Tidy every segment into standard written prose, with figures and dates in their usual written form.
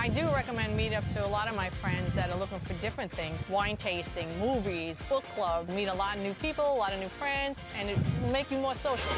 I do recommend Meetup to a lot of my friends that are looking for different things. Wine tasting, movies, book club, meet a lot of new people, a lot of new friends, and it will make you more social.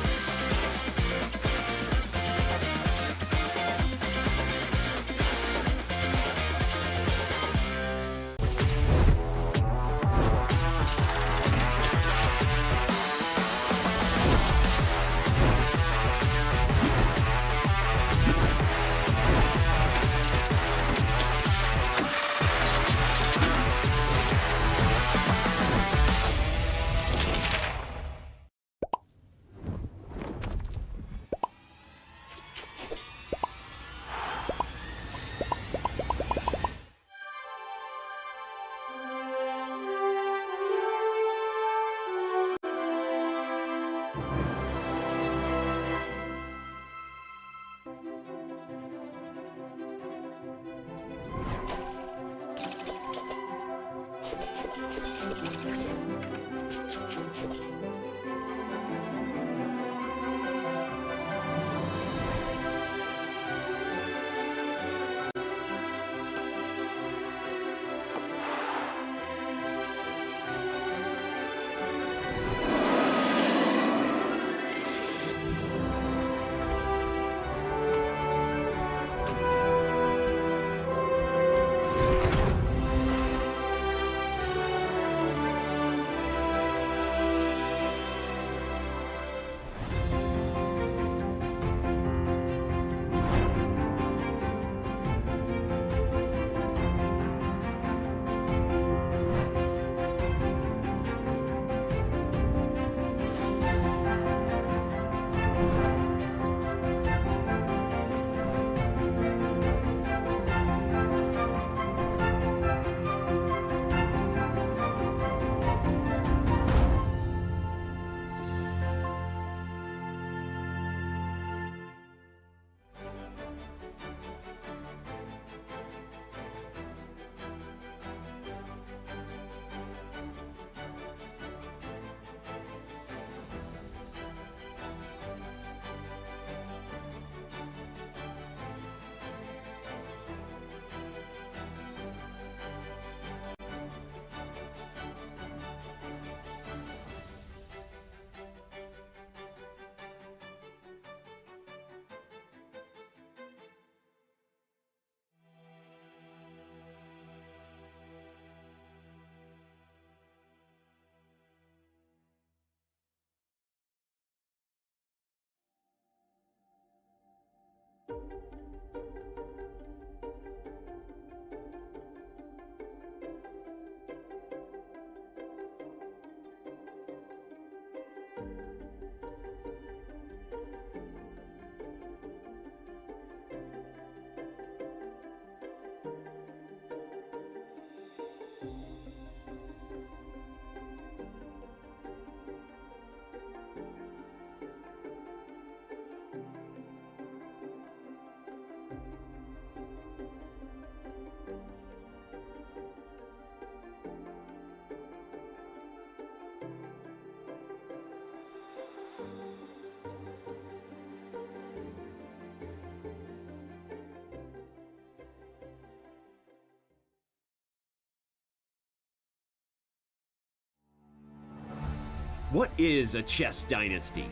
What is a chess dynasty?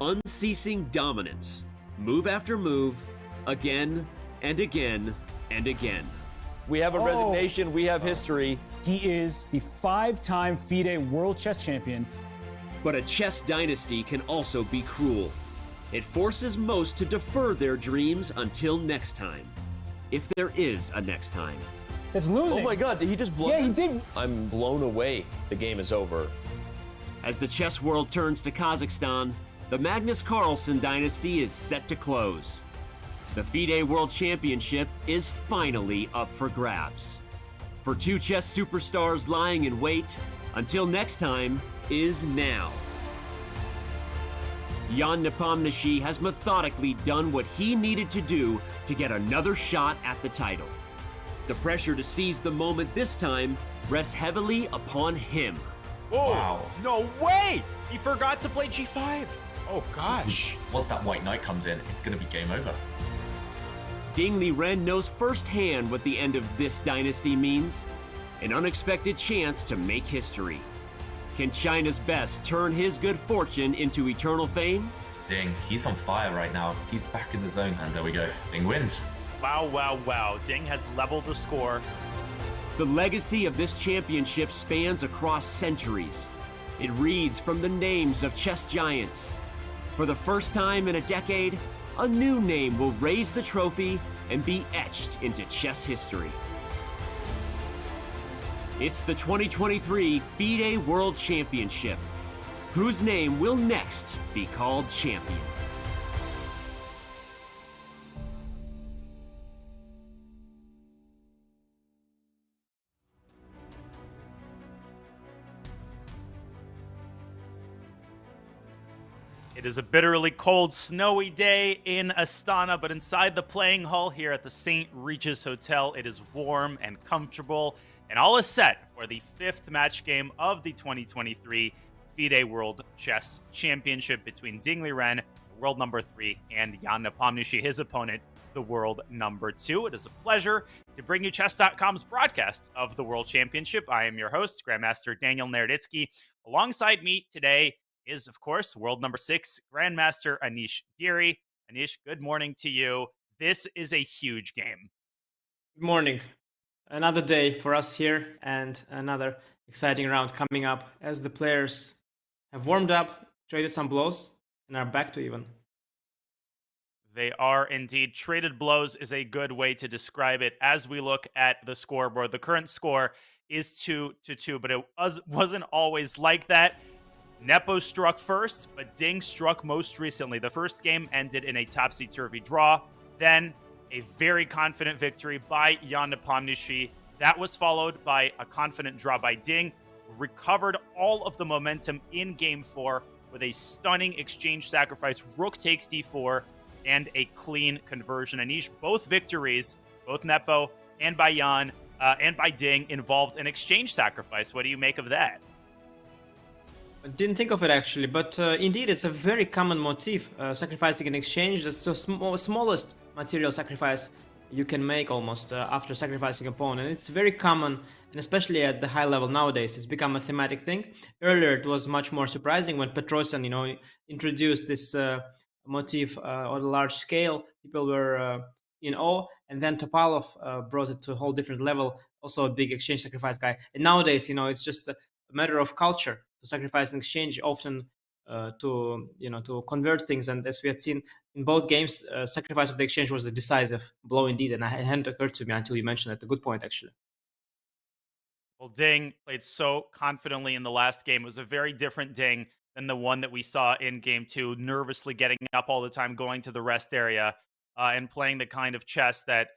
Unceasing dominance, move after move, again and again and again. We have a resignation, we have history. He is the 5-time FIDE World Chess Champion. But a chess dynasty can also be cruel. It forces most to defer their dreams until next time. If there is a next time. It's losing. Oh my God, did he just blow? Yeah, he did. I'm blown away. The game is over. As the chess world turns to Kazakhstan, the Magnus Carlsen dynasty is set to close. The FIDE World Championship is finally up for grabs. For two chess superstars lying in wait, until next time is now. Jan Nepomniachtchi has methodically done what he needed to do to get another shot at the title. The pressure to seize the moment this time rests heavily upon him. Oh, wow. No way! He forgot to play g5. Oh, gosh. Once that white knight comes in, it's going to be game over. Ding Liren knows firsthand what the end of this dynasty means. An unexpected chance to make history. Can China's best turn his good fortune into eternal fame? Ding, he's on fire right now. He's back in the zone, and there we go. Ding wins. Wow, wow, wow. Ding has leveled the score. The legacy of this championship spans across centuries. It reads from the names of chess giants. For the first time in a decade, a new name will raise the trophy and be etched into chess history. It's the 2023 FIDE World Championship. Whose name will next be called champion? It is a bitterly cold, snowy day in Astana, but inside the playing hall here at the St. Regis Hotel, it is warm and comfortable, and all is set for the 5th match game of the 2023 FIDE World Chess Championship between Ding Liren, the world number 3, and Jan Nepomniachtchi, his opponent, the world number 2. It is a pleasure to bring you Chess.com's broadcast of the World Championship. I am your host, Grandmaster Daniel Naroditsky. Alongside me today is, of course, world number 6, Grandmaster Anish Giri. Anish, good morning to you. This is a huge game. Good morning. Another day for us here and another exciting round coming up as the players have warmed up, traded some blows, and are back to even. They are indeed. Traded blows is a good way to describe it as we look at the scoreboard. The current score is 2-2, but it wasn't always like that. Nepo struck first, but Ding struck most recently. The first game ended in a topsy-turvy draw. Then a very confident victory by Jan Nepomniachtchi. That was followed by a confident draw by Ding. Recovered all of the momentum in Game 4 with a stunning exchange sacrifice. Rook takes d4 and a clean conversion. Anish, both victories, both Nepo and by Jan and by Ding, involved an exchange sacrifice. What do you make of that? I didn't think of it actually, but indeed it's a very common motif, sacrificing an exchange. That's the smallest material sacrifice you can make almost after sacrificing a pawn, and it's very common, and especially at the high level nowadays, it's become a thematic thing. Earlier it was much more surprising when Petrosian, introduced this motif on a large scale. People were in awe, and then Topalov brought it to a whole different level, also a big exchange sacrifice guy. And nowadays, it's just a matter of culture to sacrifice and exchange, often to convert things. And as we had seen in both games, sacrifice of the exchange was the decisive blow indeed, and it hadn't occurred to me until you mentioned it. A good point, actually. Well, Ding played so confidently in the last game. It was a very different Ding than the one that we saw in Game 2, nervously getting up all the time, going to the rest area, and playing the kind of chess that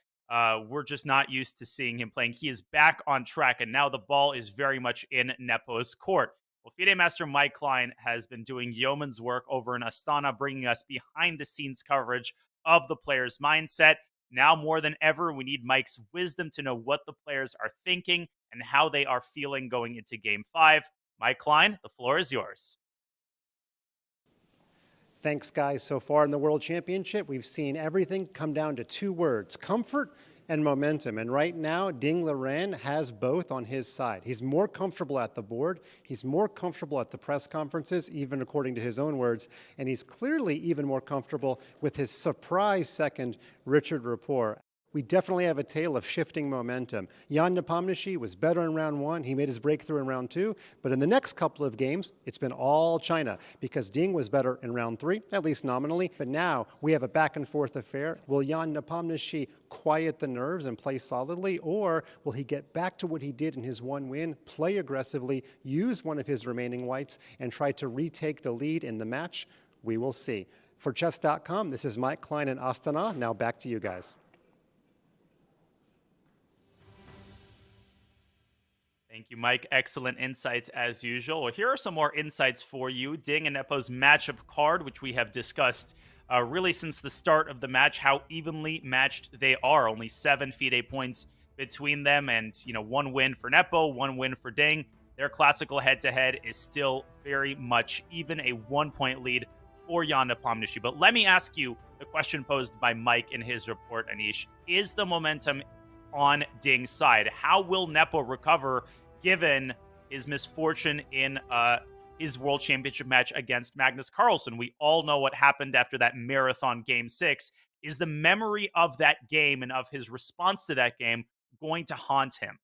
we're just not used to seeing him playing. He is back on track, and now the ball is very much in Nepo's court. Well, FIDE Master Mike Klein has been doing yeoman's work over in Astana, bringing us behind-the-scenes coverage of the player's mindset. Now more than ever, we need Mike's wisdom to know what the players are thinking and how they are feeling going into Game 5. Mike Klein, the floor is yours. Thanks, guys. So far in the World Championship, we've seen everything come down to 2 words: comfort and momentum. And right now, Ding Liren has both on his side. He's more comfortable at the board. He's more comfortable at the press conferences, even according to his own words. And he's clearly even more comfortable with his surprise second Richard Rapport. We definitely have a tale of shifting momentum. Jan Nepomniachtchi was better in round 1. He made his breakthrough in round 2. But in the next couple of games, it's been all China, because Ding was better in round 3, at least nominally. But now we have a back-and-forth affair. Will Jan Nepomniachtchi quiet the nerves and play solidly, or will he get back to what he did in his one win, play aggressively, use one of his remaining whites, and try to retake the lead in the match? We will see. For Chess.com, this is Mike Klein in Astana. Now back to you guys. Thank you, Mike. Excellent insights as usual. Well, here are some more insights for you. Ding and Nepo's matchup card, which we have discussed really since the start of the match, how evenly matched they are. Only 7 FIDE points between them, and 1 win for Nepo, 1 win for Ding. Their classical head-to-head is still very much even, a 1-point lead for Jan Nepomniachtchi. But let me ask you, the question posed by Mike in his report, Anish. Is the momentum on Ding's side? How will Nepo recover given his misfortune in his World Championship match against Magnus Carlsen? We all know what happened after that marathon Game 6. Is the memory of that game and of his response to that game going to haunt him?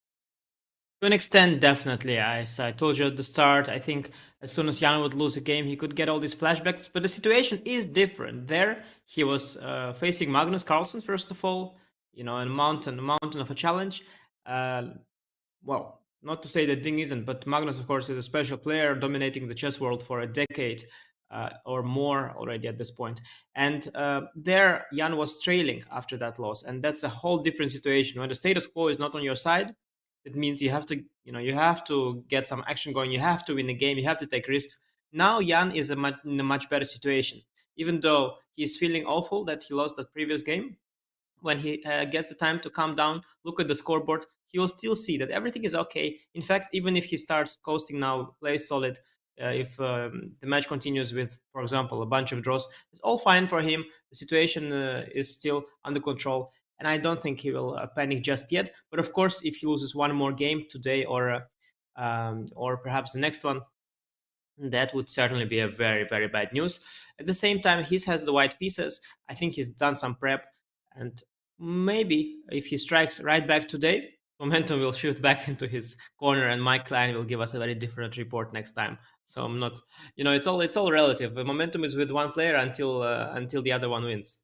To an extent, definitely. As I told you at the start, I think as soon as Jan would lose a game, he could get all these flashbacks. But the situation is different. There, he was facing Magnus Carlsen, first of all, in a mountain of a challenge. Well, not to say that Ding isn't, but Magnus, of course, is a special player dominating the chess world for a decade or more already at this point. And there, Jan was trailing after that loss. And that's a whole different situation. When the status quo is not on your side, it means you have to, you have to get some action going. You have to win the game. You have to take risks. Now Jan is in a much better situation. Even though he's feeling awful that he lost that previous game, when he gets the time to calm down, look at the scoreboard, he will still see that everything is okay. In fact, even if he starts coasting now, plays solid, if the match continues with, for example, a bunch of draws, it's all fine for him. The situation is still under control. And I don't think he will panic just yet. But of course, if he loses one more game today or perhaps the next one, that would certainly be a very, very bad news. At the same time, he has the white pieces. I think he's done some prep. And maybe if he strikes right back today, momentum will shoot back into his corner and Mike Klein will give us a very different report next time. So I'm not, it's all relative. The momentum is with one player until the other one wins.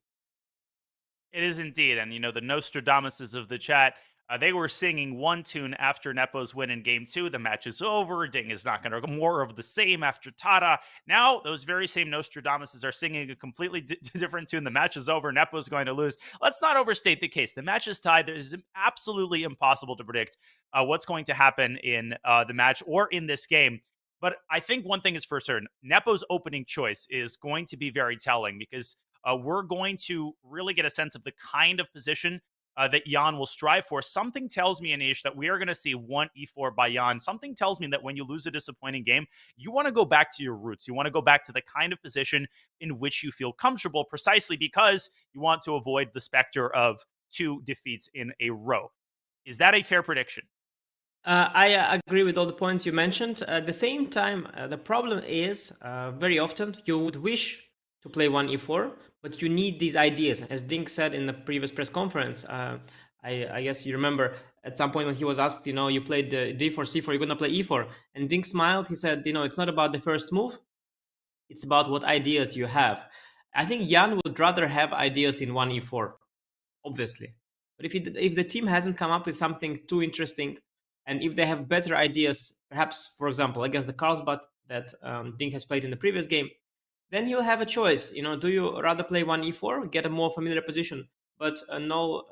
It is indeed. And, the Nostradamuses of the chat, they were singing one tune after Nepo's win in Game 2. The match is over. Ding is not going to more of the same after Tata. Now, those very same Nostradamuses are singing a completely different tune. The match is over. Nepo's going to lose. Let's not overstate the case. The match is tied. It is absolutely impossible to predict what's going to happen in the match or in this game. But I think one thing is for certain. Nepo's opening choice is going to be very telling because we're going to really get a sense of the kind of position that Jan will strive for. Something tells me, Anish, that we are going to see one e4 by Jan. Something tells me that when you lose a disappointing game, you want to go back to your roots. You want to go back to the kind of position in which you feel comfortable, precisely because you want to avoid the specter of 2 defeats in a row. Is that a fair prediction? I agree with all the points you mentioned. At the same time, the problem is very often you would wish to play one e4, but you need these ideas. As Dink said in the previous press conference, I guess you remember at some point when he was asked, you played d4, c4, you're going to play e4. And Dink smiled. He said, it's not about the first move. It's about what ideas you have. I think Jan would rather have ideas in one e4, obviously. But if the team hasn't come up with something too interesting, and if they have better ideas, perhaps, for example, against the Carlsbad that Dink has played in the previous game, then he'll have a choice. Do you rather play one e4, get a more familiar position, but no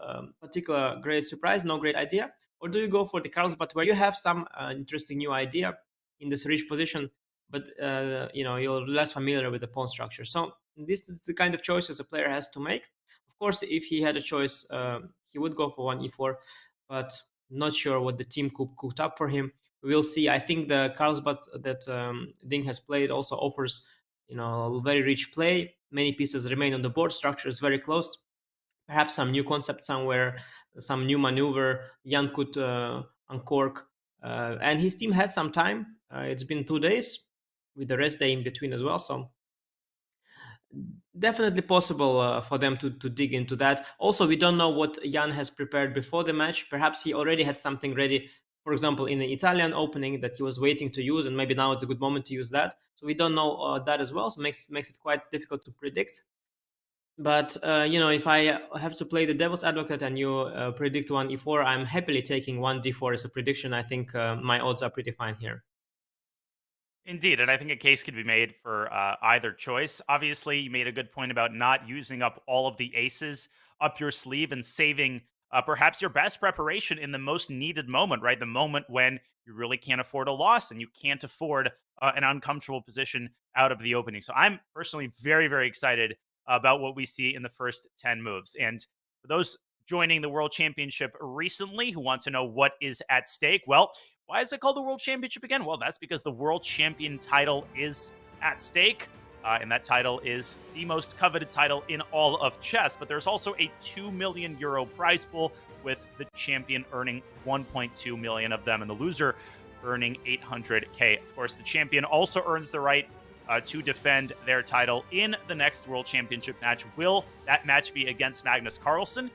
particular great surprise, no great idea? Or do you go for the Carlsbad where you have some interesting new idea in this rich position, but you're less familiar with the pawn structure? So this is the kind of choices a player has to make. Of course, if he had a choice, he would go for one e4, but not sure what the team could cook up for him. We'll see. I think the Carlsbad that Ding has played also offers very rich play. Many pieces remain on the board. Structure is very close. Perhaps some new concept somewhere, some new maneuver Jan could uncork. And his team had some time. It's been 2 days with the rest day in between as well. So definitely possible for them to dig into that. Also, we don't know what Jan has prepared before the match. Perhaps he already had something ready, for example, in the Italian opening that he was waiting to use, and maybe now it's a good moment to use that. So we don't know that as well, so makes it quite difficult to predict. But, if I have to play the devil's advocate and you predict one e4, I'm happily taking one d4 as a prediction. I think my odds are pretty fine here. Indeed, and I think a case could be made for either choice. Obviously, you made a good point about not using up all of the aces up your sleeve and saving perhaps your best preparation in the most needed moment, right? The moment when you really can't afford a loss and you can't afford an uncomfortable position out of the opening. So I'm personally very, very excited about what we see in the first 10 moves. And for those joining the World Championship recently who want to know what is at stake, well, why is it called the World Championship again? Well, that's because the World Champion title is at stake. And that title is the most coveted title in all of chess. But there's also a €2 million prize pool, with the champion earning 1.2 million of them and the loser earning 800K. Of course, the champion also earns the right to defend their title in the next World Championship match. Will that match be against Magnus Carlsen,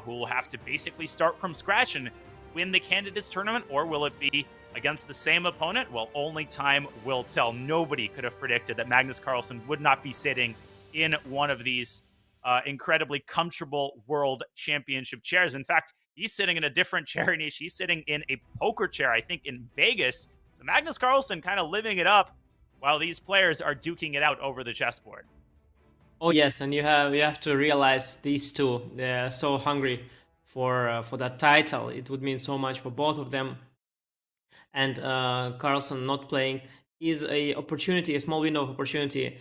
who will have to basically start from scratch and win the Candidates Tournament, or will it be against the same opponent? Well, only time will tell. Nobody could have predicted that Magnus Carlsen would not be sitting in one of these incredibly comfortable World Championship chairs. In fact, he's sitting in a different chair niche. He's sitting in a poker chair, I think, in Vegas. So Magnus Carlsen kind of living it up while these players are duking it out over the chessboard. Oh yes, and you have to realize these two, they're so hungry for that title. It would mean so much for both of them. And Carlsen not playing is a opportunity, a small window of opportunity,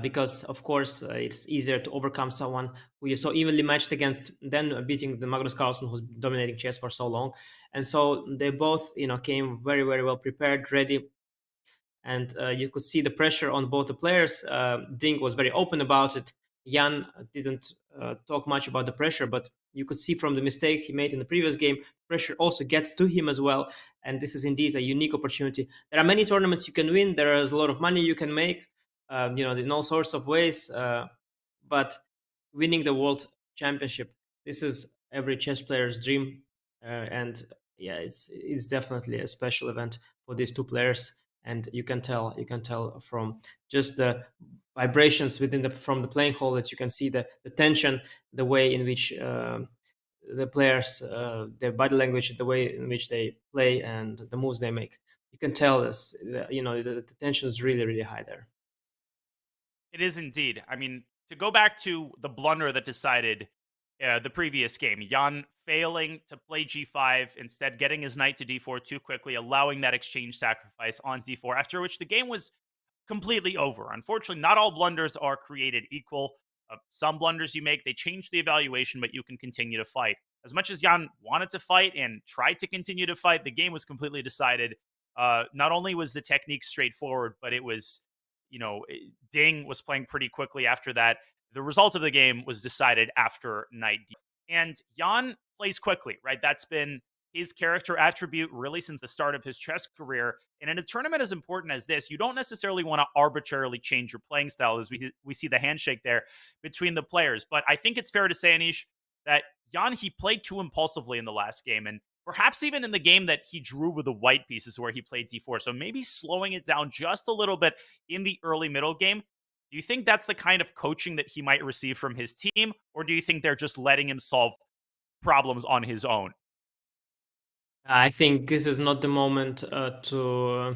because of course it's easier to overcome someone who you're so evenly matched against than beating the Magnus Carlsen, who's dominating chess for so long. And so they both, came very, very well prepared, ready. And you could see the pressure on both the players. Ding was very open about it. Jan didn't talk much about the pressure, but you could see from the mistake he made in the previous game, pressure also gets to him as well. And this is indeed a unique opportunity. There are many tournaments you can win. There is a lot of money you can make, in all sorts of ways. But winning the World Championship, this is every chess player's dream. And yeah, it's definitely a special event for these two players. And you can tell from just the vibrations from the playing hall that you can see the tension, the way in which the players, their body language, the way in which they play, and the moves they make. You can tell this. The tension is really, really high there. It is indeed. I mean, to go back to the blunder that decided the previous game, Jan failing to play g5, instead getting his knight to d4 too quickly, allowing that exchange sacrifice on d4, after which the game was completely over. Unfortunately, not all blunders are created equal. Some blunders you make, they change the evaluation, but you can continue to fight. As much as Jan wanted to fight and tried to continue to fight, the game was completely decided. Not only was the technique straightforward, but it was, Ding was playing pretty quickly after that. The result of the game was decided after knight d. And Jan plays quickly, right? That's been his character attribute really since the start of his chess career. And in a tournament as important as this, you don't necessarily want to arbitrarily change your playing style, as we see the handshake there between the players. But I think it's fair to say, Anish, that Jan, he played too impulsively in the last game, and perhaps even in the game that he drew with the white pieces where he played d4. So maybe slowing it down just a little bit in the early middle game. Do you think that's the kind of coaching that he might receive from his team, or do you think they're just letting him solve problems on his own? I think this is not the moment to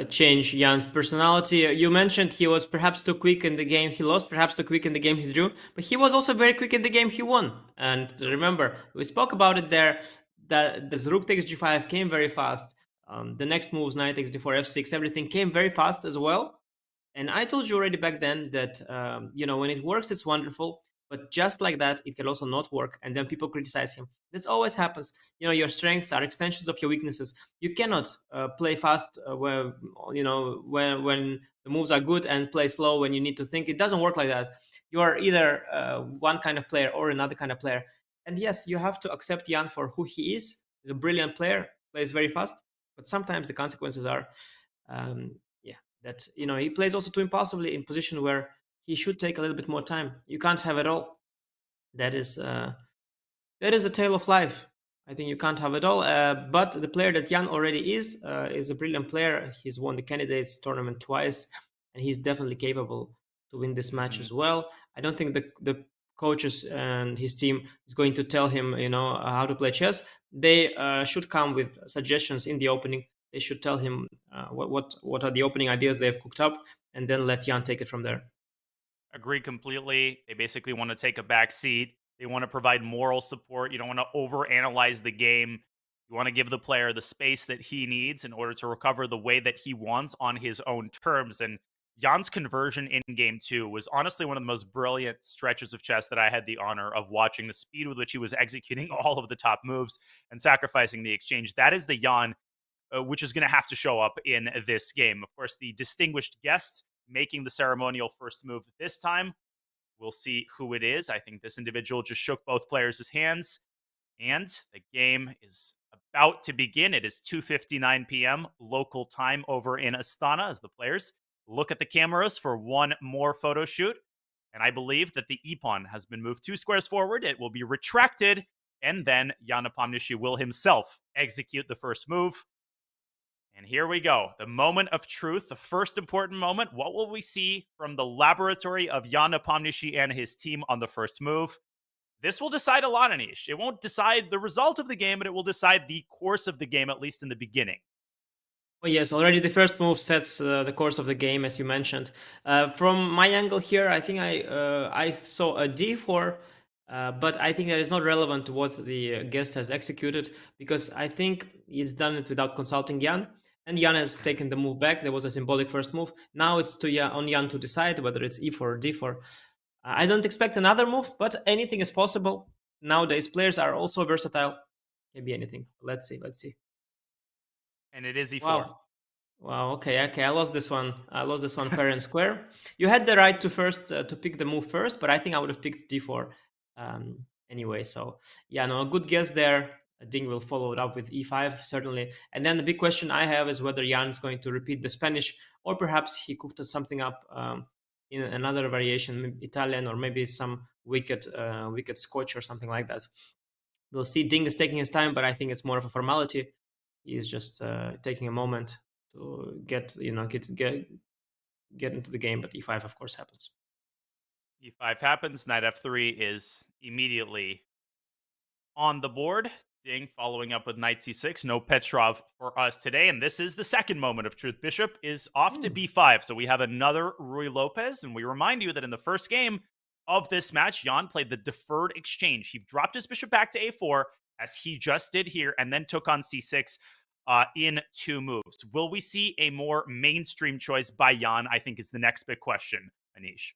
change Jan's personality. You mentioned he was perhaps too quick in the game he lost, perhaps too quick in the game he drew, but he was also very quick in the game he won. And remember, we spoke about it there, that the rook takes g5 came very fast. The next moves, knight takes d4, f6, everything came very fast as well. And I told you already back then that, when it works, it's wonderful. But just like that, it can also not work. And then people criticize him. This always happens. Your strengths are extensions of your weaknesses. You cannot play fast when the moves are good and play slow when you need to think. It doesn't work like that. You are either one kind of player or another kind of player. And yes, you have to accept Jan for who he is. He's a brilliant player, plays very fast. But sometimes the consequences are... that he plays also too impulsively in position where he should take a little bit more time. You can't have it all. That is a tale of life. I think you can't have it all. But the player that Jan already is a brilliant player. He's won the Candidates Tournament twice, and he's definitely capable to win this match as well. I don't think the coaches and his team is going to tell him how to play chess. They should come with suggestions in the opening. They should tell him what are the opening ideas they've cooked up, and then let Jan take it from there. Agree completely. They basically want to take a back seat. They want to provide moral support. You don't want to overanalyze the game. You want to give the player the space that he needs in order to recover the way that he wants on his own terms. And Jan's conversion in game 2 was honestly one of the most brilliant stretches of chess that I had the honor of watching. The speed with which he was executing all of the top moves and sacrificing the exchange. That is the Jan which is going to have to show up in this game. Of course, the distinguished guest making the ceremonial first move this time. We'll see who it is. I think this individual just shook both players' hands, and the game is about to begin. It is 2:59 p.m. local time over in Astana as the players look at the cameras for one more photo shoot. And I believe that the e-pawn has been moved 2 squares forward. It will be retracted, and then Jan Nepomniachtchi will himself execute the first move. And here we go. The moment of truth, the first important moment. What will we see from the laboratory of Jan Nepomniachtchi and his team on the first move? This will decide a lot, Anish. It won't decide the result of the game, but it will decide the course of the game, at least in the beginning. Oh, yes, already the first move sets the course of the game, as you mentioned. From my angle here, I think I saw a d4, but I think that is not relevant to what the guest has executed, because I think he's done it without consulting Jan, and Jan has taken the move back. There was a symbolic first move. Now it's on Jan to decide whether it's e4 or d4. I don't expect another move, but anything is possible. Nowadays, players are also versatile. Can be anything. Let's see. And it is e4. Wow. Okay. I lost this one. Fair and square. You had the right to first to pick the move first, but I think I would have picked d4 anyway. So yeah, no, a good guess there. Ding will follow it up with e5 certainly. And then the big question I have is whether Jan is going to repeat the Spanish, or perhaps he cooked something up in another variation, Italian, or maybe some wicked Scotch or something like that. We'll see. Ding is taking his time, but I think it's more of a formality. He is just taking a moment to get into the game, but e5 of course happens. e5 happens. Knight f3 is immediately on the board. Ding following up with knight c6. No Petrov for us today, and this is the second moment of truth. Bishop is off to b5, so we have another Rui Lopez, and we remind you that in the first game of this match, Jan played the deferred exchange. He dropped his bishop back to a4, as he just did here, and then took on c6 in 2 moves. Will we see a more mainstream choice by Jan? I think is the next big question, Anish.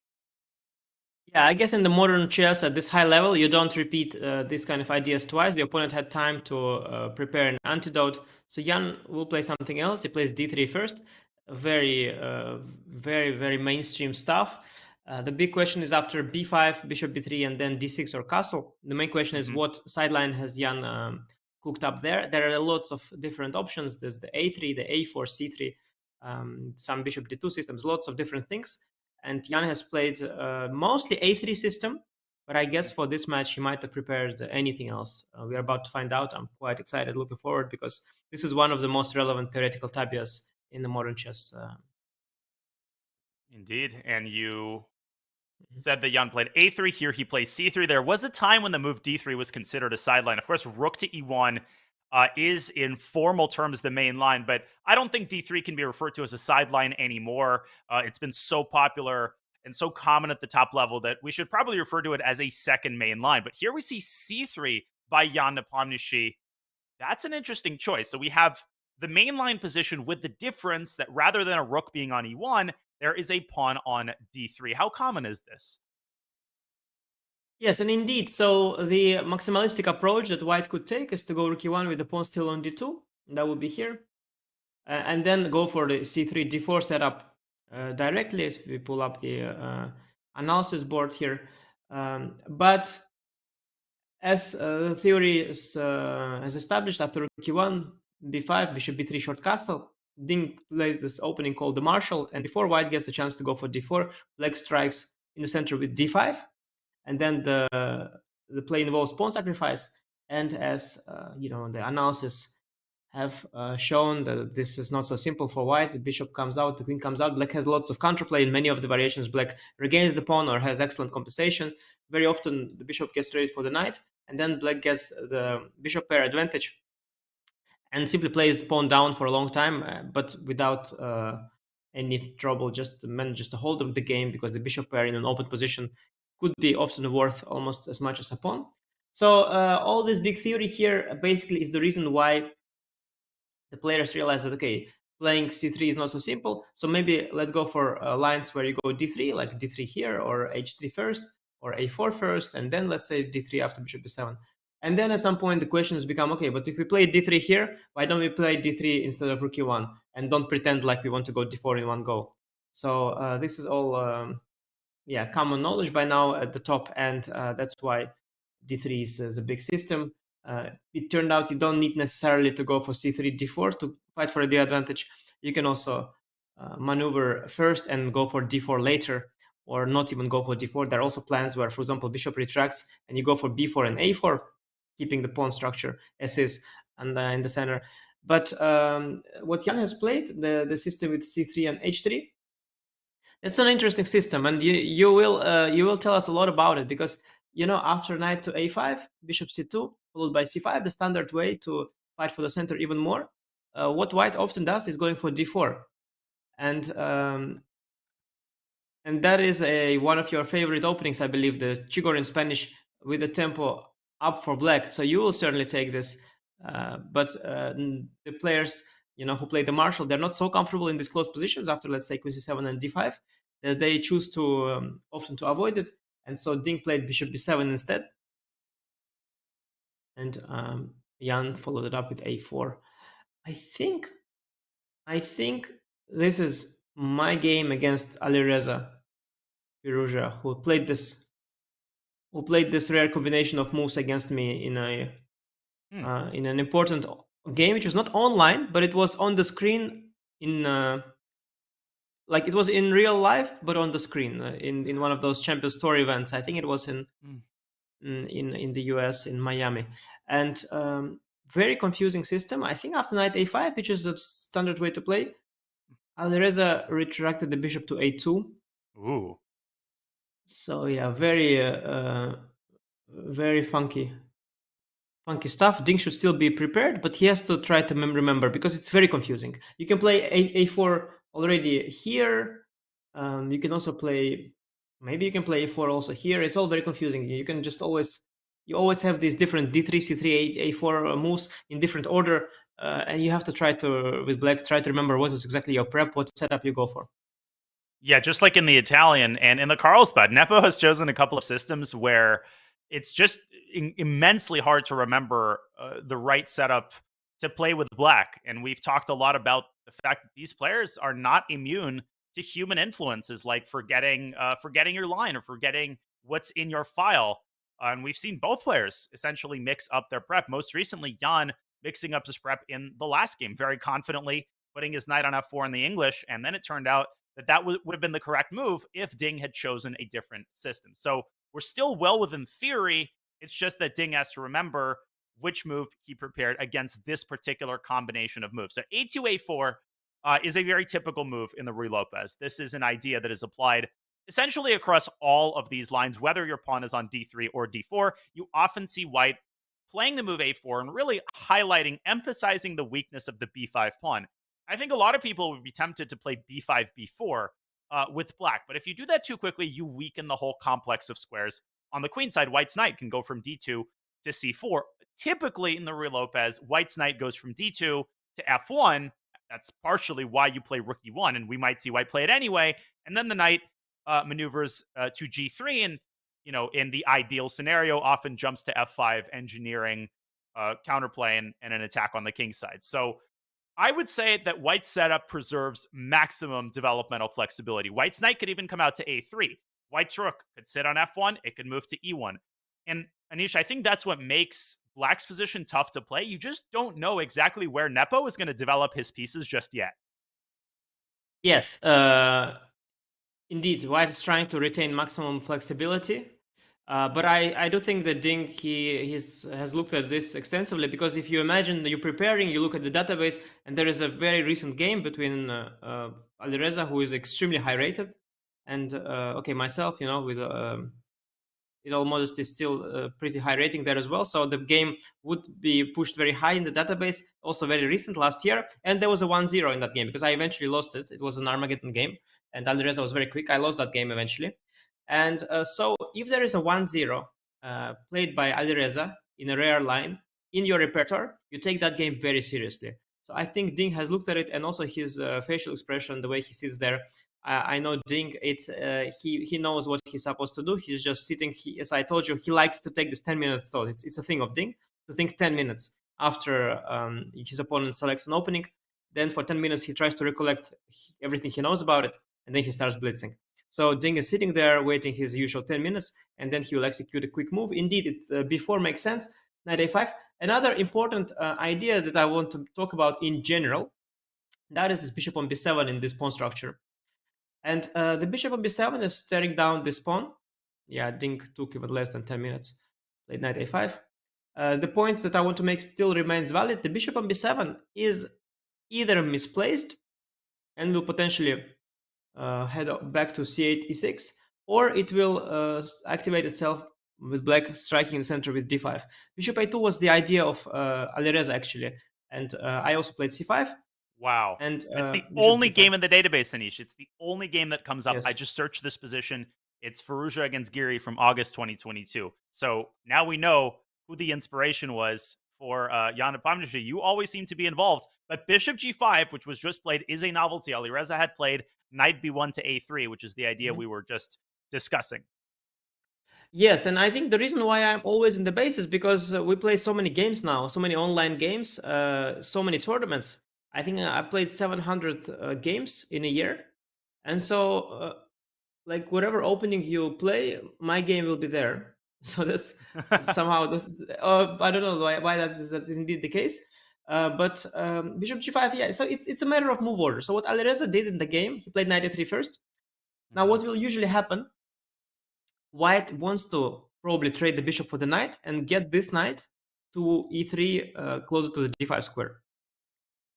Yeah, I guess in the modern chess at this high level, you don't repeat this kind of ideas twice. The opponent had time to prepare an antidote. So Jan will play something else. He plays d3 first. Very, very mainstream stuff. The big question is after b5, bishop b3, and then d6 or castle. The main question is what sideline has Jan cooked up there. There are lots of different options. There's the a3, the a4, c3, some bishop d2 systems, lots of different things. And Jan has played mostly a3 system, but I guess for this match he might have prepared anything else. We are about to find out. I'm quite excited, looking forward, because this is one of the most relevant theoretical tabias in the modern chess. Indeed, and you said that Jan played a3 here. He plays c3. There was a time when the move d3 was considered a sideline. Of course, rook to e1 is in formal terms the main line, but I don't think d3 can be referred to as a sideline anymore. It's been so popular and so common at the top level that we should probably refer to it as a second main line. But here we see c3 by Jan Nepomniachtchi. That's an interesting choice. So we have the main line position with the difference that rather than a rook being on e1, there is a pawn on d3. How common is this? Yes, and indeed. So the maximalistic approach that white could take is to go rook e1 with the pawn still on d2. That would be here. And then go for the c3, d4 setup directly as we pull up the analysis board here. But as the theory has established, after rook e1, b5, bishop b3, short castle, Ding plays this opening called the Marshall, and before white gets a chance to go for d4, black strikes in the center with d5, and then the play involves pawn sacrifice. And as the analysis have shown that this is not so simple for white. The bishop comes out, the queen comes out. Black has lots of counterplay. In many of the variations, black regains the pawn or has excellent compensation. Very often, the bishop gets traded for the knight, and then black gets the bishop pair advantage and simply plays pawn down for a long time, but without any trouble, just manages to hold up the game, because the bishop pair in an open position could be often worth almost as much as a pawn. So all this big theory here basically is the reason why the players realize that, okay, playing c3 is not so simple, so maybe let's go for lines where you go d3, like d3 here, or h3 first, or a4 first, and then let's say d3 after bishop b7. And then at some point the questions become, okay, but if we play d3 here, why don't we play d3 instead of rook e1, and don't pretend like we want to go d4 in one go? So this is all common knowledge by now at the top, and that's why d3 is a big system. It turned out you don't need necessarily to go for c3, d4 to fight for the advantage. You can also maneuver first and go for d4 later, or not even go for d4. There are also plans where, for example, bishop retracts and you go for b4 and a4, keeping the pawn structure as is and in the center. But what Jan has played, the system with c3 and h3, it's an interesting system, and you will tell us a lot about it, because after knight to a5, bishop c2 followed by c5, the standard way to fight for the center even more. What white often does is going for d4, and that is one of your favorite openings, I believe, the Chigor in Spanish, with the tempo up for black. So you will certainly take this, but the players who play the Marshall, they're not so comfortable in these close positions after, let's say, queen c7 and d5, that they choose to often to avoid it. And so Ding played bishop b7 instead, and Jan followed it up with a4. I think this is my game against Alireza Firouzja, who played this rare combination of moves against me in an important game, which was not online, but it was on the screen in like it was in real life, but on the screen in one of those Champions Tour events. I think it was in the US, in Miami, and very confusing system. I think after knight a5, which is the standard way to play, Alireza retracted the bishop to a2. Ooh. So yeah, very funky stuff. Ding should still be prepared, but he has to try to remember, because it's very confusing. You can play a4 already here. You can also play, maybe you can play a4 also here. It's all very confusing. You can just always have these different d3, c3, a4 moves in different order, and you have to with black, try to remember what is exactly your prep, what setup you go for. Yeah, just like in the Italian and in the Carlsbad, Nepo has chosen a couple of systems where it's just immensely hard to remember the right setup to play with black. And we've talked a lot about the fact that these players are not immune to human influences, like forgetting your line or forgetting what's in your file. And we've seen both players essentially mix up their prep. Most recently, Jan mixing up his prep in the last game very confidently, putting his knight on f4 in the English. And then it turned out that would have been the correct move if Ding had chosen a different system. So we're still well within theory. It's just that Ding has to remember which move he prepared against this particular combination of moves. So a2, a4 is a very typical move in the Ruy Lopez. This is an idea that is applied essentially across all of these lines, whether your pawn is on d3 or d4. You often see white playing the move a4 and really highlighting, emphasizing the weakness of the b5 pawn. I think a lot of people would be tempted to play b5, b4 with black. But if you do that too quickly, you weaken the whole complex of squares. On the queen side, white's knight can go from d2 to c4. Typically in the Ruy Lopez, white's knight goes from d2 to f1. That's partially why you play rook e1, and we might see white play it anyway. And then the knight maneuvers to g3, and in the ideal scenario, often jumps to f5, engineering counterplay and an attack on the king side. So I would say that white's setup preserves maximum developmental flexibility. White's knight could even come out to a3. White's rook could sit on f1. It could move to e1. And Anish, I think that's what makes black's position tough to play. You just don't know exactly where Nepo is going to develop his pieces just yet. Yes, indeed, white is trying to retain maximum flexibility. But I do think that Ding has looked at this extensively, because if you imagine that you're preparing, you look at the database, and there is a very recent game between Alireza, who is extremely high rated, and myself, with in all modesty, still pretty high rating there as well. So the game would be pushed very high in the database, also very recent, last year. And there was a 1-0 in that game, because I eventually lost it. It was an Armageddon game, and Alireza was very quick. I lost that game eventually. And so if there is a 1-0 played by Alireza in a rare line in your repertoire, you take that game very seriously. So I think Ding has looked at it, and also his facial expression, the way he sits there. I know Ding, he knows what he's supposed to do. He's just sitting. As I told you, he likes to take this 10-minute thought. It's a thing of Ding to think 10 minutes after his opponent selects an opening. Then for 10 minutes, he tries to recollect everything he knows about it. and then he starts blitzing. So Ding is sitting there waiting his usual 10 minutes, and then he will execute a quick move. Indeed, it before makes sense. Knight a5. Another important idea that I want to talk about in general, that is this bishop on b7 in this pawn structure. And the bishop on b7 is staring down this pawn. Yeah, Ding took even less than 10 minutes. Played knight a5. The point that I want to make still remains valid. The bishop on b7 is either misplaced and will potentially head back to c8, e6, or it will activate itself with black striking in the center with d5. Bishop a2 was the idea of Alireza, actually, and I also played c5. Wow. And it's the bishop only g5. game in the database, Anish. It's the only game that comes up. Yes. I just searched this position. It's Firouzja against Giri from August 2022. So now we know who the inspiration was for Jan Nepomniachtchi. You always seem to be involved. But bishop g5, which was just played, is a novelty. Alireza had played knight b1 to a3, which is the idea we were just discussing. Yes, and I think the reason why I'm always in the base is because we play so many games now, so many online games, so many tournaments. I think I played 700 games in a year. And so, like, whatever opening you play, my game will be there. So that's somehow, I don't know why that's indeed the case. But bishop g5, yeah, so it's a matter of move order. So what Alireza did in the game, he played knight a3 first. Now, what will usually happen, White wants to probably trade the bishop for the knight and get this knight to e3 closer to the d5 square.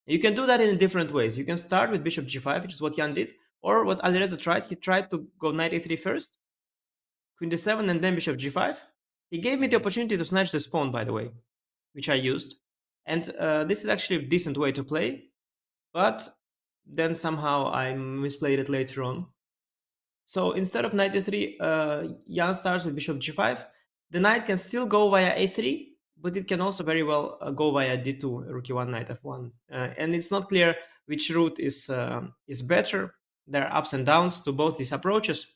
You can do that in different ways. You can start with bishop g5, which is what Jan did, or what Alireza tried. He tried to go knight a3 first, queen d7, and then bishop g5. He gave me the opportunity to snatch this pawn, by the way, which I used. And this is actually a decent way to play, but then somehow I misplayed it later on. So instead of knight a3, Jan starts with bishop g5. The knight can still go via a3, but it can also very well go via d2, rook e1, knight f1. And it's not clear which route is better. There are ups and downs to both these approaches.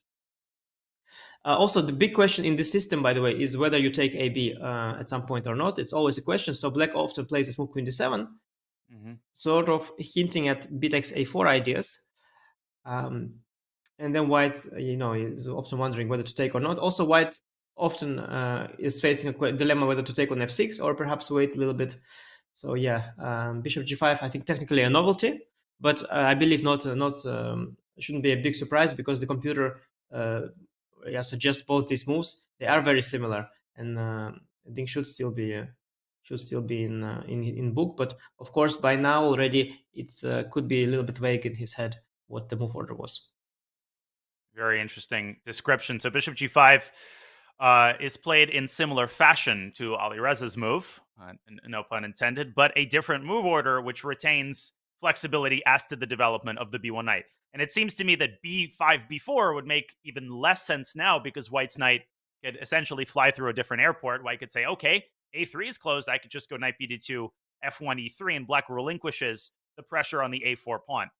Also, the big question in this system, by the way, is whether you take AB at some point or not. It's always a question. So black often plays this move queen d7, sort of hinting at takes a4 ideas. And then white, is often wondering whether to take or not. Also, white often is facing a dilemma whether to take on f6 or perhaps wait a little bit. So yeah, bishop g5, I think technically a novelty, but I believe not shouldn't be a big surprise because the computer suggests both these moves. They are very similar, and I think should still be in book. But of course, by now already it could be a little bit vague in his head what the move order was. Very interesting description. So bishop g5 is played in similar fashion to Alireza's move, no pun intended, but a different move order which retains flexibility as to the development of the b1 knight. And it seems to me that b5, b4 would make even less sense now because white's knight could essentially fly through a different airport. White could say, okay, a3 is closed. I could just go knight bd2, f1, e3, and black relinquishes the pressure on the a4 pawn.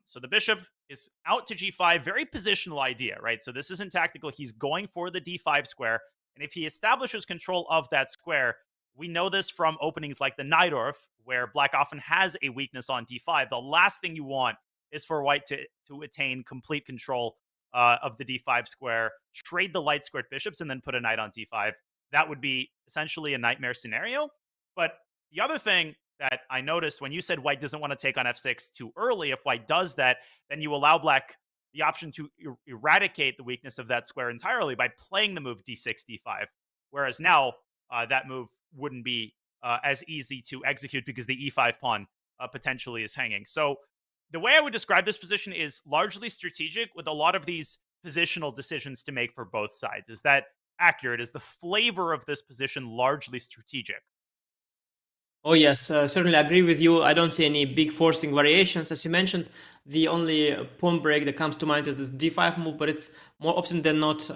So the bishop is out to g5, very positional idea, right? So this isn't tactical. He's going for the d5 square. And if he establishes control of that square, we know this from openings like the Najdorf, where black often has a weakness on d5. The last thing you want is for white to attain complete control of the d5 square, trade the light squared bishops, and then put a knight on d5. That would be essentially a nightmare scenario. But the other thing that I noticed when you said white doesn't want to take on f6 too early, if white does that, then you allow black the option to eradicate the weakness of that square entirely by playing the move d6, d5. Whereas now, that move wouldn't be as easy to execute because the e5 pawn potentially is hanging. So the way I would describe this position is largely strategic with a lot of these positional decisions to make for both sides. Is that accurate? Is the flavor of this position largely strategic? Oh yes, certainly agree with you. I don't see any big forcing variations. As you mentioned, the only pawn break that comes to mind is this d5 move, but it's more often than not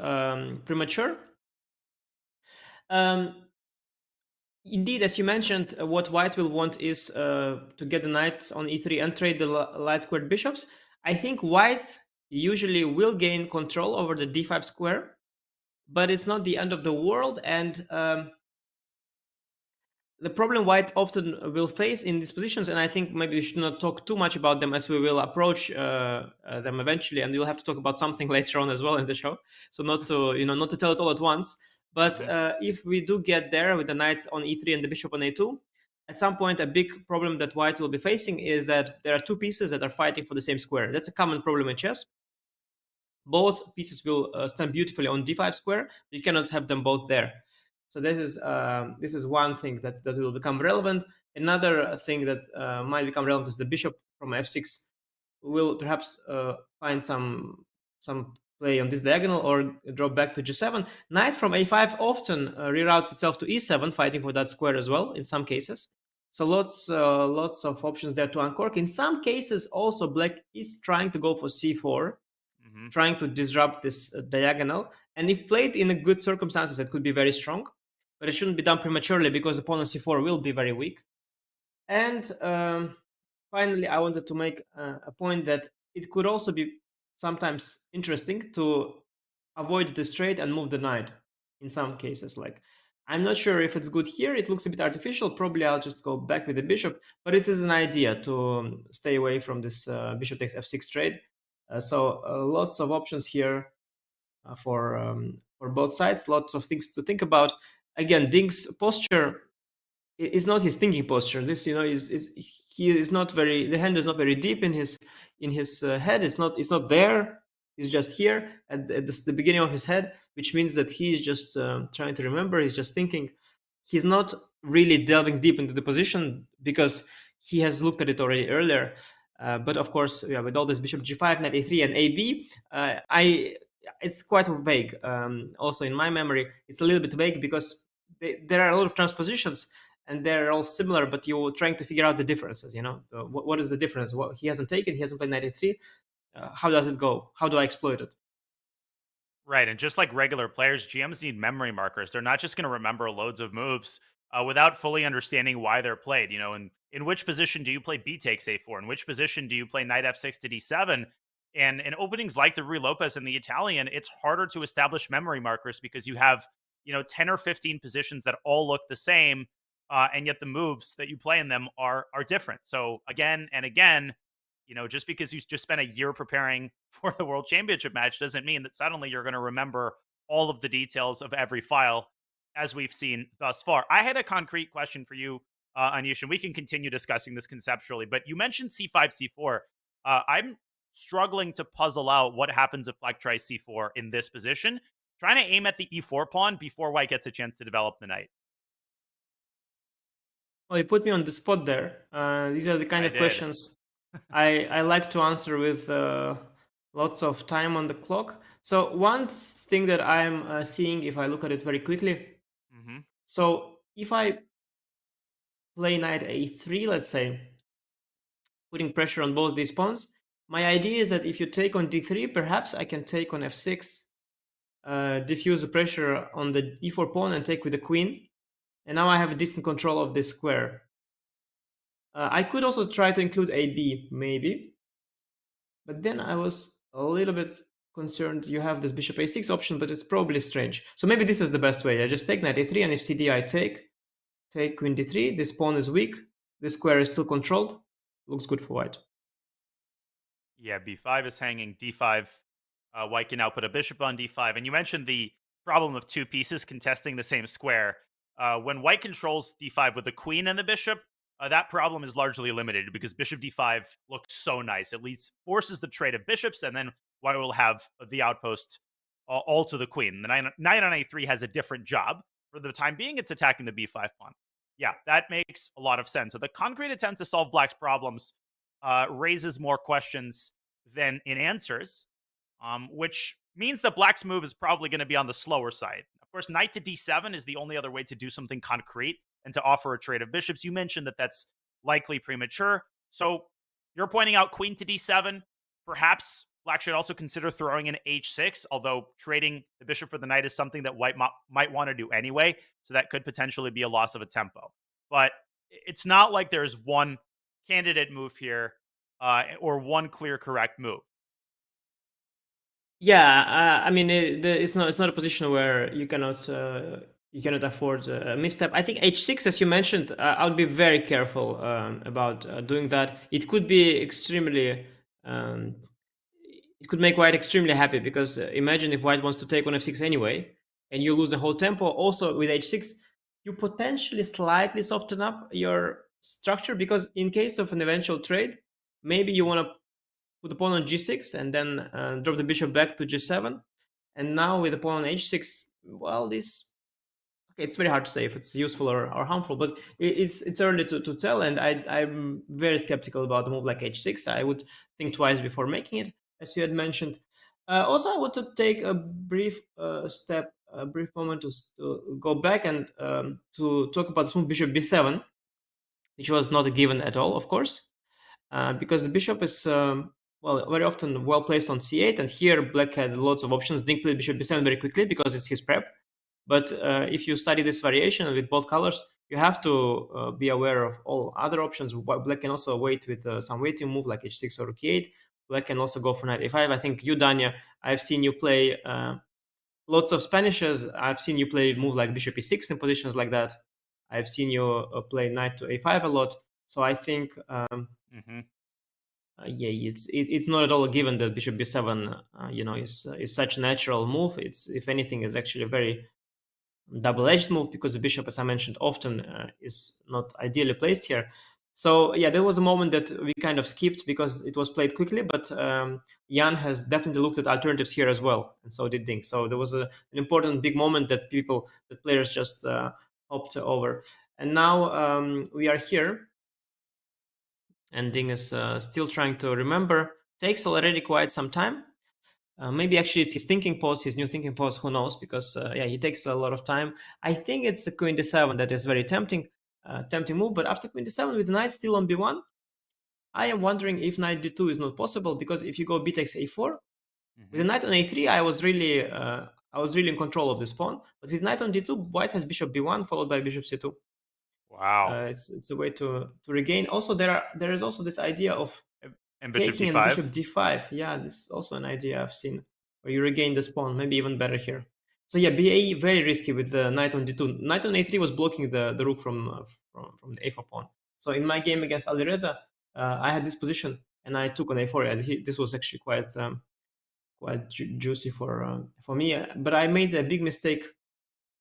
premature. Indeed, as you mentioned, what white will want is to get the knight on e3 and trade the light squared bishops. I think white usually will gain control over the d5 square, but it's not the end of the world. And the problem white often will face in these positions, and I think maybe we should not talk too much about them as we will approach them eventually, and we'll have to talk about something later on as well in the show. So not to tell it all at once. But if we do get there with the knight on e3 and the bishop on a2, at some point a big problem that white will be facing is that there are two pieces that are fighting for the same square. That's a common problem in chess. Both pieces will stand beautifully on d5 square. You cannot have them both there. So this is one thing that will become relevant. Another thing that might become relevant is the bishop from f6 will perhaps find some play on this diagonal or drop back to g7. Knight from a5 often reroutes itself to e7, fighting for that square as well in some cases. So lots of options there to uncork. In some cases, also black is trying to go for c4, trying to disrupt this diagonal. And if played in a good circumstances, it could be very strong. But it shouldn't be done prematurely because pawn on c4 will be very weak. And finally, I wanted to make a point that it could also be sometimes interesting to avoid the straight and move the knight in some cases. Like, I'm not sure if it's good here. It looks a bit artificial. Probably I'll just go back with the bishop. But it is an idea to stay away from this bishop takes f6 trade. So lots of options here for both sides. Lots of things to think about. Again, Ding's posture is not his thinking posture. This, he is not very. The hand is not very deep in his head. It's not there. He's just here at the beginning of his head, which means that he's just trying to remember. He's just thinking. He's not really delving deep into the position because he has looked at it already earlier. But of course, with all this bishop g5, knight a3, and ab, it's quite vague. Also in my memory, it's a little bit vague because there are a lot of transpositions and they're all similar, but you're trying to figure out the differences. What is the difference? What he hasn't taken, he hasn't played knight a3. How does it go? How do I exploit it? Right, and just like regular players, GMs need memory markers. They're not just going to remember loads of moves without fully understanding why they're played. And in which position do you play b takes a4? In which position do you play knight f6 to d7? And in openings like the Ruy Lopez and the Italian, it's harder to establish memory markers because you have 10 or 15 positions that all look the same, and yet the moves that you play in them are different. So again and again, just because you just spent a year preparing for the World Championship match doesn't mean that suddenly you're going to remember all of the details of every file, as we've seen thus far. I had a concrete question for you, Anish, and we can continue discussing this conceptually, but you mentioned c5, c4. I'm struggling to puzzle out what happens if black tries c4 in this position, trying to aim at the e4 pawn before white gets a chance to develop the knight. Well, you put me on the spot there. These are the kind of questions I like to answer with lots of time on the clock. So one thing that I'm seeing, if I look at it very quickly, so if I play knight a3, let's say, putting pressure on both these pawns, my idea is that if you take on d3, perhaps I can take on f6, diffuse the pressure on the e4 pawn and take with the queen. And now I have a decent control of this square. I could also try to include AB, maybe. But then I was a little bit concerned. You have this bishop a6 option, but it's probably strange. So maybe this is the best way. I just take knight a3, and if cd I take queen d3. This pawn is weak. This square is still controlled. Looks good for white. Yeah, b5 is hanging. d5, white can now put a bishop on d5. And you mentioned the problem of two pieces contesting the same square. When white controls d5 with the queen and the bishop, that problem is largely eliminated because bishop d5 looks so nice. It forces the trade of bishops, and then white will have the outpost all to the queen. The knight on a3 has a different job. For the time being, it's attacking the b5 pawn. Yeah, that makes a lot of sense. So the concrete attempt to solve black's problems raises more questions than it answers, which means that black's move is probably going to be on the slower side. Of course, knight to d7 is the only other way to do something concrete and to offer a trade of bishops. You mentioned that that's likely premature. So you're pointing out queen to d7. Perhaps black should also consider throwing in h6, although trading the bishop for the knight is something that white might want to do anyway. So that could potentially be a loss of a tempo. But it's not like there's one candidate move here or one clear correct move. Yeah, I mean, it's not a position where you cannot you cannot afford a misstep. I think h6, as you mentioned, I would be very careful about doing that. It could be extremely, it could make white extremely happy, because imagine if white wants to take on f6 anyway, and you lose the whole tempo. Also with h6, you potentially slightly soften up your structure, because in case of an eventual trade, maybe you want to put the pawn on g6 and then drop the bishop back to g7. And now with the pawn on h6, well, this, okay, it's very hard to say if it's useful or harmful, but it's early to tell. And I'm very skeptical about a move like h6. I would think twice before making it, as you had mentioned. Also, I want to take a brief a brief moment to go back and to talk about this move bishop b7, which was not a given at all, of course, because the bishop is well, very often well placed on c8, and here black had lots of options. Dink played bishop b7 very quickly because it's his prep. But if you study this variation with both colors, you have to be aware of all other options. Black can also wait with some waiting move like h6 or rook e8. Black can also go for knight a5. I think you, Danya, I've seen you play lots of Spanishes. I've seen you play move like bishop e6 in positions like that. I've seen you play knight to a5 a lot. So I think, yeah, it's not at all a given that bishop b7, is such a natural move. It's, if anything, is actually a very double-edged move, because the bishop, as I mentioned, often is not ideally placed here. So yeah, there was a moment that we kind of skipped because it was played quickly, but Jan has definitely looked at alternatives here as well, and so did Dink. So there was an important big moment that players just hopped over. And now we are here, and Ding is still trying to remember. Takes already quite some time. Maybe actually it's his thinking pose, his new thinking pose, who knows, because yeah, he takes a lot of time. I think it's the queen d7 that is very tempting move, but after queen d7 with knight still on b1, I am wondering if knight d2 is not possible, because if you go b takes a4, with the knight on a3, I was really in control of this pawn, but with knight on d2, white has bishop b1 followed by bishop c2. Wow. It's a way to regain. Also, there is also this idea of and bishop taking d5. and bishop d5. Yeah, this is also an idea I've seen, where you regain this pawn, maybe even better here. So yeah, ba very risky with the knight on d2. Knight on a3 was blocking the rook from the a4 pawn. So in my game against Alireza, I had this position and I took on a4. Yeah, this was actually quite juicy for me. But I made a big mistake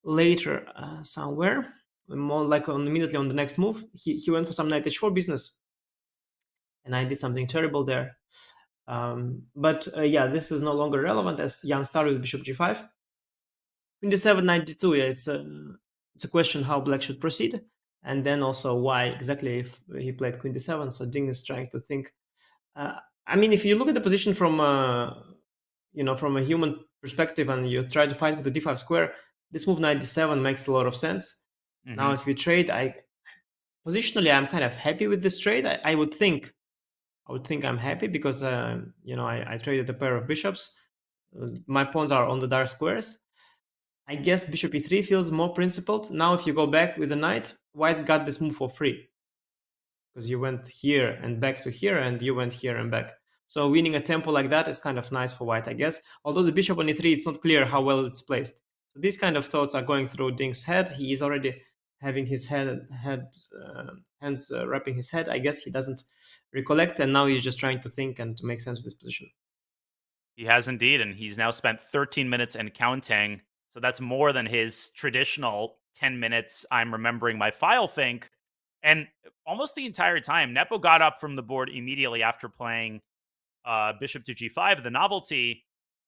later somewhere, more like immediately on the next move. He went for some knight h4 business, and I did something terrible there. But yeah, this is no longer relevant, as Jan started with bishop g5. Queen d7, knight d2. Yeah, it's a question how black should proceed, and then also why exactly if he played queen d7. So Ding is trying to think. I mean, if you look at the position from from a human perspective, and you try to fight with the d5 square, this move knight d7 makes a lot of sense. Now, if we trade, positionally I'm kind of happy with this trade. I would think I'm happy because I traded a pair of bishops. My pawns are on the dark squares. I guess bishop e3 feels more principled. Now if you go back with the knight, white got this move for free, because you went here and back to here, and you went here and back. So winning a tempo like that is kind of nice for white, I guess. Although the bishop on e3, it's not clear how well it's placed. So these kind of thoughts are going through Ding's head. He is already having his hands wrapping his head. I guess he doesn't recollect, and now he's just trying to think and to make sense of this position. He has indeed, and he's now spent 13 minutes and counting. So that's more than his traditional 10 minutes, I'm remembering my file think. And almost the entire time, Nepo got up from the board immediately after playing bishop to g5, the novelty,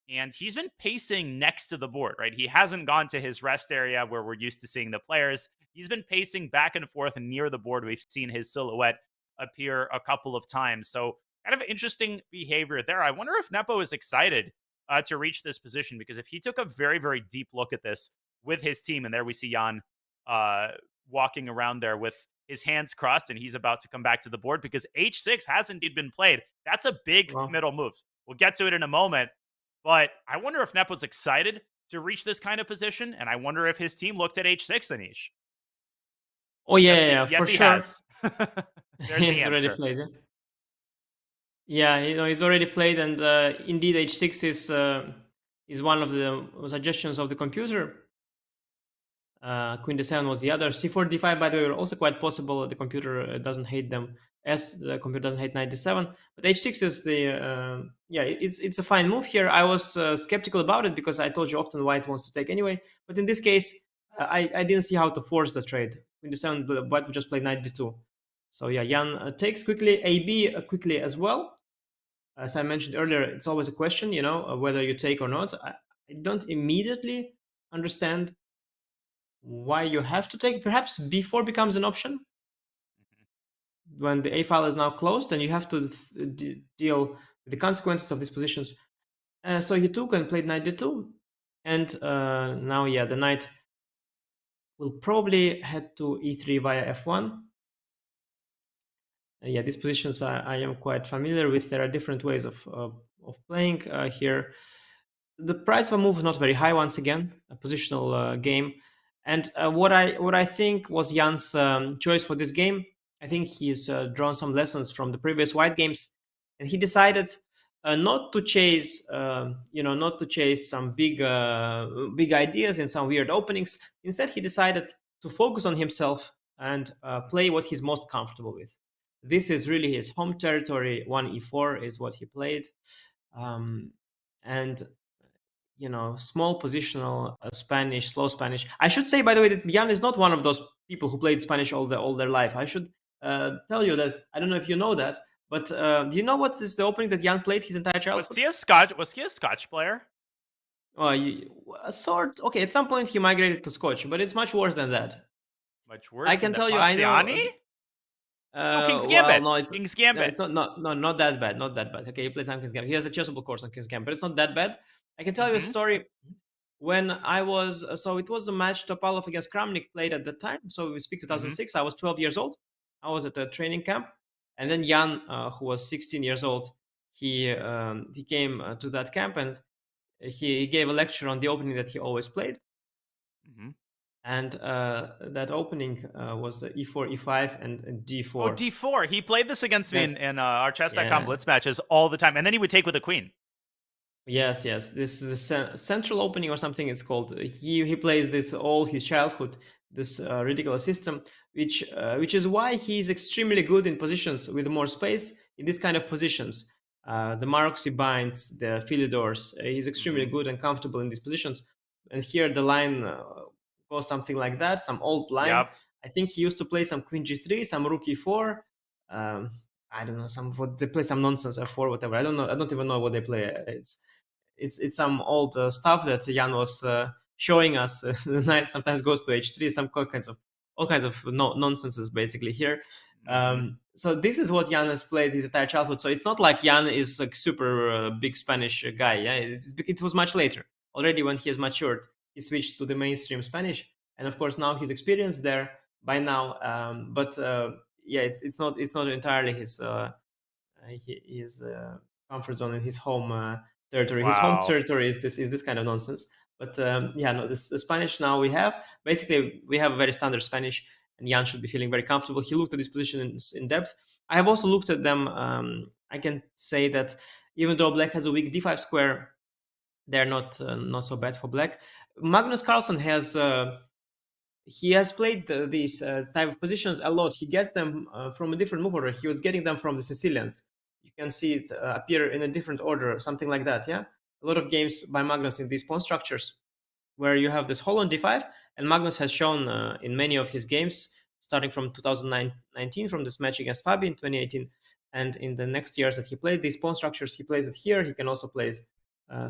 and he's been pacing next to the board, right? He hasn't gone to his rest area where we're used to seeing the players. He's been pacing back and forth near the board. We've seen his silhouette appear a couple of times. So kind of interesting behavior there. I wonder if Nepo is excited to reach this position, because if he took a very, very deep look at this with his team, and there we see Jan walking around there with his hands crossed, and he's about to come back to the board because h6 has indeed been played. That's a big middle move. We'll get to it in a moment, but I wonder if Nepo's excited to reach this kind of position, and I wonder if his team looked at h6, Anish. Oh yeah, yes, for he sure. Has. There's He's already played. Yeah, he's already played, and indeed h6 is one of the suggestions of the computer. Queen d7 was the other. C4, d5, by the way, were also quite possible. The computer doesn't hate them, as the computer doesn't hate knight d7. But h6 is the yeah, it's a fine move here. I was skeptical about it because I told you often white wants to take anyway. But in this case, I didn't see how to force the trade. Queen d7, the white would just play knight d2. So yeah, Jan takes quickly, AB quickly as well. As I mentioned earlier, it's always a question, you know, whether you take or not. I don't immediately understand why you have to take. Perhaps b4 becomes an option when the a file is now closed and you have to deal with the consequences of these positions. So he took and played knight d2, and now, yeah, the knight will probably head to e3 via f1. Yeah, these positions I am quite familiar with. There are different ways of playing here. The price of a move is not very high. Once again, a positional game, and what I think was Jan's choice for this game. I think he's drawn some lessons from the previous white games, and he decided not to chase, not to chase some big ideas and some weird openings. Instead, he decided to focus on himself and play what he's most comfortable with. This is really his home territory. 1e4 is what he played, and small positional Spanish, slow Spanish. I should say, by the way, that Jan is not one of those people who played Spanish all their life. I should tell you that. I don't know if you know that, but do you know what is the opening that Jan played his entire childhood? Was he a Scotch player? A sort. Okay, at some point he migrated to Scotch, but it's much worse than that. Much worse. I can tell you, I know. No, King's Gambit. Well, no, King's Gambit. No, it's not that bad. Not that bad. Okay, he plays some King's Gambit. He has a chessable course on King's Gambit, but it's not that bad. I can tell you a story. When I was it was the match Topalov against Kramnik played at the time. So we speak 2006. I was 12 years old. I was at a training camp, and then Jan, who was 16 years old, he came to that camp, and he gave a lecture on the opening that he always played. And that opening was e4, e5, and d4. Oh, d4. He played this against me in our chess.com blitz matches all the time. And then he would take with a queen. Yes. This is a central opening or something it's called. He plays this all his childhood, this ridiculous system, which is why he's extremely good in positions with more space, in this kind of positions. The Marcoussis binds, the Philidors. He's extremely good and comfortable in these positions. And here the line goes something like that, some old line. Yep. I think he used to play some queen g3, some rook e4. I don't know, they play some nonsense f4, whatever. I don't know. I don't even know what they play. It's some old stuff that Jan was showing us. The knight sometimes goes to h3, all kinds of nonsenses basically here. So this is what Jan has played his entire childhood. So it's not like Jan is like super big Spanish guy. Yeah, it was much later. Already when he has matured, he switched to the mainstream Spanish, and of course now he's experienced there by now. Yeah, it's not entirely his comfort zone in his home territory. Wow. His home territory is this kind of nonsense. But the Spanish now we have a very standard Spanish, and Jan should be feeling very comfortable. He looked at these positions in depth. I have also looked at them. I can say that even though Black has a weak d5 square, they're not so bad for Black. Magnus Carlsen has played these type of positions a lot. He gets them from a different move order. He was getting them from the Sicilians. You can see it appear in a different order, something like that. Yeah, a lot of games by Magnus in these pawn structures, where you have this whole on d5, and Magnus has shown in many of his games, starting from 2019, from this match against Fabi in 2018, and in the next years that he played these pawn structures, he plays it here. He can also play it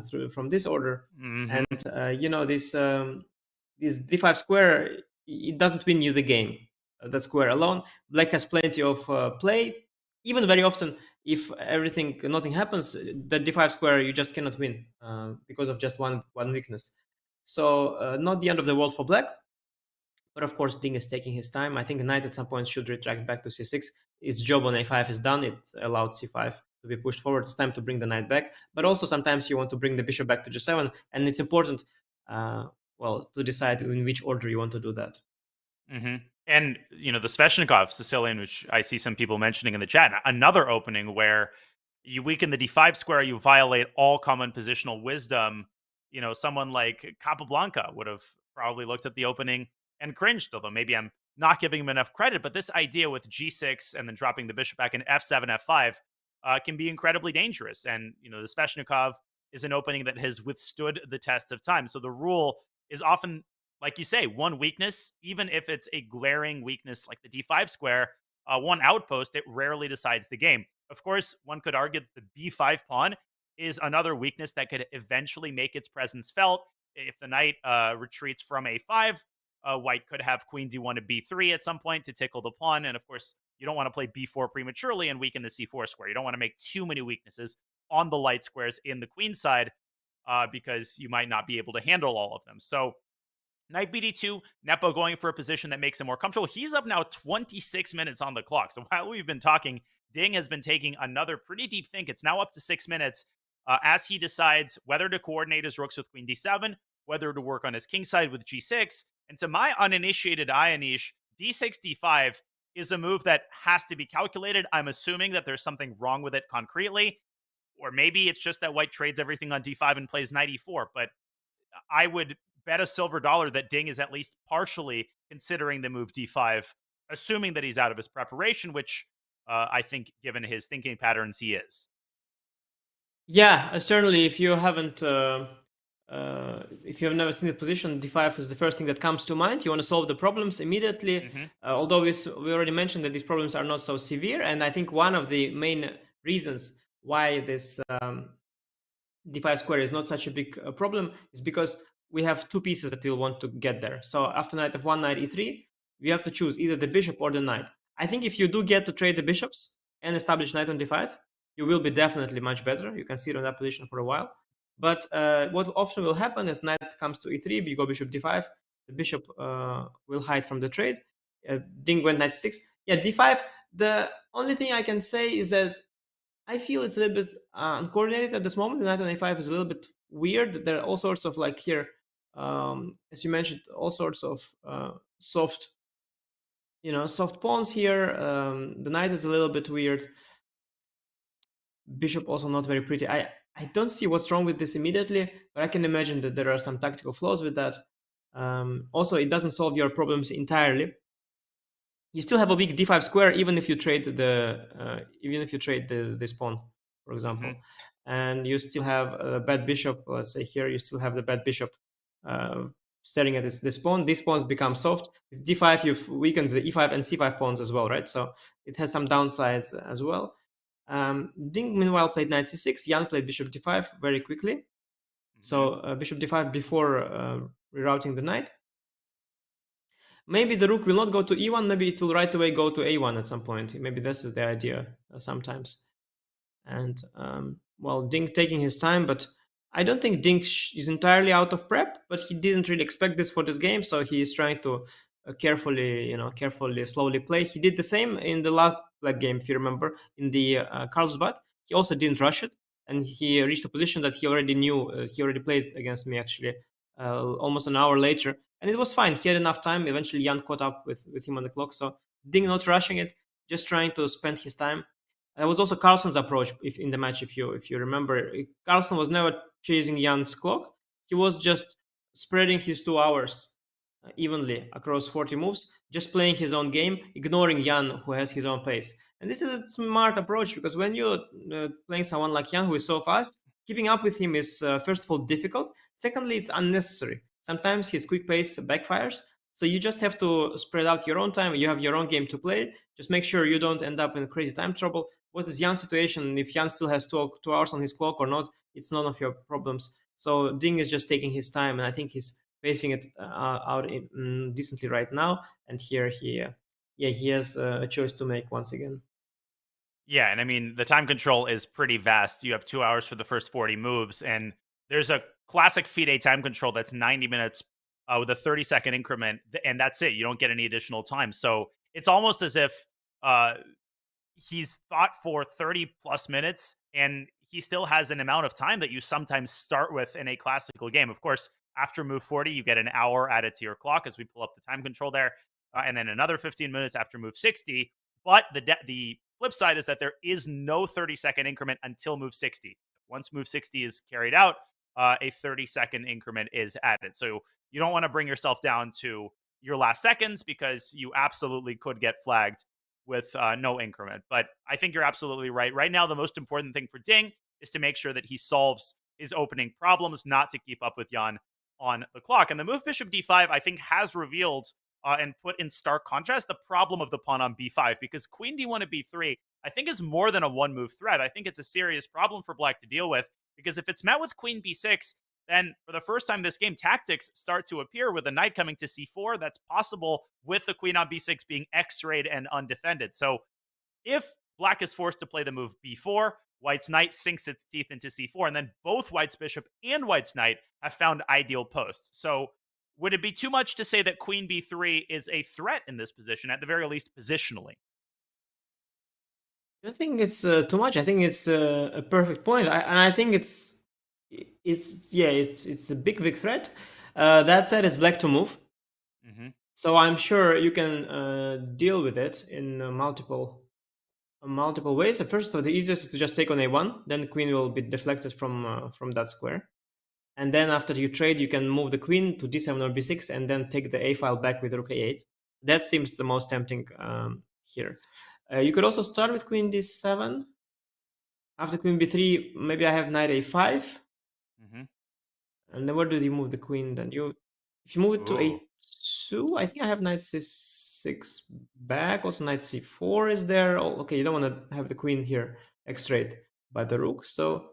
through from this order, and this d5 square, it doesn't win you the game. That square alone. Black has plenty of play. Even very often, if nothing happens, that d5 square you just cannot win because of just one weakness. So not the end of the world for Black, but of course Ding is taking his time. I think Knight at some point should retract back to c6. Its job on a5 is done. It allowed c5 to be pushed forward. It's time to bring the knight back. But also sometimes you want to bring the bishop back to g7, and it's important, to decide in which order you want to do that. And, the Sveshnikov Sicilian, which I see some people mentioning in the chat, another opening where you weaken the d5 square, you violate all common positional wisdom. Someone like Capablanca would have probably looked at the opening and cringed, although maybe I'm not giving him enough credit. But this idea with g6 and then dropping the bishop back in f7, f5 can be incredibly dangerous. And, the Sveshnikov is an opening that has withstood the test of time. So the rule is often, like you say, one weakness, even if it's a glaring weakness like the d5 square, one outpost, it rarely decides the game. Of course, one could argue that the b5 pawn is another weakness that could eventually make its presence felt. If the knight retreats from a5, white could have queen d1 to b3 at some point to tickle the pawn. And of course, you don't want to play b4 prematurely and weaken the c4 square. You don't want to make too many weaknesses on the light squares in the queen side because you might not be able to handle all of them. So knight bd2, Nepo going for a position that makes him more comfortable. He's up now 26 minutes on the clock. So while we've been talking, Ding has been taking another pretty deep think. It's now up to 6 minutes as he decides whether to coordinate his rooks with queen d7, whether to work on his king side with g6. And to my uninitiated eye, Anish, d6, d5 is a move that has to be calculated. I'm assuming that there's something wrong with it concretely, or maybe it's just that white trades everything on d5 and plays knight e4. But I would bet a silver dollar that Ding is at least partially considering the move d5, assuming that he's out of his preparation, which I think, given his thinking patterns, he is. Yeah, certainly. If you haven't, if you have never seen the position, d5 is the first thing that comes to mind. You want to solve the problems immediately. Although we already mentioned that these problems are not so severe, and I think one of the main reasons why this d5 square is not such a big problem is because we have two pieces that we'll want to get there. So after knight f1, knight e3, we have to choose either the bishop or the knight. I think if you do get to trade the bishops and establish knight on d5, you will be definitely much better. You can sit on that position for a while. But what often will happen is knight comes to e3, you go bishop d5, the bishop will hide from the trade. Ding went knight 6. Yeah, d5, the only thing I can say is that I feel it's a little bit uncoordinated at this moment. The knight on a5 is a little bit weird. There are all sorts of, like here, as you mentioned, all sorts of soft pawns here. The knight is a little bit weird. Bishop also not very pretty. I don't see what's wrong with this immediately, but I can imagine that there are some tactical flaws with that. Also, it doesn't solve your problems entirely. You still have a weak d5 square, even if you trade this pawn, for example, and you still have a bad bishop. Let's say here you still have the bad bishop staring at this pawn. These pawns become soft. With d5, you've weakened the e5 and c5 pawns as well, right? So it has some downsides as well. Ding meanwhile played knight c6. Jan played bishop d5 very quickly. So bishop d5 before rerouting the knight. Maybe the rook will not go to e1. Maybe it will right away go to a1 at some point. Maybe this is the idea sometimes. And well, Ding taking his time, but I don't think Ding is entirely out of prep. But he didn't really expect this for this game, so he is trying to carefully, slowly play. He did the same in the last black game, if you remember, in the Carlsbad. He also didn't rush it, and he reached a position that he already knew. He already played against me actually almost an hour later. And it was fine. He had enough time. Eventually, Jan caught up with him on the clock. So Ding not rushing it, just trying to spend his time. That was also Carlsen's approach in the match, if you remember. Carlsen was never chasing Jan's clock. He was just spreading his 2 hours evenly across 40 moves, just playing his own game, ignoring Jan, who has his own pace. And this is a smart approach, because when you're playing someone like Jan, who is so fast, keeping up with him is, first of all, difficult. Secondly, it's unnecessary. Sometimes his quick pace backfires. So you just have to spread out your own time. You have your own game to play. Just make sure you don't end up in crazy time trouble. What is Jan's situation? If Jan still has 2 hours on his clock or not, it's none of your problems. So Ding is just taking his time, and I think he's pacing it out decently right now. And here he has a choice to make once again. Yeah, and I mean, the time control is pretty vast. You have 2 hours for the first 40 moves, and there's a classic FIDE time control that's 90 minutes with a 30-second increment, and that's it. You don't get any additional time. So it's almost as if he's thought for 30-plus minutes, and he still has an amount of time that you sometimes start with in a classical game. Of course, after move 40, you get an hour added to your clock as we pull up the time control there, and then another 15 minutes after move 60. But the flip side is that there is no 30-second increment until move 60. Once move 60 is carried out, a 30-second increment is added. So you don't want to bring yourself down to your last seconds because you absolutely could get flagged with no increment. But I think you're absolutely right. Right now, the most important thing for Ding is to make sure that he solves his opening problems, not to keep up with Jan on the clock. And the move bishop d5, I think, has revealed and put in stark contrast the problem of the pawn on b5, because queen d1 at b3, I think, is more than a one move threat. I think it's a serious problem for black to deal with, because if it's met with queen b6, then for the first time this game, tactics start to appear with a knight coming to c4. That's possible with the queen on b6 being x-rayed and undefended. So if black is forced to play the move b4, white's knight sinks its teeth into c4, and then both white's bishop and white's knight have found ideal posts. So would it be too much to say that queen b3 is a threat in this position, at the very least positionally? I don't think it's too much. I think it's a perfect point. And I think it's a big threat. That said, it's black to move. Mm-hmm. So I'm sure you can deal with it in multiple ways. The first, the easiest is to just take on a1. Then queen will be deflected from that square. And then after you trade, you can move the queen to d7 or b6 and then take the a file back with rook a8. That seems the most tempting here. You could also start with queen d7. After queen b3, maybe I have knight a5. Mm-hmm. And then where do you move the queen? Then if you move it to a2, I think I have knight c6 back. Also knight c4 is there. Oh, okay, you don't want to have the queen here x-rayed by the rook. So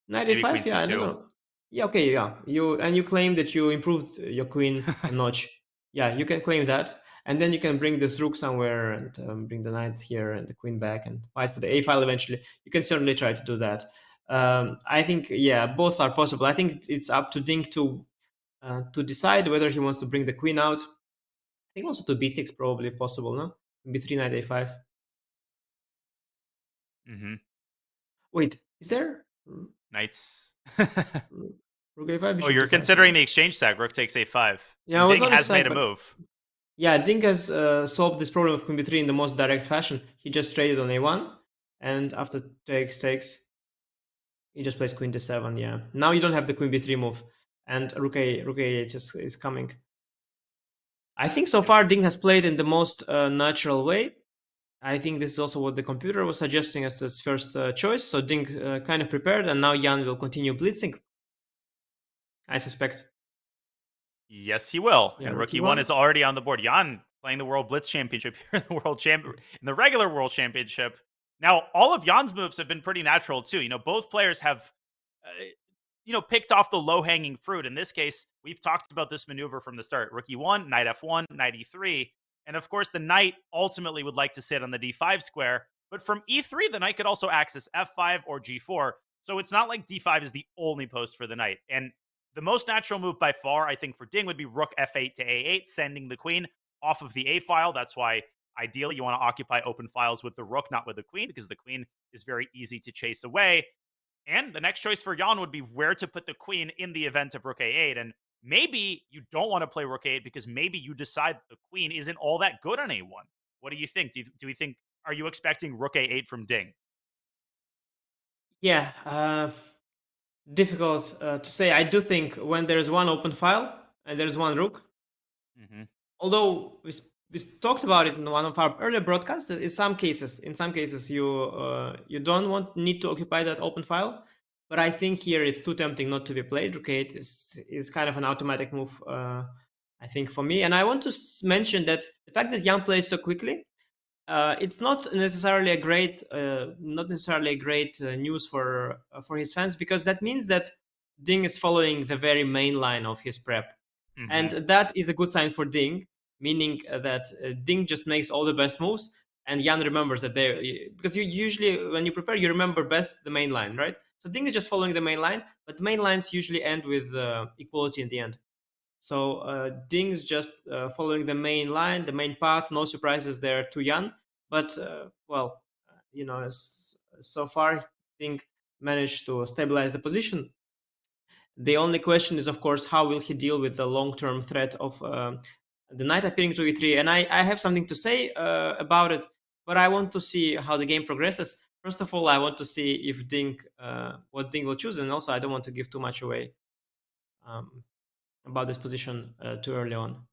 knight Maybe a5, queen yeah, I don't c2. know. Yeah, okay, yeah. You claim that you improved your queen a notch. Yeah, you can claim that. And then you can bring this rook somewhere and bring the knight here and the queen back and fight for the a file eventually. You can certainly try to do that. I think, yeah, both are possible. I think it's up to Ding to decide whether he wants to bring the queen out. I think also to b6 probably possible, no? b3, knight a5. Mm-hmm. Wait, is there Knights. rook a5? Oh, Bishop you're d5? considering the exchange stack. Rook takes a5. Yeah, And I was Ding on the has side, made a but move. yeah, Ding has solved this problem of queen b3 in the most direct fashion. He just traded on a1, and after takes, he just plays queen d7. Yeah, now you don't have the queen b3 move, and rook a8 is coming. I think so far Ding has played in the most natural way. I think this is also what the computer was suggesting as its first choice. So Ding kind of prepared, and now Jan will continue blitzing, I suspect. Yes, he will. Yeah, And rook Rookie e1. One is already on the board. Jan playing the World Blitz Championship here in the regular World Championship. Now, all of Jan's moves have been pretty natural too. Both players have, picked off the low-hanging fruit. In this case, we've talked about this maneuver from the start. Rookie One, Knight F1, Knight E3, and of course, the Knight ultimately would like to sit on the D5 square. But from E3, the Knight could also access F5 or G4. So it's not like D5 is the only post for the Knight. And the most natural move by far, I think, for Ding would be Rook F8 to A8, sending the queen off of the A file. That's why, ideally, you want to occupy open files with the rook, not with the queen, because the queen is very easy to chase away. And the next choice for Jan would be where to put the queen in the event of Rook A8. And maybe you don't want to play Rook A8 because maybe you decide the queen isn't all that good on A1. What do you think? Do we think, are you expecting Rook A8 from Ding? Yeah, difficult to say. I do think when there's one open file and there's one rook, although we talked about it in one of our earlier broadcasts, in some cases you don't need to occupy that open file. But I think here it's too tempting not to be played. Rook 8 is kind of an automatic move, I think, for me. And I want to mention that the fact that Jan plays so quickly, it's not necessarily a great news for his fans, because that means that Ding is following the very main line of his prep, and that is a good sign for Ding, meaning that Ding just makes all the best moves, and Jan remembers that because you usually, when you prepare, you remember best the main line, right? So Ding is just following the main line, but the main lines usually end with equality in the end. So Ding's just following the main line, the main path. No surprises there to Jan. But, so far, Ding managed to stabilize the position. The only question is, of course, how will he deal with the long-term threat of the knight appearing to e3? And I have something to say about it, but I want to see how the game progresses. First of all, I want to see if what Ding will choose, and also I don't want to give too much away about this position too early on.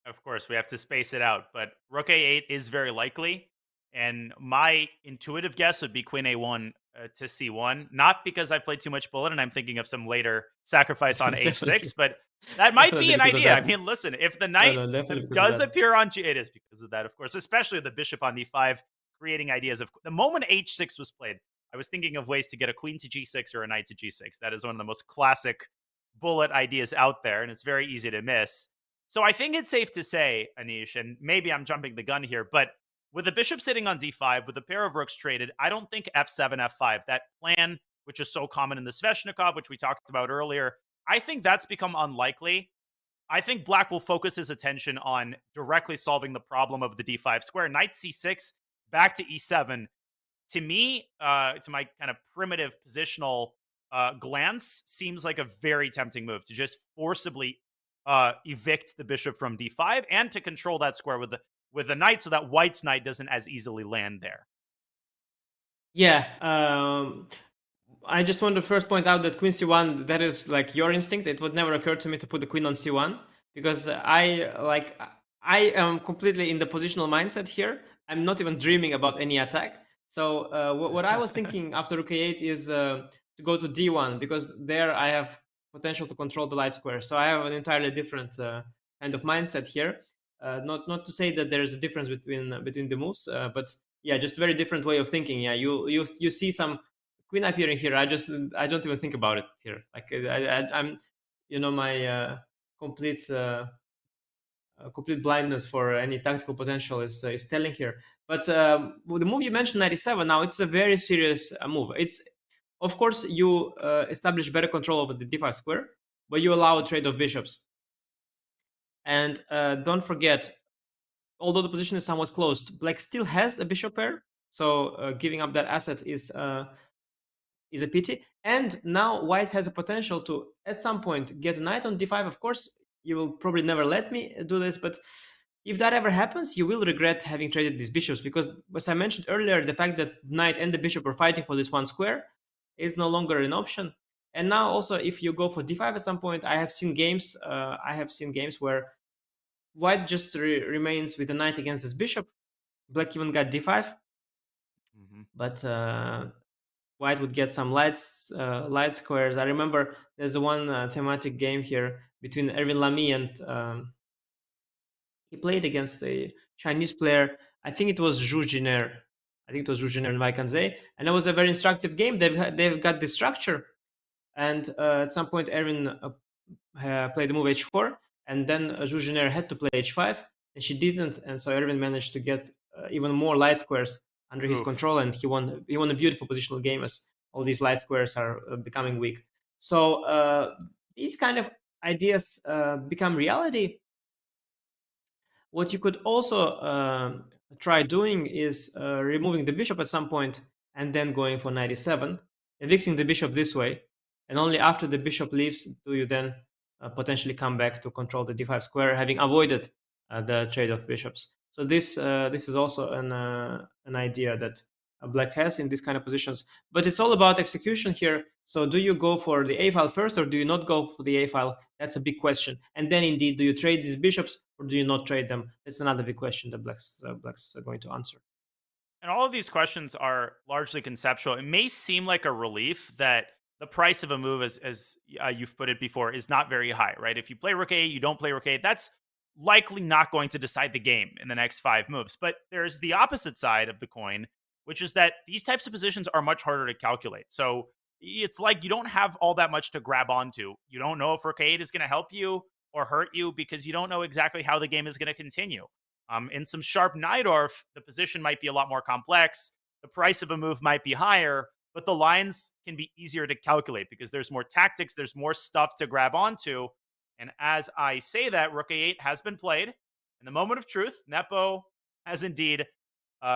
Of course, we have to space it out, but rook a8 is very likely. And my intuitive guess would be queen a1 to c1, not because I've played too much bullet and I'm thinking of some later sacrifice on Definitely. h6, but that might be Definitely an because of idea. I that. mean, listen, if the No, knight no, definitely because of does that. appear on it is because of that, of course, especially the bishop on d5, creating ideas of the moment h6 was played. I was thinking of ways to get a queen to g6 or a knight to g6. That is one of the most classic bullet ideas out there, and it's very easy to miss. So I think it's safe to say, Anish, and maybe I'm jumping the gun here, but with the bishop sitting on d5, with a pair of rooks traded, I don't think f7, f5, that plan, which is so common in the Sveshnikov, which we talked about earlier, I think that's become unlikely. I think black will focus his attention on directly solving the problem of the d5 square. Knight c6, back to e7. To me, to my kind of primitive positional glance, seems like a very tempting move to just forcibly evict the bishop from d5 and to control that square with the knight so that white's knight doesn't as easily land there. Yeah, I just want to first point out that queen c1, that is like your instinct. It would never occur to me to put the queen on c1 because I am completely in the positional mindset here. I'm not even dreaming about any attack. So what I was thinking after rook a8 is to go to d1 because there I have potential to control the light square. So I have an entirely different kind of mindset here. Not to say that there is a difference between the moves, but yeah, just a very different way of thinking. Yeah, you see some queen appearing here. I don't even think about it here. Like I'm, my complete complete blindness for any tactical potential is telling here. But with the move you mentioned, 97. Now it's a very serious move. It's, of course, you establish better control over the d5 square, but you allow a trade of bishops. And don't forget, although the position is somewhat closed, black still has a bishop pair. So giving up that asset is a pity. And now white has a potential to, at some point, get a knight on d5. Of course, you will probably never let me do this, but if that ever happens, you will regret having traded these bishops because, as I mentioned earlier, the fact that knight and the bishop are fighting for this one square is no longer an option. And now also, if you go for d5 at some point, I have seen games where white just remains with the knight against this bishop. Black even got d5, but white would get some light squares. I remember there's one thematic game here between Erwin Lamy and he played against a Chinese player. I think it was Zhu Jiner. I think it was Zhu Jiner and Wei Kanzei. And it was a very instructive game. They've got this structure. And at some point, Erwin played the move h4. And then Zhu Jiner had to play h5. And she didn't. And so Erwin managed to get even more light squares under his control. And he won a beautiful positional game as all these light squares are becoming weak. So these kind of ideas become reality. What you could also try doing is removing the bishop at some point and then going for 97, evicting the bishop this way, and only after the bishop leaves do you then potentially come back to control the d5 square, having avoided the trade of bishops. So this is also an idea that black has in these kind of positions, but it's all about execution here. So do you go for the a file first or do you not go for the a file? That's a big question. And then indeed, do you trade these bishops or do you not trade them? That's another big question that black's are going to answer. And all of these questions are largely conceptual. It may seem like a relief that the price of a move, as you've put it before, is not very high, right? If you play rook a, you don't play rook a, that's likely not going to decide the game in the next 5 moves. But there's the opposite side of the coin, which is that these types of positions are much harder to calculate. So it's like you don't have all that much to grab onto. You don't know if rook a8 is going to help you or hurt you because you don't know exactly how the game is going to continue. In some sharp Najdorf, the position might be a lot more complex. The price of a move might be higher, but the lines can be easier to calculate because there's more tactics, there's more stuff to grab onto. And as I say that, rook a8 has been played. In the moment of truth, Nepo has indeed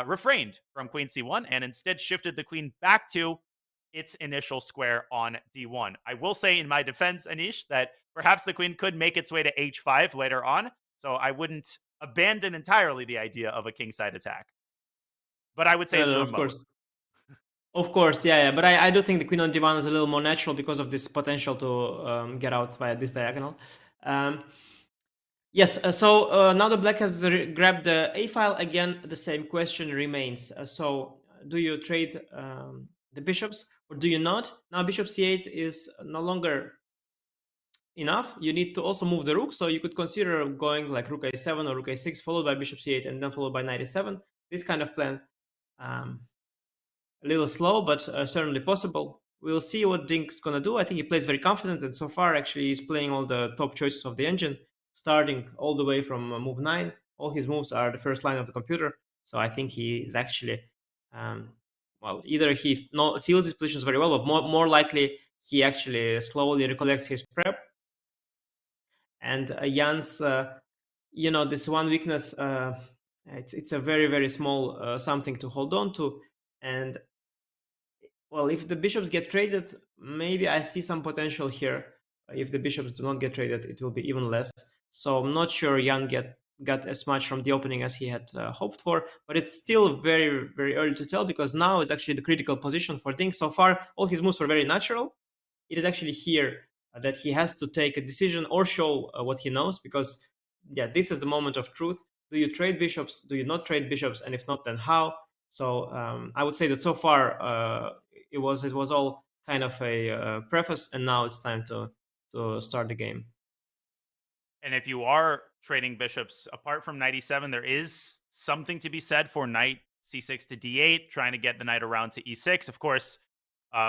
refrained from queen c1 and instead shifted the queen back to its initial square on d1. I will say in my defense, Anish, that perhaps the queen could make its way to h5 later on, so I wouldn't abandon entirely the idea of a kingside attack. But I would say it's remote. Of course. Of course, yeah. But I do think the queen on d1 is a little more natural because of this potential to get out via this diagonal. Yes, now the black has grabbed the a file. Again, the same question remains. Do you trade the bishops or do you not? Now bishop c8 is no longer enough. You need to also move the rook, so you could consider going like rook a7 or rook a6 followed by bishop c8 and then followed by knight a7. This kind of plan, a little slow, but certainly possible. We'll see what Dink's gonna do. I think he plays very confident, and so far actually he's playing all the top choices of the engine, starting all the way from move 9. All his moves are the first line of the computer, so I think he is actually, well, either he feels his positions very well, but more likely he slowly recollects his prep. And Jan's, this one weakness, it's a very, very small something to hold on to. And well, if the bishops get traded, maybe I see some potential here. If the bishops do not get traded, it will be even less. So I'm not sure Jan got as much from the opening as he had hoped for, but it's still very, very early to tell because now is actually the critical position for Dink. So far, all his moves were very natural. It is actually here that he has to take a decision or show what he knows because, yeah, this is the moment of truth. Do you trade bishops? Do you not trade bishops? And if not, then how? So I would say that so far it was all kind of a preface, and now it's time to start the game. And if you are trading bishops, apart from knight e7, there is something to be said for knight c6 to d8, trying to get the knight around to e6. Of course,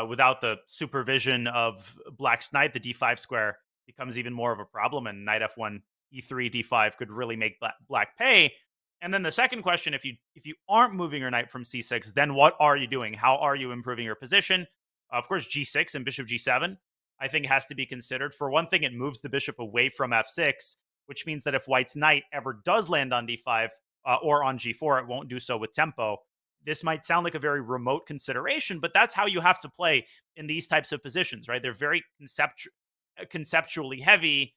without the supervision of black's knight, the d5 square becomes even more of a problem, and knight f1, e3, d5 could really make black pay. And then the second question, if you aren't moving your knight from c6, then what are you doing? How are you improving your position? Of course, g6 and bishop g7, I think, has to be considered. For one thing, it moves the bishop away from f6, which means that if white's knight ever does land on d5 or on g4, it won't do so with tempo. This might sound like a very remote consideration, but that's how you have to play in these types of positions, right? They're very conceptually heavy.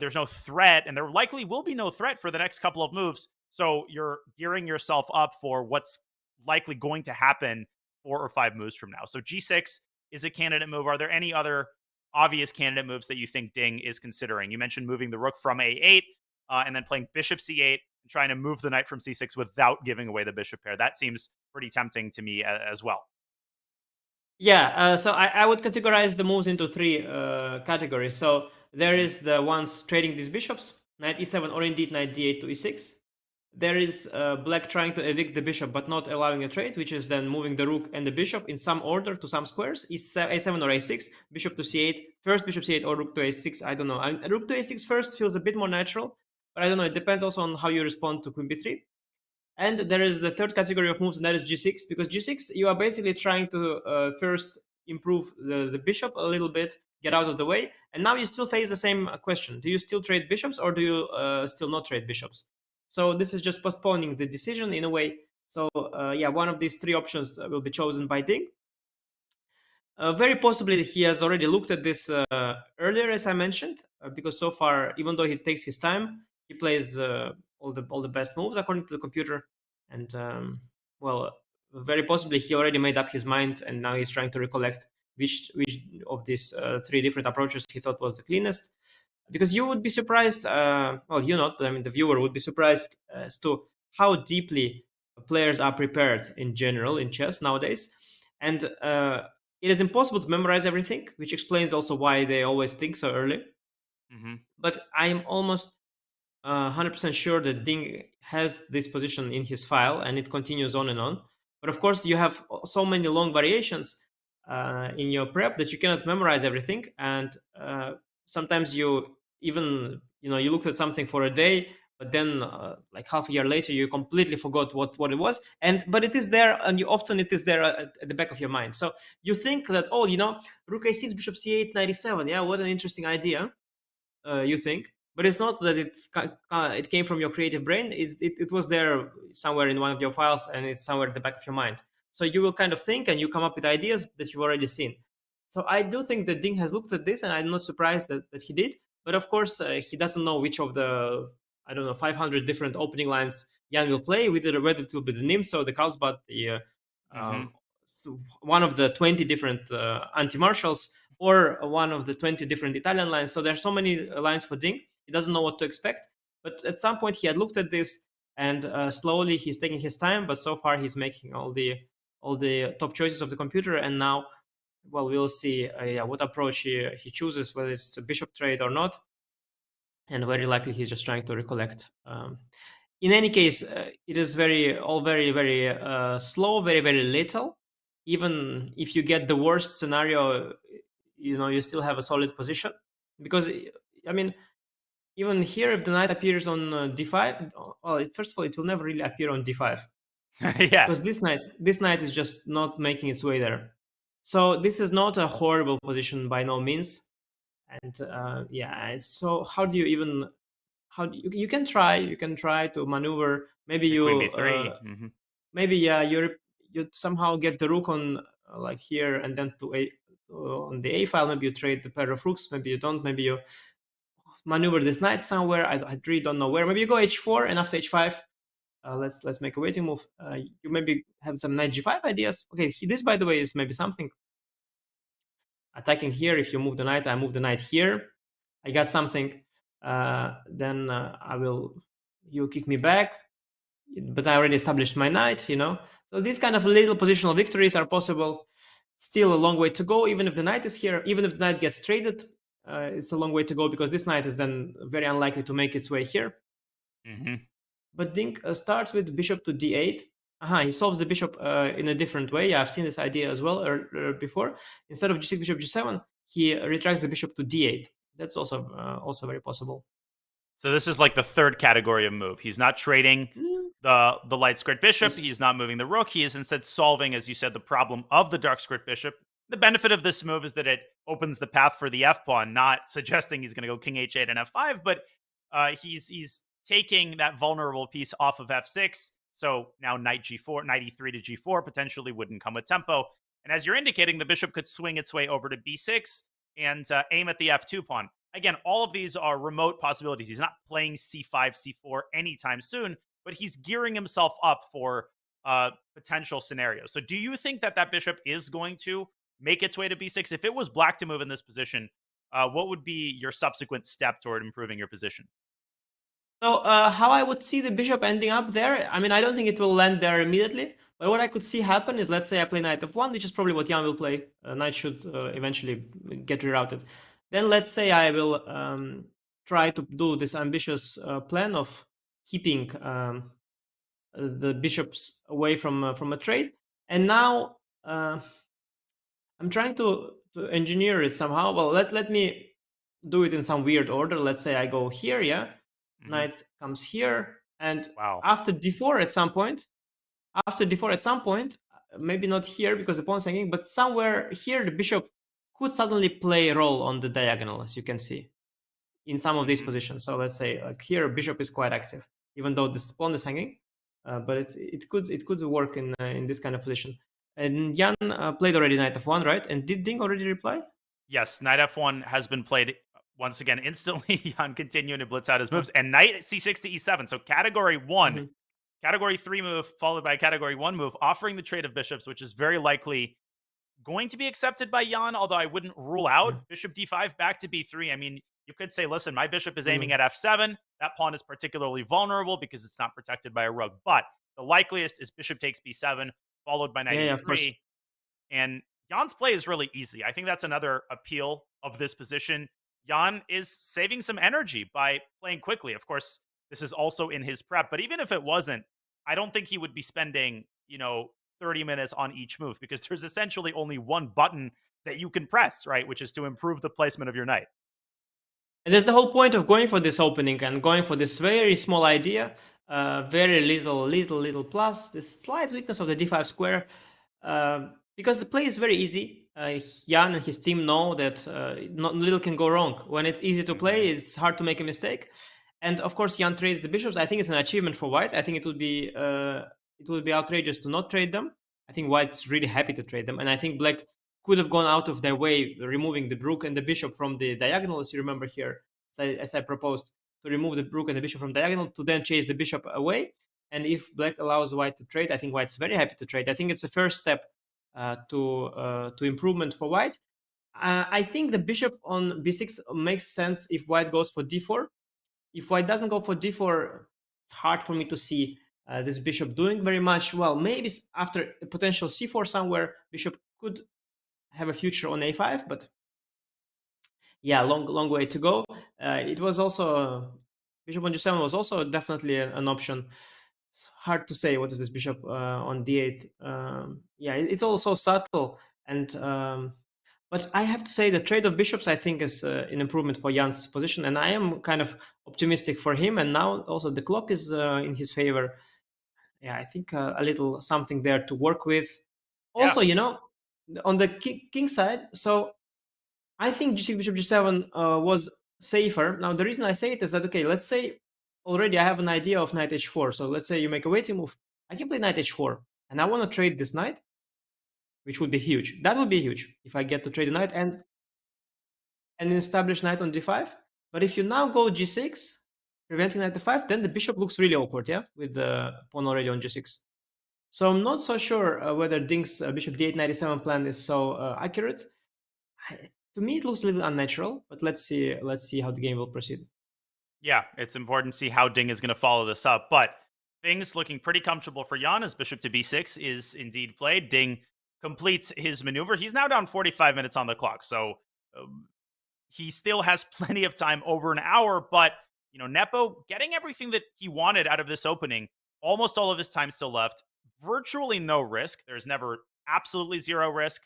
There's no threat, and there likely will be no threat for the next couple of moves. So you're gearing yourself up for what's likely going to happen 4 or 5 moves from now. So g6 is a candidate move. Are there any other obvious candidate moves that you think Ding is considering? You mentioned moving the rook from a8 and then playing bishop c8 and trying to move the knight from c6 without giving away the bishop pair. That seems pretty tempting to me as well. Yeah, so I would categorize the moves into 3 categories. So there is the ones trading these bishops, knight e7 or indeed knight d8 to e6. There is black trying to evict the bishop but not allowing a trade, which is then moving the rook and the bishop in some order to some squares, a7 or a6, bishop to c8, first bishop c8 or rook to a6, I don't know. And rook to a6 first feels a bit more natural, but I don't know, it depends also on how you respond to queen b3. And there is the third category of moves, and that is g6, because g6, you are basically trying to first improve the bishop a little bit, get out of the way, and now you still face the same question. Do you still trade bishops or do you still not trade bishops? So this is just postponing the decision in a way. So yeah, one of these 3 options will be chosen by Ding. Very possibly he has already looked at this earlier, as I mentioned, because so far, even though he takes his time, he plays all the best moves according to the computer. And well, very possibly he already made up his mind, and now he's trying to recollect which of these 3 different approaches he thought was the cleanest. Because you would be surprised, well, you not, but I mean the viewer would be surprised as to how deeply players are prepared in general in chess nowadays. And it is impossible to memorize everything, which explains also why they always think so early. Mm-hmm. But I'm almost 100% sure that Ding has this position in his file, and it continues on and on. But of course, you have so many long variations in your prep that you cannot memorize everything. And sometimes you even, you looked at something for a day, but then like half a year later, you completely forgot what it was. But it is there, and often it is there at the back of your mind. So you think that, oh, rook a6, bishop c8, knight e7. Yeah, what an interesting idea, you think. But it's not that it came from your creative brain. It was there somewhere in one of your files, and it's somewhere at the back of your mind. So you will kind of think, and you come up with ideas that you've already seen. So I do think that Ding has looked at this, and I'm not surprised that he did. But of course, he doesn't know which of the, 500 different opening lines Jan will play, whether it will be the Nimzo, the Carlsbad, the one of the 20 different anti-marshals, or one of the 20 different Italian lines. So there's so many lines for Ding. He doesn't know what to expect. But at some point he had looked at this, and slowly he's taking his time. But so far he's making all the top choices of the computer, and now, well, we'll see what approach he chooses, whether it's a bishop trade or not, and very likely he's just trying to recollect. In any case, it is very slow, very little. Even if you get the worst scenario, you still have a solid position, because I mean, even here, if the knight appears on d5, well, first of all, it will never really appear on d5. Yeah. Because this knight is just not making its way there. So this is not a horrible position by no means. And so how do you even you can try to maneuver. Maybe Queen you b3. maybe you somehow get the rook on like here, and then on the a file. Maybe you trade the pair of rooks. Maybe you don't. Maybe you maneuver this knight somewhere. I really don't know where. Maybe you go h4, and after h5, let's make a waiting move. You maybe have some knight g5 ideas. Okay, this, by the way, is maybe something. Attacking here, if you move the knight, I move the knight here. I got something. Then you kick me back, but I already established my knight, So these kind of little positional victories are possible. Still a long way to go, even if the knight is here. Even if the knight gets traded, it's a long way to go, because this knight is then very unlikely to make its way here. But Dink starts with bishop to d8. He solves the bishop in a different way. I've seen this idea as well before. Instead of g6, bishop g7, he retracts the bishop to d8. That's also very possible. So this is like the third category of move. He's not trading the light squared bishop. Yes. He's not moving the rook. He is instead solving, as you said, the problem of the dark squared bishop. The benefit of this move is that it opens the path for the f pawn, not suggesting he's going to go king h8 and f5, but he's taking that vulnerable piece off of f6. So now knight g4, knight e3 to g4 potentially wouldn't come with tempo. And as you're indicating, the bishop could swing its way over to b6 and aim at the f2 pawn. Again, all of these are remote possibilities. He's not playing c5, c4 anytime soon, but he's gearing himself up for potential scenarios. So do you think that bishop is going to make its way to b6? If it was black to move in this position, what would be your subsequent step toward improving your position? So how I would see the bishop ending up there, I mean, I don't think it will land there immediately. But what I could see happen is, let's say I play knight f1, which is probably what Jan will play. Knight should eventually get rerouted. Then let's say I will try to do this ambitious plan of keeping the bishops away from a trade. And now I'm trying to engineer it somehow. Well, let me do it in some weird order. Let's say I go here, yeah? Knight comes here, and after d4 at some point, maybe not here because the pawn's hanging, but somewhere here the bishop could suddenly play a role on the diagonal, as you can see, in some of these positions. So let's say like here, bishop is quite active, even though this pawn is hanging, but it could work in this kind of position. And Jan played already knight f1, right? And did Ding already reply? Yes, knight f1 has been played once again instantly. Jan continuing to blitz out his moves, and knight c6 to e7. So category 1, category 3 move followed by category 1 move, offering the trade of bishops, which is very likely going to be accepted by Jan, although I wouldn't rule out bishop d5 back to b3. I mean, you could say, listen, my bishop is aiming at f7. That pawn is particularly vulnerable because it's not protected by a rook. But the likeliest is bishop takes b7, followed by knight e3. And Jan's play is really easy. I think that's another appeal of this position. Jan is saving some energy by playing quickly. Of course, this is also in his prep, but even if it wasn't, I don't think he would be spending, 30 minutes on each move, because there's essentially only one button that you can press, right? Which is to improve the placement of your knight. And there's the whole point of going for this opening and going for this very small idea, very little plus, this slight weakness of the d5 square, because the play is very easy. Jan and his team know that not little can go wrong. When it's easy to play, it's hard to make a mistake. And of course, Jan trades the bishops. I think it's an achievement for White. I think it would be outrageous to not trade them. I think White's really happy to trade them, and I think Black could have gone out of their way, removing the rook and the bishop from the diagonal, as you remember here, as I proposed, to remove the rook and the bishop from diagonal to then chase the bishop away. And if Black allows White to trade, I think White's very happy to trade. I think it's the first step to improvement for White. I think the bishop on b6 makes sense if White goes for d4. if white doesn't go for d4, it's hard for me to see this bishop doing very much. Well, maybe after a potential c4 somewhere, bishop could have a future on a5, but yeah, long way to go. It was also bishop on g7 was also definitely an option. Hard to say what is this bishop on d8. Yeah, it's also subtle, and but I have to say the trade of bishops I think is an improvement for Jan's position, and I am kind of optimistic for him. And now also the clock is in his favor. Yeah, I think a little something there to work with. Also, Yeah. you know, on the king side, so I think g6 bishop g7 was safer. Now the reason I say it is that, okay, let's say already I have an idea of knight h4. So let's say you make a waiting move. I can play knight h4, and I want to trade this knight, which would be huge. That would be huge if I get to trade the knight and establish knight on d5. But if you now go g6, preventing knight d5, then the bishop looks really awkward, yeah, with the pawn already on g6. So I'm not so sure whether Ding's bishop d8 97 plan is so accurate. To me, it looks a little unnatural, but let's see how the game will proceed. Yeah, it's important to see how Ding is going to follow this up, but things looking pretty comfortable for Jan as bishop to b6 is indeed played. Ding completes his maneuver. He's now down 45 minutes on the clock, so he still has plenty of time, over an hour, but you know, Nepo getting everything that he wanted out of this opening, almost all of his time still left, virtually no risk. There's never absolutely zero risk,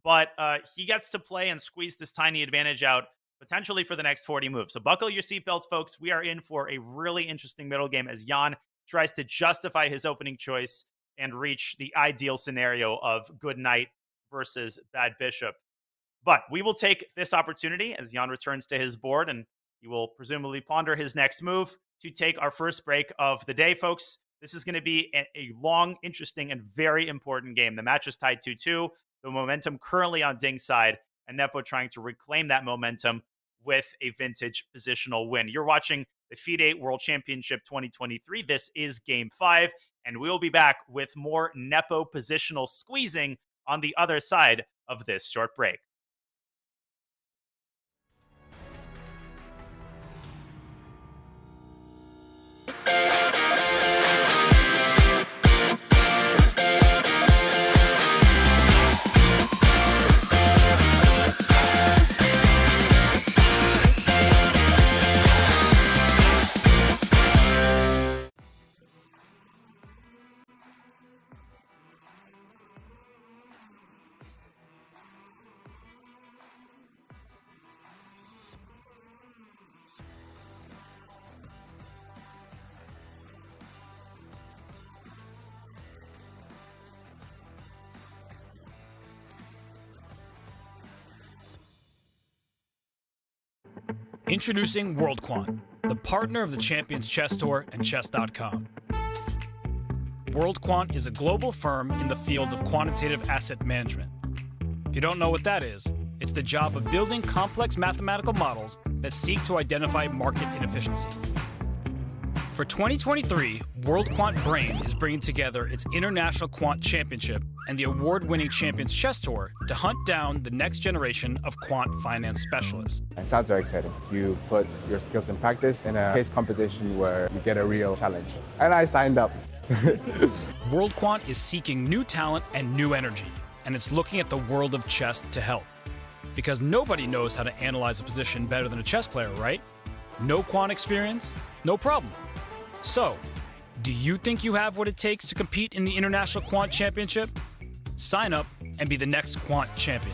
but he gets to play and squeeze this tiny advantage out potentially for the next 40 moves. So buckle your seatbelts, folks. We are in for a really interesting middle game as Jan tries to justify his opening choice and reach the ideal scenario of good knight versus bad bishop. But we will take this opportunity as Jan returns to his board, and he will presumably ponder his next move to take our first break of the day, folks. This is going to be a long, interesting, and very important game. The match is tied 2-2. The momentum currently on Ding's side, and Nepo trying to reclaim that momentum with a vintage positional win. You're watching the FIDE World Championship 2023. This is Game 5, and we'll be back with more Nepo positional squeezing on the other side of this short break. Introducing WorldQuant, the partner of the Champions Chess Tour and Chess.com. WorldQuant is a global firm in the field of quantitative asset management. If you don't know what that is, it's the job of building complex mathematical models that seek to identify market inefficiency. For 2023, WorldQuant Brain is bringing together its International Quant Championship and the award-winning Champions Chess Tour to hunt down the next generation of quant finance specialists. It sounds very exciting. You put your skills in practice in a case competition where you get a real challenge. And I signed up. WorldQuant is seeking new talent and new energy, and it's looking at the world of chess to help. Because nobody knows how to analyze a position better than a chess player, right? No quant experience? No problem. So, do you think you have what it takes to compete in the International Quant Championship? Sign up and be the next quant champion.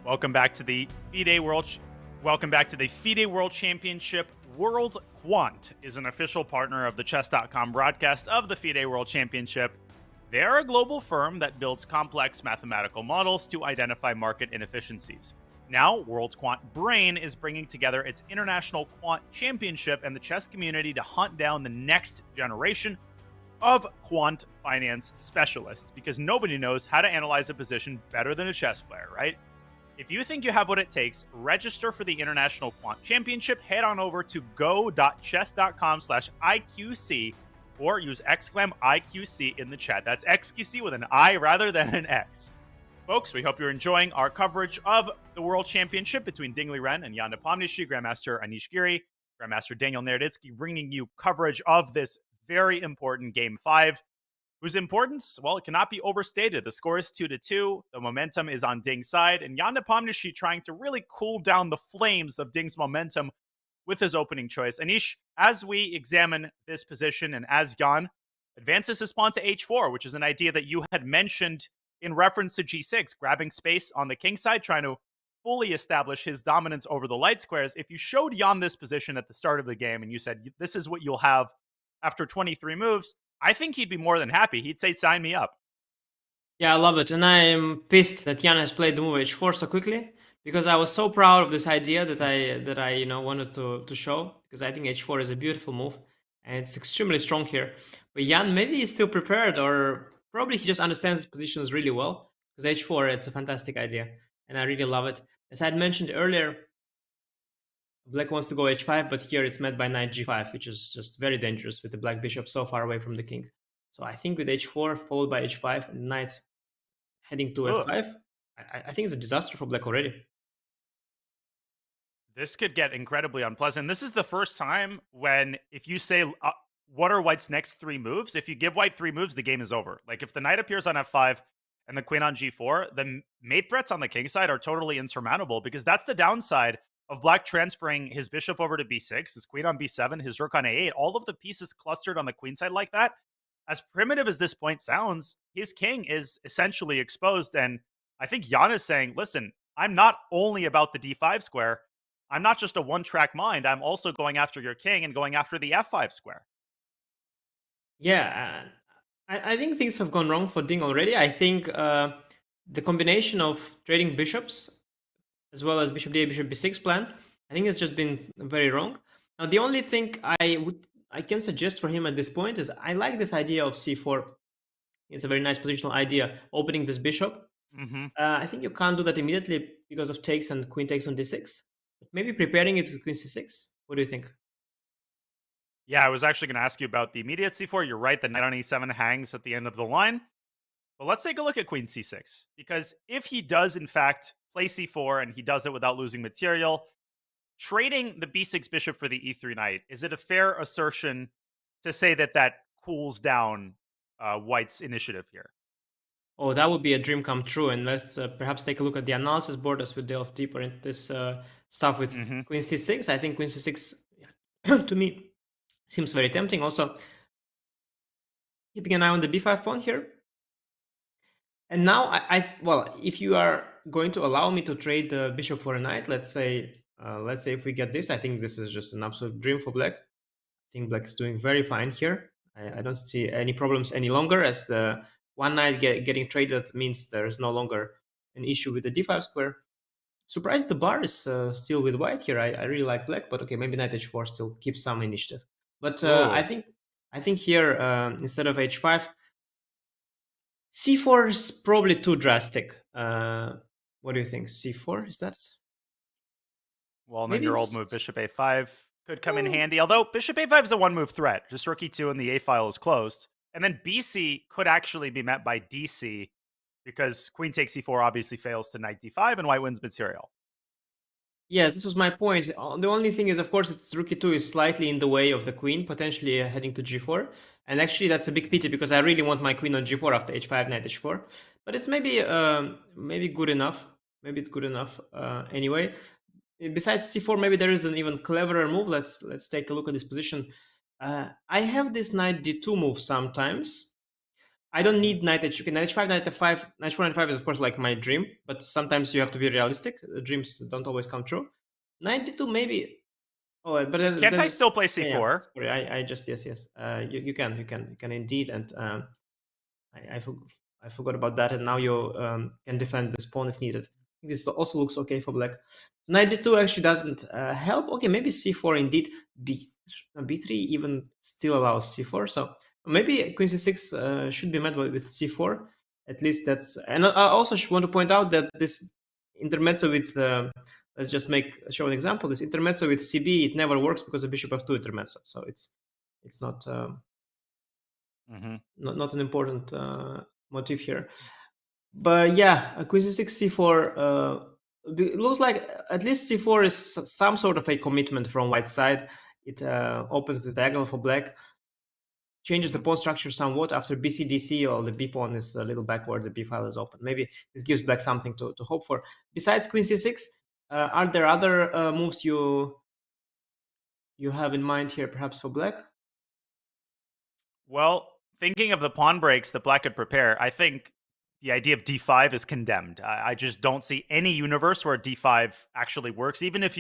Welcome back to the FIDE World Championship. World Quant is an official partner of the Chess.com broadcast of the FIDE World Championship. They are a global firm that builds complex mathematical models to identify market inefficiencies. Now, World Quant Brain is bringing together its International Quant Championship and the chess community to hunt down the next generation of quant finance specialists, because nobody knows how to analyze a position better than a chess player, right? If you think you have what it takes, register for the International Quant Championship. Head on over to go.chess.com/IQC or use !IQC in the chat. That's XQC with an I rather than an X. Folks, we hope you're enjoying our coverage of the World Championship between Ding Liren and Jan Nepomniachtchi, Grandmaster Anish Giri, Grandmaster Daniel Naroditsky, bringing you coverage of this very important Game 5, whose importance, well, it cannot be overstated. The score is 2-2. The momentum is on Ding's side, and Jan Nepomniachtchi trying to really cool down the flames of Ding's momentum with his opening choice. Anish, as we examine this position and as Jan advances his pawn to h4, which is an idea that you had mentioned in reference to g6, grabbing space on the king side, trying to fully establish his dominance over the light squares. If you showed Jan this position at the start of the game and you said, this is what you'll have after 23 moves, I think he'd be more than happy. He'd say, sign me up. Yeah, I love it. And I'm pissed that Jan has played the move h4 so quickly, because I was so proud of this idea that I wanted to show, because I think h4 is a beautiful move and it's extremely strong here. But Jan, maybe he's still prepared, or probably he just understands his positions really well, because h4, it's a fantastic idea and I really love it. As I had mentioned earlier, Black wants to go h5, but here it's met by knight g5, which is just very dangerous with the black bishop so far away from the king. So I think with h4 followed by h5 and knight heading to f5, I think it's a disaster for black already. This could get incredibly unpleasant. This is the first time when, if you say, what are white's next 3 moves? If you give white 3 moves, the game is over. Like, if the knight appears on f5 and the queen on g4, the mate threats on the king side are totally insurmountable, because that's the downside of black transferring his bishop over to b6, his queen on b7, his rook on a8, all of the pieces clustered on the queen side like that. As primitive as this point sounds, his king is essentially exposed. And I think Jan is saying, listen, I'm not only about the d5 square. I'm not just a one-track mind. I'm also going after your king and going after the f5 square. Yeah, I think things have gone wrong for Ding already. I think the combination of trading bishops as well as bishop d8, bishop b6 plan, I think it's just been very wrong. Now, the only thing I can suggest for him at this point is, I like this idea of c4. It's a very nice positional idea, opening this bishop. I think you can't do that immediately because of takes and queen takes on d6. But maybe preparing it with queen c6. What do you think? Yeah, I was actually going to ask you about the immediate c4. You're right, the knight on e7 hangs at the end of the line. But let's take a look at queen c6. Because if he does, in fact, play c4, and he does it without losing material, trading the b6 bishop for the e3 knight, is it a fair assertion to say that that cools down white's initiative here? Oh, that would be a dream come true. And let's perhaps take a look at the analysis board as we delve deeper into this stuff with queen c6. I think queen c6, to me, seems very tempting. Also, keeping an eye on the b5 pawn here. And now, well, if you are going to allow me to trade the bishop for a knight, let's say if we get this, I think this is just an absolute dream for black. I think black is doing very fine here. I don't see any problems any longer, as the one knight getting traded means there is no longer an issue with the d5 square. Surprised the bar is still with white here. I really like black, but okay, maybe knight h4 still keeps some initiative. But I think here, instead of h5, c4 is probably too drastic. What do you think? c4, is that? Well, then your old move, bishop a5, could come in handy. Although bishop a5 is a one-move threat. Just rook e2 and the a file is closed. And then bc could actually be met by dc, because queen takes e4 obviously fails to knight d5 and white wins material. Yes, this was my point. The only thing is, of course, it's rook e2 is slightly in the way of the queen, potentially heading to g4. And actually, that's a big pity, because I really want my queen on g4 after h5, knight h4. But it's maybe good enough. Maybe it's good enough anyway. Besides c4, maybe there is an even cleverer move. Let's take a look at this position. I have this knight d2 move sometimes. I don't need knight h. Okay, knight h5, knight f5, knight 4, knight 5 is of course like my dream, but sometimes you have to be realistic. Dreams don't always come true. Knight d2 maybe. Oh, but then, Can't I still play yeah, c4? Sorry, I just yes. You can indeed, and I forgot about that, and now you can defend this pawn if needed. This also looks okay for black. Knight d2 actually doesn't help. Okay, maybe c4 indeed. B3 even still allows c4. So maybe queen c6 should be met with c4. At least that's. And I also want to point out that this intermezzo with let's just show an example. This intermezzo with cb, it never works because of bishop f2 intermezzo. So it's not not an important motif here. But yeah, queen c6, c4 looks like at least c4 is some sort of a commitment from white side. It opens the diagonal for black, changes the pawn structure somewhat. After bc dc, or the b pawn is a little backward, the b file is open. Maybe this gives black something to hope for. Besides queen c6, are there other moves you have in mind here, perhaps for black? Well, thinking of the pawn breaks that black could prepare, I think the idea of d5 is condemned. I just don't see any universe where d5 actually works. Even if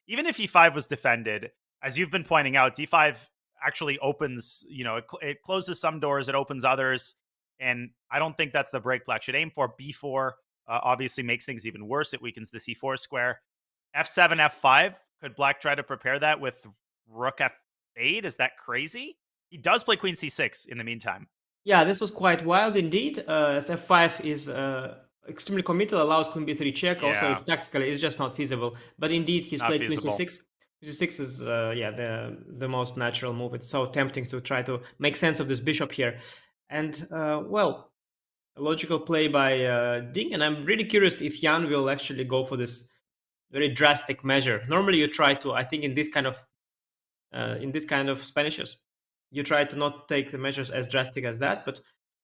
e5 was defended, as you've been pointing out, d5 actually opens, it closes some doors, it opens others, and I don't think that's the break black should aim for. b4 obviously makes things even worse. It weakens the c4 square. f7, f5, could black try to prepare that with rook f8? Is that crazy? He does play queen c6 in the meantime. Yeah, this was quite wild indeed. As f5 is extremely committal, allows queen b3 check. Also, Yeah. it's tactically, it's just not feasible. But indeed, he's Not played feasible. queen c6. Queen c6 is the most natural move. It's so tempting to try to make sense of this bishop here. And well, a logical play by Ding. And I'm really curious if Jan will actually go for this very drastic measure. Normally, you try to, I think, in this kind of Spanishes, you try to not take the measures as drastic as that, but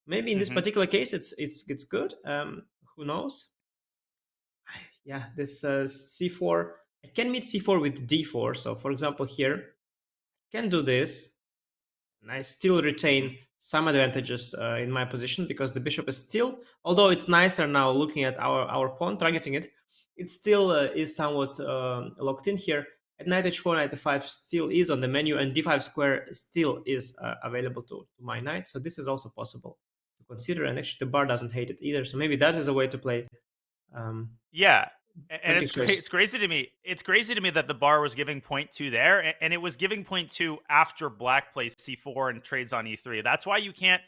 maybe in this particular case, it's good. Who knows? Yeah, this c4. I can meet c4 with d4. So, for example, here, I can do this, and I still retain some advantages in my position because the bishop is still, although it's nicer now looking at our pawn targeting it, it still is somewhat locked in here. At knight h4, knight f5 still is on the menu, and d5 square still is available to my knight. So this is also possible to consider, and actually the bar doesn't hate it either. So maybe that is a way to play. Yeah, and it's crazy to me. It's crazy to me that the bar was giving 0.2 there, and it was giving 0.2 after black plays c4 and trades on e3. That's why you can't,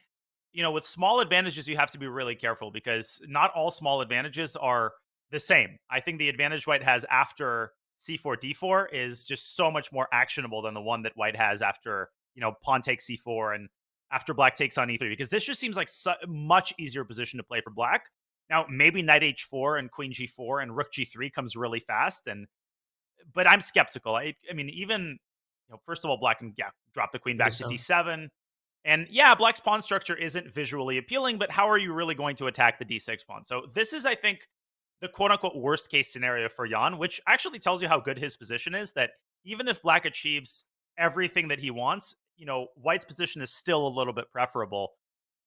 with small advantages, you have to be really careful because not all small advantages are the same. I think the advantage white has after c4 d4 is just so much more actionable than the one that white has after pawn takes c4 and after black takes on e3, because this just seems like a much easier position to play for black. Now maybe knight h4 and queen g4 and rook g3 comes really fast, but I'm skeptical. I mean, even first of all, black can drop the queen back to d7, and black's pawn structure isn't visually appealing, but how are you really going to attack the d6 pawn? So this is, I think, the quote-unquote worst case scenario for Jan, which actually tells you how good his position is, that even if black achieves everything that he wants, white's position is still a little bit preferable.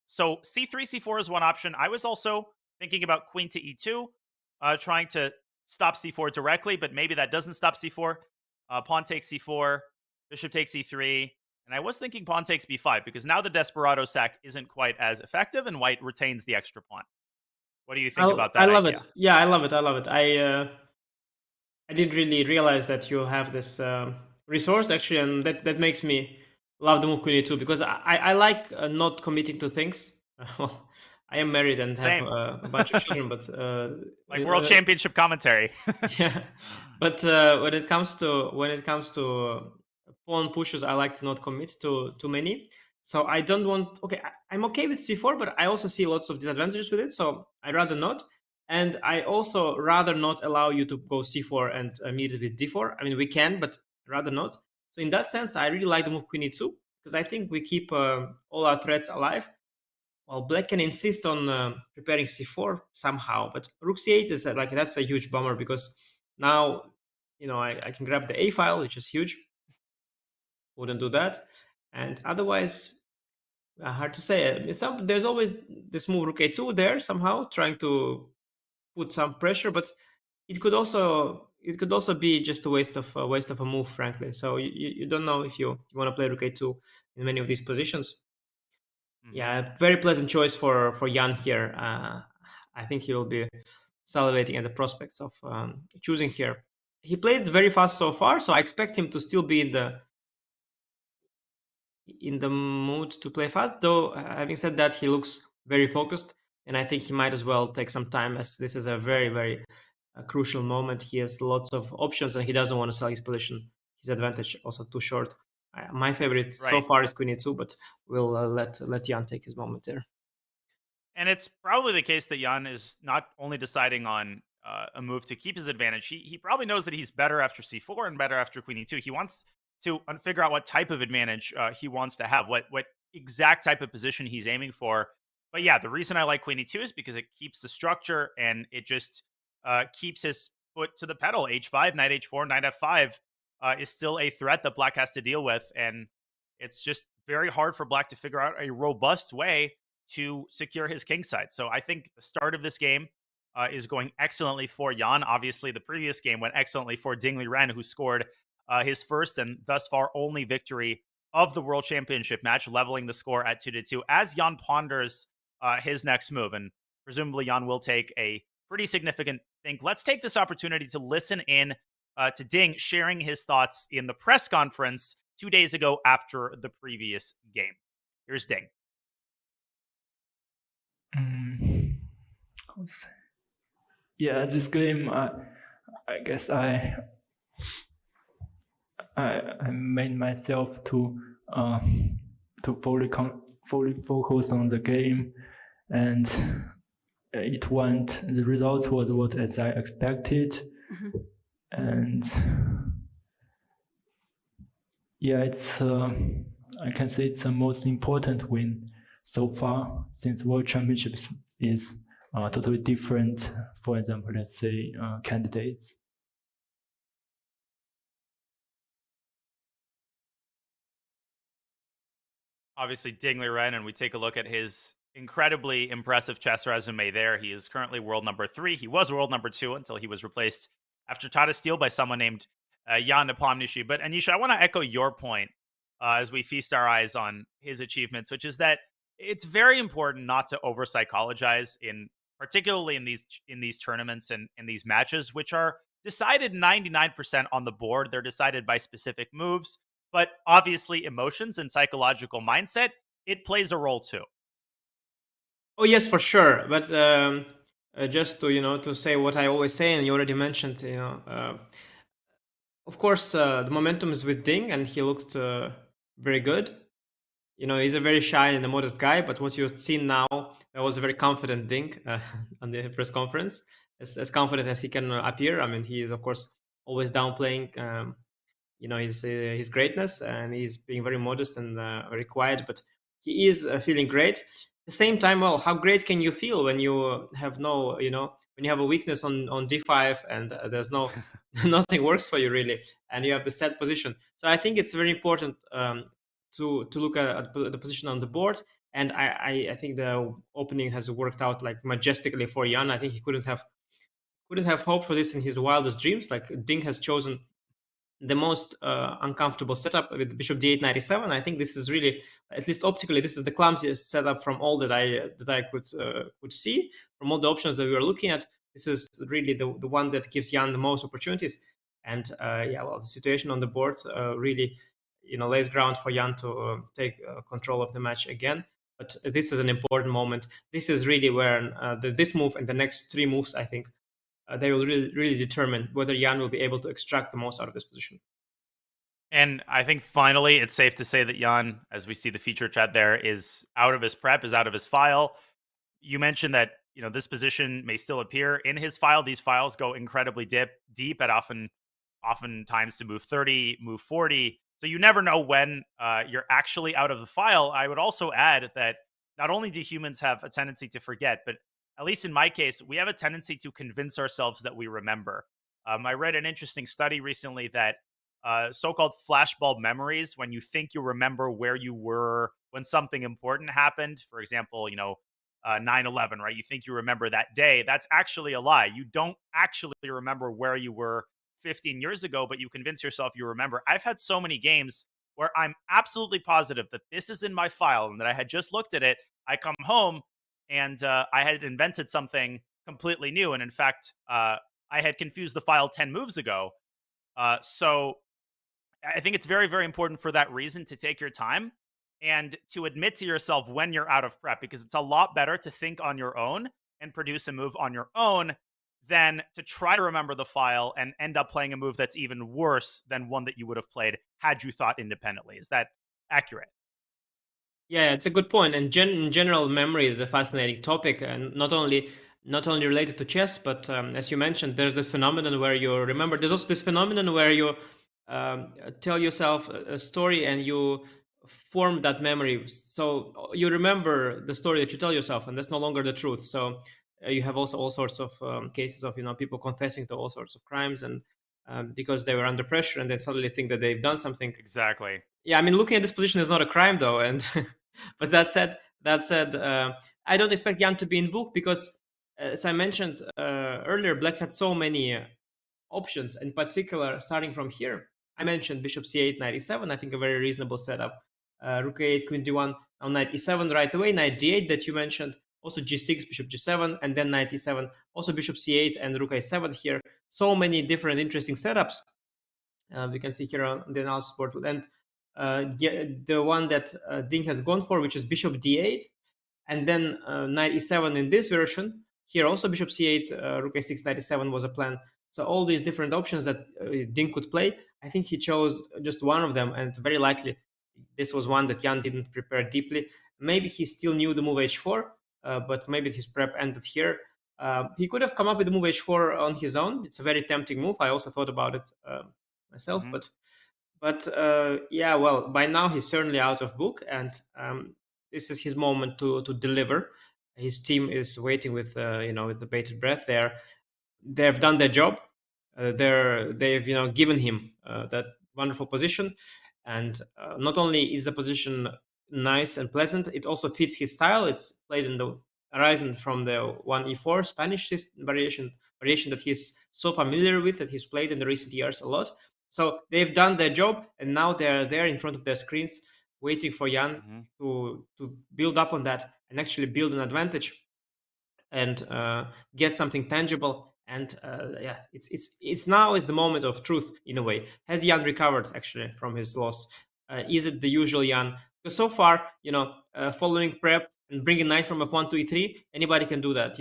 So c3, c4 is one option. I was also thinking about queen to e2, trying to stop c4 directly, but maybe that doesn't stop c4. Pawn takes c4, bishop takes e3, and I was thinking pawn takes b5, because now the desperado sack isn't quite as effective, and white retains the extra pawn. What do you think about that? I love it. Yeah, I love it. I didn't really realize that you have this resource actually, and that makes me love the move queen e2, because I like not committing to things. Well, I am married and have a bunch of children, but like world championship commentary. Yeah, but when it comes to pawn pushes, I like to not commit to too many. So I don't want. Okay, I'm okay with c4, but I also see lots of disadvantages with it. So I'd rather not. And I also rather not allow you to go c4 and meet it with d4. I mean, we can, but rather not. So in that sense, I really like the move queen e2, because I think we keep all our threats alive. While black can insist on preparing c4 somehow, but rook c8 is that's a huge bummer, because now I can grab the a file, which is huge. Wouldn't do that. And otherwise, Hard to say. There's always this move rook a2 there somehow, trying to put some pressure, but it could also be just a waste of a move, frankly. So you don't know if you want to play rook a2 in many of these positions. Yeah, very pleasant choice for Jan here. I think he will be salivating at the prospects of choosing here. He played very fast so far, so I expect him to still be in the mood to play fast. Though, having said that, he looks very focused, and I think he might as well take some time, as this is a very, very crucial moment. He has lots of options, and he doesn't want to sell his position. His advantage also too short. My favorite so Right. far is Queen e2, but we'll let Jan take his moment there. And it's probably the case that Jan is not only deciding on a move to keep his advantage. He probably knows that he's better after c4 and better after queen e2. He wants to figure out what type of advantage he wants to have, what exact type of position he's aiming for. But yeah, the reason I like queen e2 is because it keeps the structure and it just keeps his foot to the pedal. h5, knight h4, knight f5 is still a threat that Black has to deal with. And it's just very hard for Black to figure out a robust way to secure his king side. So I think the start of this game is going excellently for Jan. Obviously, the previous game went excellently for Ding Liren, who scored his first and thus far only victory of the World Championship match, leveling the score at 2-2 as Jan ponders his next move. And presumably Jan will take a pretty significant think. Let's take this opportunity to listen in to Ding sharing his thoughts in the press conference 2 days ago after the previous game. Here's Ding. How to say? Yeah, this game, I guess I made myself to fully focus on the game, and the result was what as I expected, and yeah, it's I can say it's the most important win so far, since World Championships is totally different. For example, let's say candidates. Obviously, Ding Liren, and we take a look at his incredibly impressive chess resume there. He is currently world number 3. He was world number 2 until he was replaced after Tata Steel by someone named Jan Nepomniachtchi. But Anisha, I want to echo your point as we feast our eyes on his achievements, which is that it's very important not to over psychologize particularly in these tournaments and in these matches, which are decided 99% on the board. They're decided by specific moves, but obviously emotions and psychological mindset, it plays a role too. Oh yes, for sure. But just to say what I always say, and you already mentioned, of course, the momentum is with Ding, and he looks very good. He's a very shy and a modest guy, but what you've seen now, that was a very confident Ding on the press conference, as confident as he can appear. I mean, he is, of course, always downplaying, his greatness, and he's being very modest and very quiet, but he is feeling great. At the same time, well, how great can you feel when you have when you have a weakness on d5 and there's nothing works for you really, and you have the set position. So I think it's very important to look at the position on the board, and I think the opening has worked out like majestically for Jan. I think he couldn't have hoped for this in his wildest dreams. Like, Ding has chosen the most uncomfortable setup with bishop d8 97. I think this is really, at least optically, this is the clumsiest setup from all that I could see from all the options that we were looking at. This is really the one that gives Jan the most opportunities. And the situation on the board really lays ground for Jan to take control of the match again. But this is an important moment. This is really where this move and the next 3 moves, I think, they will really determine whether Jan will be able to extract the most out of this position. And I think finally, it's safe to say that Jan, as we see the feature chat there, is out of his prep, is out of his file. You mentioned that this position may still appear in his file. These files go incredibly deep at oftentimes to move 30, move 40. So you never know when you're actually out of the file. I would also add that not only do humans have a tendency to forget, but at least in my case, we have a tendency to convince ourselves that we remember. I read an interesting study recently that so-called flashbulb memories, when you think you remember where you were when something important happened. For example, 9/11, right? You think you remember that day. That's actually a lie. You don't actually remember where you were 15 years ago, but you convince yourself you remember. I've had so many games where I'm absolutely positive that this is in my file and that I had just looked at it. I come home and I had invented something completely new. And in fact, I had confused the file 10 moves ago. So I think it's very, very important for that reason to take your time and to admit to yourself when you're out of prep, because it's a lot better to think on your own and produce a move on your own than to try to remember the file and end up playing a move that's even worse than one that you would have played had you thought independently. Is that accurate? Yeah, it's a good point. And in general, memory is a fascinating topic, and not only related to chess, but as you mentioned, there's this phenomenon where you remember. There's also this phenomenon where you tell yourself a story and you form that memory. So you remember the story that you tell yourself, and that's no longer the truth. So you have also all sorts of cases of people confessing to all sorts of crimes, and because they were under pressure, and they suddenly think that they've done something. Exactly. Yeah, I mean, looking at this position is not a crime, though, and but that said, I don't expect Jan to be in book because, as I mentioned earlier, Black had so many options. In particular, starting from here, I mentioned Bishop C8, Knight E7. I think a very reasonable setup. Rook A8, Queen D1, now Knight E7 right away. Knight D8 that you mentioned. Also G6, Bishop G7, and then Knight E7. Also Bishop C8 and Rook A7 here. So many different interesting setups. We can see here on the analysis board. And the one that Ding has gone for, which is Bishop D8, and then Knight E7 in this version. Here also Bishop C8, Rook A6, Knight E7 was a plan. So all these different options that Ding could play, I think he chose just one of them, and very likely this was one that Jan didn't prepare deeply. Maybe he still knew the move H4, but maybe his prep ended here. He could have come up with the move H4 on his own. It's a very tempting move. I also thought about it myself, but yeah, well, by now he's certainly out of book, and this is his moment to deliver. His team is waiting with with the bated breath. They've done their job. They've given him that wonderful position, and not only is the position nice and pleasant, it also fits his style. It's played in the arisen from the 1e4 Spanish variation that he's so familiar with, that he's played in the recent years a lot. So they've done their job, and now they're there in front of their screens, waiting for Jan to build up on that and actually build an advantage and get something tangible. And yeah, it's now is the moment of truth in a way. Has Jan recovered actually from his loss? Is it the usual Jan? Because so far, following prep and bringing knight from f1 to e3, anybody can do that.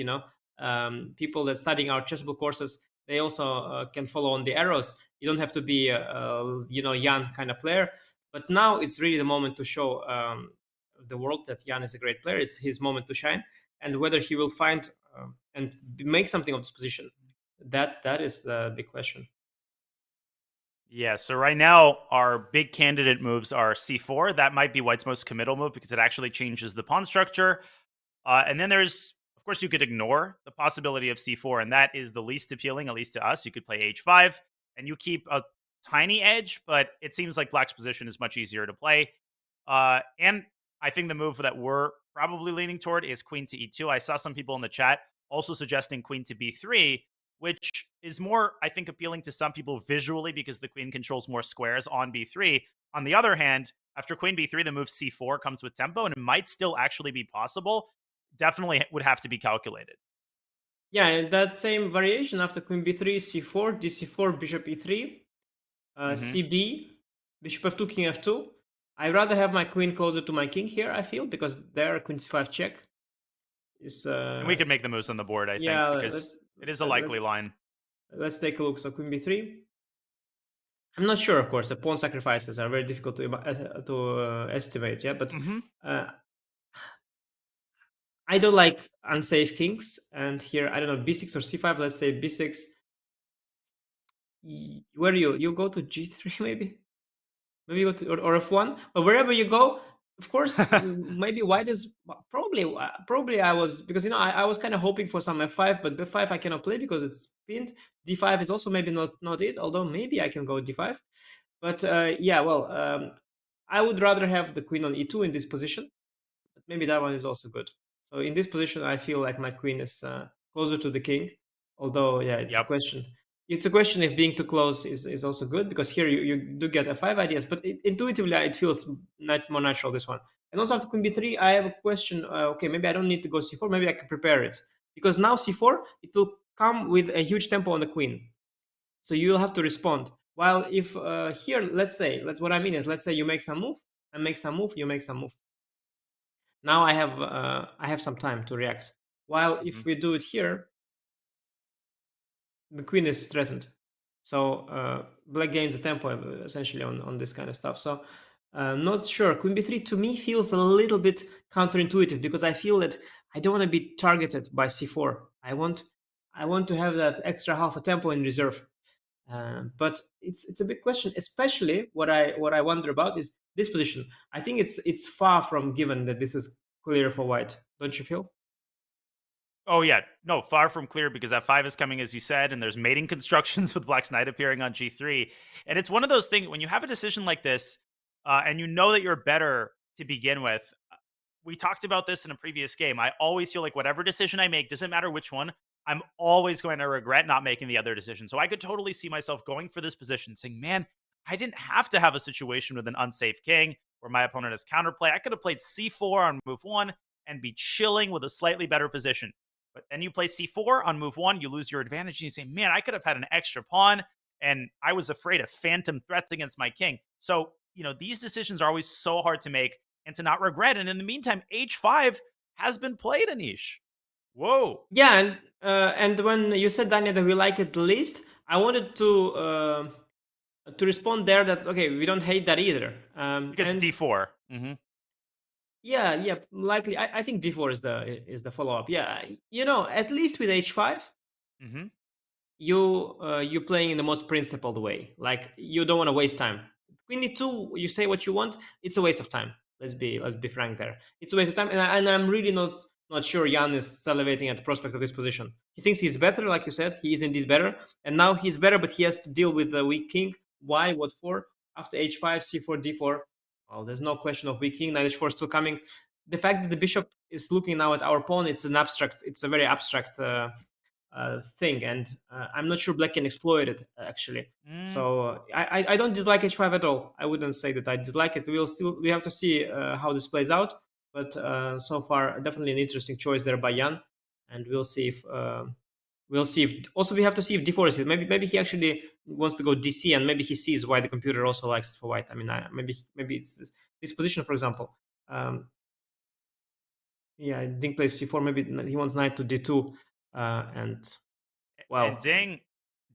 People that studying our chessable courses, they also can follow on the arrows. You don't have to be Jan kind of player. But now it's really the moment to show the world that Jan is a great player. It's his moment to shine, and whether he will find and make something of this position, that is the big question. Yeah, so right now our big candidate moves are c4. That might be White's most committal move because it actually changes the pawn structure. And then there's, of course, you could ignore the possibility of c4, and that is the least appealing, at least to us. You could play h5, and you keep a tiny edge, but it seems like Black's position is much easier to play. And I think the move that we're probably leaning toward is queen to e2. I saw some people in the chat also suggesting queen to b3, which is more, I think, appealing to some people visually because the queen controls more squares on b3. On the other hand, after queen b3, the move c4 comes with tempo, and it might still actually be possible. Definitely would have to be calculated. Yeah, and that same variation after queen b3, c4, dc4, bishop e3, cb, bishop f2, king f2. I'd rather have my queen closer to my king here, I feel, because there, queen c5 check is... and we could make the moves on the board, I think, because it is a likely line. Let's take a look. So queen b3. I'm not sure, of course. The pawn sacrifices are very difficult to estimate, yeah? But I don't like unsafe kings. And here, I don't know, b6 or c5. Let's say b6. Where do you go to g3, maybe? Maybe you go to or f1, but wherever you go, of course, maybe White is probably I was, because I was kind of hoping for some f5, but b5 I cannot play because it's pinned. d5 is also maybe not it, although maybe I can go d5. But yeah, well, I would rather have the queen on e2 in this position. But maybe that one is also good. So in this position, I feel like my queen is closer to the king. Although, yeah, it's a question. It's a question if being too close is also good, because here you do get f5 ideas, but intuitively it feels more natural, this one. And also after queen b3, I have a question. Okay, maybe I don't need to go c4. Maybe I can prepare it, because now c4, it will come with a huge tempo on the queen. So you'll have to respond. While if here, let's say, what I mean is, let's say you make some move, I make some move, you make some move. Now I have some time to react. While if we do it here, the queen is threatened. So black gains a tempo essentially on this kind of stuff. So I'm not sure. Queen b3 to me feels a little bit counterintuitive, because I feel that I don't want to be targeted by c4. I want to have that extra half a tempo in reserve. But it's a big question, especially what I wonder about is this position. I think it's far from given that this is clear for white. Don't you feel? Oh yeah, no, far from clear, because f5 is coming, as you said, and there's mating constructions with black's knight appearing on g3. And it's one of those things, when you have a decision like this, and you know that you're better to begin with. We talked about this in a previous game. I always feel like whatever decision I make, doesn't matter which one, I'm always going to regret not making the other decision. So I could totally see myself going for this position, saying, man, I didn't have to have a situation with an unsafe king where my opponent has counterplay. I could have played c4 on move 1 and be chilling with a slightly better position. But then you play c4 on move 1, you lose your advantage, and you say, man, I could have had an extra pawn, and I was afraid of phantom threats against my king. So, these decisions are always so hard to make and to not regret. And in the meantime, h5 has been played, Anish. Whoa. Yeah, and when you said, Daniel, that we like it the least, I wanted to respond there that, okay, we don't hate that either. Because it's d4. Mm-hmm. Yeah, likely. I think d4 is the follow-up. Yeah, at least with h5, mm-hmm. you're playing in the most principled way. Like, you don't want to waste time. Queen e2, you say what you want, it's a waste of time. Let's be frank there. It's a waste of time, and I'm really not sure Jan is salivating at the prospect of this position. He thinks he's better, like you said. He is indeed better, and now he's better, but he has to deal with the weak king. Why? What for? After h5, c4, d4. Well, there's no question of weak king. Knight h4 still coming. The fact that the bishop is looking now at our pawn, it's a very abstract thing, and I'm not sure black can exploit it actually. So I don't dislike h5 at all. I wouldn't say that I dislike it. We have to see how this plays out, but so far definitely an interesting choice there by Jan, and we'll see if also we have to see if d4 is it. Maybe he actually wants to go dc, and maybe he sees why the computer also likes it for white. I mean, maybe it's this position, for example. Yeah, Ding plays c4. Maybe he wants knight to d2, and wow. And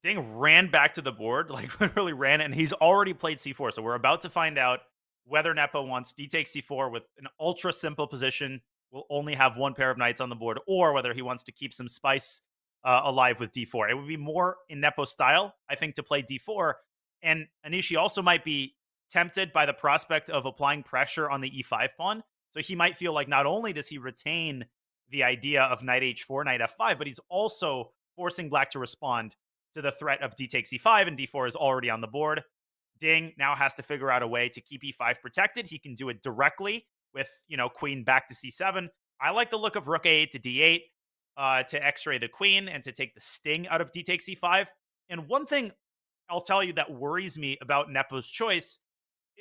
Ding ran back to the board, like literally ran, and he's already played c4. So we're about to find out whether Nepo wants d takes c4 with an ultra simple position. We'll only have one pair of knights on the board, or whether he wants to keep some spice alive with d4. It would be more in Nepo's style, I think, to play d4. And Anishi also might be tempted by the prospect of applying pressure on the e5 pawn. So he might feel like not only does he retain the idea of knight h4, knight f5, but he's also forcing black to respond to the threat of d takes e5, and d4 is already on the board. Ding now has to figure out a way to keep e5 protected. He can do it directly with, queen back to c7. I like the look of rook a8 to d8 to x-ray the queen and to take the sting out of d takes e5. And one thing I'll tell you that worries me about Nepo's choice,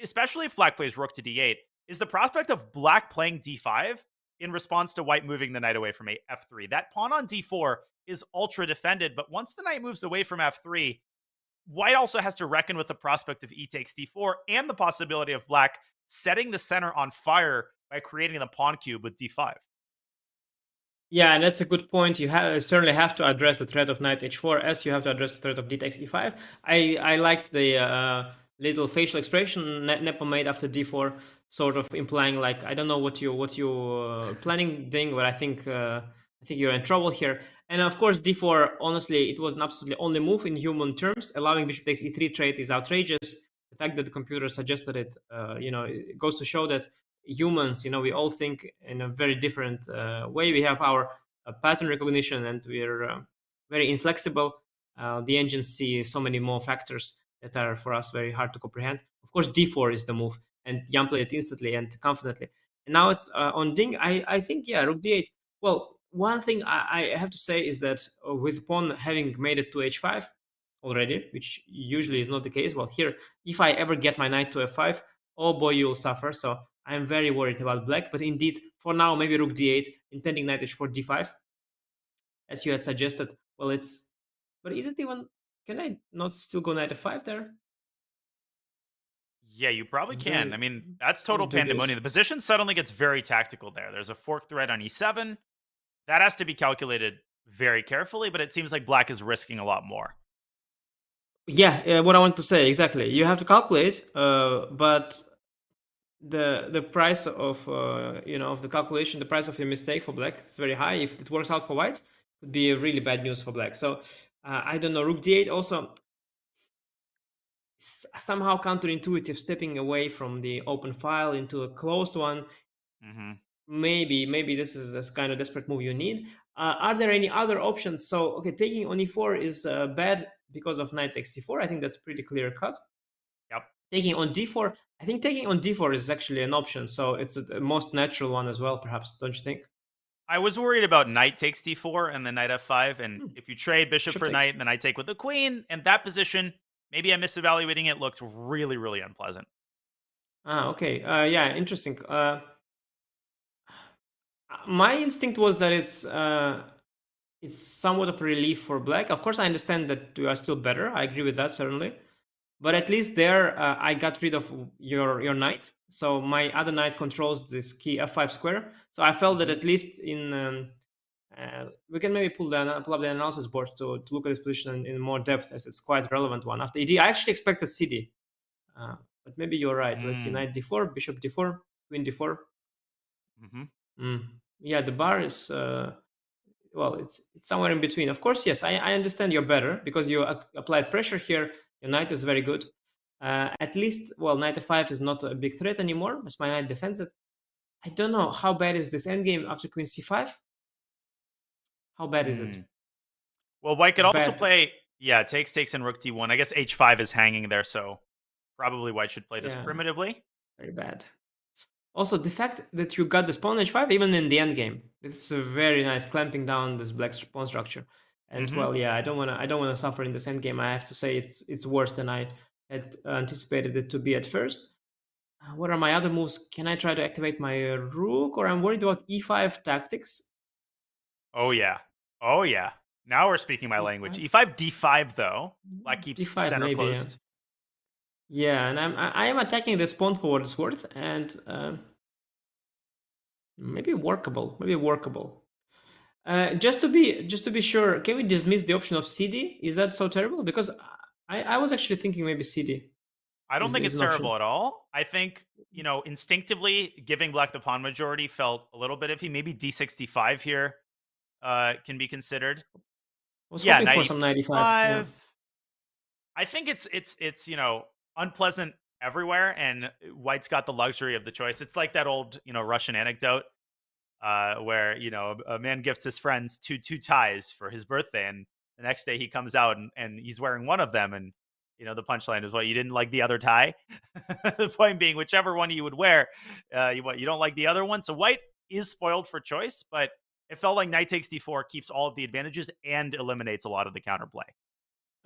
especially if black plays rook to d8, is the prospect of black playing d5 in response to white moving the knight away from f3. That pawn on d4 is ultra defended, but once the knight moves away from f3, white also has to reckon with the prospect of e takes d4 and the possibility of black setting the center on fire by creating the pawn cube with d5. Yeah, and that's a good point. You certainly have to address the threat of knight h4 as you have to address the threat of d takes e5. I liked the little facial expression Nepo made after d4, sort of implying like, I don't know what you planning, Ding, but I think you're in trouble here. And of course, d4, honestly, it was an absolutely only move in human terms. Allowing bishop takes e3 trait is outrageous. The fact that the computer suggested it, it goes to show that humans, we all think in a very different way. We have our pattern recognition, and we're very inflexible. The engines see so many more factors that are for us very hard to comprehend. Of course, d4 is the move, and Jan played it instantly and confidently. And now it's on Ding. I think, yeah, rook d8. Well, one thing I have to say is that with pawn having made it to h5 already, which usually is not the case. Well, here, if I ever get my knight to f5, oh boy, you will suffer. So I'm very worried about black. But indeed, for now, maybe rook d8, intending knight h4, d5, as you had suggested. Well, it's... But is it even... Can I not still go knight f5 there? Yeah, you probably can. Very I mean, that's total pandemonium. The position suddenly gets very tactical there. There's a fork threat on e7. That has to be calculated very carefully, but it seems like black is risking a lot more. Yeah, what I want to say, exactly. You have to calculate, but the price of of the calculation, the price of your mistake for black is very high. If it works out for white, it would be really bad news for black. So I don't know. Rook d8 also somehow counterintuitive, stepping away from the open file into a closed one. Maybe this is this kind of desperate move you need. Are there any other options? So okay, taking on e4 is bad because of knight takes c4. I think that's pretty clear cut. Yep. Taking on d4, I think taking on d4 is actually an option, so it's the most natural one as well, perhaps, don't you think? I was worried about knight takes d4 and then knight f5, and if you trade bishop for knight and then I take with the queen, and that position, maybe I'm misevaluating it, looked really, really unpleasant. Okay. Yeah, interesting. My instinct was that it's somewhat of a relief for black. Of course, I understand that you are still better. I agree with that, certainly. But at least there, I got rid of your knight. So my other knight controls this key f5 square. So I felt that at least in... we can maybe pull up the analysis board to look at this position in more depth, as it's quite a relevant one. After ED, I actually expected CD. But maybe you're right. Let's see, knight d4, bishop d4, queen d4. Yeah, the bar is... well, it's somewhere in between. Of course, yes, I understand you're better because you applied pressure here. Your knight is very good. At least, well, knight f5 is not a big threat anymore, as my knight defends it. I don't know, how bad is this endgame after queen c5? How bad is it? Well, white could It's also bad. play, yeah, takes and rook d1. I guess h5 is hanging there, so probably white should play this Yeah. primitively. Very bad. Also, the fact that you got this pawn h5, even in the endgame, it's a very nice clamping down this black pawn structure. And well, yeah, I don't wanna suffer in this endgame. I have to say it's worse than I had anticipated it to be at first. What are my other moves? Can I try to activate my rook, or I'm worried about e5 tactics? Oh yeah, oh yeah. Now we're speaking my language. e5 d5 though. Black keeps d5 center maybe, closed. Yeah, and I am attacking this pawn for what it's worth, and maybe workable. Maybe workable. Just to be sure, can we dismiss the option of CD? Is that so terrible? Because I was actually thinking maybe CD. I don't think is it's an option. terrible at all. I think, instinctively giving black the pawn majority felt a little bit iffy. Maybe d65 here can be considered. I was Yeah, hoping for some 95. Yeah. I think it's unpleasant everywhere, and white's got the luxury of the choice. It's like that old Russian anecdote where a man gifts his friends two ties for his birthday, and the next day he comes out and he's wearing one of them, and the punchline is, what, you didn't like the other tie? The point being, whichever one you would wear, you don't like the other one. So white is spoiled for choice, but it felt like knight takes d4 keeps all of the advantages and eliminates a lot of the counterplay.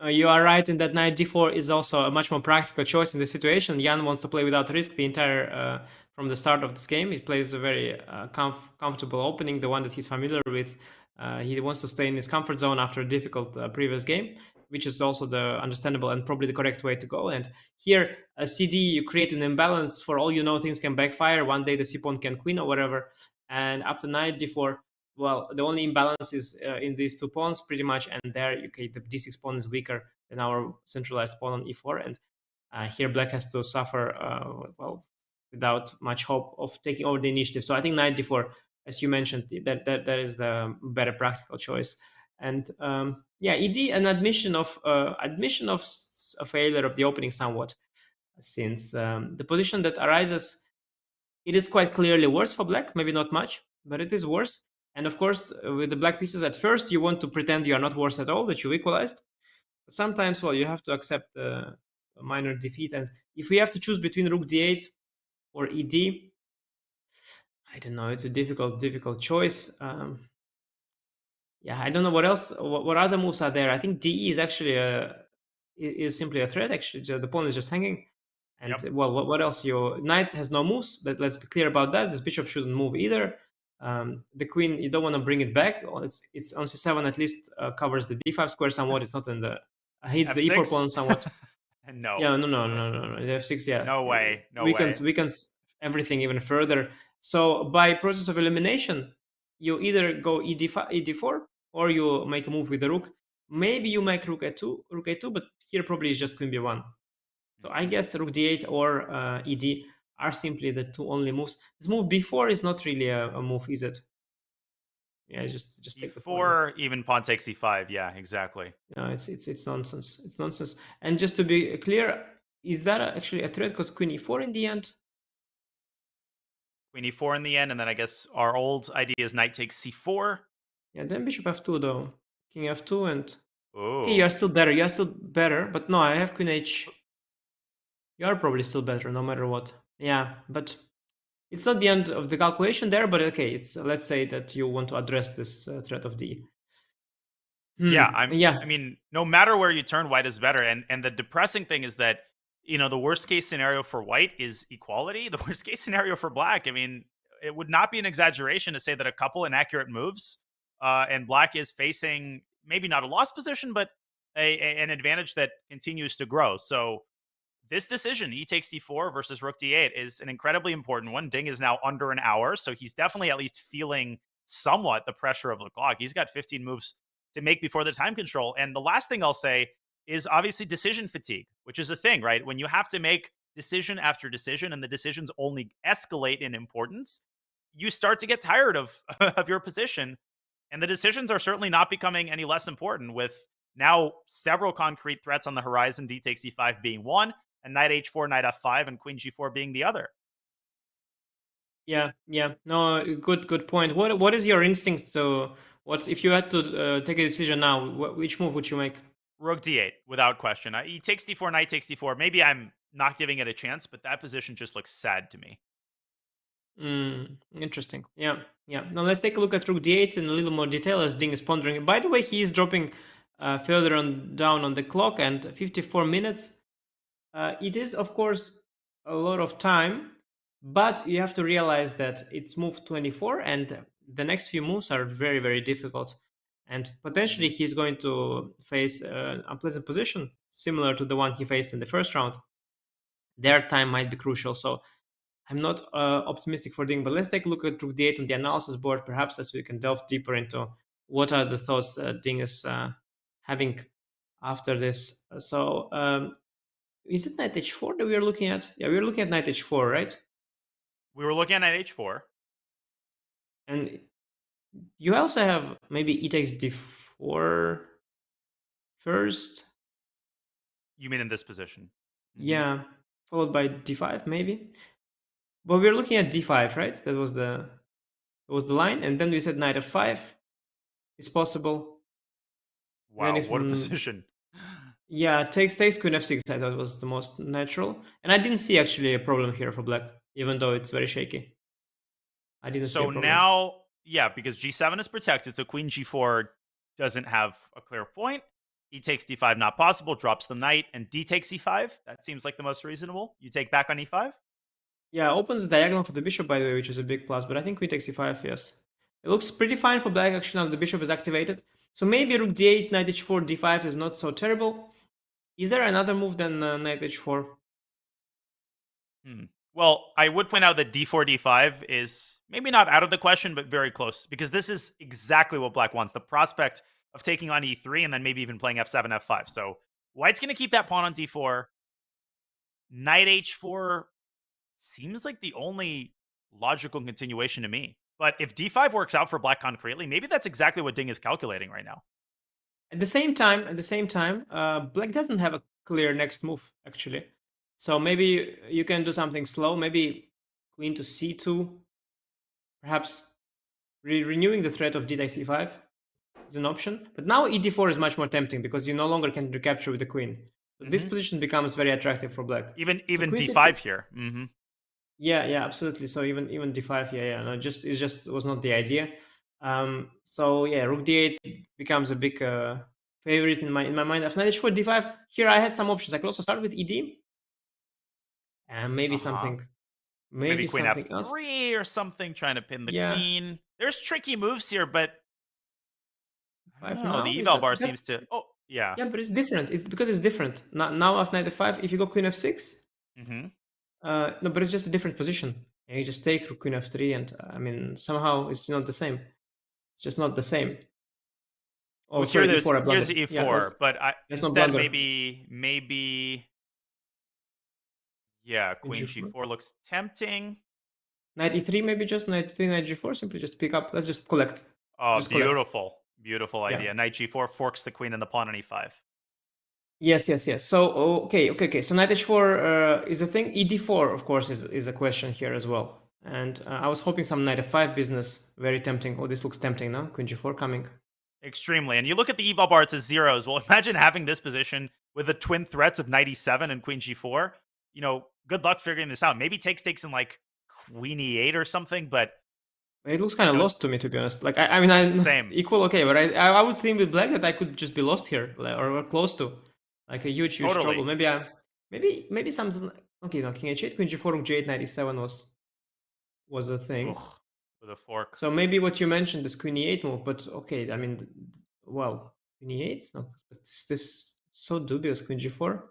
You are right in that knight d4 is also a much more practical choice in this situation. Jan wants to play without risk the entire from the start of this game. He plays a very comfortable opening, the one that he's familiar with. He wants to stay in his comfort zone after a difficult previous game, which is also the understandable and probably the correct way to go. And here, a CD, you create an imbalance. For all you know, things can backfire. One day the c-pawn can queen or whatever. And after knight d4, well, the only imbalance is in these two pawns, pretty much. And there, okay, the d6 pawn is weaker than our centralized pawn on e4. And here, black has to suffer, well, without much hope of taking over the initiative. So I think knight d4, as you mentioned, that is the better practical choice. And yeah, ED, an admission of a failure of the opening somewhat, since the position that arises, it is quite clearly worse for black. Maybe not much, but it is worse. And of course, with the black pieces, at first you want to pretend you are not worse at all, that you equalized. But sometimes, well, you have to accept minor defeat. And if we have to choose between rook d8 or ed, I don't know. It's a difficult choice. Yeah, I don't know what else. What other moves are there? I think de is actually is simply a threat. Actually, the pawn is just hanging. And well, what else? Your knight has no moves. Let's be clear about that. This bishop shouldn't move either. The queen, you don't want to bring it back. It's on c7 at least covers the d5 square somewhat. It's not in the hits the e4 pawn somewhat. No. Yeah, no. The f6, yeah. No way. Weakens everything even further. So by process of elimination, you either go ed4 or you make a move with the rook. Maybe you make rook a2, but here probably is just queen b1. So I guess rook d8 or ed are simply the two only moves. This move b4 is not really a move, is it? Yeah, just take the pawn. E4, even pawn takes e5. Yeah, exactly. No, it's nonsense. It's nonsense. And just to be clear, is that actually a threat? Because queen e4 in the end. Queen e4 in the end, and then I guess our old idea is knight takes c4. Yeah, then bishop f2 though. King f2 and... Oh. Okay, you're still better. But no, I have queen h. You're probably still better, no matter what. Yeah, but it's not the end of the calculation there, but okay, it's let's say that you want to address this threat of d. Yeah, I mean, no matter where you turn, white is better. And the depressing thing is that, the worst case scenario for white is equality. The worst case scenario for black, I mean, it would not be an exaggeration to say that a couple inaccurate moves, and black is facing maybe not a lost position, but an advantage that continues to grow. So this decision, e takes d4 versus rook d8, is an incredibly important one. Ding is now under an hour, so he's definitely at least feeling somewhat the pressure of the clock. He's got 15 moves to make before the time control. And the last thing I'll say is obviously decision fatigue, which is a thing, right? When you have to make decision after decision and the decisions only escalate in importance, you start to get tired of your position. And the decisions are certainly not becoming any less important, with now several concrete threats on the horizon, d takes e5 being one, and knight h4, knight f5, and queen g4 being the other. Yeah. No, good point. What is your instinct? So, what if you had to take a decision now? Which move would you make? Rook d8, without question. E takes d4, knight takes d4. Maybe I'm not giving it a chance, but that position just looks sad to me. Interesting. Yeah. Now let's take a look at rook d8 in a little more detail as Ding is pondering. By the way, he is dropping further down on the clock, and 54 minutes. It is, of course, a lot of time, but you have to realize that it's move 24, and the next few moves are very, very difficult. And potentially he's going to face an unpleasant position, similar to the one he faced in the first round. Their time might be crucial, so I'm not optimistic for Ding, but let's take a look at rook d8 on the analysis board, perhaps, as we can delve deeper into what are the thoughts Ding is having after this. So is it knight h4 that we are looking at? Yeah, we are looking at knight h4, right? We were looking at knight h4. And you also have maybe e takes d4 first. You mean in this position? Mm-hmm. Yeah, followed by d5 maybe. But we're looking at d5, right? That was the line, and then we said knight f5 is possible. Wow, what a position! Yeah, takes queen f6. I thought was the most natural, and I didn't see actually a problem here for black, even though it's very shaky. I didn't see a problem. So now, yeah, because g7 is protected, so queen g4 doesn't have a clear point. E takes d5, not possible, drops the knight, and d takes e5. That seems like the most reasonable. You take back on e5? Yeah, opens the diagonal for the bishop, by the way, which is a big plus, but I think queen takes e5, yes. It looks pretty fine for black, actually, now the bishop is activated. So maybe rook d8, knight h4, d5 is not so terrible. Is there another move than knight h4? Well, I would point out that d4, d5 is maybe not out of the question, but very close, because this is exactly what black wants. The prospect of taking on e3 and then maybe even playing f7, f5. So white's going to keep that pawn on d4. Knight h4 seems like the only logical continuation to me. But if d5 works out for black concretely, maybe that's exactly what Ding is calculating right now. At the same time, black doesn't have a clear next move, actually. So maybe you can do something slow, maybe queen to c2, perhaps renewing the threat of d takes e5 is an option. But now e d4 is much more tempting because you no longer can recapture with the queen. This position becomes very attractive for black. Even queen d5 c2 here. Yeah, absolutely. So even d5, no, it just was not the idea. So yeah, rook d8 becomes a big favorite in my mind. After knight h4, d5. Here I had some options. I could also start with ed, and maybe something, maybe queen something f3 else. or something, trying to pin the Yeah. queen. There's tricky moves here, but I don't know, Now the is eval a- bar that's- seems to. Oh yeah. Yeah, but it's different. It's because it's different. Now after knight f5, if you go queen f6, no, but it's just a different position. And you just take rook queen f3, and I mean somehow it's not the same. It's just not the same. Oh, Well, sorry, here e4. I here's blundered. e4, Yeah, but let's not instead blunder. maybe yeah, queen g4 looks tempting. Knight e3, maybe just knight 3, knight g4. Simply just pick up. Let's just collect. Oh, Just collect. beautiful Yeah. idea. Knight g4 forks the queen and the pawn on e5. Yes. So okay. So knight h4 is a thing. ed4, of course, is a question here as well. And I was hoping some knight f5 business. Very tempting. Oh, this looks tempting now. Queen g4 coming. Extremely. And you look at the eval bar, it says zeros. Well, imagine having this position with the twin threats of knight e7 and queen g4. You know, good luck figuring this out. Maybe takes in like queen e8 or something, but it looks kind of lost to me, to be honest. Like I mean, I'm same equal, okay, but I would think with black that I could just be lost here, or close to, like a huge Totally. trouble. Maybe something. Okay, no, king h8, queen g4, rook g8, knight e7 was a thing. Ugh, with a fork. So maybe what you mentioned is queen e8 move, but okay, I mean, well, queen e8, no, but this so dubious. Queen g4,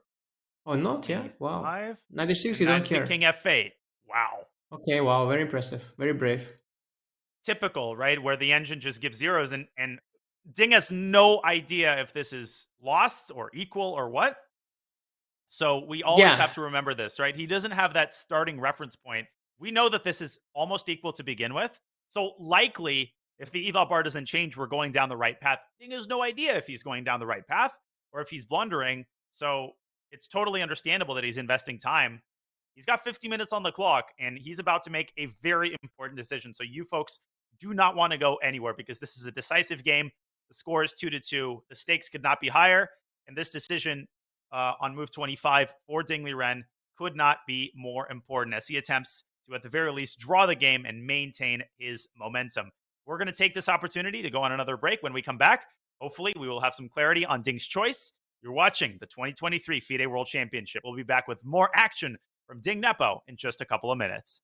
oh, not, yeah, wow. E5, Knight h6, and you don't then care. king f8. Wow. Okay, wow, very impressive, very brave. Typical, right? Where the engine just gives zeros, and Ding has no idea if this is lost or equal or what. So we always have to remember this, right? He doesn't have that starting reference point. We know that this is almost equal to begin with. So likely, if the eval bar doesn't change, we're going down the right path. Ding has no idea if he's going down the right path or if he's blundering. So it's totally understandable that he's investing time. He's got 50 minutes on the clock, and he's about to make a very important decision. So you folks do not want to go anywhere, because this is a decisive game. The score is 2-2. The stakes could not be higher, and this decision on move 25 for Ding Liren could not be more important, as he attempts to, at the very least, draw the game and maintain his momentum. We're going to take this opportunity to go on another break. When we come back, hopefully we will have some clarity on Ding's choice. You're watching the 2023 FIDE World Championship. We'll be back with more action from Ding Nepo in just a couple of minutes.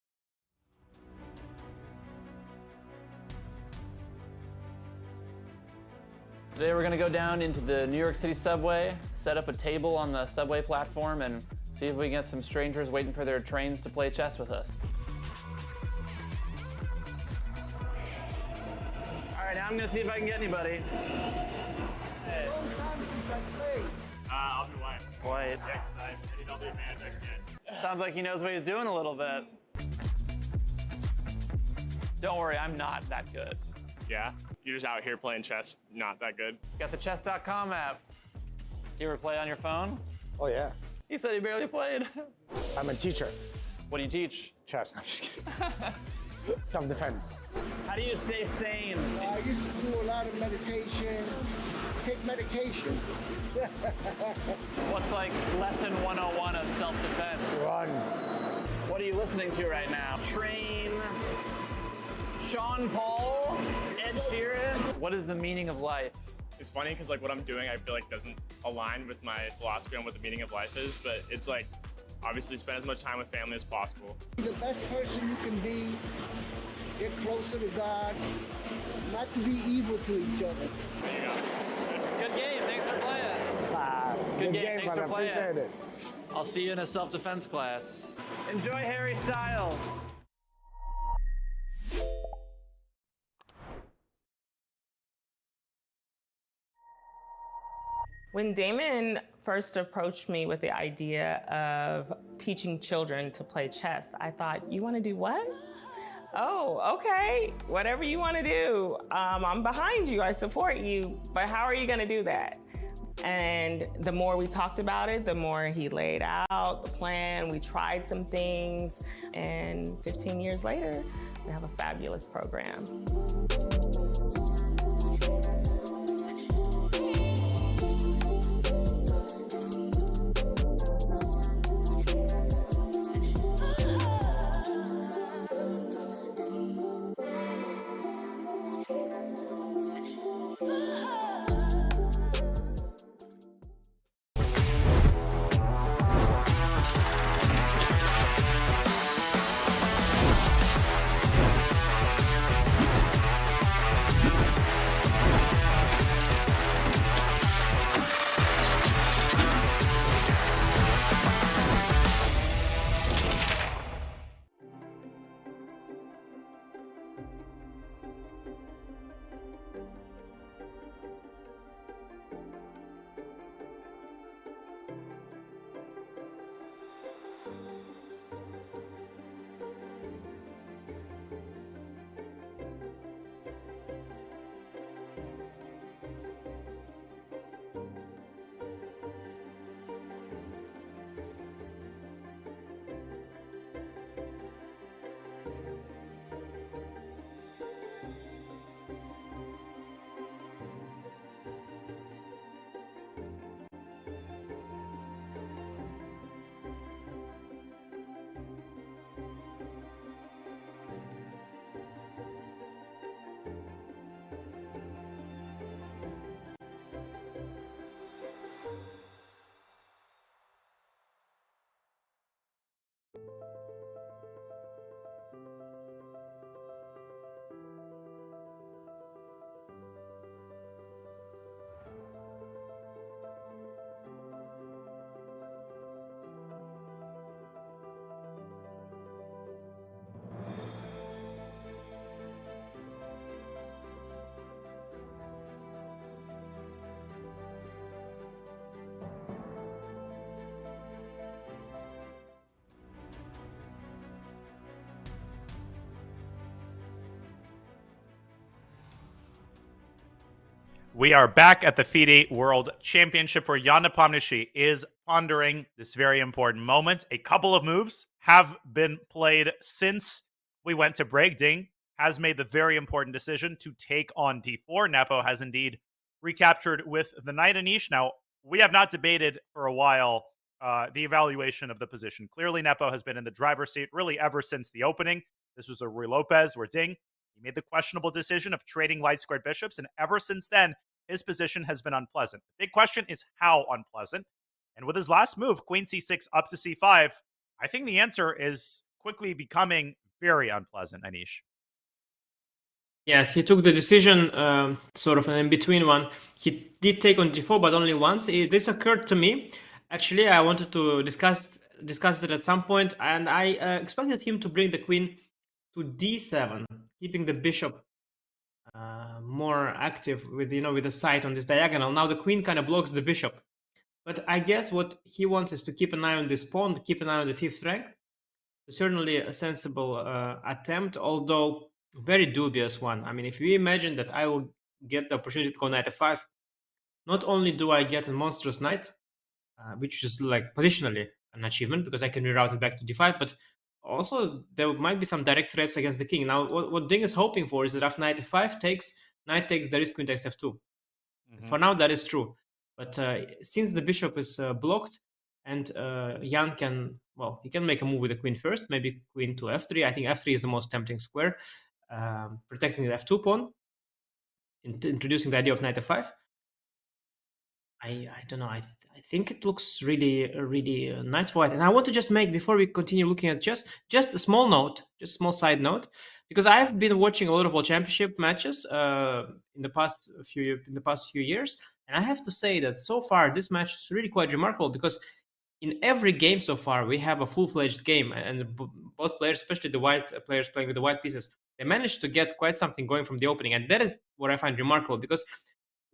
Today we're going to go down into the New York City subway, set up a table on the subway platform, and see if we can get some strangers waiting for their trains to play chess with us. All right, now I'm going to see if I can get anybody. Hey. I'll be Wyatt. Wyatt. Yeah, 'cause I don't do magic yet. Sounds like he knows what he's doing a little bit. Don't worry, I'm not that good. Yeah? You're just out here playing chess, not that good. Got the chess.com app. You ever play on your phone? Oh, yeah. He said he barely played. I'm a teacher. What do you teach? Chess. I'm just kidding. Self-defense. How do you stay sane? I used to do a lot of meditation, take medication. What's like lesson 101 of self-defense? Run. What are you listening to right now? Train, Sean Paul, Ed Sheeran. What is the meaning of life? It's funny because like what I'm doing I feel like doesn't align with my philosophy on what the meaning of life is, but it's like obviously spend as much time with family as possible. Be the best person you can be, get closer to God, not to be evil to each other. There you go. Good game, thanks for playing. Good game, thanks for playing. Appreciate it. I'll see you in a self-defense class. Enjoy Harry Styles. When Damon first approached me with the idea of teaching children to play chess, I thought, you want to do what? Oh, okay, whatever you want to do. I'm behind you, I support you, but how are you going to do that? And the more we talked about it, the more he laid out the plan. We tried some things, and 15 years later, we have a fabulous program. We are back at the FIDE World Championship where Jan Nepomniachtchi is pondering this very important moment. A couple of moves have been played since we went to break. Ding has made the very important decision to take on d4. Nepo has indeed recaptured with the knight. Anish. Now, we have not debated for a while the evaluation of the position. Clearly, Nepo has been in the driver's seat really ever since the opening. This was a Rui Lopez where Ding, he made the questionable decision of trading light squared bishops, and ever since then, his position has been unpleasant. The big question is how unpleasant. And with his last move, queen c6 up to c5, I think the answer is quickly becoming very unpleasant, Anish. Yes, he took the decision, sort of an in-between one. He did take on d4, but only once. This occurred to me. Actually, I wanted to discuss it at some point, and I expected him to bring the queen to d7, keeping the bishop more active with the sight on this diagonal. Now the queen kind of blocks the bishop, but I guess what he wants is to keep an eye on this pawn, to keep an eye on the fifth rank. Certainly a sensible attempt, although very dubious one. I mean, if you imagine that I will get the opportunity to go knight f5, not only do I get a monstrous knight, which is like positionally an achievement because I can reroute it back to d5, but also there might be some direct threats against the king. Now, what Ding is hoping for is that after knight f5 takes, knight takes, there is queen takes f2. For now, that is true. But since the bishop is blocked, and Jan can, well, he can make a move with the queen first, maybe queen to f3. I think f3 is the most tempting square, protecting the f2 pawn, introducing the idea of knight f5. I don't know. I think it looks really nice for white. And I want to just make, before we continue looking at chess, just a small note, just a small side note, because I've been watching a lot of World Championship matches in the past few years, and I have to say that so far this match is really quite remarkable because in every game so far we have a full-fledged game, and both players, especially the white players playing with the white pieces, they managed to get quite something going from the opening, and that is what I find remarkable because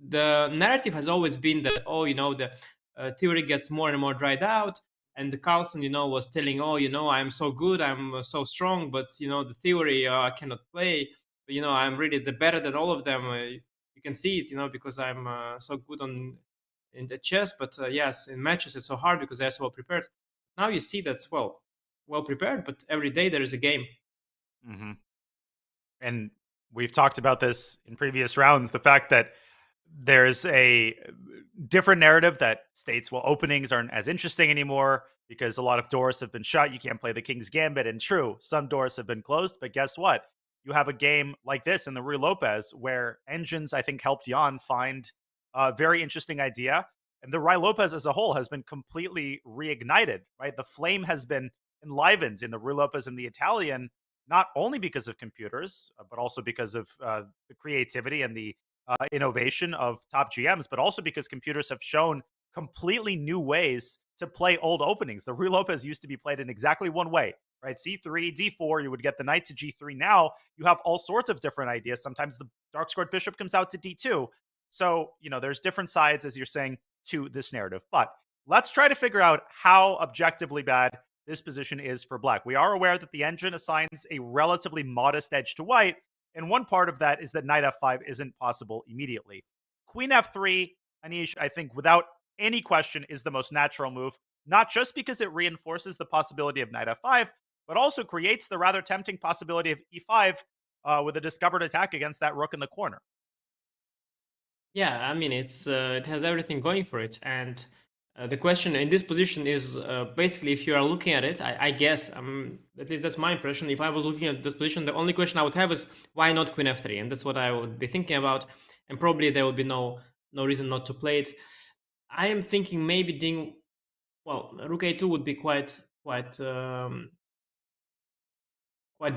the narrative has always been that, the theory gets more and more dried out, and the Carlsen, was telling, I'm so good, I'm so strong, but the theory I cannot play. But, I'm really the better than all of them. You can see it, because I'm so good in the chess. But yes, in matches it's so hard because they're so well prepared. Now you see that's well prepared, but every day there is a game. Mm-hmm. And we've talked about this in previous rounds, the fact that there's a different narrative that states, well, openings aren't as interesting anymore because a lot of doors have been shut. You can't play the King's Gambit. And true, some doors have been closed. But guess what? You have a game like this in the Rui Lopez where engines, I think, helped Jan find a very interesting idea. And the Rui Lopez as a whole has been completely reignited, right? The flame has been enlivened in the Rui Lopez and the Italian, not only because of computers, but also because of the creativity and the innovation of top GMs, but also because computers have shown completely new ways to play old openings. The Rui Lopez used to be played in exactly one way, right? C3, D4, you would get the knight to G3. Now you have all sorts of different ideas. Sometimes the dark squared bishop comes out to D2. So, there's different sides, as you're saying, to this narrative. But let's try to figure out how objectively bad this position is for black. We are aware that the engine assigns a relatively modest edge to white, and one part of that is that knight f5 isn't possible immediately. Queen f3, Anish, I think without any question is the most natural move, not just because it reinforces the possibility of knight f5, but also creates the rather tempting possibility of e5 with a discovered attack against that rook in the corner. Yeah, I mean, it has everything going for it. And the question in this position is basically, if you are looking at it, I guess, at least that's my impression. If I was looking at this position, the only question I would have is why not queen f3? And that's what I would be thinking about. And probably there would be no reason not to play it. I am thinking maybe rook a2 would be quite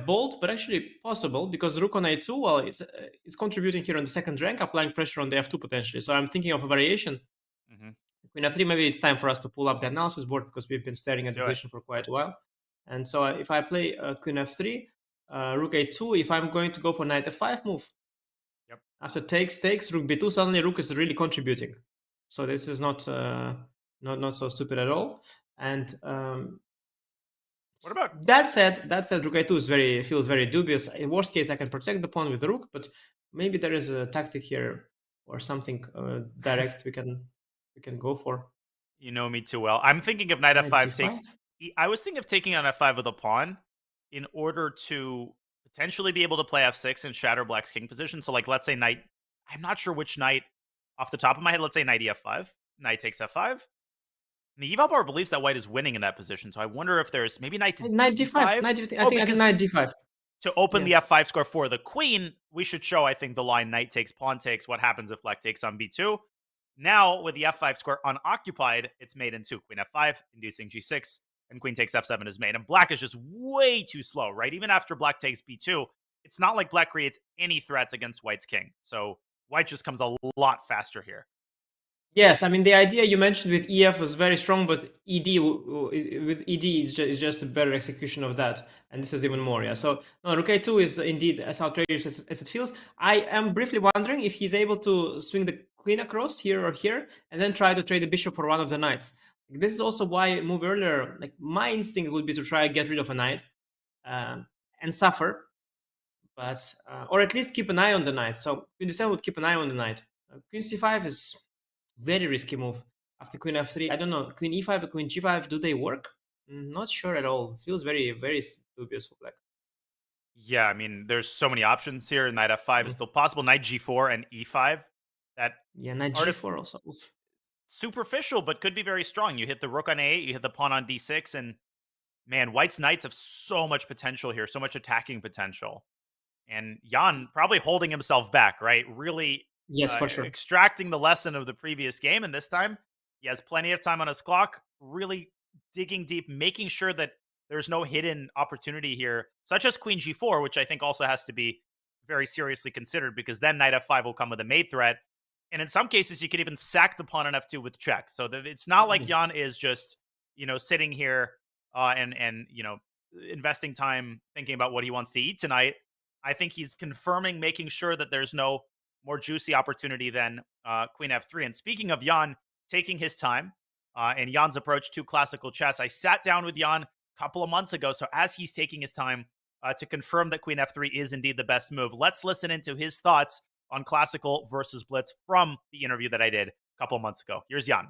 bold, but actually possible because rook on a2, well, it's contributing here on the second rank, applying pressure on the f2 potentially. So I'm thinking of a variation. Queen f3, maybe it's time for us to pull up the analysis board because we've been staring at the position for quite a while. And so if I play queen f3, rook a2, if I'm going to go for knight f5 move, after takes, rook b2, suddenly rook is really contributing. So this is not so stupid at all. And what about that said, rook a2 feels very dubious. In worst case, I can protect the pawn with the rook, but maybe there is a tactic here or something direct we can go for. You know me too well. I'm thinking of knight Knight f5 d5? takes. I was thinking of taking on f5 with a pawn in order to potentially be able to play f6 and shatter black's king position. So, like, let's say knight. I'm not sure which knight off the top of my head. Let's say knight ef5. Knight takes f5. And the eval bar believes that white is winning in that position. So I wonder if there's maybe knight to Knight d5. I think knight d5. To open the f5 score for the queen, we should show, I think, the line knight takes, pawn takes. What happens if black takes on b2? Now, with the f5 square unoccupied, it's made into queen f5, inducing g6, and queen takes f7 is made. And black is just way too slow, right? Even after black takes b2, it's not like black creates any threats against white's king. So white just comes a lot faster here. Yes, I mean, the idea you mentioned with EF was very strong, but with ED is just a better execution of that, and this is even more, yeah. So, no, Rook A2 is indeed as outrageous as it feels. I am briefly wondering if he's able to swing the queen across here or here, and then try to trade the bishop for one of the knights. This is also why I moved earlier. Like, my instinct would be to try and get rid of a knight and suffer, but or at least keep an eye on the knight. So queen d7 would keep an eye on the knight. Queen c5 is very risky move. After queen f3, I don't know, queen e5 or queen g5, do they work? Not sure at all. Feels very, very dubious for black. Yeah, I mean, there's so many options here. Knight f5 is still possible. Knight g4 and e5. That knight g4 also. Superficial, but could be very strong. You hit the rook on a8, you hit the pawn on d6, and man, white's knights have so much potential here, so much attacking potential. And Jan probably holding himself back, right? Really yes, for sure. Extracting the lesson of the previous game, and this time he has plenty of time on his clock, really digging deep, making sure that there's no hidden opportunity here, such as queen g4, which I think also has to be very seriously considered, because then knight f5 will come with a mate threat. And in some cases, you could even sack the pawn on f2 with check. So that it's not like Jan is just, sitting here and investing time thinking about what he wants to eat tonight. I think he's confirming, making sure that there's no more juicy opportunity than queen f3. And speaking of Jan taking his time and Jan's approach to classical chess, I sat down with Jan a couple of months ago. So as he's taking his time to confirm that queen f3 is indeed the best move, let's listen into his thoughts on classical versus blitz from the interview that I did a couple of months ago. Here's Jan.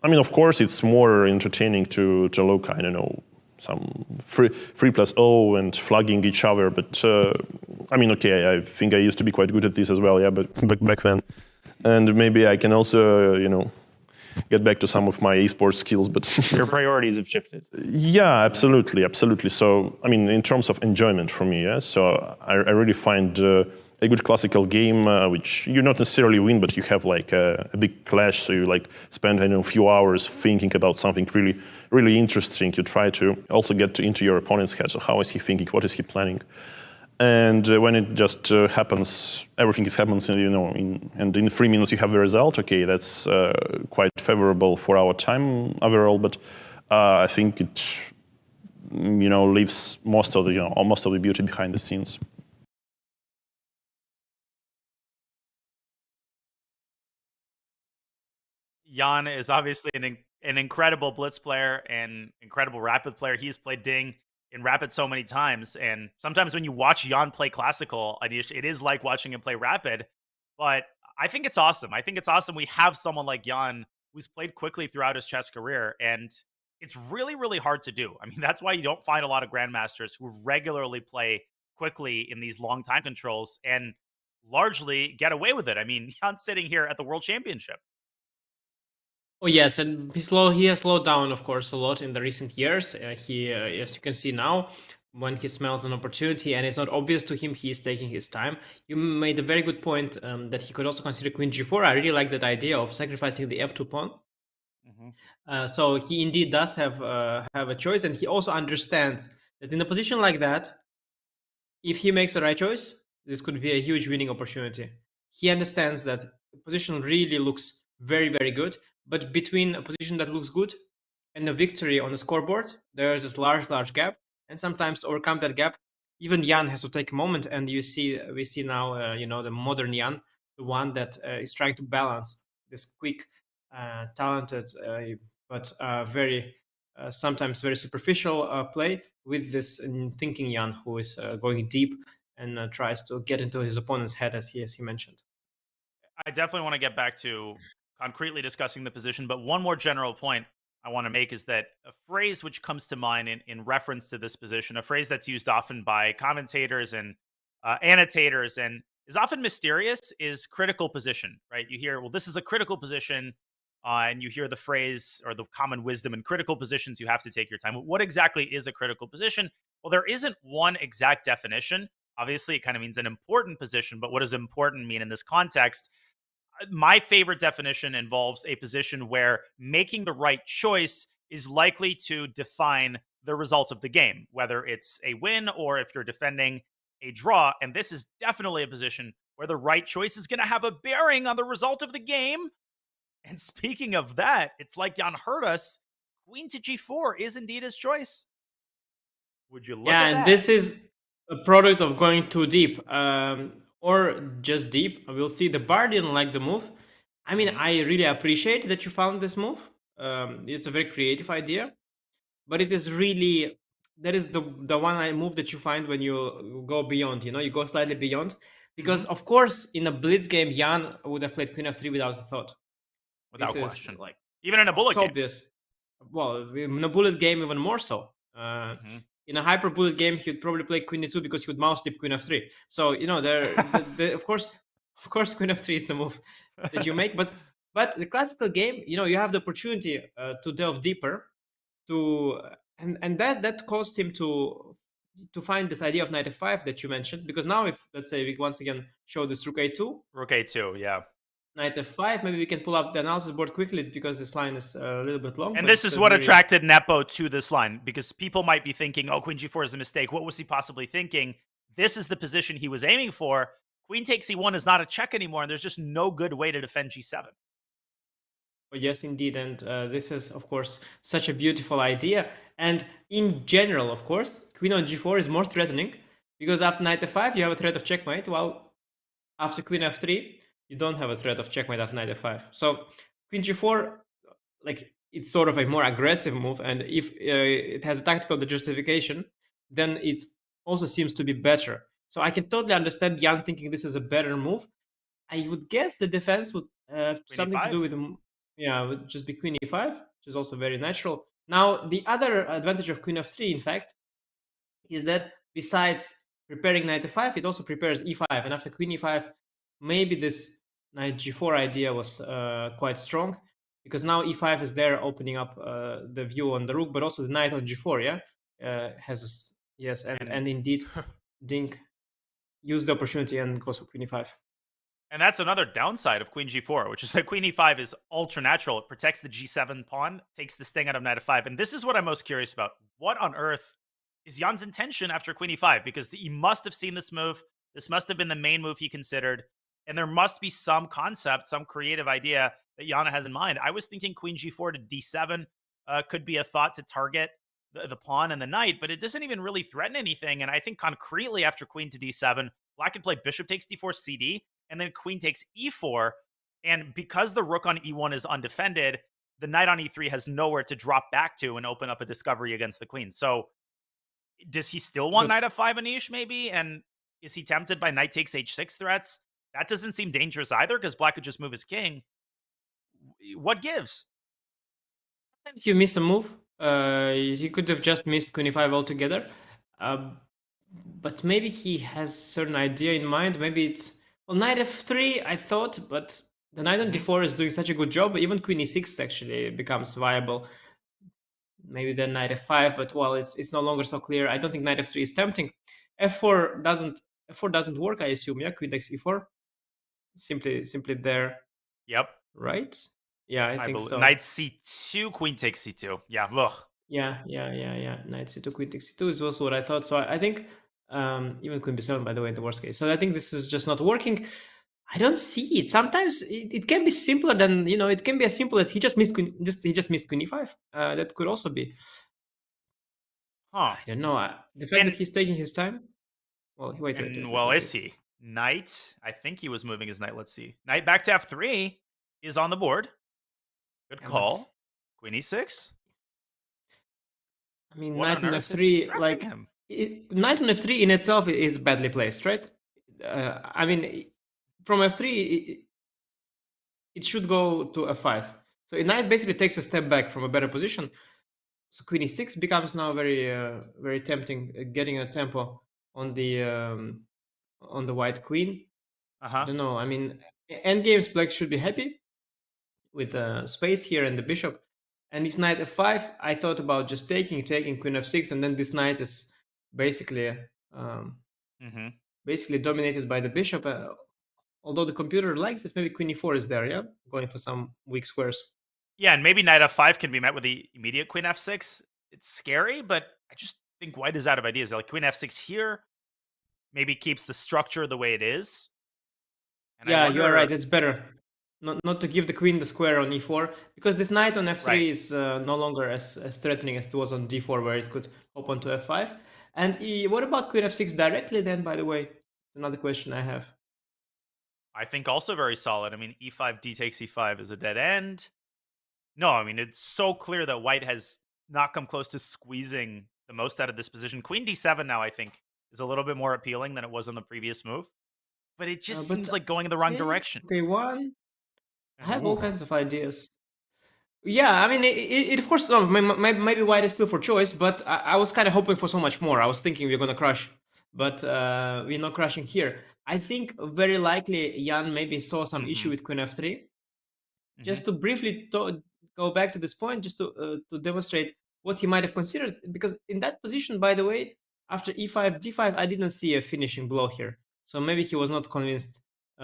I mean, of course, it's more entertaining to look, I don't know, some 3+0 and flagging each other. But I mean, okay, I think I used to be quite good at this as well, yeah, but back then. And maybe I can also, get back to some of my esports skills, but your priorities have shifted. Yeah, absolutely. So, I mean, in terms of enjoyment for me, yeah. So I really find a good classical game, which you not necessarily win, but you have like a big clash. So you like spend, a few hours thinking about something really, really interesting. You try to also get into your opponent's head. So how is he thinking? What is he planning? And when it just happens, everything happens, and in 3 minutes you have the result. Okay, that's quite favorable for our time overall, but I think it, leaves most of the beauty behind the scenes. Jan is obviously an incredible blitz player and incredible rapid player. He's played Ding in rapid so many times, and sometimes when you watch Jan play classical, it is like watching him play rapid. But I think it's awesome. I think it's awesome we have someone like Jan who's played quickly throughout his chess career, and it's really, really hard to do. I mean, that's why you don't find a lot of grandmasters who regularly play quickly in these long time controls and largely get away with it. I mean, Jan's sitting here at the World Championship. Oh yes, and he has slowed down, of course, a lot in the recent years. As you can see now, when he smells an opportunity and it's not obvious to him, he is taking his time. You made a very good point that he could also consider queen g4. I really like that idea of sacrificing the f2 pawn. So he indeed does have a choice, and he also understands that in a position like that, if he makes the right choice, this could be a huge winning opportunity. He understands that the position really looks very, very good, but between a position that looks good and a victory on the scoreboard, there is this large gap, and sometimes to overcome that gap, even Jan has to take a moment. And we see now, the modern Jan, the one that is trying to balance this quick, talented, but very sometimes very superficial play with this thinking Jan, who is going deep and tries to get into his opponent's head, as he mentioned. I definitely want to get back to concretely discussing the position, but one more general point I want to make is that a phrase which comes to mind in reference to this position, a phrase that's used often by commentators and annotators and is often mysterious, is critical position, right? You hear, well, this is a critical position, and you hear the phrase or the common wisdom in critical positions, you have to take your time. What exactly is a critical position? Well, there isn't one exact definition. Obviously, it kind of means an important position, but what does important mean in this context? My favorite definition involves a position where making the right choice is likely to define the result of the game, whether it's a win or if you're defending a draw. And this is definitely a position where the right choice is going to have a bearing on the result of the game. And speaking of that, it's like Jan heard us. Queen to g4 is indeed his choice. Would you look at that? And this is a product of going too deep, or just deep. We'll see. The bar didn't like the move. I mean, I really appreciate that you found this move. It's a very creative idea, but it is really, that is the one move that you find when you go beyond. You go slightly beyond, because of course in a blitz game, Jan would have played Queen f3 without a thought. Without This question. is like Even in a bullet game. obvious. Well, in a bullet game, even more so. In a hyper bullet game, he would probably play Queen e2 because he would mouse flip Queen f3. So of course, Queen f3 is the move that you make. But the classical game, you have the opportunity to delve deeper, and that caused him to find this idea of knight f5 that you mentioned. Because now, if let's say we once again show this rook a2, rook a2, yeah. Knight f5, maybe we can pull up the analysis board quickly because this line is a little bit long. And this is what attracted Nepo to this line, because people might be thinking, oh, Queen g4 is a mistake. What was he possibly thinking? This is the position he was aiming for. Queen takes e1 is not a check anymore, and there's just no good way to defend g7. Oh, yes, indeed. And this is, of course, such a beautiful idea. And in general, of course, Queen on g4 is more threatening, because after Knight f5, you have a threat of checkmate, while after Queen f3, you don't have a threat of checkmate after Knight f5. So Queen g4, it's sort of a more aggressive move, and if it has a tactical justification, then it also seems to be better. So I can totally understand Jan thinking this is a better move. I would guess the defense would have something to do with would just be Queen e5, which is also very natural. Now, the other advantage of Queen f3, in fact, is that besides preparing Knight f5, it also prepares e5, and after Queen e5, maybe this Knight g4 idea was quite strong, because now e5 is there, opening up the view on the rook, but also the knight on g4, has yes, and indeed, Dink used the opportunity and goes for Queen e5. And that's another downside of Queen g4, which is that Queen e5 is ultra natural. It protects the g7 pawn, takes the sting out of Knight f5, and this is what I'm most curious about. What on earth is Jan's intention after Queen e5? Because he must have seen this move. This must have been the main move he considered. And there must be some concept, some creative idea that Jan has in mind. I was thinking Queen g4 to d7 could be a thought to target the pawn and the knight, but it doesn't even really threaten anything. And I think concretely after Queen to d7, Black could play Bishop takes d4 cd, and then Queen takes e4. And because the rook on e1 is undefended, the knight on e3 has nowhere to drop back to and open up a discovery against the queen. So does he still want knight f5 Anish maybe? And is he tempted by knight takes h6 threats? That doesn't seem dangerous either, because Black could just move his king. What gives? Sometimes you miss a move. He could have just missed Queen e5 altogether. But maybe he has a certain idea in mind. Maybe it's... Well, Knight f3, I thought, but the Knight on d4 is doing such a good job. Even Queen e6 actually becomes viable. Maybe then Knight f5, but well, it's no longer so clear. I don't think Knight f3 is tempting. F4 doesn't work, I assume. Yeah, Queen takes e4. Simply there. Yep. Right? Yeah, I think so. Knight c2, Queen takes c2. Yeah, ugh. Yeah. Knight c2, Queen takes c2 is also what I thought. So I think even Queen b7, by the way, in the worst case. So I think this is just not working. I don't see it. Sometimes it can be simpler than, it can be as simple as he just missed Queen e5. That could also be. I don't know. The fact that he's taking his time. Well, wait. Is he? Knight, I think he was moving his knight. Let's see. Knight back to f3 is on the board. Good call. Queen e6. I mean, knight on f3, Knight on f3 in itself is badly placed, right? I mean, from f3, it should go to f5. So knight basically takes a step back from a better position. So queen e6 becomes now very tempting, getting a tempo on the white queen. I don't know. I mean, endgames black should be happy with space here and the bishop. And if knight f5, I thought about just taking queen f6, and then this knight is basically basically dominated by the bishop. Although the computer likes this, maybe queen e4 is there, yeah? Going for some weak squares. Yeah, and maybe knight f5 can be met with the immediate queen f6. It's scary, but I just think white is out of ideas. Like queen f6 here maybe keeps the structure the way it is. And Yeah, you are right. It's better not to give the queen the square on e4, because this knight on f3 is no longer as threatening as it was on d4, where it could hop onto f5. And what about queen f6 directly then, by the way? Another question I have. I think also very solid. I mean, e5, d takes e5 is a dead end. No, I mean, it's so clear that white has not come close to squeezing the most out of this position. Queen d7 now, I think, is a little bit more appealing than it was on the previous move. But it just seems like going in the wrong direction. Okay, one. I have all kinds of ideas. Yeah, I mean, it of course, no, maybe white is still for choice, but I was kind of hoping for so much more. I was thinking we're going to crush, but we're not crushing here. I think very likely Jan maybe saw some issue with queen f3. Just to briefly go back to this point, just to demonstrate what he might have considered, because in that position, by the way, after e5, d5, I didn't see a finishing blow here. So maybe he was not convinced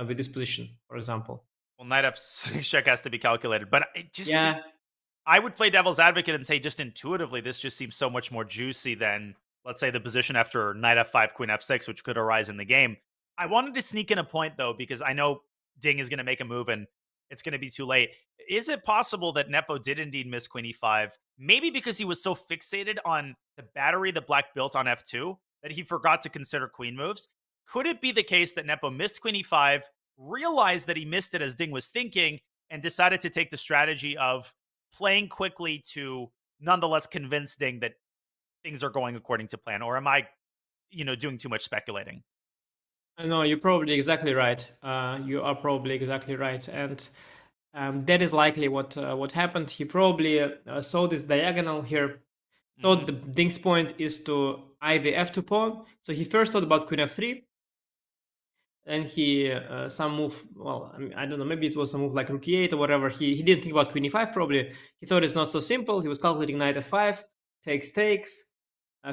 with this position, for example. Well, knight f6 check has to be calculated, but it just I would play devil's advocate and say just intuitively this just seems so much more juicy than, let's say, the position after knight f5, queen f6, which could arise in the game. I wanted to sneak in a point, though, because I know Ding is going to make a move and it's going to be too late. Is it possible that Nepo did indeed miss queen e5, maybe because he was so fixated on the battery that black built on f2 that he forgot to consider queen moves? Could it be the case that Nepo missed queen e5, realized that he missed it as Ding was thinking, and decided to take the strategy of playing quickly to nonetheless convince Ding that things are going according to plan? Or am I, doing too much speculating? No, you're probably exactly right. You are probably exactly right, and that is likely what happened. He probably saw this diagonal here, thought the Ding's point is to eye the f2 pawn. So he first thought about queen f3, and he some move. Well, I mean, I don't know. Maybe it was a move like rook e8 or whatever. He didn't think about queen e5. Probably he thought it's not so simple. He was calculating knight f5, takes.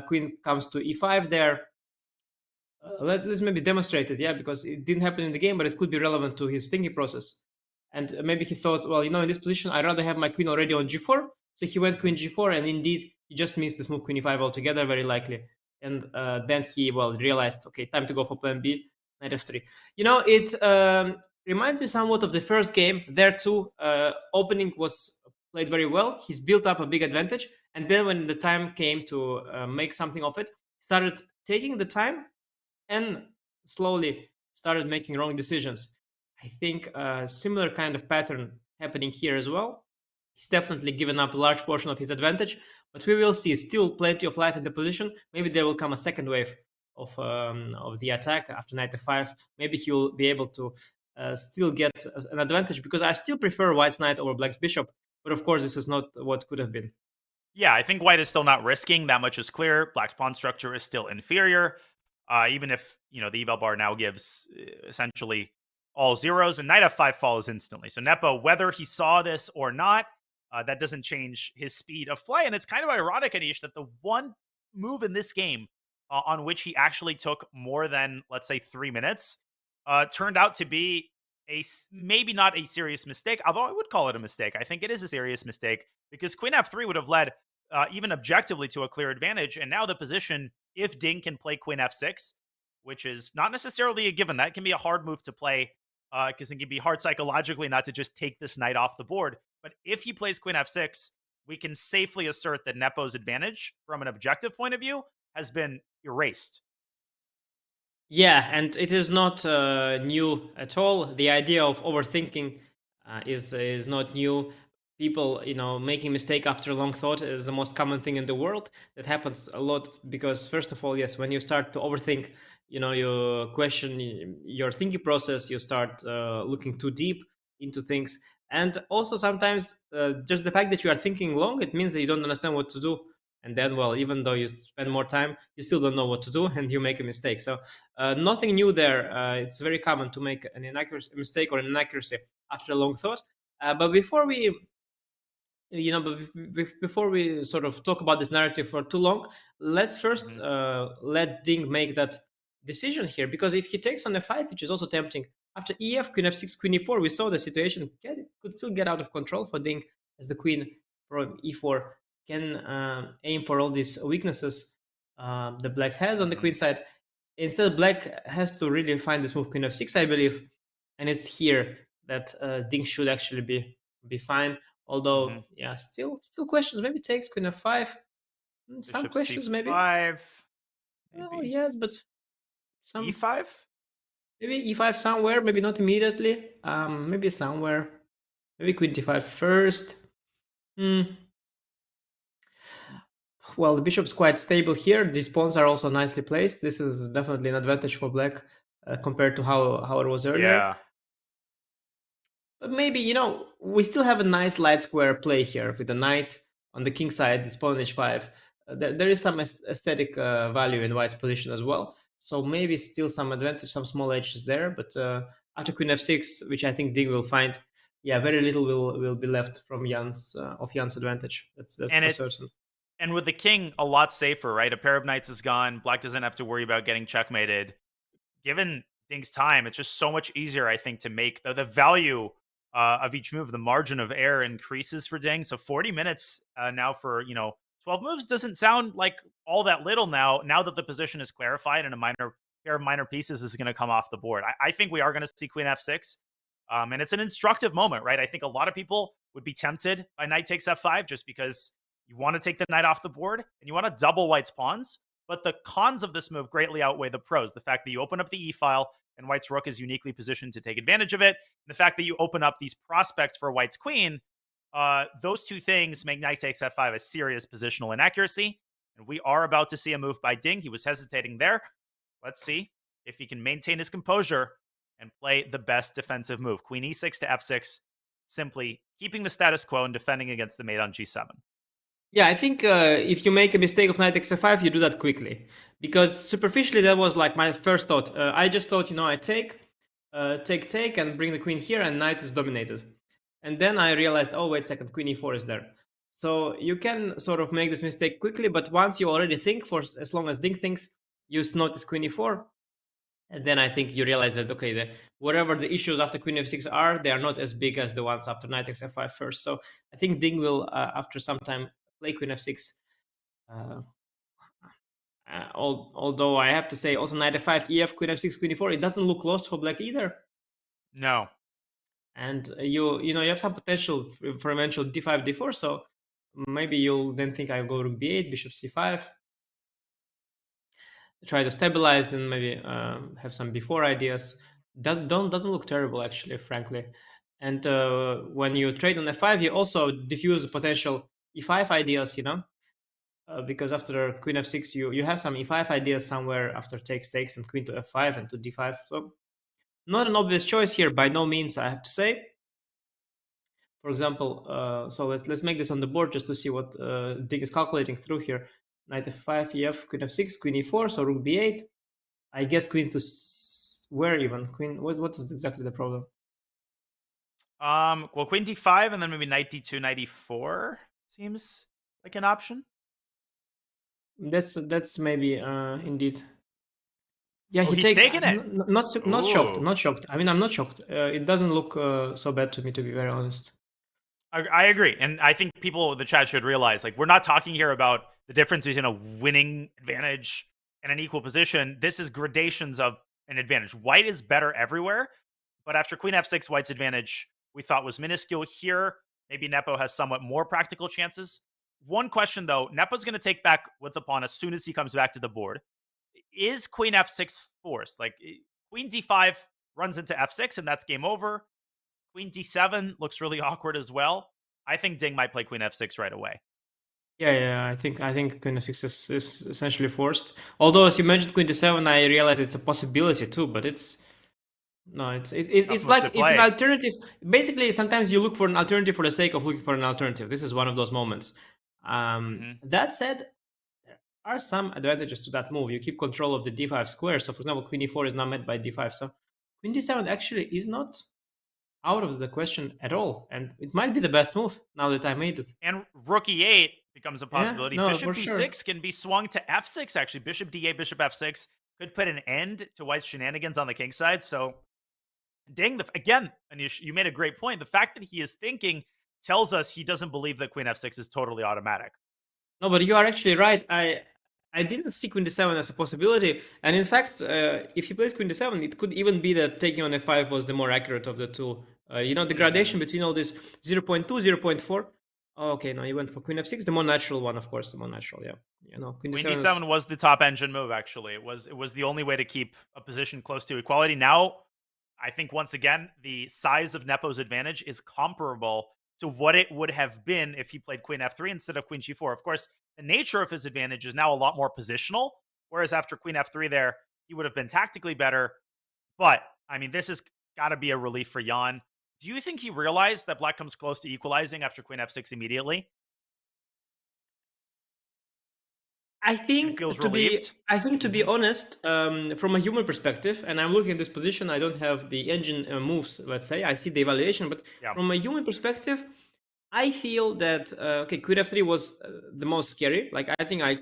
Queen comes to e5 there. Let's maybe demonstrate it, yeah, because it didn't happen in the game, but it could be relevant to his thinking process. And maybe he thought, well, in this position, I'd rather have my queen already on g4. So he went queen g4, and indeed, he just missed this move queen e5 altogether, very likely. And then he, realized, okay, time to go for plan B, knight f3. It reminds me somewhat of the first game. There too, opening was played very well. He's built up a big advantage. And then when the time came to make something of it, he started taking the time and slowly started making wrong decisions. I think a similar kind of pattern happening here as well. He's definitely given up a large portion of his advantage, but we will see still plenty of life in the position. Maybe there will come a second wave of the attack after knight f5. Maybe he will be able to still get an advantage, because I still prefer white's knight over black's bishop. But of course, this is not what could have been. Yeah, I think white is still not risking. That much is clear. Black's pawn structure is still inferior. Even if, the eval bar now gives essentially all zeros, and knight f5 falls instantly. So Nepo, whether he saw this or not, that doesn't change his speed of play. And it's kind of ironic, Anish, that the one move in this game on which he actually took more than, let's say, 3 minutes turned out to be maybe not a serious mistake, although I would call it a mistake. I think it is a serious mistake, because queen f3 would have led even objectively to a clear advantage. And now the position, if Ding can play queen f6, which is not necessarily a given, that can be a hard move to play, because it can be hard psychologically not to just take this knight off the board. But if he plays queen f6, we can safely assert that Nepo's advantage from an objective point of view has been erased. Yeah, and it is not new at all. The idea of overthinking is not new. people, making mistake after long thought is the most common thing in the world. That happens a lot because, first of all, yes, when you start to overthink, you question your thinking process, you start looking too deep into things. And also sometimes just the fact that you are thinking long, it means that you don't understand what to do. And then, well, even though you spend more time, you still don't know what to do and you make a mistake. So nothing new there. It's very common to make an inaccuracy, a mistake or an inaccuracy after a long thought. But before we before we sort of talk about this narrative for too long, let's first let Ding make that decision here, because if he takes on f5, which is also tempting, after ef, queen f6, queen e4, we saw the situation could still get out of control for Ding, as the queen from e4 can aim for all these weaknesses the black has on the queen side. Instead, black has to really find this move queen f6, I believe, and it's here that Ding should actually be fine. Although, yeah, still questions. Maybe takes queen f5. Some Bishop questions, C5, maybe. maybe. Well, yes, but some E5. Maybe e5 somewhere. Maybe not immediately. Maybe somewhere. Maybe queen d5 first. Well, the bishop's quite stable here. These pawns are also nicely placed. This is definitely an advantage for black compared to how it was earlier. Yeah. But maybe, we still have a nice light square play here with the knight on the king side, this pawn h5. There is some aesthetic value in white's position as well. So maybe still some advantage, some small edges there. But after queen f6, which I think Ding will find, yeah, very little will be left from Jan's advantage. That's for certain. And with the king a lot safer, right? A pair of knights is gone. Black doesn't have to worry about getting checkmated. Given Ding's time, it's just so much easier, I think, to make the value of each move. The margin of error increases for Ding. So 40 minutes now for 12 moves doesn't sound like all that little now that the position is clarified and a pair of minor pieces is going to come off the board. I think we are going to see queen f6. And it's an instructive moment, right? I think a lot of people would be tempted by knight takes f5 just because you want to take the knight off the board and you want to double white's pawns. But the cons of this move greatly outweigh the pros. The fact that you open up the e-file and white's rook is uniquely positioned to take advantage of it. And the fact that you open up these prospects for white's queen, those two things make knight takes f5 a serious positional inaccuracy. And we are about to see a move by Ding. He was hesitating there. Let's see if he can maintain his composure and play the best defensive move. Queen e6 to f6, simply keeping the status quo and defending against the mate on g7. Yeah, I think if you make a mistake of knight takes f5, you do that quickly. Because superficially, that was like my first thought. I just thought, I take, and bring the queen here, and knight is dominated. And then I realized, oh, wait a second, queen e4 is there. So you can sort of make this mistake quickly, but once you already think, for as long as Ding thinks, you notice queen e4. And then I think you realize that, okay, whatever the issues after queen f6 are, they are not as big as the ones after knight takes f5 first. So I think Ding will, after some time, play queen f6. Although I have to say, also knight f5, ef, queen f6, queen e4, it doesn't look lost for black either. No. And you have some potential for eventual d5, d4. So maybe you'll then think I'll go rook b8, bishop c5. Try to stabilize, then maybe have some before ideas. Doesn't look terrible, actually, frankly. And when you trade on f5, you also diffuse potential e5 ideas, because after queen f6, you have some e5 ideas somewhere after takes, and queen to f5 and to d5. So not an obvious choice here, by no means, I have to say. For example, so let's make this on the board just to see what Ding is calculating through here. Knight f5, ef, queen f6, queen e4, so rook b8. I guess queen to where even? Queen, what is exactly the problem? Well, queen d5 and then maybe knight d2, knight e4 seems like an option. That's maybe indeed. Yeah, he takes. Taking it. Not shocked. Not shocked. I mean, I'm not shocked. It doesn't look so bad to me, to be very honest. I agree, and I think people in the chat should realize, like, we're not talking here about the difference between a winning advantage and an equal position. This is gradations of an advantage. White is better everywhere, but after queen f6, white's advantage we thought was minuscule. Here, maybe Nepo has somewhat more practical chances. One question, though, Nepo's going to take back with the pawn as soon as he comes back to the board. Is queen f6 forced? Like, queen d5 runs into f6, and that's game over. Queen d7 looks really awkward as well. I think Ding might play queen f6 right away. Yeah. I think queen f6 is essentially forced. Although, as you mentioned, queen d7, I realize it's a possibility too, but it's like it's an alternative. Basically, sometimes you look for an alternative for the sake of looking for an alternative. This is one of those moments. That said, there are some advantages to that move. You keep control of the d5 square. So, for example, queen e4 is not met by d5. So, queen d7 actually is not out of the question at all, and it might be the best move now that I made it. And rook e8 becomes a possibility. No, Bishop for b6 sure. can be swung to f6, actually. Bishop d8, bishop f6 could put an end to White's shenanigans on the king side. So, Ding, again, Anish, you made a great point. The fact that he is thinking tells us he doesn't believe that queen f6 is totally automatic. No, but you are actually right. I didn't see queen d7 as a possibility, and in fact, if he plays queen d7, it could even be that taking on f5 was the more accurate of the two. The gradation between all this 0.2, 0.4. Oh, okay, no, he went for queen f6, the more natural one, of course, the more natural, yeah. Queen d7 was the top engine move, actually. It was the only way to keep a position close to equality. Now, I think, once again, the size of Nepo's advantage is comparable to what it would have been if he played queen f3 instead of queen g4. Of course, the nature of his advantage is now a lot more positional, whereas after queen f3 there, he would have been tactically better. But, I mean, this has got to be a relief for Jan. Do you think he realized that black comes close to equalizing after queen f6 immediately? I think to be honest, from a human perspective, and I'm looking at this position, I don't have the engine moves, let's say. I see the evaluation, but from a human perspective, I feel that queen f3 was the most scary. Like, I think I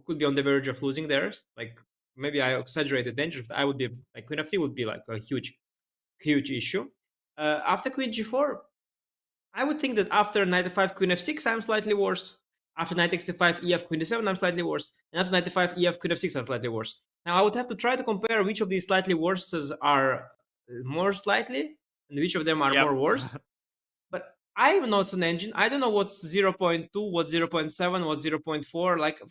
could be on the verge of losing there. Like, maybe I exaggerated danger, but I would be like, queen f3 would be like a huge issue. After queen g4, I would think that after knight f5, queen f6, I'm slightly worse. After knight takes f5, ef, queen d7, I'm slightly worse. And after knight f5, ef, queen f6, I'm slightly worse. Now, I would have to try to compare which of these slightly worses are more slightly, and which of them are more worse. But I'm not an engine. I don't know what's 0.2, what's 0.7, what's 0.4. Like,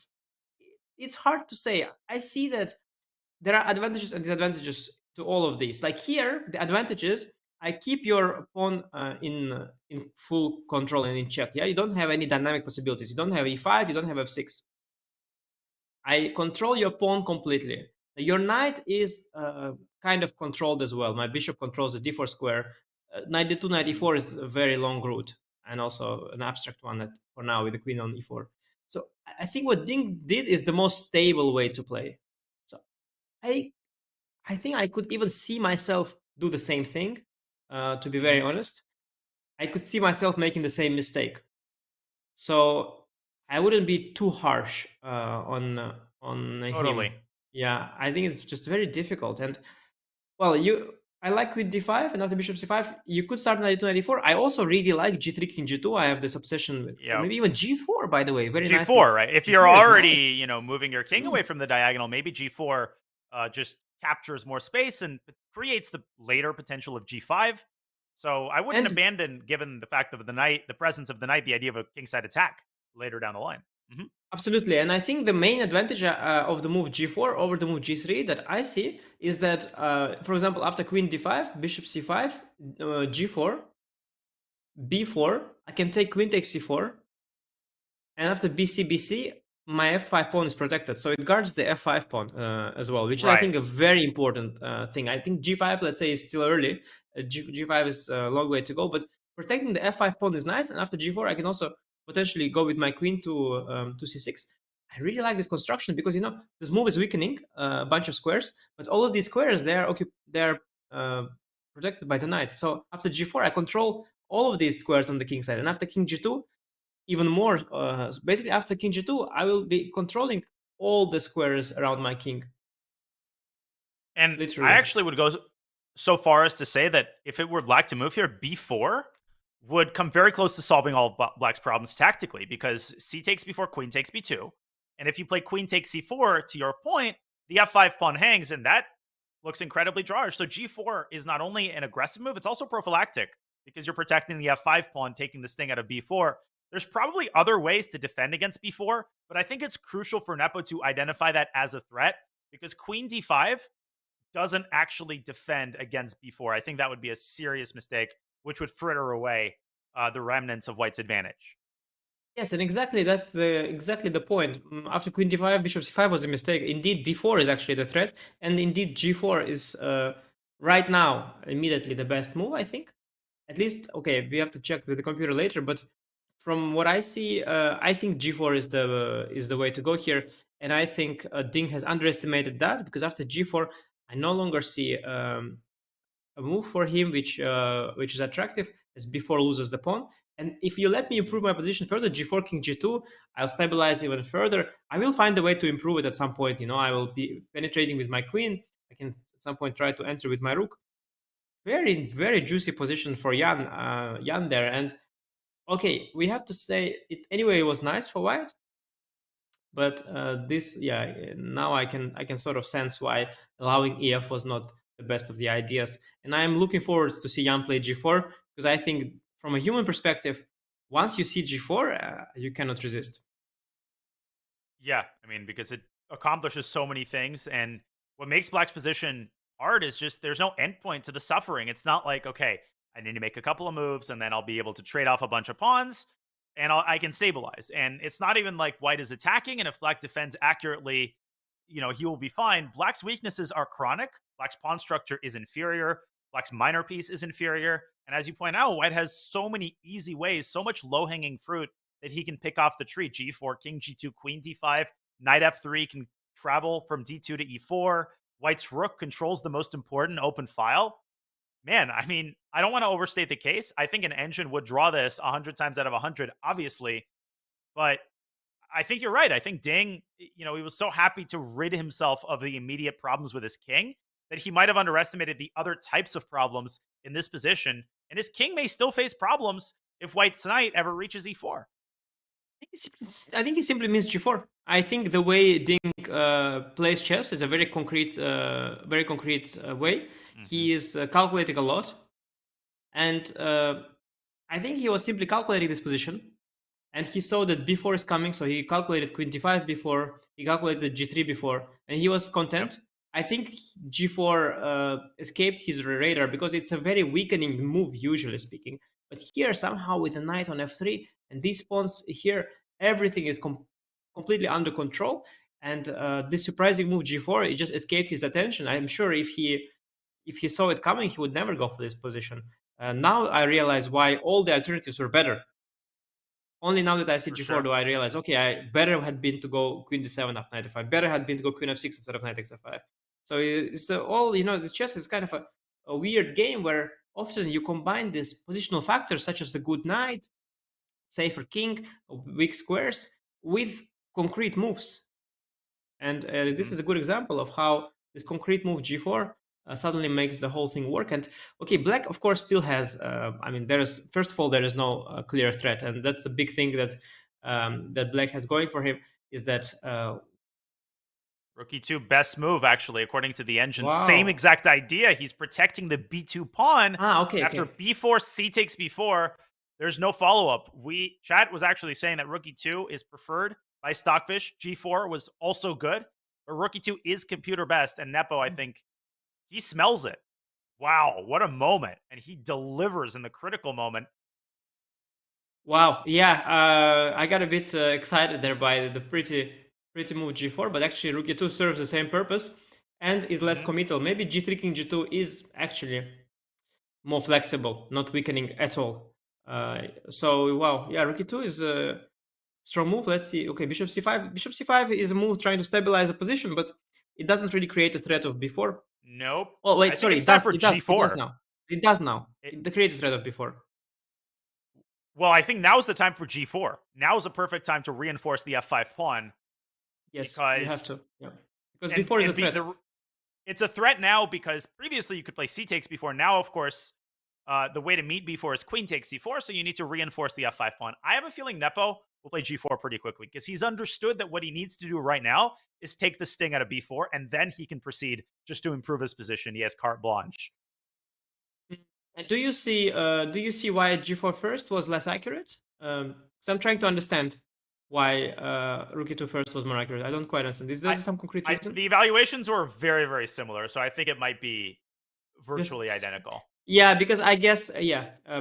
it's hard to say. I see that there are advantages and disadvantages to all of these. Like here, the advantage is I keep your pawn in full control and in check. Yeah, you don't have any dynamic possibilities. You don't have e5, you don't have f6. I control your pawn completely. Your knight is kind of controlled as well. My bishop controls the d4 square. Knight d2, knight e4 is a very long route, and also an abstract one that for now with the queen on e4. So I think what Ding did is the most stable way to play. So I think I could even see myself do the same thing. To be very honest, I could see myself making the same mistake. So I wouldn't be too harsh on Totally. him. Yeah, I think it's just very difficult. And well, I like with d5 and after bishop c5, you could start knight e2, knight e4. I also really like g3, king g2. I have this obsession with maybe even g4, by the way. Very nice. G4, right? If you're already, moving your king away from the diagonal, maybe g4 just captures more space and creates the later potential of g5. So I wouldn't abandon, given the fact of the presence of the knight, the idea of a kingside attack later down the line. Absolutely. And I think the main advantage of the move g4 over the move g3 that I see is that, for example, after queen d5, bishop c5, g4, b4, I can take queen takes c4. And after bc, my f5 pawn is protected. So it guards the f5 pawn as well, which is, I think, a very important thing. I think g5, let's say, is still early. G5 is a long way to go, but protecting the f5 pawn is nice. And after g4, I can also potentially go with my queen to c6. I really like this construction because, this move is weakening a bunch of squares, but all of these squares, they're protected by the knight. So after g4, I control all of these squares on the king side. And after king g2, even more. Basically, after king g2, I will be controlling all the squares around my king. And literally. I actually would go so far as to say that if it were black to move here, b4 would come very close to solving all black's problems tactically, because c takes b4, queen takes b2. And if you play queen takes c4, to your point, the f5 pawn hangs, and that looks incredibly drawish. So g4 is not only an aggressive move, it's also prophylactic, because you're protecting the f5 pawn, taking the sting out of b4. There's probably other ways to defend against b4, but I think it's crucial for Nepo to identify that as a threat, because queen d5 doesn't actually defend against b4. I think that would be a serious mistake, which would fritter away the remnants of White's advantage. Yes, and exactly that's exactly the point. After Queen d5, Bishop c5 was a mistake. Indeed, b4 is actually the threat, and indeed g4 is right now immediately the best move, I think. At least, okay, we have to check with the computer later, but from what I see, I think g4 is the way to go here, and I think Ding has underestimated that, because after g4, I no longer see a move for him which is attractive, as b4 loses the pawn. And if you let me improve my position further, g4, king g2, I'll stabilize even further. I will find a way to improve it at some point. I will be penetrating with my queen. I can at some point try to enter with my rook. Very, very juicy position for Jan there. And okay, we have to say it anyway. It was nice for White, but this, yeah, now I can sort of sense why allowing EF was not the best of the ideas. And I'm looking forward to see Jan play g4, because I think from a human perspective, once you see g4, you cannot resist. Yeah, I mean, because it accomplishes so many things, and what makes Black's position hard is just there's no endpoint to the suffering. It's not like, okay, I need to make a couple of moves, and then I'll be able to trade off a bunch of pawns, and I can stabilize. And it's not even like White is attacking, and if Black defends accurately, he will be fine. Black's weaknesses are chronic. Black's pawn structure is inferior. Black's minor piece is inferior. And as you point out, White has so many easy ways, so much low-hanging fruit that he can pick off the tree. G4, king G2, queen D5, knight F3 can travel from D2 to E4. White's rook controls the most important open file. Man, I mean, I don't want to overstate the case. I think an engine would draw this 100 times out of 100, obviously. But I think you're right. I think Ding, he was so happy to rid himself of the immediate problems with his king that he might have underestimated the other types of problems in this position. And his king may still face problems if White's knight ever reaches E4. I think he simply means g4. I think the way Ding plays chess is a very concrete way. Mm-hmm. He is calculating a lot, and I think he was simply calculating this position, and he saw that b4 is coming, so he calculated queen d5 before, he calculated g3 before, and he was content. Yep. I think g4 escaped his radar because it's a very weakening move, usually speaking. But here, somehow, with a knight on f3 and these pawns here, everything is completely under control. And this surprising move g4, it just escaped his attention. I'm sure if he saw it coming, he would never go for this position. Now I realize why all the alternatives were better. Only now that I see g4 do I realize, okay, better had been to go queen d7 up knight f5. Better had been to go queen f6 instead of knight x5. So it's all, the chess is kind of a weird game where often you combine these positional factors such as the good knight, safer king, weak squares, with concrete moves. And this is a good example of how this concrete move g4 suddenly makes the whole thing work. And okay, Black, of course, still has, first of all, there is no clear threat. And that's the big thing that that Black has going for him, is that Rook e2, best move, actually, according to the engine. Wow. Same exact idea. He's protecting the b2 pawn. After okay. b4, c takes b4, there's no follow-up. Chat was actually saying that rook e2 is preferred by Stockfish. g4 was also good, but rook e2 is computer best, and Nepo, I think, he smells it. Wow, what a moment. And he delivers in the critical moment. Wow, yeah, I got a bit excited there by the pretty move g4, but actually rook e2 serves the same purpose and is less committal. Maybe g3 king g2 is actually more flexible, not weakening at all. So wow, yeah, rook e2 is a strong move. Let's see. Okay, bishop c5. Bishop c5 is a move trying to stabilize the position, but it doesn't really create a threat of b4. Nope. Oh wait, sorry, it does now. It does now. It creates a threat of b4. Well, I think now's the time for g4. Now's a perfect time to reinforce the f5 pawn. Yes, because you have to. Yeah. Because before is a threat. It's a threat now because previously you could play c takes b4. Now, of course, the way to meet b4 is queen takes c4, so you need to reinforce the f5 pawn. I have a feeling Nepo will play g4 pretty quickly because he's understood that what he needs to do right now is take the sting out of b4, and then he can proceed just to improve his position. He has carte blanche. And do you see why g4 first was less accurate? So I'm trying to understand why rook e2 first was more accurate. I don't quite understand. Is there some concrete reason? The evaluations were very, very similar, so I think it might be virtually identical. Yeah, because I guess,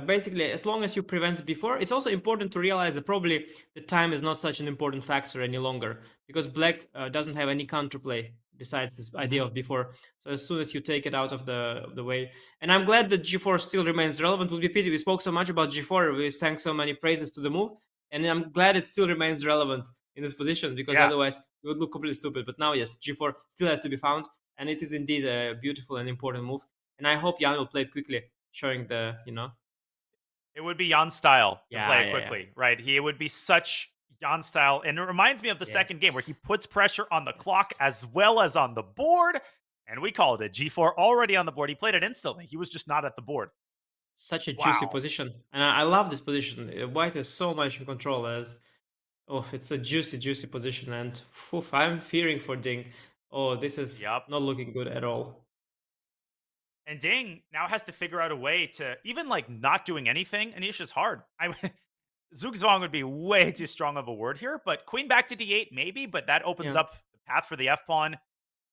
basically, as long as you prevent before, it's also important to realize that probably the time is not such an important factor any longer, because black doesn't have any counterplay besides this idea of before. So as soon as you take it out of the way, and I'm glad that G4 still remains relevant. Would be pity we spoke so much about G4, we sang so many praises to the move, and I'm glad it still remains relevant in this position, because Yeah. otherwise it would look completely stupid. But now, yes, G4 still has to be found, and it is indeed a beautiful and important move. And I hope Jan will play it quickly, showing the, It would be Jan's style to play it Yeah. quickly, right? He would be such Jan style. And it reminds me of the second game where he puts pressure on the clock as well as on the board. And we called it G4 already on the board. He played it instantly. He was just not at the board. Such a juicy position. And I love this position. White is so much in control as, it's a juicy position. And I'm fearing for Ding. Oh, this is not looking good at all. And Ding now has to figure out a way to even like not doing anything. Anish is hard. Zugzwang would be way too strong of a word here, but queen back to d8 maybe, but that opens up the path for the f pawn.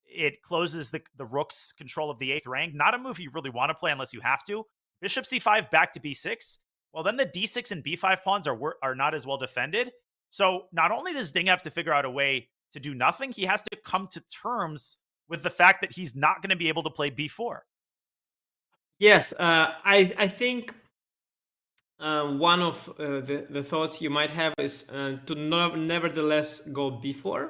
It closes the rook's control of the 8th rank. Not a move you really want to play unless you have to. Bishop c5 back to b6. Well, then the d6 and b5 pawns are not as well defended. So not only does Ding have to figure out a way to do nothing, he has to come to terms with the fact that he's not going to be able to play b4. Yes, I think one of the thoughts you might have is to nevertheless go b4.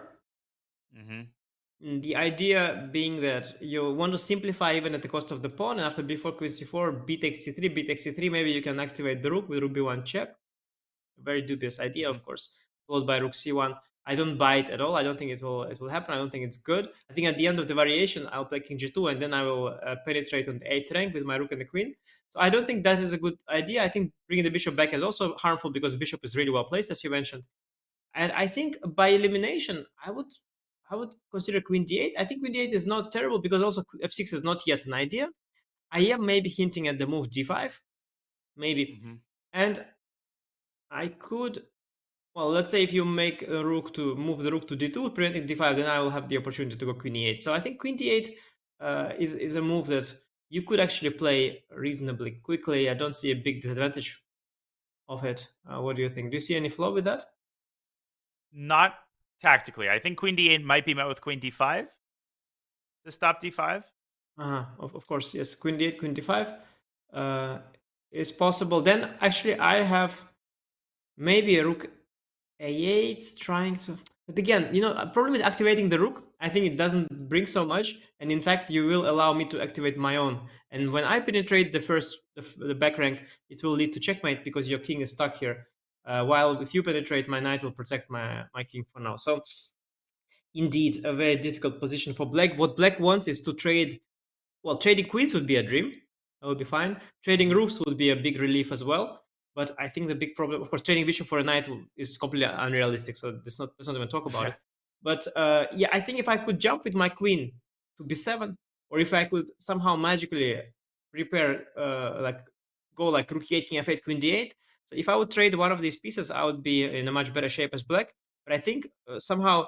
The idea being that you want to simplify even at the cost of the pawn, and after b4, queen c4, b takes c3, b takes c3, maybe you can activate the rook with rook b1 check. A very dubious idea, of course, followed by rook c1. I don't buy it at all. I don't think it will happen. I don't think it's good. I think at the end of the variation, I'll play king g2, and then I will penetrate on the 8th rank with my rook and the queen. So I don't think that is a good idea. I think bringing the bishop back is also harmful because bishop is really well placed, as you mentioned. And I think by elimination, I would consider queen d8. I think queen d8 is not terrible because also f6 is not yet an idea. I am maybe hinting at the move d5, maybe. And I could, well, let's say if you make a rook to move the rook to d2, preventing d5, then I will have the opportunity to go queen e8. So I think queen d8 is a move that you could actually play reasonably quickly. I don't see a big disadvantage of it. What do you think? Do you see any flaw with that? Not tactically. I think queen d8 might be met with queen d5 to stop d5. Of course, yes. Queen d8, queen d5 is possible. Then actually I have maybe a rook a8 trying to... But again, a problem with activating the rook, I think it doesn't bring so much. And in fact, you will allow me to activate my own. And when I penetrate the back rank, it will lead to checkmate because your king is stuck here. While if you penetrate, my knight will protect my king for now. So indeed, a very difficult position for black. What black wants is to trade... Well, trading queens would be a dream. That would be fine. Trading rooks would be a big relief as well. But I think the big problem, of course, trading bishop for a knight is completely unrealistic. So let's not even talk about it. But I think if I could jump with my queen to b7, or if I could somehow magically prepare, go like rook e8, king f8, queen d8. So if I would trade one of these pieces, I would be in a much better shape as black. But I think somehow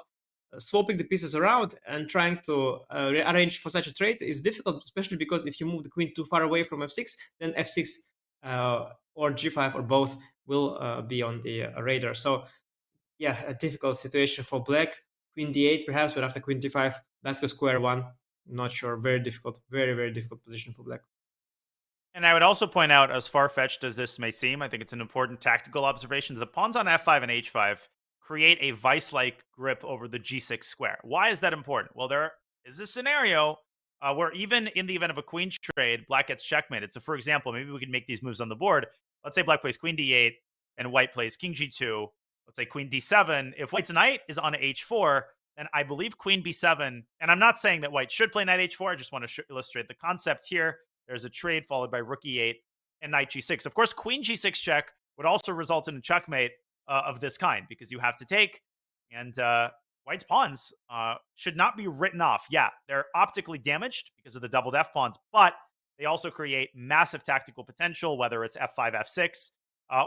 swapping the pieces around and trying to arrange for such a trade is difficult, especially because if you move the queen too far away from f6, then f6 or g5 or both will be on the radar. So yeah, a difficult situation for black. Queen d8 perhaps, but after queen d5, back to square one. Not sure. Very difficult. Very, very difficult position for black. And I would also point out, as far-fetched as this may seem, I think it's an important tactical observation. The pawns on f5 and h5 create a vice-like grip over the g6 square. Why is that important? Well, there is a scenario where even in the event of a queen trade, black gets checkmated. So for example, maybe we can make these moves on the board. Let's say black plays queen d8 and white plays king g2. Let's say queen d7. If white's knight is on h4, then I believe queen b7, and I'm not saying that white should play knight h4, I just want to illustrate the concept here. There's a trade followed by rook e8 and knight g6. Of course, queen g6 check would also result in a checkmate of this kind because you have to take, and white's pawns should not be written off. Yeah, they're optically damaged because of the doubled f pawns, but they also create massive tactical potential, whether it's f5, f6,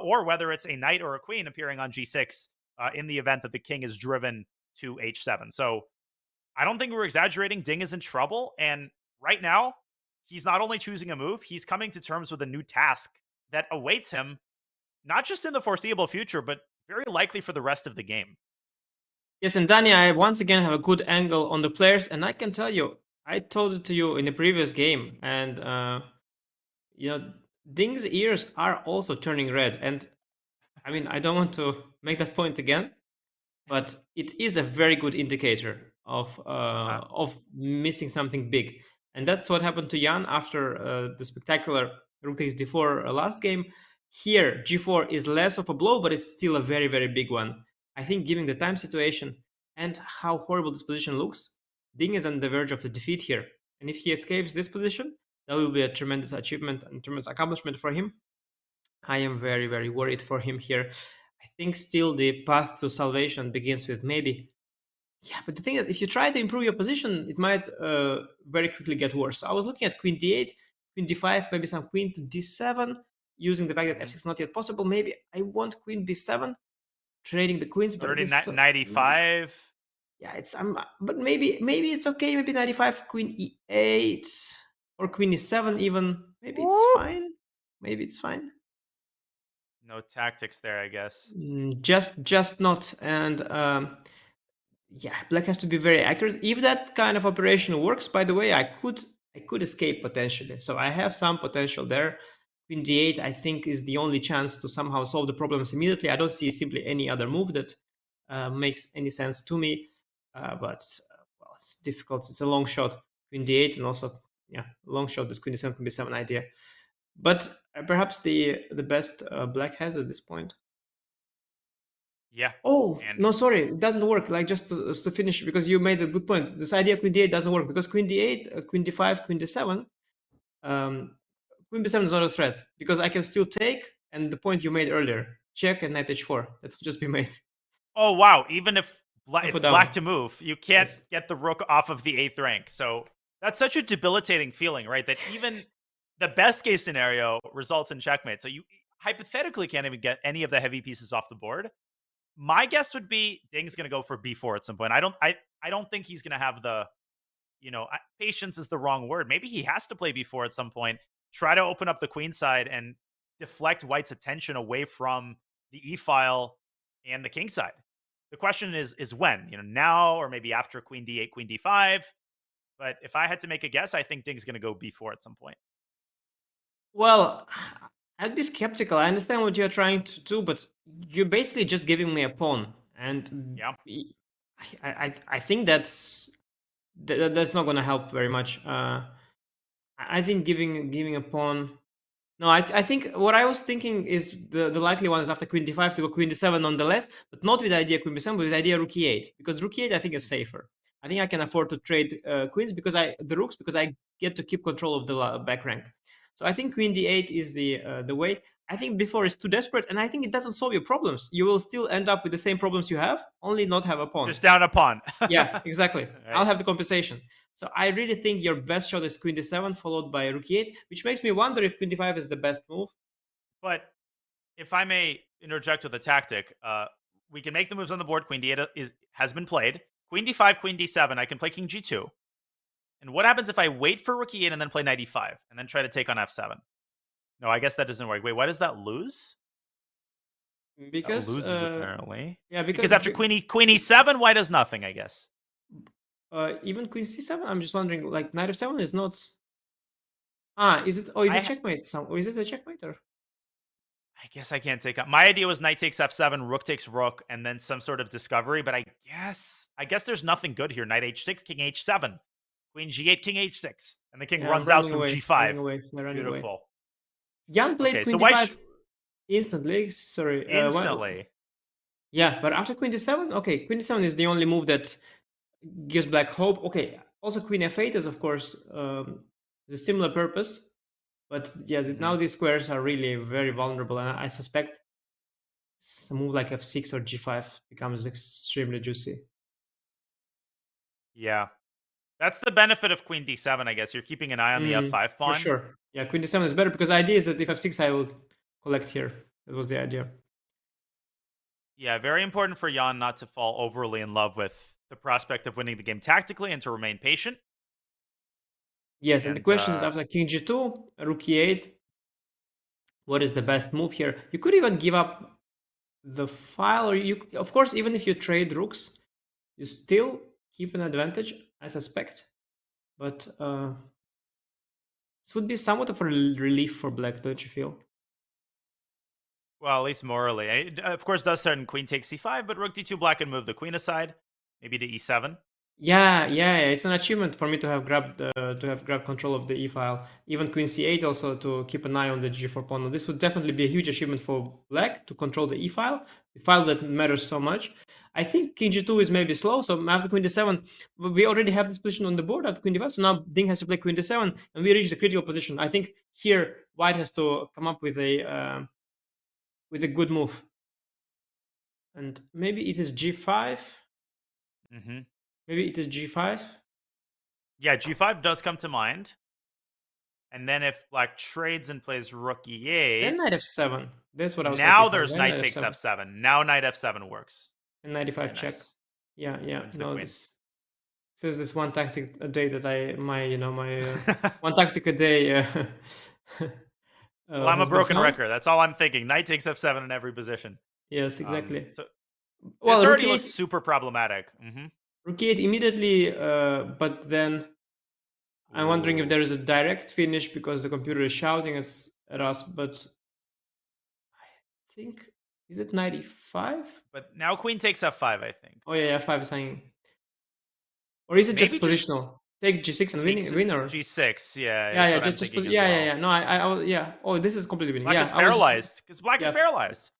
or whether it's a knight or a queen appearing on g6 in the event that the king is driven to h7. So I don't think we're exaggerating. Ding is in trouble, and right now, he's not only choosing a move, he's coming to terms with a new task that awaits him, not just in the foreseeable future, but very likely for the rest of the game. Yes, and Danny, I once again have a good angle on the players, and I can tell you, I told it to you in the previous game, and you know, Ding's ears are also turning red, and I mean, I don't want to make that point again, but it is a very good indicator of missing something big, and that's what happened to Jan after the spectacular rook takes d4 last game. Here, g4 is less of a blow, but it's still a very, very big one. I think given the time situation and how horrible this position looks, Ding is on the verge of the defeat here. And if he escapes this position, that will be a tremendous achievement and tremendous accomplishment for him. I am very, very worried for him here. I think still the path to salvation begins with maybe. Yeah, but the thing is, if you try to improve your position, it might very quickly get worse. So I was looking at queen d8, queen d5, maybe some queen to d7, using the fact that f6 is not yet possible. Maybe I want queen b7, trading the queens, but it is 95. Yeah, it's but maybe it's okay. Maybe 95, queen e8 or queen e7 even. Maybe it's fine. Maybe it's fine. No tactics there, I guess. Just not. And yeah, black has to be very accurate. If that kind of operation works, by the way, I could escape potentially. So I have some potential there. Queen d8, I think, is the only chance to somehow solve the problems immediately. I don't see simply any other move that makes any sense to me. But well, it's difficult. It's a long shot. Queen d8, and also, yeah, long shot. This queen d7 can be 7 idea. But perhaps the best black has at this point. Yeah. Oh, no, sorry. It doesn't work. Like, just to finish, because you made a good point. This idea of queen d8 doesn't work because queen d8, queen d5, queen d7, queen b7 is not a threat because I can still take, and the point you made earlier, check and knight h4. That will just be made. Oh, wow. Even if it's down. black to move, you can't get the rook off of the 8th rank. So that's such a debilitating feeling, right? That even the best case scenario results in checkmate. So you hypothetically can't even get any of the heavy pieces off the board. My guess would be Ding's going to go for b4 at some point. I don't think he's going to have the, patience is the wrong word. Maybe he has to play b4 at some point, try to open up the queen side and deflect white's attention away from the e file and the king side. The question is when, now or maybe after queen d8, queen d5. But if I had to make a guess, I think Ding's going to go b4 at some point. Well, I'd be skeptical. I understand what you're trying to do, but you're basically just giving me a pawn, and yeah, I think that's not going to help very much. I think giving a pawn. No, I think what I was thinking is the likely one is after queen d5 to go queen d7 nonetheless, but not with the idea queen b7, but with the idea rook e8, because rook e8 I think is safer. I think I can afford to trade queens because I get to keep control of the back rank. So I think queen d8 is the way. I think b4 is too desperate, and I think it doesn't solve your problems. You will still end up with the same problems you have, only not have a pawn. Just down a pawn. Yeah, exactly. Right. I'll have the compensation. So I really think your best shot is queen d7 followed by rook e8, which makes me wonder if queen d5 is the best move. But if I may interject with a tactic, we can make the moves on the board. Queen d8 has been played. Queen d5, queen d7. I can play king g2. And what happens if I wait for rook e8 and then play knight e5 and then try to take on f7? No, I guess that doesn't work. Wait, why does that lose? Because that loses apparently. Yeah, because after queen e7, white does nothing, I guess. Even queen c7. I'm just wondering, like, knight f7 is not. Is it? Oh, is it checkmate? Or is it a checkmate? Or I guess I can't take up. My idea was knight takes f7, rook takes rook, and then some sort of discovery. But I guess there's nothing good here. Knight h6, king h7, queen g8, king h6, and the king runs out through g5. Beautiful. Jan played queen d5 instantly. Sorry, instantly. Yeah, but after queen d7, okay, queen d7 is the only move that gives black hope. Okay, also queen f8 is of course the similar purpose, but yeah, now these squares are really very vulnerable, and I suspect a move like f6 or g5 becomes extremely juicy. Yeah, that's the benefit of queen d7, I guess. You're keeping an eye on the f5 pawn. For sure. Yeah, queen d7 is better because the idea is that if f6 I will collect here. That was the idea. Yeah, very important for Jan not to fall overly in love with the prospect of winning the game tactically and to remain patient. Yes, and the question is after king g2, rook e8, what is the best move here? You could even give up the file, or you, of course, even if you trade rooks, you still keep an advantage, I suspect. But this would be somewhat of a relief for black, don't you feel? Well, at least morally. Of course, does threaten queen takes c5, but rook d2 black can move the queen aside, maybe to e7. Yeah, it's an achievement for me to have grabbed control of the e file. Even queen c8 also to keep an eye on the g4 pawn. This would definitely be a huge achievement for black to control the e file, the file that matters so much. I think king g2 is maybe slow, so after queen d7, we already have this position on the board at queen d5. So now Ding has to play queen d7, and we reach the critical position. I think here white has to come up with a good move, and maybe it is g5. Mm-hmm. Maybe it is g5. Yeah, g5 does come to mind. And then if black trades and plays rook e8, then knight f7. That's what I was now hoping for. there's Then knight takes f7. Now knight f7 works. And knight e5 check. Nice. Yeah. Wins the No, queen. this is one tactic a day that my one tactic a day. Well, I'm a broken record. That's all I'm thinking. Knight takes f7 in every position. Yes, exactly. So well, this already looks super problematic. Mm-hmm. Rook e8 immediately, but then I'm wondering if there is a direct finish because the computer is shouting at us. But I think, is it knight e5? But now queen takes f5, I think. Oh yeah, f5 is hanging. Or is it just positional? Take g6 and win, or g6? Yeah. Just yeah. No, I yeah. Oh, this is completely winning. Black is paralyzed because black is paralyzed.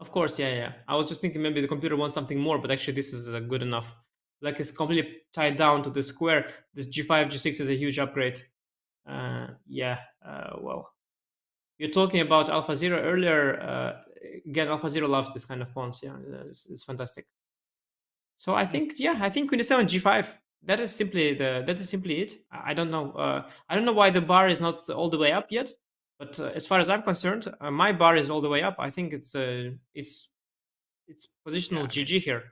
Of course, yeah. I was just thinking maybe the computer wants something more, but actually this is good enough. Black is completely tied down to the square. This g5, g6 is a huge upgrade. Well, you're talking about AlphaZero earlier. Again, AlphaZero loves this kind of pawns. Yeah, it's fantastic. So I think queen e7, g5. That is simply it. I don't know. I don't know why the bar is not all the way up yet. But as far as I'm concerned, my bar is all the way up. I think it's positional GG here.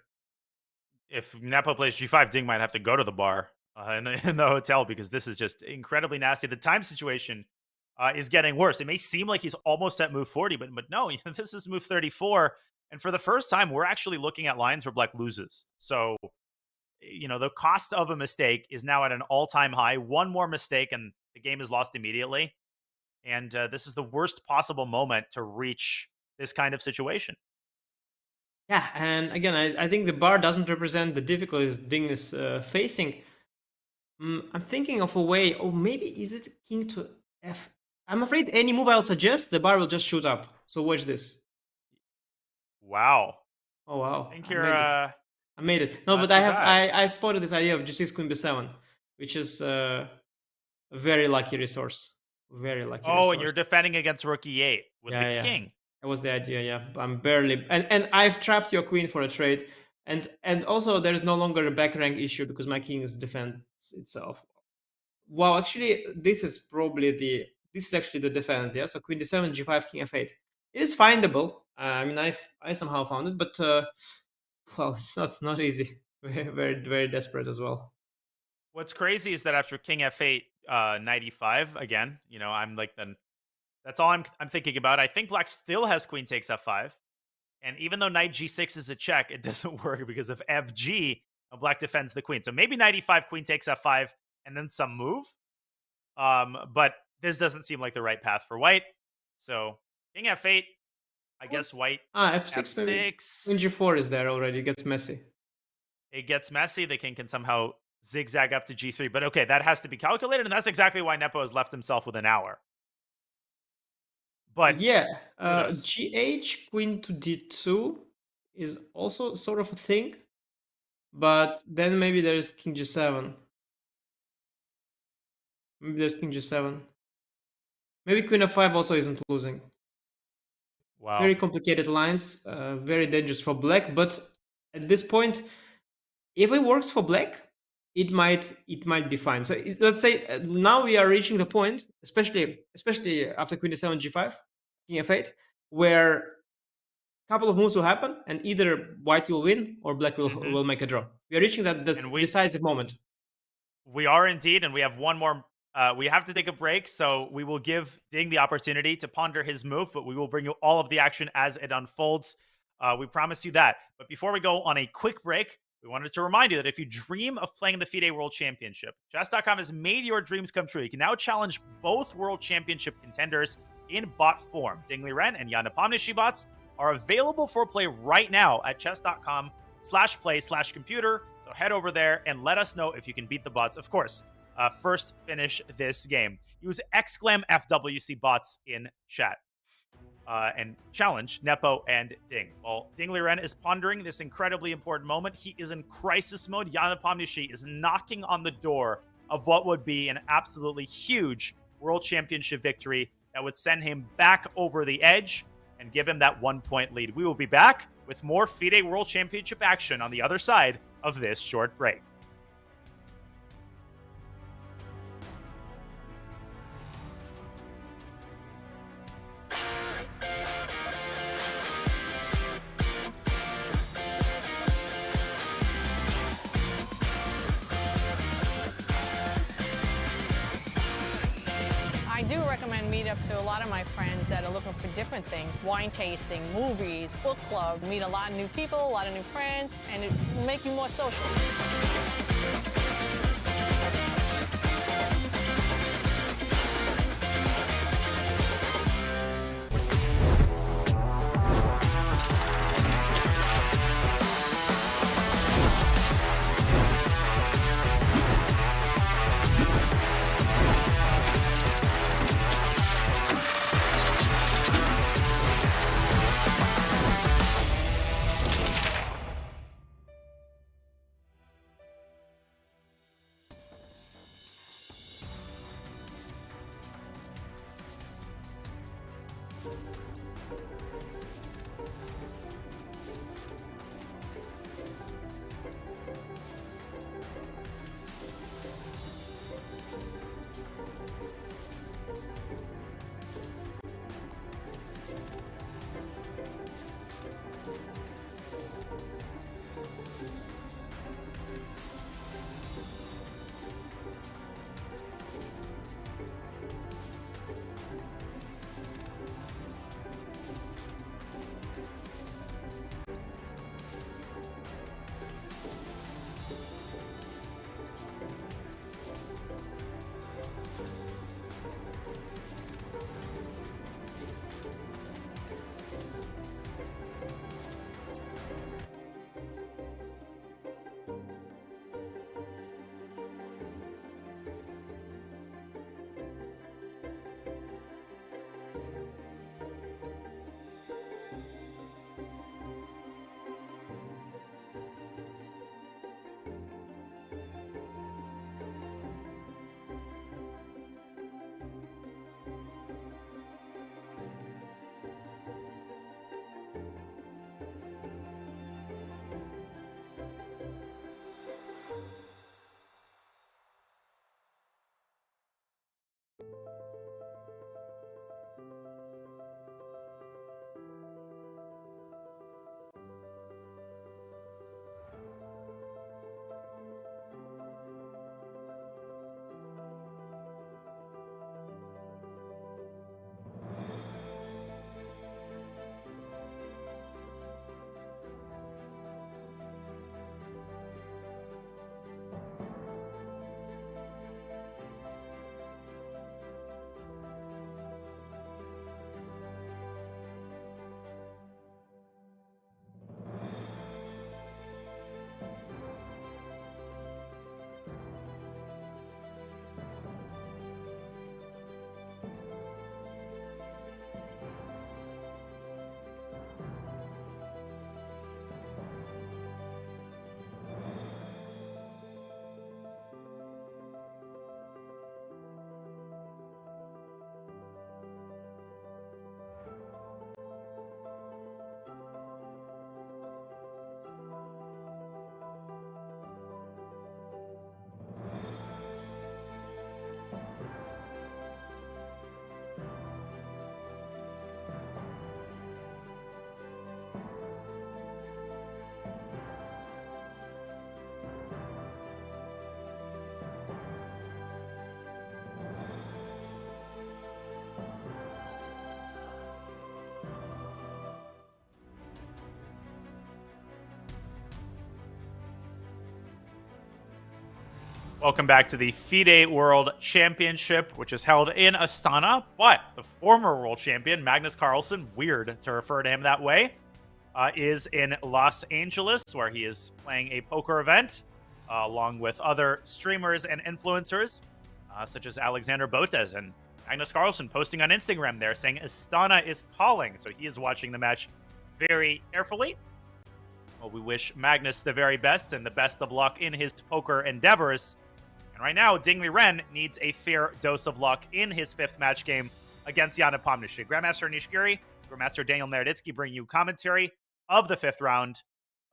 If Nepo plays g5, Ding might have to go to the bar in the hotel because this is just incredibly nasty. The time situation is getting worse. It may seem like he's almost at move 40, but no, this is move 34. And for the first time, we're actually looking at lines where black loses. So, the cost of a mistake is now at an all-time high. One more mistake and the game is lost immediately. And this is the worst possible moment to reach this kind of situation. Yeah, and again, I think the bar doesn't represent the difficulties Ding is facing. I'm thinking of a way, maybe is it king to f? I'm afraid any move I'll suggest, the bar will just shoot up. So watch this. Wow. Oh, wow. I think you're... I made it. No, but I spotted this idea of g6, queen b7, which is a very lucky resource. Very lucky resource. And you're defending against rook e8 with the king. That was the idea, yeah. I'm barely... And I've trapped your queen for a trade. And also, there is no longer a back rank issue because my king defends itself. Wow, actually, this is actually the defense, yeah? So queen d7, g5, king f8. It is findable. I mean, I somehow found it, but... well, it's not easy. Very, very, very desperate as well. What's crazy is that after king f8, knight e5, again, I'm like, then that's all I'm thinking about. I think black still has queen takes f5. And even though knight g6 is a check, it doesn't work because of fg, black defends the queen. So maybe knight e5, queen takes f5, and then some move. But this doesn't seem like the right path for white. So king f8, I guess white f6. Queen g4 is there already. It gets messy. It gets messy. The king can somehow zigzag up to g3. But okay, that has to be calculated, and that's exactly why Nepo has left himself with an hour. But yeah, gh, queen to d2 is also sort of a thing. But then maybe there's king g7. Maybe there's king g7. Maybe queen f5 also isn't losing. Wow. Very complicated lines, very dangerous for black. But at this point, if it works for black, it might be fine. So let's say now we are reaching the point, especially after queen d7, g5, king f8, where a couple of moves will happen, and either white will win or black will make a draw. We are reaching that decisive moment. We are indeed, and we have one more We have to take a break, so we will give Ding the opportunity to ponder his move, but we will bring you all of the action as it unfolds. We promise you that. But before we go on a quick break, we wanted to remind you that if you dream of playing the FIDE World Championship, chess.com has made your dreams come true. You can now challenge both World Championship contenders in bot form. Ding Liren and Nepomniachtchi bots are available for play right now at chess.com/play/computer. So head over there and let us know if you can beat the bots. Of course, first finish this game. Use !FWC bots in chat. And challenge Nepo and Ding. While Ding Liren is pondering this incredibly important moment, he is in crisis mode. Nepomniachtchi is knocking on the door of what would be an absolutely huge World Championship victory that would send him back over the edge and give him that 1-point lead. We will be back with more FIDE World Championship action on the other side of this short break. I do recommend Meetup to a lot of my friends that are looking for different things. Wine tasting, movies, book club, meet a lot of new people, a lot of new friends, and it will make you more social. Welcome back to the FIDE World Championship, which is held in Astana, but the former world champion, Magnus Carlsen, weird to refer to him that way, is in Los Angeles, where he is playing a poker event, along with other streamers and influencers, such as Alexander Botes and Magnus Carlsen posting on Instagram there saying Astana is calling, so he is watching the match very carefully. Well, we wish Magnus the very best and the best of luck in his poker endeavors. And right now, Dingley Ren needs a fair dose of luck in his 5th match game against Jan Nepomniachtchi. Grandmaster Anish Giri, Grandmaster Daniel Naroditsky bring you commentary of the 5th round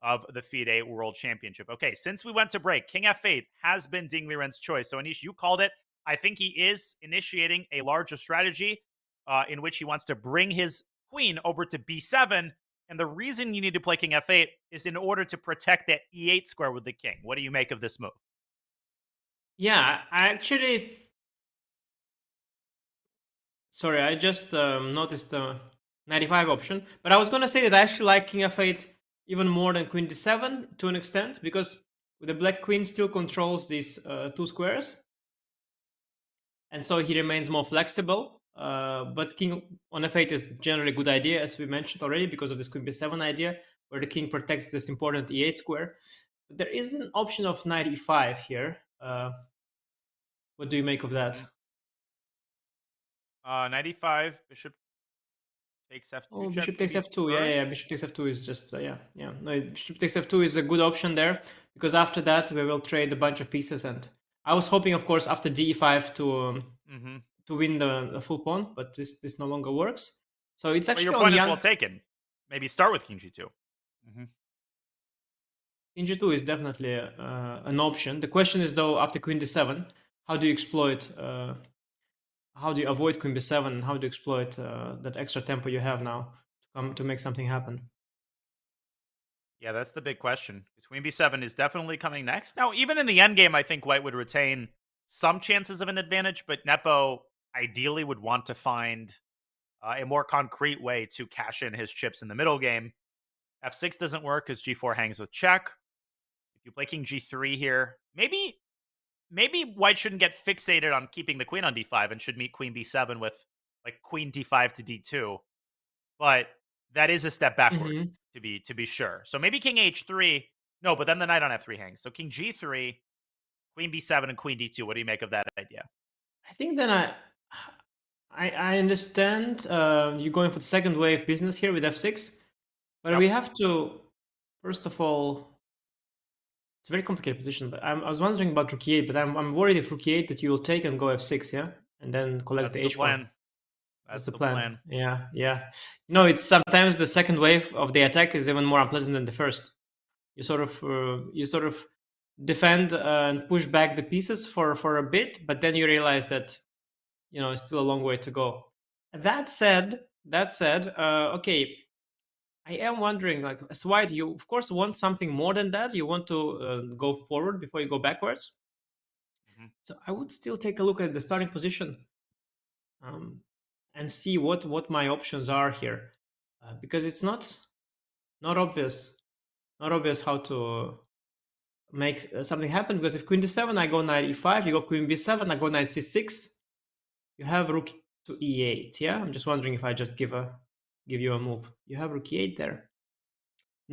of the FIDE World Championship. Okay, since we went to break, King F8 has been Dingley Ren's choice. So Anish, you called it. I think he is initiating a larger strategy in which he wants to bring his queen over to B7. And the reason you need to play King F8 is in order to protect that E8 square with the king. What do you make of this move? Yeah, I actually... Sorry, I just noticed the 95 option. But I was going to say that I actually like King F8 even more than Queen D7 to an extent, because the black queen still controls these 2 squares. And so he remains more flexible. But king on f8 is generally a good idea, as we mentioned already, because of this queen b7 idea, where the king protects this important e8 square. But there is an option of knight e5 here. What do you make of that? Knight e5, bishop takes f2. Oh, bishop takes f2. Yeah, bishop takes f2 is just yeah. No, bishop takes f2 is a good option there, because after that we will trade a bunch of pieces. And I was hoping, of course, after d5 to win the full pawn, but this no longer works. So it's actually your point is well taken. Maybe start with king g2. King g2 is definitely an option. The question is, though, after queen d7, how do you exploit? How do you avoid queen b7? And how do you exploit that extra tempo you have now to make something happen? Yeah, that's the big question. Queen b7 is definitely coming next. Now, even in the endgame, I think white would retain some chances of an advantage, but Nepo ideally would want to find a more concrete way to cash in his chips in the middle game. f6 doesn't work because g4 hangs with check. If you play king g3 here, maybe white shouldn't get fixated on keeping the queen on d5 and should meet queen b7 with like queen d5 to d2. But that is a step backward to be sure. So maybe king h3. No, but then the knight on f3 hangs. So king g3, queen b7, and queen d2. What do you make of that idea? I think then I understand you're going for the second wave business here with f6, but we have to, first of all, it's a very complicated position. But I was wondering about rook e8, but I'm worried if rook e8 that you will take and go f6, yeah, and then collect the h1. Plan. That's the plan. Yeah. No, it's sometimes the second wave of the attack is even more unpleasant than the first. You sort of defend and push back the pieces for a bit, but then you realize that it's still a long way to go. That said, okay, I am wondering, like, as white, you of course want something more than that. You want to go forward before you go backwards. So I would still take a look at the starting position and see what my options are here, because it's not obvious how to make something happen. Because if queen d7, I go knight e5, you go queen b7, I go knight c6, you have rook to e8. Yeah, I'm just wondering if I just give you a move. You have rook e8 there.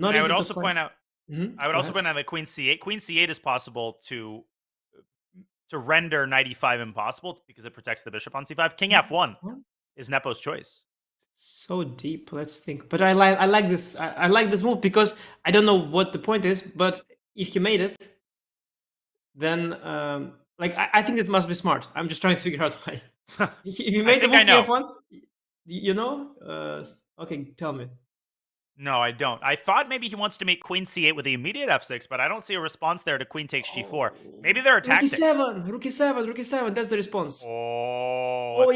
I would also point out that queen c8. Queen c8 is possible to render knight e5 impossible because it protects the bishop on c5. King f1 is Nepo's choice. So deep. Let's think. But I like this. I like this move because I don't know what the point is, but if you made it, then I think it must be smart. I'm just trying to figure out why. If you made the move f1, okay, tell me. No, I don't. I thought maybe he wants to make queen c8 with the immediate f6, but I don't see a response there to queen takes g4. Maybe there are tactics. Rook e7. That's the response. He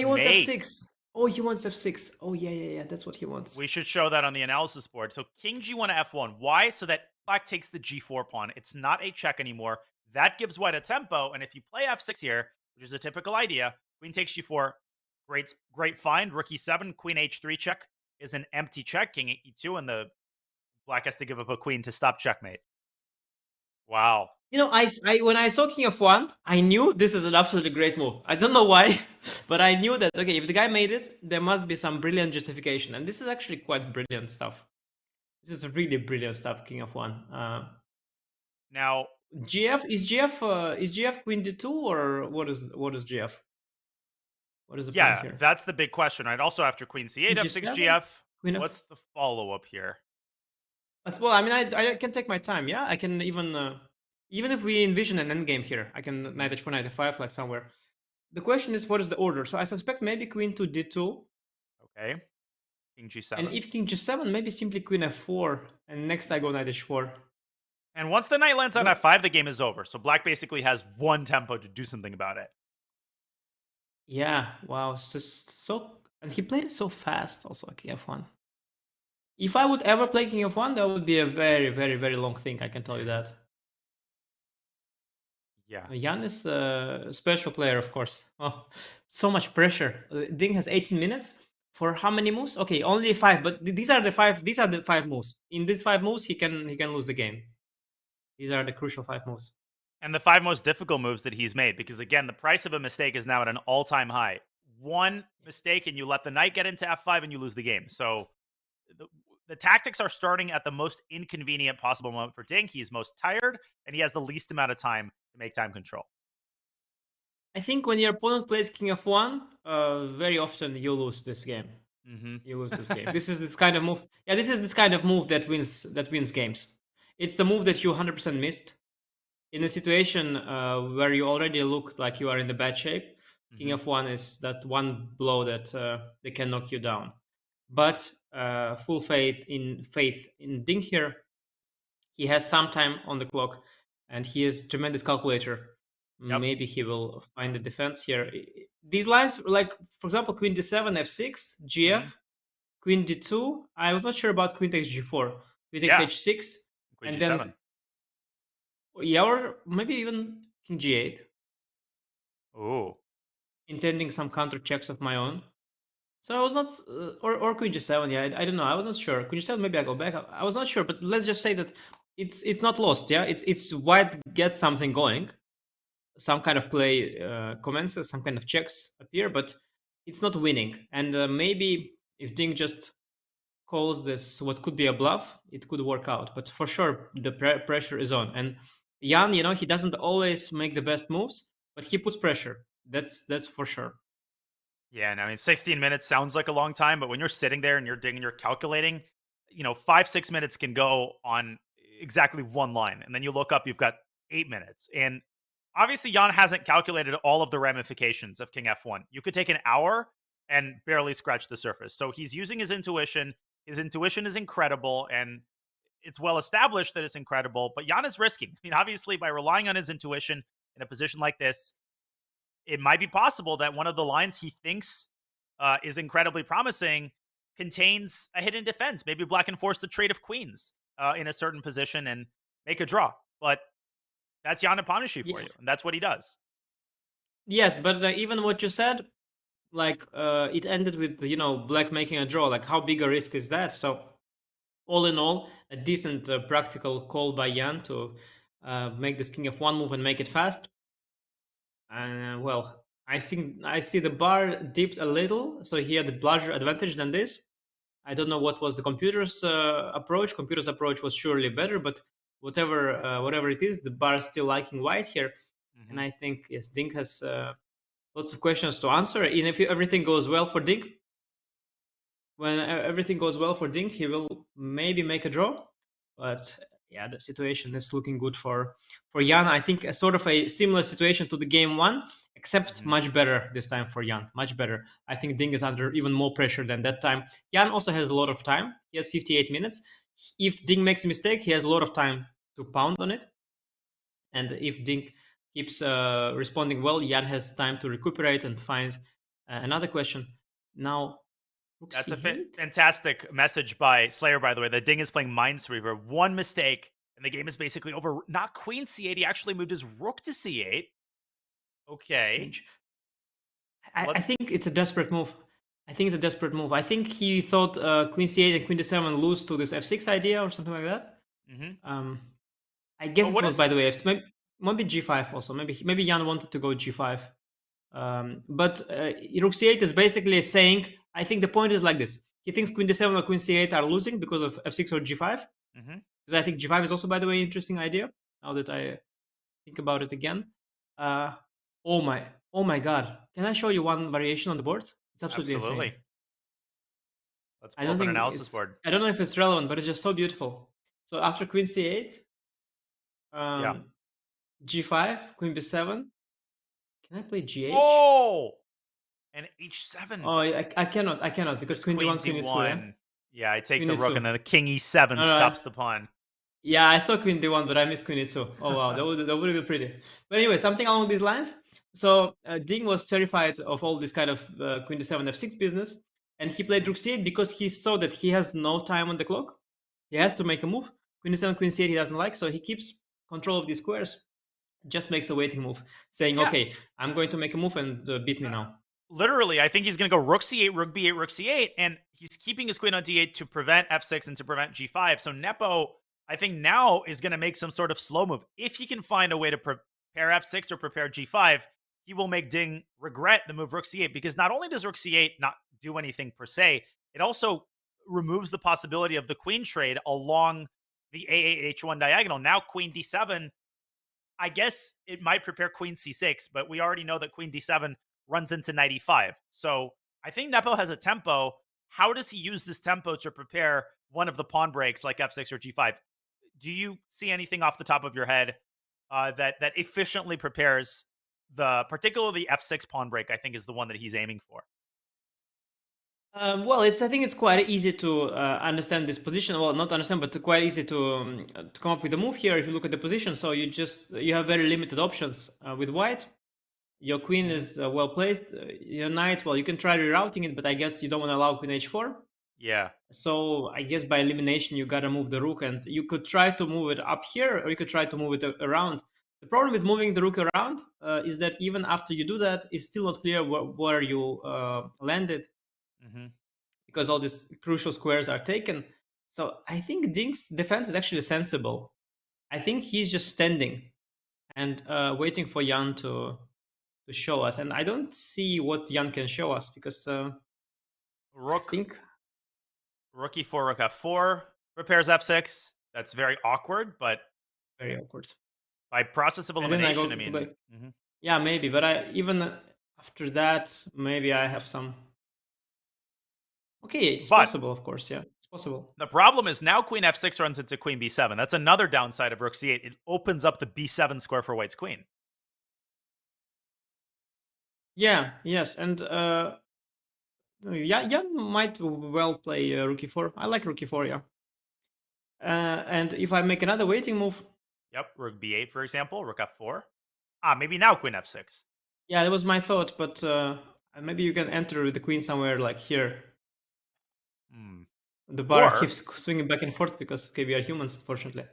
wants f6. He wants f6. Oh, yeah. That's what he wants. We should show that on the analysis board. So king g1 to f1. Why? So that black takes the g4 pawn. It's not a check anymore. That gives white a tempo. And if you play f6 here, which is a typical idea, queen takes g4. Great find. Rook e7, queen h3 check is an empty check. King e2, and the black has to give up a queen to stop checkmate. Wow. You know, I when I saw king f1, I knew this is an absolutely great move. I don't know why, but I knew that, okay, if the guy made it, there must be some brilliant justification. And this is actually quite brilliant stuff. This is really brilliant stuff, king f1. Now, is GF queen d2, or what is GF? What is the plan yeah, here? that's the big question, right? Also, after queen c8, f6 G7? GF, Queen F- what's the follow-up here? Well, I mean, I can take my time. Yeah, I can even if we envision an endgame here, I can knight h4, knight f5, like somewhere. The question is, what is the order? So I suspect maybe queen to d2. Okay. King g7. And if king g7, maybe simply queen f4, and next I go knight h4. And once the knight lands on f5, the game is over. So black basically has one tempo to do something about it. Yeah, wow. So and he played it so fast also, king f1. If I would ever play king f1, that would be a very, very, very long thing, I can tell you that. Yeah. Jan is a special player, of course. Oh, so much pressure. Ding has 18 minutes for how many moves? Okay, only 5, but these are the 5 moves. In these 5 moves, he can lose the game. These are the crucial 5 moves. And the 5 most difficult moves that he's made, because again, the price of a mistake is now at an all-time high. One mistake and you let the knight get into f5 and you lose the game. So the tactics are starting at the most inconvenient possible moment for Ding. He's most tired, and he has the least amount of time to make time control. I think when your opponent plays king f1, very often you lose this game. You lose this game. This is this kind of move. Yeah, this is this kind of move that wins games. It's the move that you 100% missed. In a situation where you already look like you are in the bad shape, king f1 is that one blow that they can knock you down. But full faith in Ding here. He has some time on the clock, and he is a tremendous calculator. Yep. Maybe he will find the defense here. These lines, like, for example, queen d7, f6, gf, queen d2. I was not sure about queen takes g4, queen takes h6, queen and g7. then yeah, or maybe even king g8. Oh, intending some counter checks of my own. So I was not, or queen g7. Yeah, I don't know. I was not sure. Queen g7. Maybe I go back. I was not sure, but let's just say that it's not lost. Yeah, it's white gets something going. Some kind of play commences, some kind of checks appear, but it's not winning. And maybe if Ding just calls this what could be a bluff, it could work out. But for sure, the pressure is on. And Jan, you know, he doesn't always make the best moves, but he puts pressure. That's for sure. Yeah, and I mean, 16 minutes sounds like a long time, but when you're sitting there and you're digging, you're calculating, 5-6 minutes can go on exactly one line. And then you look up, you've got 8 minutes. And obviously, Jan hasn't calculated all of the ramifications of king f1. You could take an hour and barely scratch the surface. So he's using his intuition. His intuition is incredible, and it's well established that it's incredible. But Jan is risking. I mean, obviously, by relying on his intuition in a position like this, it might be possible that one of the lines he thinks is incredibly promising contains a hidden defense. Maybe black can force the trade of queens in a certain position and make a draw. But that's Jan Nepomniachtchi for you, and that's what he does. Yes, but even what you said, like it ended with black making a draw. Like, how big a risk is that? So all in all, a decent practical call by Jan to make this king f1 move and make it fast. And well, I see the bar dipped a little, so he had a larger advantage than this. I don't know what was the computer's approach. Computer's approach was surely better, but whatever it is, the bar is still liking white here. And I think, yes, Ding has lots of questions to answer. And if everything goes well for Ding, when everything goes well for Ding, he will maybe make a draw. But yeah, the situation is looking good for Jan. I think a sort of a similar situation to the game one, except much better this time for Jan. Much better. I think Ding is under even more pressure than that time. Jan also has a lot of time. He has 58 minutes. If Ding makes a mistake, he has a lot of time to pound on it. And if Ding keeps responding well, Jan has time to recuperate and find another question. Now, that's a fantastic message by Slayer, by the way, that Ding is playing Minesweeper. One mistake, and the game is basically over. Not queen c8. He actually moved his rook to c8. Okay. I think it's a desperate move. I think he thought queen c8 and queen d7 lose to this f6 idea or something like that. I guess But it what was is- by the way. Maybe G5 also. Maybe Jan wanted to go G5. But Rook C8 is basically saying, I think the point is like this. He thinks Queen D7 or Queen C8 are losing because of F6 or G5. Mhm. Because I think G5 is also, by the way, an interesting idea. Now that I think about it again. Oh my God! Can I show you one variation on the board? It's absolutely Absolutely. insane. Let's I pull don't up an think analysis board. I don't know if it's relevant, but it's just so beautiful. So after Queen C8, G5, Queen B7. Can I play GH? Oh, and H7. Oh, I cannot because Queen D1, Queen E2. Yeah, I take Queen the rook, E2. and then the King E7 No, no, stops the pawn. Yeah, I saw Queen D1, but I missed Queen E2. Oh wow, that would have been pretty. But anyway, something along these lines. So Ding was terrified of all this kind of Queen D7 F6 business, and he played Rook C8 because he saw that he has no time on the clock. He has to make a move. Queen D7, Queen C8 he doesn't like, so he keeps control of these squares. Just makes a waiting move, saying, "Okay, I'm going to make a move and beat me now." Literally, I think he's going to go rook c8, rook b8, rook c8, and he's keeping his queen on d8 to prevent f6 and to prevent g5. So Nepo, I think now is going to make some sort of slow move. If he can find a way to prepare f6 or prepare g5, he will make Ding regret the move rook c8, because not only does rook c8 not do anything per se, it also removes the possibility of the queen trade along the a8 h1 diagonal. Now queen d7, I guess it might prepare queen c6, but we already know that queen d7 runs into knight e5. So I think Nepo has a tempo. How does he use this tempo to prepare one of the pawn breaks like f6 or g5? Do you see anything off the top of your head that efficiently prepares particularly f6 pawn break? I think is the one that he's aiming for. Well, I think it's quite easy to understand this position. Well, not understand, but quite easy to come up with a move here. If you look at the position, so you have very limited options with white. Your queen is well placed. Your knight, well, you can try rerouting it, but I guess you don't want to allow queen h4. Yeah. So I guess by elimination, you gotta move the rook, and you could try to move it up here, or you could try to move it around. The problem with moving the rook around is that even after you do that, it's still not clear where you landed, because all these crucial squares are taken. So I think Ding's defense is actually sensible. I think he's just standing and waiting for Jan to show us, and I don't see what Jan can show us, because rook e4, rook f4 prepares f6. That's very awkward, but very awkward. By process of elimination, I mean, yeah, maybe. But even after that, maybe I have some. Okay, it's possible, of course. Yeah, it's possible. The problem is now queen f6 runs into queen b7. That's another downside of rook c8. It opens up the b7 square for white's queen. Yeah, yes, and Jan might well play rook e4. I like rook e4, yeah. And if I make another waiting move. Yep, rook b8, for example, rook f4. Maybe now queen f6. Yeah, that was my thought, but maybe you can enter with the queen somewhere like here. The bar keeps swinging back and forth because, okay, we are humans, unfortunately.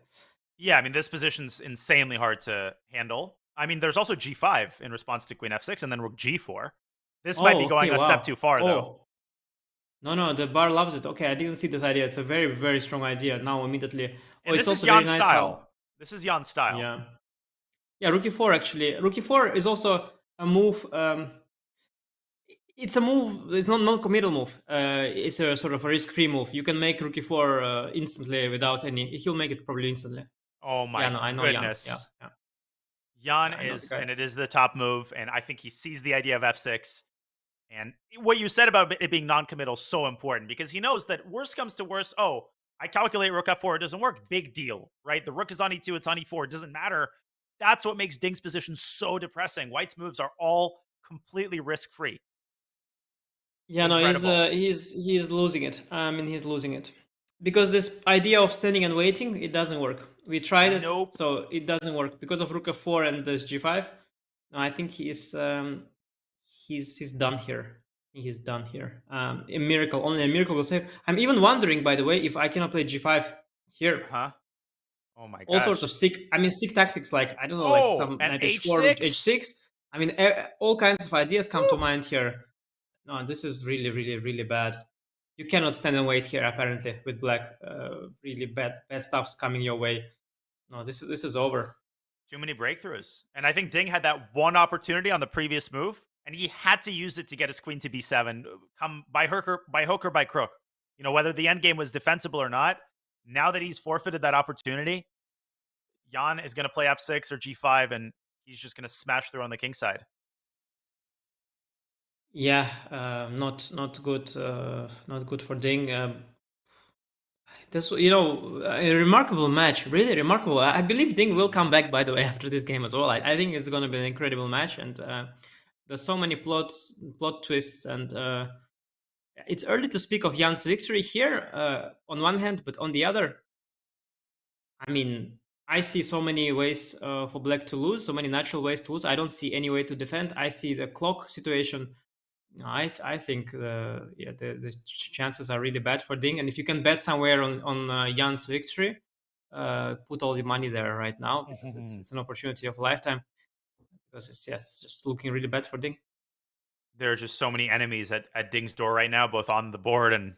Yeah, I mean, this position's insanely hard to handle. I mean, there's also g5 in response to queen f6, and then rook g4. This might be going a step too far, though. No, the bar loves it. Okay, I didn't see this idea. It's a very, very strong idea. Now, immediately. And it's this also is Jan's very nice style. This is Jan's style. Yeah, rook e4, actually. Rook e4 is also a move. It's a move. It's not non-committal move. It's a sort of a risk-free move. You can make rook e4 instantly without any. He'll make it probably instantly. Oh my goodness! Jan is, and it is the top move, and I think he sees the idea of f6. And what you said about it being non-committal is so important, because he knows that worst comes to worst. Oh, I calculate rook f4, it doesn't work. Big deal, right? The rook is on e2, it's on e4. It doesn't matter. That's what makes Ding's position so depressing. White's moves are all completely risk-free. Yeah, incredible. No, he's losing it. I mean, he's losing it. Because this idea of standing and waiting, it doesn't work. We tried it, so it doesn't work. Because of rook f4 and this g5, no, I think he's done here. He's done here. Only a miracle will save. I'm even wondering, by the way, if I cannot play g5 here. Oh my god. All sorts of sick tactics, like, I don't know, like some knight h4, h6. I mean, all kinds of ideas come to mind here. No, this is really, really, really bad. You cannot stand and wait here, apparently, with black. Really bad stuff's coming your way. No, this is over. Too many breakthroughs. And I think Ding had that one opportunity on the previous move, and he had to use it to get his queen to b7, come by hook or by crook. You know, whether the endgame was defensible or not, now that he's forfeited that opportunity, Jan is going to play f6 or g5, and he's just going to smash through on the king side. Yeah, not good. Not good for Ding. This, a remarkable match, really remarkable. I believe Ding will come back, by the way, after this game as well. I think it's going to be an incredible match, and there's so many plot twists, and it's early to speak of Jan's victory here on one hand, but on the other, I mean, I see so many ways for Black to lose, so many natural ways to lose. I don't see any way to defend. I see the clock situation. I think the chances are really bad for Ding, and if you can bet somewhere on Jan's victory, put all the money there right now, because it's an opportunity of a lifetime. Because it's just looking really bad for Ding. There are just so many enemies at Ding's door right now, both on the board and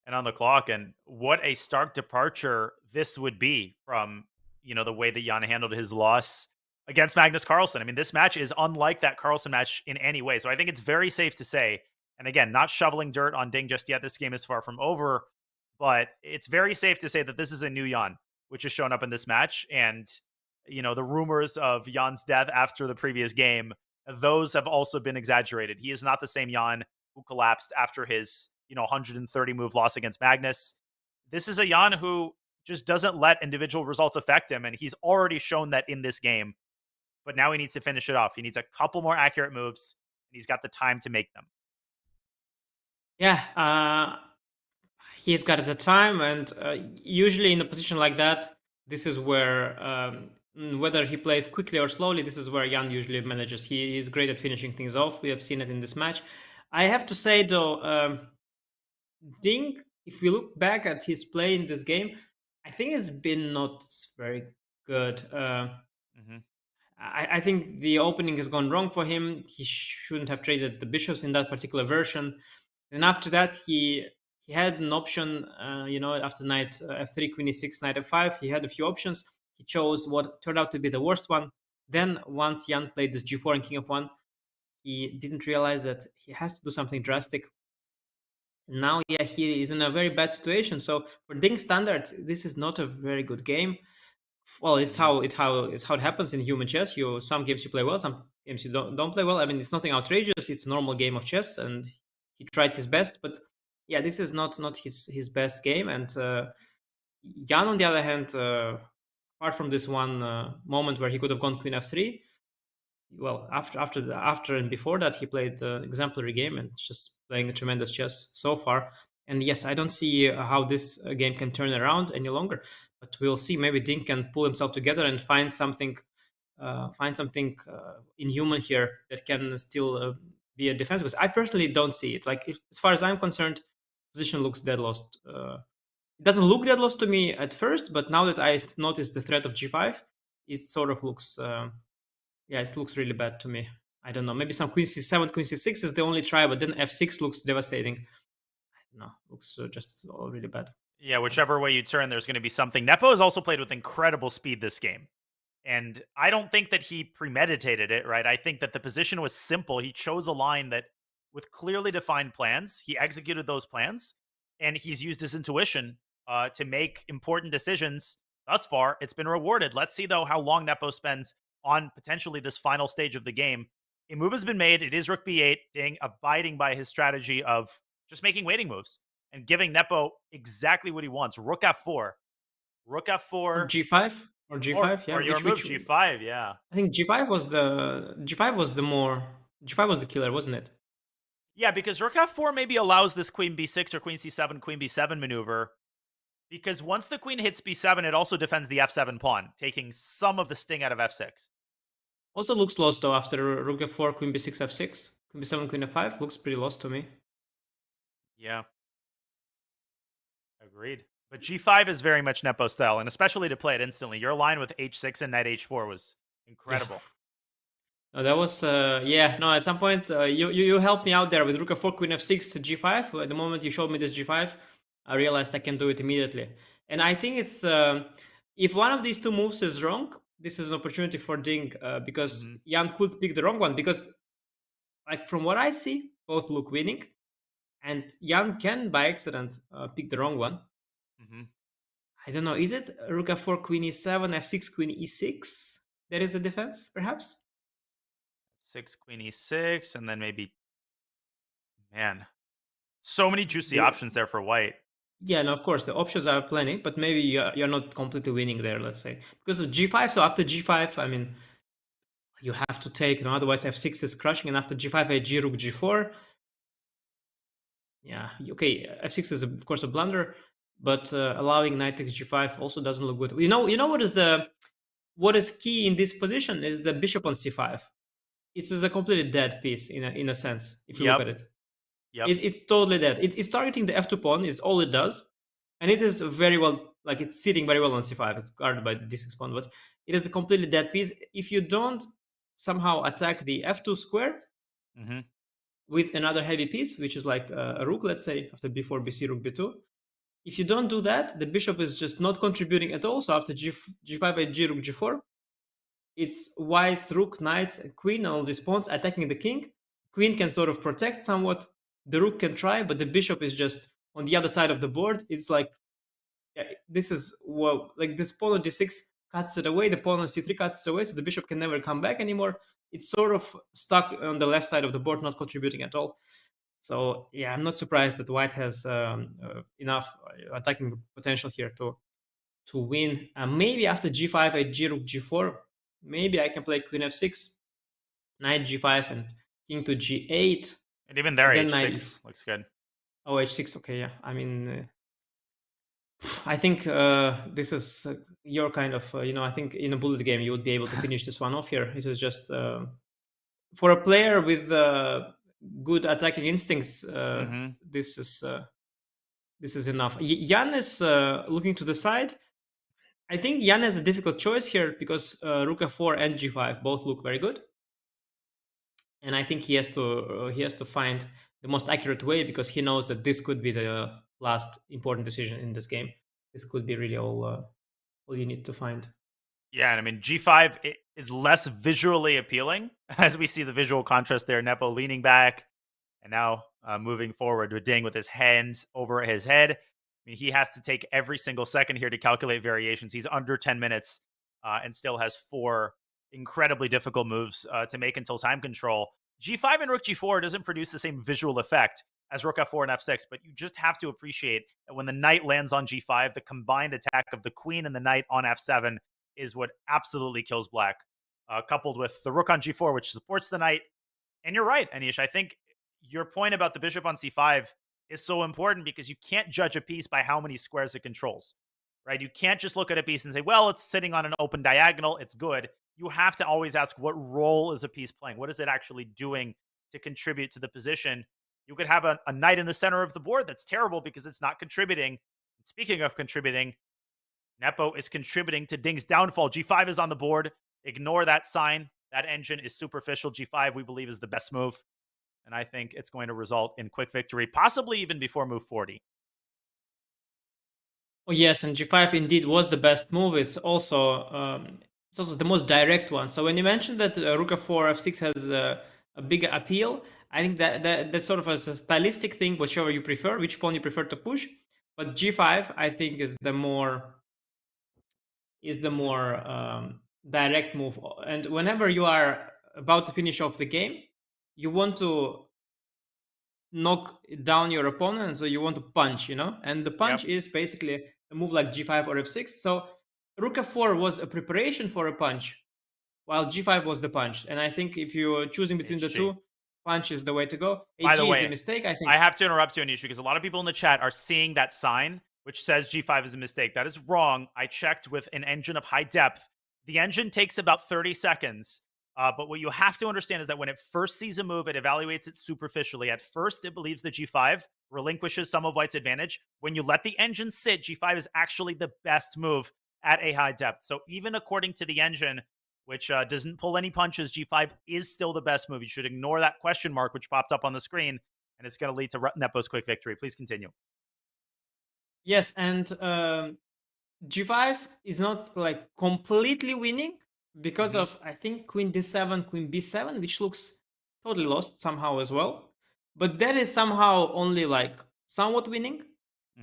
on the clock. And what a stark departure this would be from, the way that Jan handled his loss against Magnus Carlsen. I mean, this match is unlike that Carlsen match in any way. So I think it's very safe to say, and again, not shoveling dirt on Ding just yet. This game is far from over, but it's very safe to say that this is a new Jan, which has shown up in this match. And, the rumors of Jan's death after the previous game, those have also been exaggerated. He is not the same Jan who collapsed after his, 130 move loss against Magnus. This is a Jan who just doesn't let individual results affect him, and he's already shown that in this game. But now he needs to finish it off. He needs a couple more accurate moves, and he's got the time to make them. Yeah, he's got the time, and usually in a position like that, this is where, whether he plays quickly or slowly, this is where Jan usually manages. He is great at finishing things off. We have seen it in this match. I have to say, though, Ding, if we look back at his play in this game, I think it's been not very good. I think the opening has gone wrong for him. He shouldn't have traded the bishops in that particular version. And after that, he had an option, after knight f3, queen e6, knight f5. He had a few options. He chose what turned out to be the worst one. Then once Jan played this g4 and king f1, he didn't realize that he has to do something drastic. Now, he is in a very bad situation. So for Ding standards, this is not a very good game. Well, it's how it happens in human chess. Some games you play well, some games you don't play well. I mean, it's nothing outrageous. It's a normal game of chess, and he tried his best. But yeah, this is not his best game. And Jan, on the other hand, apart from this one moment where he could have gone queen f3, well, after and before that, he played an exemplary game and just playing a tremendous chess so far. And yes, I don't see how this game can turn around any longer, but we'll see. Maybe Ding can pull himself together and find something inhuman here that can still be a defense. Because I personally don't see it. Like, as far as I'm concerned, position looks dead lost. It doesn't look dead lost to me at first, but now that I notice the threat of g5, it sort of looks. It looks really bad to me. I don't know. Maybe some queen c7, queen c6 is the only try, but then f6 looks devastating. No, looks just all really bad. Yeah, whichever way you turn, there's going to be something. Nepo has also played with incredible speed this game. And I don't think that he premeditated it, right? I think that the position was simple. He chose a line that, with clearly defined plans, he executed those plans, and he's used his intuition to make important decisions. Thus far, it's been rewarded. Let's see, though, how long Nepo spends on potentially this final stage of the game. A move has been made. It is rook b8. Ding abiding by his strategy of just making waiting moves and giving Nepo exactly what he wants. Rook f4. Rook f4. Or g5? Or g5, yeah. Or your move, g5, yeah. I think g5 was the killer, wasn't it? Yeah, because rook f4 maybe allows this queen b6 or queen b7 maneuver. Because once the queen hits b7, it also defends the f7 pawn, taking some of the sting out of f6. Also looks lost, though, after rook f4, queen b6, f6. Queen b7, queen f5 looks pretty lost to me. Yeah. Agreed. But g5 is very much Nepo style, and especially to play it instantly. Your line with h6 and knight h4 was incredible. No, that was, at some point, you helped me out there with rook f4, queen f6, g5. At the moment you showed me this g5, I realized I can do it immediately. And I think it's if one of these two moves is wrong, this is an opportunity for Ding because Jan could pick the wrong one. Because, like from what I see, both look winning, and Jan can by accident pick the wrong one. I don't know. Is it Rook f4, Queen e7, f6, Queen e6? That is a defense, perhaps. 6, Queen e6, and then maybe. Man, so many juicy Yeah. options there for white. Yeah, no, of course, the options are plenty, but maybe you're not completely winning there, let's say. Because of g5, so after g5, I mean, you have to take, otherwise f6 is crushing, and after g5, g rook g4. Yeah, okay, f6 is, of course, a blunder, but allowing knight takes g5 also doesn't look good. You know what is key in this position is the bishop on c5. It's a completely dead piece in a sense, if you look at it. It's totally dead. It's targeting the f2 pawn is all it does, and it is very well, like it's sitting very well on c5. It's guarded by the d6 pawn, but it is a completely dead piece. If you don't somehow attack the f2 square with another heavy piece, which is like a rook, let's say after b4, bc, rook b2. If you don't do that, the bishop is just not contributing at all. So after g5, g rook g4, it's white's rook, knight, queen, and all these pawns attacking the king. Queen can sort of protect somewhat. The rook can try, but the bishop is just on the other side of the board. It's like, this is, well, like this pawn on d6 cuts it away, the pawn on c3 cuts it away, so the bishop can never come back anymore. It's sort of stuck on the left side of the board, not contributing at all. So yeah, I'm not surprised that white has enough attacking potential here to win. Maybe after g5, g rook g4, maybe I can play queen f6, knight g5, and king to g8. And even there, then h6 looks good. Oh, h6, okay, yeah. I mean, I think this is your kind of, I think in a bullet game you would be able to finish this one off here. It is just, for a player with good attacking instincts, this is enough. Jan is looking to the side. I think Jan has a difficult choice here because rook f4 and g5 both look very good, and I think he has to find the most accurate way because he knows that this could be the last important decision in this game. This could be really all you need to find. Yeah, and I mean g5 is less visually appealing as we see the visual contrast there. Nepo leaning back and now moving forward with Ding with his hands over his head. I mean, he has to take every single second here to calculate variations. He's under 10 minutes and still has 4 incredibly difficult moves to make until time control. G5 and rook g4 doesn't produce the same visual effect as rook f4 and f6, but you just have to appreciate that when the knight lands on g5, the combined attack of the queen and the knight on f7 is what absolutely kills black, coupled with the rook on g4, which supports the knight. And you're right, Anish. I think your point about the bishop on c5 is so important because you can't judge a piece by how many squares it controls, right? You can't just look at a piece and say, well, it's sitting on an open diagonal, it's good. You have to always ask, what role is a piece playing? What is it actually doing to contribute to the position? You could have a knight in the center of the board that's terrible because it's not contributing. Speaking of contributing, Nepo is contributing to Ding's downfall. G5 is on the board. Ignore that sign. That engine is superficial. G5, we believe, is the best move. And I think it's going to result in quick victory, possibly even before move 40. Oh, yes, and G5 indeed was the best move. It's also the most direct one. So when you mentioned that rook f4, f6 has a bigger appeal, I think that's sort of a stylistic thing, whichever you prefer, which pawn you prefer to push. But G5, I think, is the more direct move. And whenever you are about to finish off the game, you want to knock down your opponent, so you want to punch, and the punch is basically a move like g5 or f6. So rook f4 was a preparation for a punch, while g5 was the punch. And I think if you're choosing between the two, punch is the way to go. By the way, is a mistake, I think. I have to interrupt you, Anish, because a lot of people in the chat are seeing that sign which says g5 is a mistake. That is wrong. I checked with an engine of high depth. The engine takes about 30 seconds. But what you have to understand is that when it first sees a move, it evaluates it superficially. At first, it believes that g5 relinquishes some of white's advantage. When you let the engine sit, g5 is actually the best move at a high depth. So even according to the engine, which doesn't pull any punches, g5 is still the best move. You should ignore that question mark, which popped up on the screen, and it's going to lead to Nepo's quick victory. Please continue. Yes, and G5 is not like completely winning because of, I think, Queen D7, Queen B7, which looks totally lost somehow as well. But that is somehow only like somewhat winning.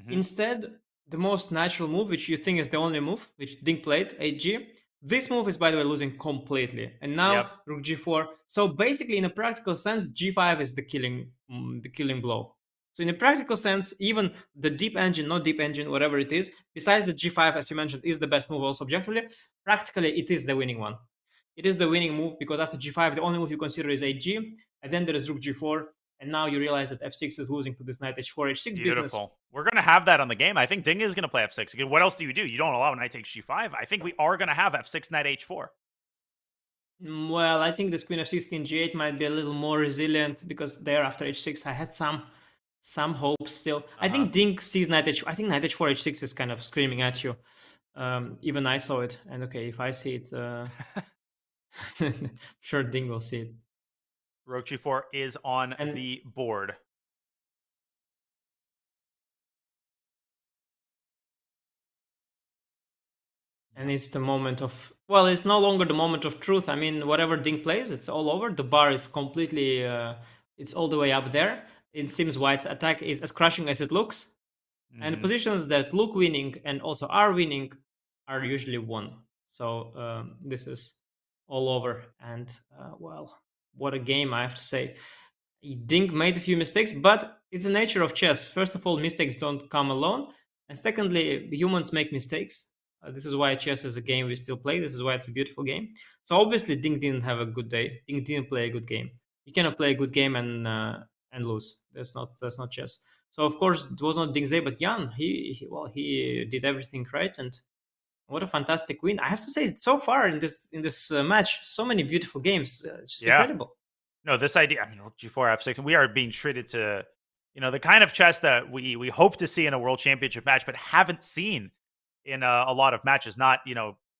Instead, the most natural move, which you think is the only move, which Ding played, 8G, this move is, by the way, losing completely. And now Rook G4. So basically, in a practical sense, G5 is the killing blow. So in a practical sense, even the deep engine, not deep engine, whatever it is, besides the G5, as you mentioned, is the best move also objectively. Practically, it is the winning one. It is the winning move because after G5, the only move you consider is 8G, and then there is Rook G4, and now you realize that F6 is losing to this Knight H4, H6 business. Beautiful. We're going to have that on the game. I think Ding is going to play F6. Again, what else do? You don't allow Knight takes G5. I think we are going to have F6, Knight H4. Well, I think this Queen F6, King G8 might be a little more resilient because there after H6 I had some hope still. I think Ding sees Knight H4. I think Knight H4, H6 is kind of screaming at you. Even I saw it, and okay, if I see it, sure Ding will see it. Rook G4 is on the board. And it's the moment of, well, it's no longer the moment of truth. I mean, whatever Ding plays, it's all over. The bar is completely, it's all the way up there. It seems White's attack is as crushing as it looks. And the positions that look winning and also are winning are usually won. So this is all over. And well, what a game, I have to say. Ding made a few mistakes, but it's the nature of chess. First of all, mistakes don't come alone. And secondly, humans make mistakes. This is why chess is a game we still play. This is why it's a beautiful game. So obviously, Ding didn't have a good day. Ding didn't play a good game. You cannot play a good game and lose. That's not chess. So of course, it was not Ding's day, but Jan, he did everything right, and what a fantastic win! I have to say, so far in this match, so many beautiful games. Just incredible. No, this idea. I mean, Rook G4, F6, we are being treated to, the kind of chess that we hope to see in a World Championship match, but haven't seen in a lot of matches. Not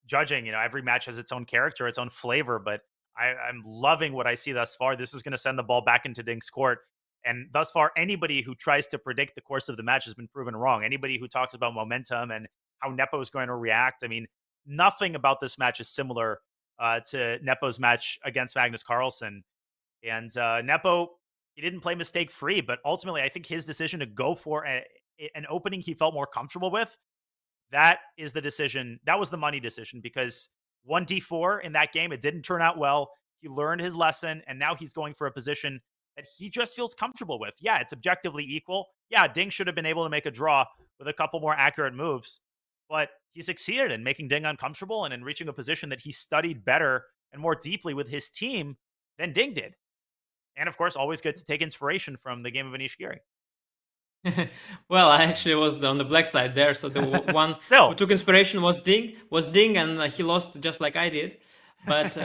judging. Every match has its own character, its own flavor, but I'm loving what I see thus far. This is going to send the ball back into Ding's court. And thus far, anybody who tries to predict the course of the match has been proven wrong. Anybody who talks about momentum and how Nepo is going to react, I mean, nothing about this match is similar to Nepo's match against Magnus Carlsen. And Nepo, he didn't play mistake-free, but ultimately, I think his decision to go for an opening he felt more comfortable with, that is the decision. That was the money decision, because 1d4 in that game, it didn't turn out well. He learned his lesson, and now he's going for a position that he just feels comfortable with. Yeah, it's objectively equal. Yeah, Ding should have been able to make a draw with a couple more accurate moves, but he succeeded in making Ding uncomfortable and in reaching a position that he studied better and more deeply with his team than Ding did. And of course, always good to take inspiration from the game of Anish Giri. Well, I actually was on the black side there, so the one who took inspiration was Ding, and he lost just like I did. But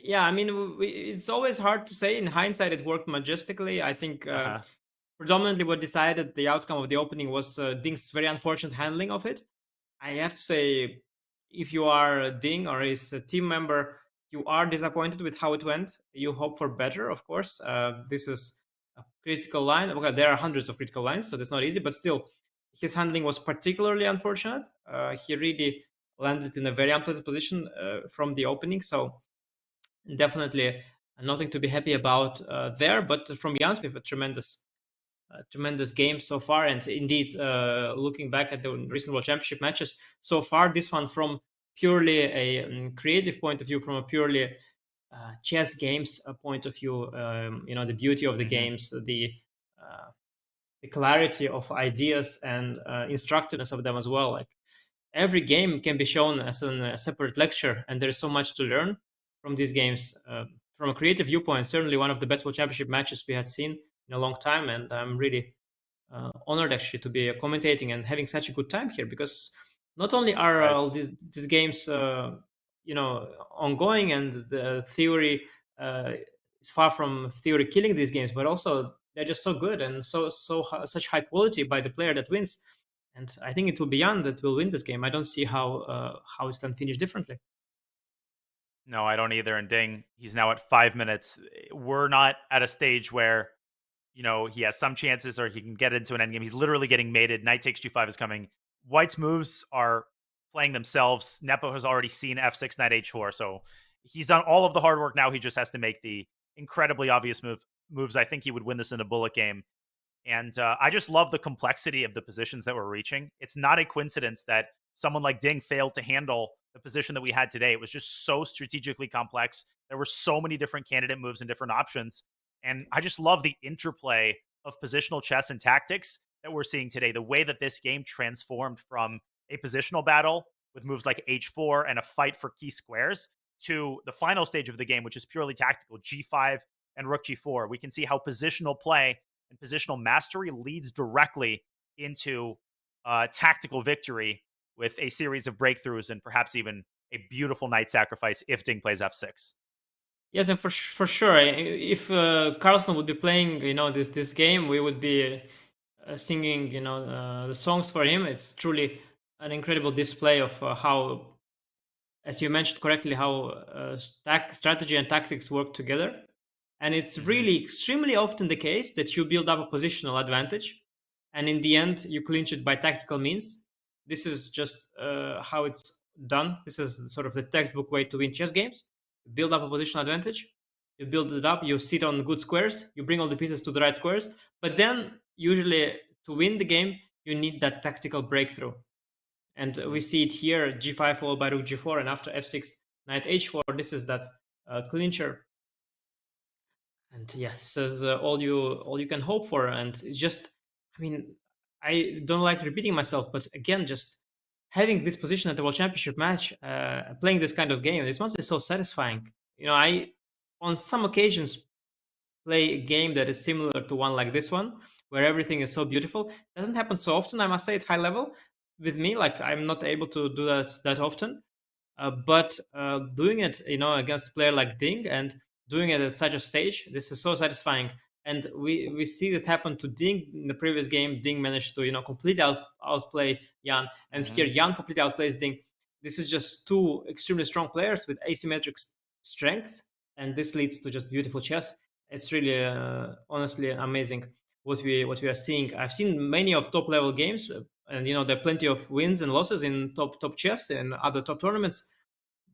yeah, I mean, it's always hard to say. In hindsight, it worked majestically. I think predominantly what decided the outcome of the opening was Ding's very unfortunate handling of it. I have to say, if you are Ding or his team member, you are disappointed with how it went. You hope for better, of course. This is a critical line. Okay, there are hundreds of critical lines, so that's not easy, but still, his handling was particularly unfortunate. He really landed in a very unpleasant position from the opening, so definitely nothing to be happy about there. But from Jan's, we have a tremendous game so far, and indeed, looking back at the recent World Championship matches so far, this one from purely a creative point of view, from a purely chess games point of view, the beauty of the games, the clarity of ideas and instructiveness of them as well. Like every game can be shown as a separate lecture, and there's so much to learn from these games. From a creative viewpoint, certainly one of the best World Championship matches we had seen in a long time, and I'm really honored actually to be commentating and having such a good time here, because not only are all these games ongoing, and the theory is far from theory killing these games, but also they're just so good and such high quality by the player that wins. And I think it will be Jan that will win this game. I don't see how it can finish differently. No, I don't either. And Ding, he's now at 5 minutes. We're not at a stage where, he has some chances or he can get into an endgame. He's literally getting mated. Knight takes G5 is coming. White's moves are playing themselves. Nepo has already seen f6, knight h4, so he's done all of the hard work. Now he just has to make the incredibly obvious moves. I think he would win this in a bullet game. And I just love the complexity of the positions that we're reaching. It's not a coincidence that someone like Ding failed to handle the position that we had today. It was just so strategically complex. There were so many different candidate moves and different options. And I just love the interplay of positional chess and tactics that we're seeing today. The way that this game transformed from a positional battle with moves like h4 and a fight for key squares to the final stage of the game, which is purely tactical, g5 and rook g4. We can see how positional play and positional mastery leads directly into tactical victory with a series of breakthroughs and perhaps even a beautiful knight sacrifice if Ding plays f6. Yes, and for sure, if Carlsen would be playing, this game, we would be singing, the songs for him. It's truly an incredible display of how, as you mentioned correctly, how strategy and tactics work together. And it's really extremely often the case that you build up a positional advantage, and in the end, you clinch it by tactical means. This is just how it's done. This is sort of the textbook way to win chess games. You build up a positional advantage, you build it up, you sit on good squares, you bring all the pieces to the right squares, but then usually to win the game, you need that tactical breakthrough. And we see it here, g5 followed by rook g4, and after f6, knight h4, this is that clincher. And yeah, this is all you can hope for. And it's just, I don't like repeating myself, but again, just having this position at the World Championship match, playing this kind of game, this must be so satisfying. I, on some occasions, play a game that is similar to one like this one, where everything is so beautiful. It doesn't happen so often, I must say, at high level with me. Like, I'm not able to do that often. But doing it, against a player like Ding and doing it at such a stage, this is so satisfying. And we see that happen to Ding in the previous game. Ding managed to, completely outplay Jan. And here, Jan completely outplays Ding. This is just two extremely strong players with asymmetric strengths. And this leads to just beautiful chess. It's really, honestly, amazing what we are seeing. I've seen many of top level games, and there are plenty of wins and losses in top chess and other top tournaments.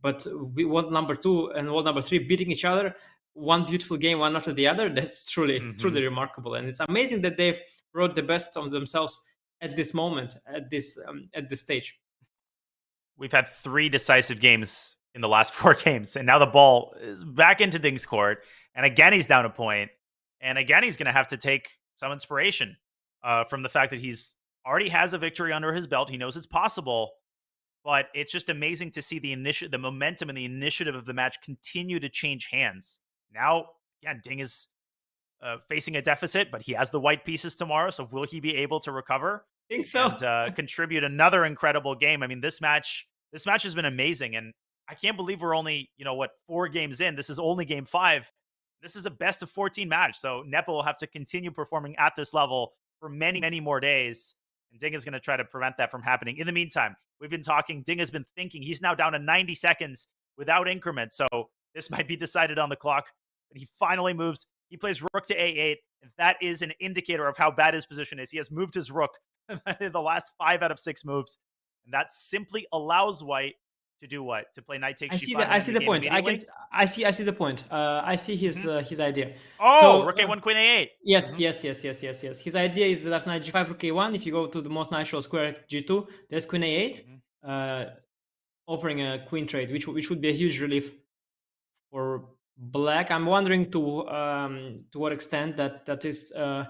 But we want number 2 and world number 3 beating each other, one beautiful game, one after the other. That's truly remarkable, and it's amazing that they've brought the best of themselves at this moment, at this stage. We've had 3 decisive games in the last 4 games, and now the ball is back into Ding's court, and again he's down a point, and again he's going to have to take some inspiration from the fact that he's already has a victory under his belt. He knows it's possible, but it's just amazing to see the momentum and the initiative of the match continue to change hands. Now, yeah, Ding is facing a deficit, but he has the white pieces tomorrow, so will he be able to recover? I think so. And contribute another incredible game. I mean, this match has been amazing, and I can't believe we're only, 4 games in. This is only game 5. This is a best of 14 match, so Nepo will have to continue performing at this level for many, many more days. And Ding is going to try to prevent that from happening. In the meantime, we've been talking. Ding has been thinking. He's now down to 90 seconds without increment. So this might be decided on the clock. But he finally moves. He plays rook to a8. And that is an indicator of how bad his position is. He has moved his rook in the last 5 out of 6 moves. And that simply allows White to do what? To play knight takes g5. I see the point. I see the point. I see his idea. Oh, so, rook a1, queen a8. Yes. His idea is that knight g5, rook a1. If you go to the most natural square g2, there's queen a8, offering a queen trade, which would be a huge relief for black. I'm wondering to what extent that is a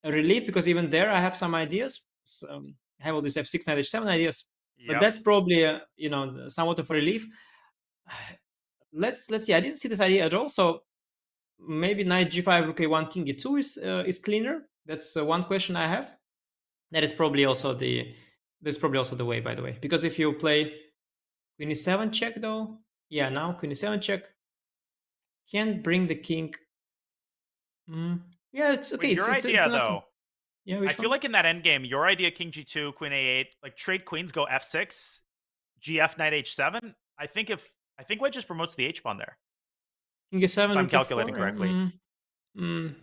relief, because even there I have some ideas. So, I have all these f6, knight h7 ideas. But that's probably somewhat of a relief. Let's see. I didn't see this idea at all. So maybe knight g5, rook a1, king e2 is cleaner. That's one question I have. That is probably also the way, by the way, because if you play queen e7 check though, now queen e7 check can bring the king. It's okay. Your idea though. Yeah, I feel like in that endgame, your idea, king g2, queen a8, like trade queens, go f6, gf, knight h7. I think White just promotes the h pawn there. King e7. If I'm calculating correctly. Rookie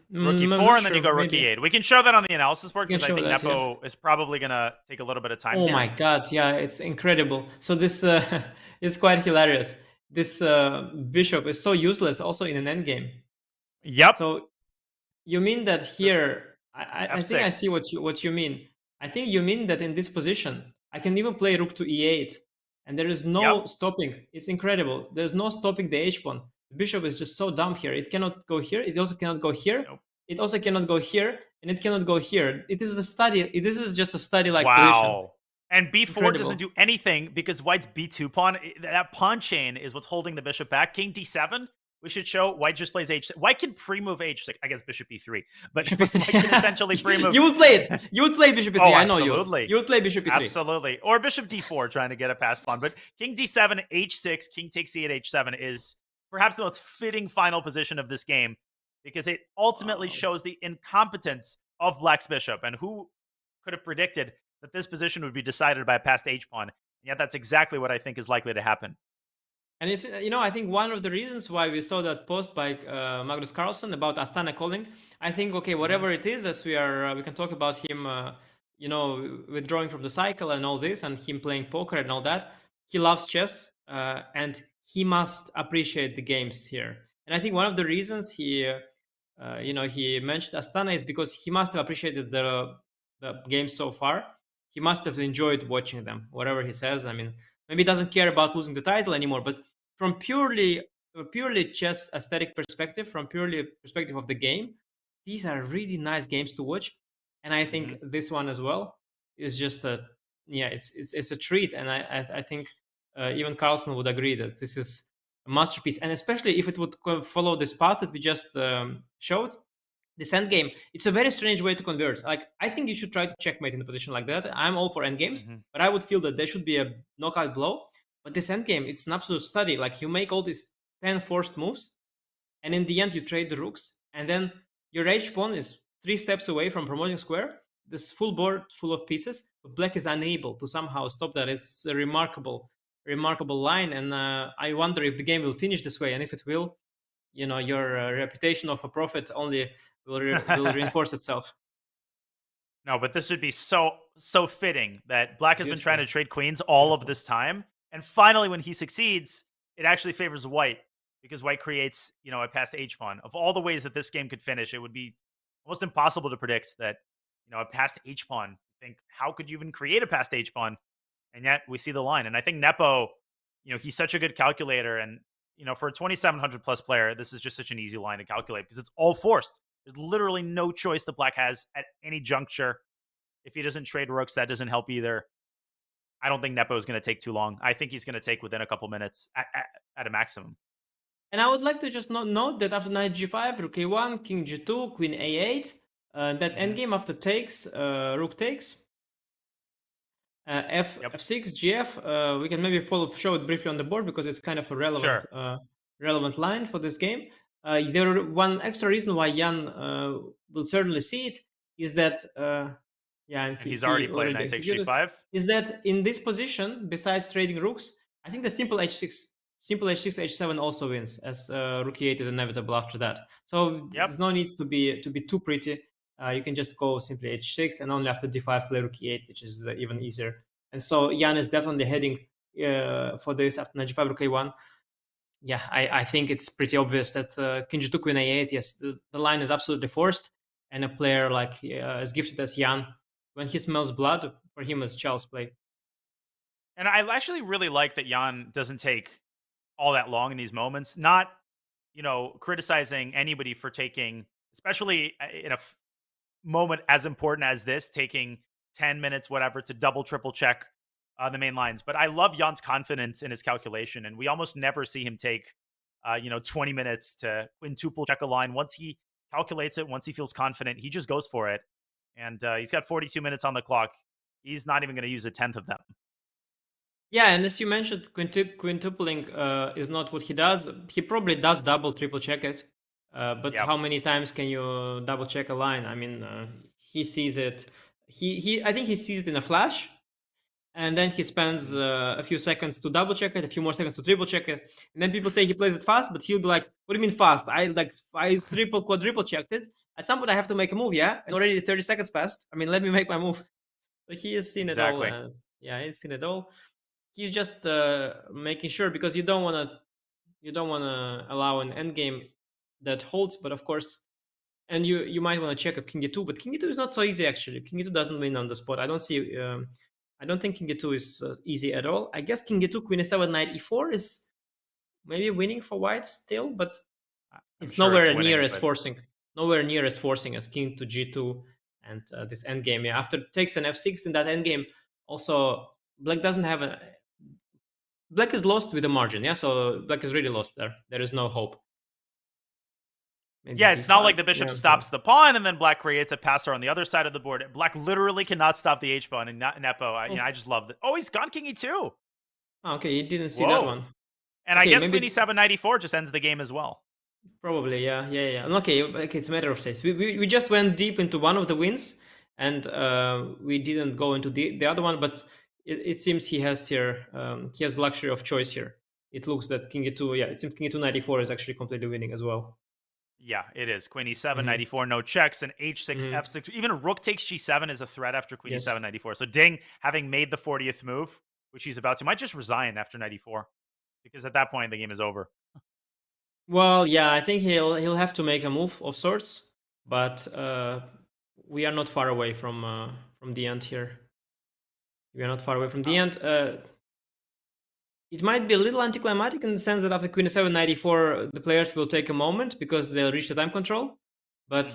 I'm 4, not and then you sure, go rookie maybe. 8. We can show that on the analysis board We can because I show think that, Nepo is probably going to take a little bit of time Oh here. my god, yeah, it's incredible. So this it's quite hilarious. This bishop is so useless also in an endgame. Yep. So you mean that here I think I F6. see what you mean. I think you mean that in this position I can even play rook to e8 and there is no stopping. It's incredible. There's no stopping the h pawn. The bishop is just so dumb here. It cannot go here. It also cannot go here. It also cannot go here, and it cannot go here. It is a study. This is just a study-like position. And b4 Incredible. doesn't do anything because white's b2 pawn, that pawn chain is what's holding the bishop back. King d7, we should show white just plays h6. White can pre-move h6, I guess bishop e3, but white can essentially pre-move. You would play it. You would play bishop e3. I know absolutely. you. You would play bishop e3. Absolutely. Or bishop d4 trying to get a pass pawn. But king d7, h6, king takes c8, h7 is perhaps the most fitting final position of this game because it ultimately shows the incompetence of black's bishop. And who could have predicted that this position would be decided by a passed h-pawn? And yet that's exactly what I think is likely to happen. And I think one of the reasons why we saw that post by Magnus Carlsen about Astana calling, I think, okay, whatever it is, as we can talk about him, withdrawing from the cycle and all this, and him playing poker and all that. He loves chess, and he must appreciate the games here. And I think one of the reasons he mentioned Astana is because he must have appreciated the games so far. He must have enjoyed watching them, whatever he says. I mean, maybe he doesn't care about losing the title anymore, but from purely chess aesthetic perspective, from purely perspective of the game, these are really nice games to watch. And I think this one as well is just it's a treat. And I think even Carlsen would agree that this is a masterpiece. And especially if it would follow this path that we just showed, this endgame, it's a very strange way to convert. Like, I think you should try to checkmate in a position like that. I'm all for endgames, but I would feel that there should be a knockout blow. But this endgame, it's an absolute study. Like, you make all these 10 forced moves, and in the end, you trade the rooks, and then your h-pawn is 3 steps away from promoting square. This full board full of pieces, but black is unable to somehow stop that. It's a remarkable line, and I wonder if the game will finish this way, and if it will, your reputation of a prophet only will reinforce itself. No, but this would be so fitting that black has been trying to trade queens all of this time. And finally, when he succeeds, it actually favors white because white creates, a passed h-pawn. Of all the ways that this game could finish, it would be almost impossible to predict that, a passed h-pawn. Think, how could you even create a passed h-pawn? And yet we see the line. And I think Nepo, he's such a good calculator. And for a 2,700 plus player, this is just such an easy line to calculate because it's all forced. There's literally no choice that black has at any juncture. If he doesn't trade rooks, that doesn't help either. I don't think Nepo is going to take too long. I think he's going to take within a couple minutes at a maximum. And I would like to just note that after knight g5, rook a1, king g2, queen a8, that endgame after takes, rook takes, f6, gf. We can maybe show it briefly on the board because it's kind of a relevant line for this game. One extra reason why Jan will certainly see it is that and he's already played knight takes g5. Is that in this position, besides trading rooks, I think the simple h6, h7 also wins, as rook e8 is inevitable after that. So there's no need to be too pretty. You can just go simply h6 and only after d5 play rook e8, which is even easier. And so Jan is definitely heading for this after knight g5, rook a1. Yeah, I think it's pretty obvious that king g2, queen a8, yes, the line is absolutely forced. And a player like as gifted as Jan, when he smells blood, for him it's child's play. And I actually really like that Jan doesn't take all that long in these moments. Not, criticizing anybody for taking, especially in a moment as important as this, taking 10 minutes, whatever, to double, triple check the main lines. But I love Jan's confidence in his calculation. And we almost never see him take, 20 minutes to quintuple check a line. Once he calculates it, once he feels confident, he just goes for it. And he's got 42 minutes on the clock. He's not even going to use a 10th of them. Yeah, and as you mentioned, quintupling is not what he does. He probably does double, triple check it. But how many times can you double check a line? I mean, he sees it. I think he sees it in a flash. and then he spends a few seconds to double check it, a few more seconds to triple check it, and then people say he plays it fast, but he'll be like, "What do you mean fast? I triple quadruple checked it. At some point, I have to make a move, yeah, and already 30 seconds passed. I mean, let me make my move." But he has seen it all. Exactly. Yeah, he's seen it all. He's just making sure, because you don't want to allow an endgame that holds, but of course. And you might want to check if King E2, but King E2 is not so easy actually. King E2 doesn't win on the spot. I don't think King E2 is easy at all. I guess King E2, Queen E7, Knight E4 is maybe winning for white still, but it's sure nowhere it's winning, near as but- forcing. Nowhere near as forcing as King to G2 and this endgame. Yeah, after takes an F6 in that endgame, also Black doesn't have a. Black is lost with a margin. Yeah, so Black is really lost there. There is no hope. Maybe Yeah, it's not D5. like the bishop Yeah, stops the pawn and then Black creates a passer on the other side of the board. Black literally cannot stop the H pawn, and not Nepo. I just love it. Oh, he's gone King E2. Oh, okay, you didn't see that Whoa. one. And Okay, I guess maybe- Queen E7 Knight E4 just ends the game as well. Probably, yeah. Okay, it's a matter of taste. We just went deep into one of the wins, and we didn't go into the other one. But it seems he has here, he has the luxury of choice here. It looks that King E2, yeah, it seems King E2 Knight E4 is actually completely winning as well. Yeah, it is. Queen E7, Mhm. Knight E4, no checks, and H6, Mhm. F6. Even Rook takes G7 is a threat after Queen Yes. E7, Knight E4. So Ding, having made the 40th move, which he's about to, might just resign after Knight E4. Because at that point, the game is over. Well, yeah, I think he'll have to make a move of sorts, but we are not far away from the end here. We are not far away from the end. It might be a little anticlimactic in the sense that after Queen E7, Knight E4, the players will take a moment because they'll reach the time control. But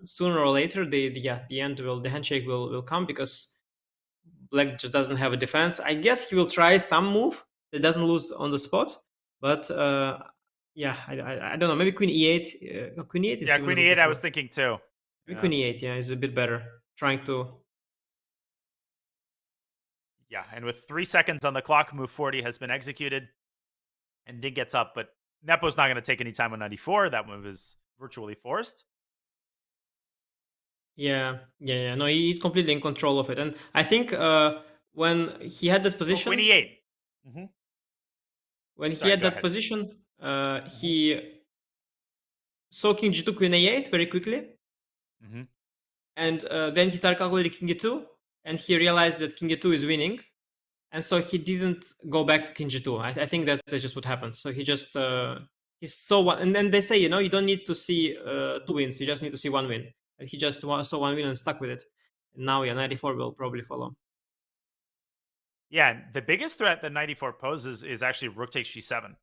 sooner or later, the handshake will come, because Black just doesn't have a defense. I guess he will try some move that doesn't lose on the spot, but I don't know. Maybe Queen E8. Queen E8 is Yeah, even Queen a bit E8, I more- was thinking too. Maybe Yeah. Queen E8, yeah, is a bit better. Trying to. Yeah, and with 3 seconds on the clock, move 40 has been executed. And Ding gets up, but Nepo's not going to take any time on 94. That move is virtually forced. Yeah. No, he's completely in control of it, and I think when he had this position, Queen E8. Mm-hmm. when he Sorry, had go that ahead. position, he saw King G2, Queen A8 very quickly, Mm-hmm. and then he started calculating King E2, and he realized that King E2 is winning, and so he didn't go back to King G2. I think that's just what happened. So he just he saw one, and then they say, you don't need to see 2 wins, you just need to see 1 win. And he just saw 1 win and stuck with it. And now, 94 will probably follow. Yeah, and the biggest threat that 94 poses is actually Rook takes G7,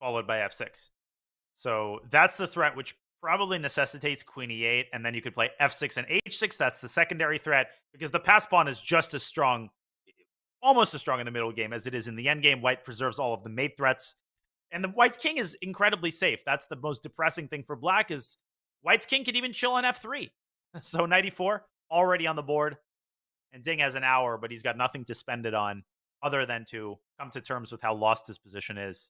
followed by F6. So that's the threat, which probably necessitates Queen E8, and then you could play F6 and H6. That's the secondary threat, because the pass pawn is just as strong, almost as strong in the middle game as it is in the end game. White preserves all of the mate threats, and the White's king is incredibly safe. That's the most depressing thing for Black, is White's king could even chill on F3. So 94 already on the board, and Ding has an hour, but he's got nothing to spend it on other than to come to terms with how lost his position is.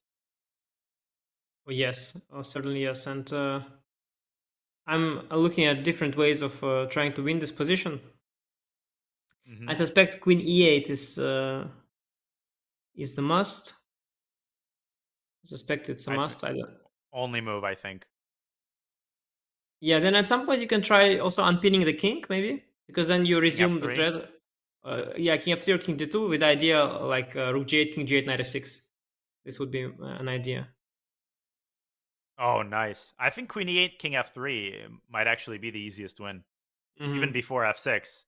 Oh, yes, certainly yes. And I'm looking at different ways of trying to win this position. Mhm. I suspect Queen E8 is the must. I suspect it's a must. I don't. Only move, I think. Yeah, then at some point you can try also unpinning the king, maybe, because then you resume the F3? thread. King F3 or King D2 with the idea like Rook G8, King G8, Knight F6. This would be an idea. Oh, nice. I think Queen E8, King F3 might actually be the easiest win, even Mhm. before F6.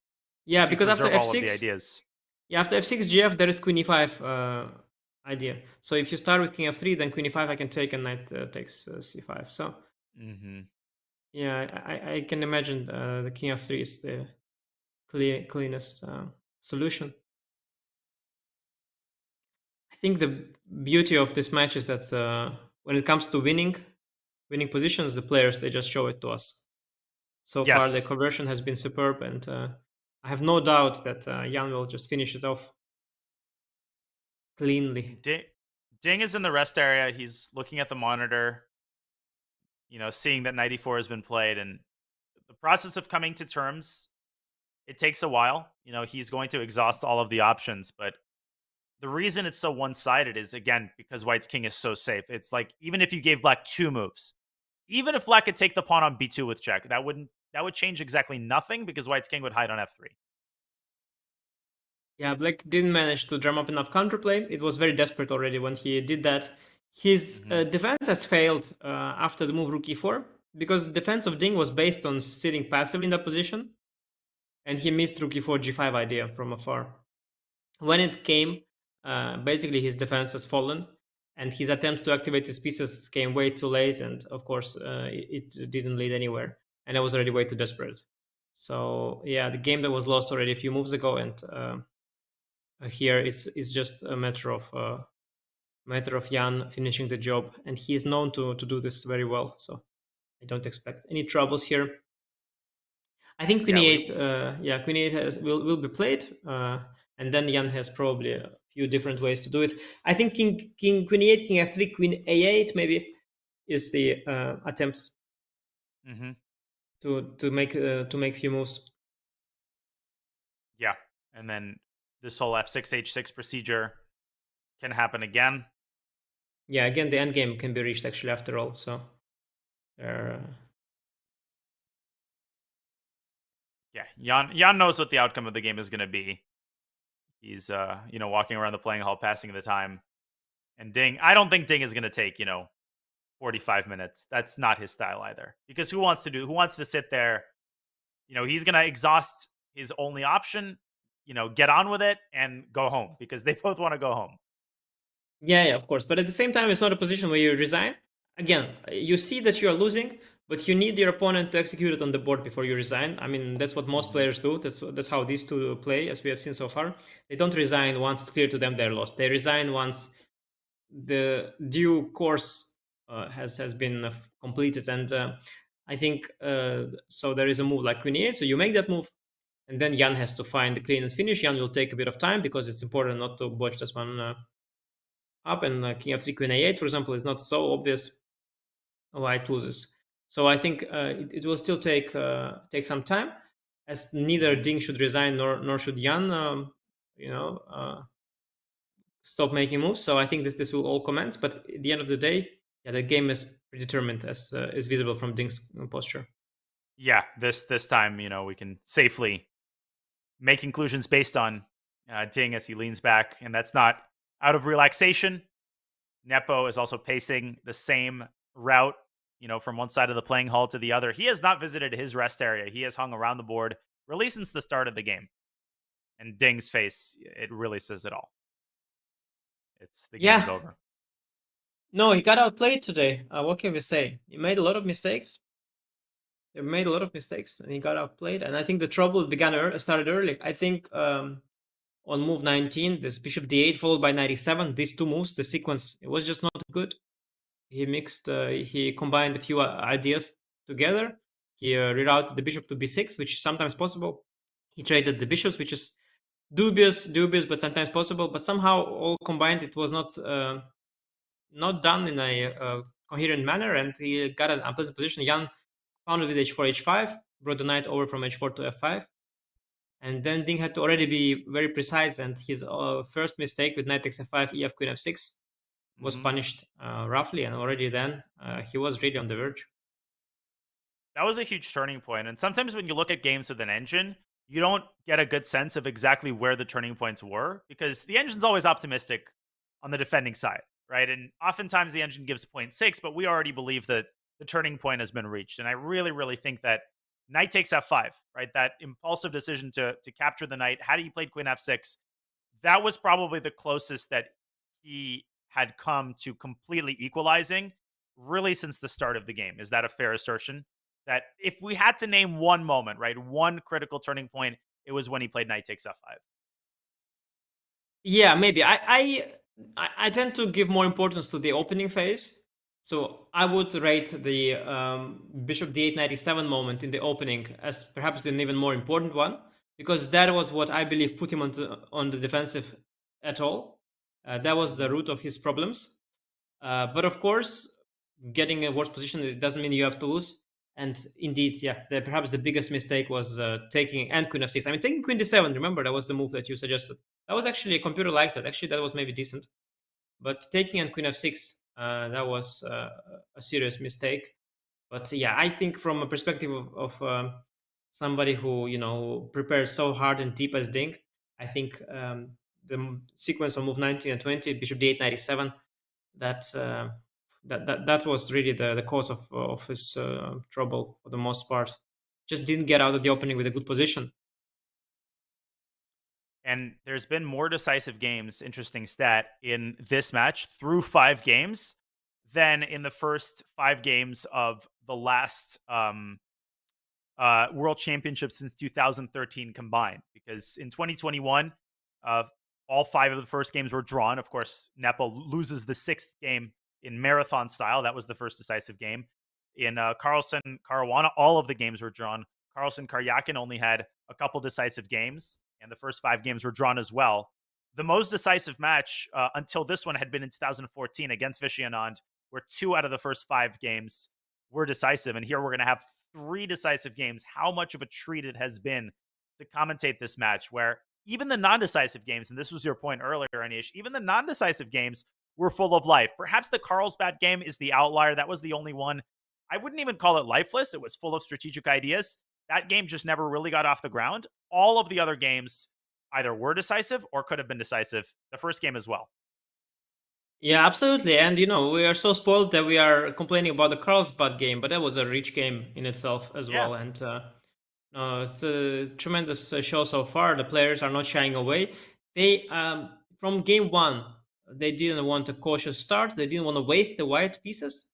Yeah, So you because after preserve all of F6, the ideas. yeah, after F6 GF there is Queen E5 idea. So if you start with King F3, then Queen E5 I can take, and Knight takes C5. So Mm-hmm. yeah, I can imagine the King F3 is the cleanest solution. I think the beauty of this match is that when it comes to winning positions, the players, they just show it to us. So far, the Yes. conversion has been superb, and I have no doubt that Jan will just finish it off cleanly. Ding is in the rest area. He's looking at the monitor, seeing that 94 has been played, and the process of coming to terms it takes a while. You know, he's going to exhaust all of the options, but the reason it's so one-sided is, again, because White's king is so safe. It's like, even if you gave Black 2 moves, even if Black could take the pawn on b2 with check, that would change exactly nothing because White's king would hide on f3. Yeah, Black didn't manage to drum up enough counterplay. It was very desperate already when he did that. His defense has failed after the move rook e4 because the defense of Ding was based on sitting passively in that position, and he missed rook e4 g5 idea from afar. When it came, basically his defense has fallen, and his attempt to activate his pieces came way too late, and of course it didn't lead anywhere, and I was already way too desperate. So yeah, the game that was lost already a few moves ago, and here it's just a matter of Jan finishing the job, and he is known to do this very well. So I don't expect any troubles here. I think Queen e8, Queen e8 will be played, and then Jan has probably a few different ways to do it. I think Queen e8, King f3, Queen a8 maybe is the attempt to make few moves. Yeah, and then this whole f6 h6 procedure can happen again. Yeah, again the endgame can be reached actually after all. So yeah, Jan knows what the outcome of the game is going to be. He's walking around the playing hall, passing the time. And Ding, I don't think Ding is going to take 45 minutes. That's not his style either. Because who wants to sit there? He's going to exhaust his only option. Get on with it and go home because they both want to go home. Yeah, of course. But at the same time, it's not a position where you resign. Again, you see that you are losing, but you need your opponent to execute it on the board before you resign. I mean, that's what most players do. That's how these two play, as we have seen so far. They don't resign once it's clear to them they're lost. They resign once the due course has been completed. And I think so. There is a move like Queen e8, so you make that move, and then Jan has to find the cleanest finish. Jan will take a bit of time because it's important not to botch this one up. And King f3, Queen a8, for example, is not so obvious. White loses. So I think it will still take some time, as neither Ding should resign nor should Jan, stop making moves. So I think this will all commence. But at the end of the day, yeah, the game is predetermined, as is visible from Ding's posture. Yeah, this time, we can safely make conclusions based on Ding as he leans back, and that's not out of relaxation. Nepo is also pacing the same route, from one side of the playing hall to the other. He has not visited his rest area. He has hung around the board really since the start of the game. And Ding's face, it really says it all. The game's over. No, he got outplayed today. What can we say? He made a lot of mistakes. He made a lot of mistakes, and he got outplayed. And I think the trouble started early. I think on move 19, this bishop d8 followed by 97, these two moves, the sequence, it was just not good. He combined a few ideas together. He rerouted the bishop to b6, which is sometimes possible. He traded the bishops, which is dubious, but sometimes possible. But somehow all combined, it was not done in a coherent manner, and he got an unpleasant position. Jan found it with h4, h5, brought the knight over from h4 to f5. And then Ding had to already be very precise, and his first mistake with knight takes f5, ef, queen f6 was punished roughly, and already then he was really on the verge. That was a huge turning point. And sometimes when you look at games with an engine, you don't get a good sense of exactly where the turning points were, because the engine's always optimistic on the defending side, right? And oftentimes the engine gives 0.6, but we already believe that the turning point has been reached. And I really, really think that knight takes f5, right? That impulsive decision to capture the knight, had he played queen f6, that was probably the closest that he had come to completely equalizing really since the start of the game. Is that a fair assertion? That if we had to name one moment, right, one critical turning point, it was when he played knight takes f5. Yeah, maybe. I tend to give more importance to the opening phase. So I would rate the bishop d8 97 moment in the opening as perhaps an even more important one, because that was what I believe put him on the defensive at all. That was the root of his problems. But of course, getting a worse position, it doesn't mean you have to lose. And indeed, yeah, perhaps the biggest mistake was taking and queen f6. I mean, taking queen d7. Remember, that was the move that you suggested. That was actually a computer like that. Actually, that was maybe decent. But taking and queen f6, that was a serious mistake. But yeah, I think from a perspective of somebody who prepares so hard and deep as Ding, I think the sequence of move 19 and 20, bishop d8, 97, that was really the cause of his trouble for the most part. Just didn't get out of the opening with a good position. And there's been more decisive games, interesting stat, in this match through 5 games than in the first 5 games of the last World Championship since 2013 combined. Because in 2021, all 5 of the first games were drawn. Of course, Nepo loses the 6th game in marathon style. That was the first decisive game. In Carlsen, Caruana, all of the games were drawn. Carlsen, Karyakin only had a couple decisive games, and the first 5 games were drawn as well. The most decisive match until this one had been in 2014 against Vishy Anand, where 2 out of the first 5 games were decisive. And here we're going to have 3 decisive games. How much of a treat it has been to commentate this match, where even the non-decisive games, and this was your point earlier, Anish, even the non-decisive games were full of life. Perhaps the Carlsbad game is the outlier. That was the only one. I wouldn't even call it lifeless. It was full of strategic ideas. That game just never really got off the ground. All of the other games either were decisive or could have been decisive. The first game as well. Yeah, absolutely. And, we are so spoiled that we are complaining about the Carlsbad game, but that was a rich game in itself as well. And it's a tremendous show so far. The players are not shying away. They, from game 1, they didn't want a cautious start. They didn't want to waste the white pieces.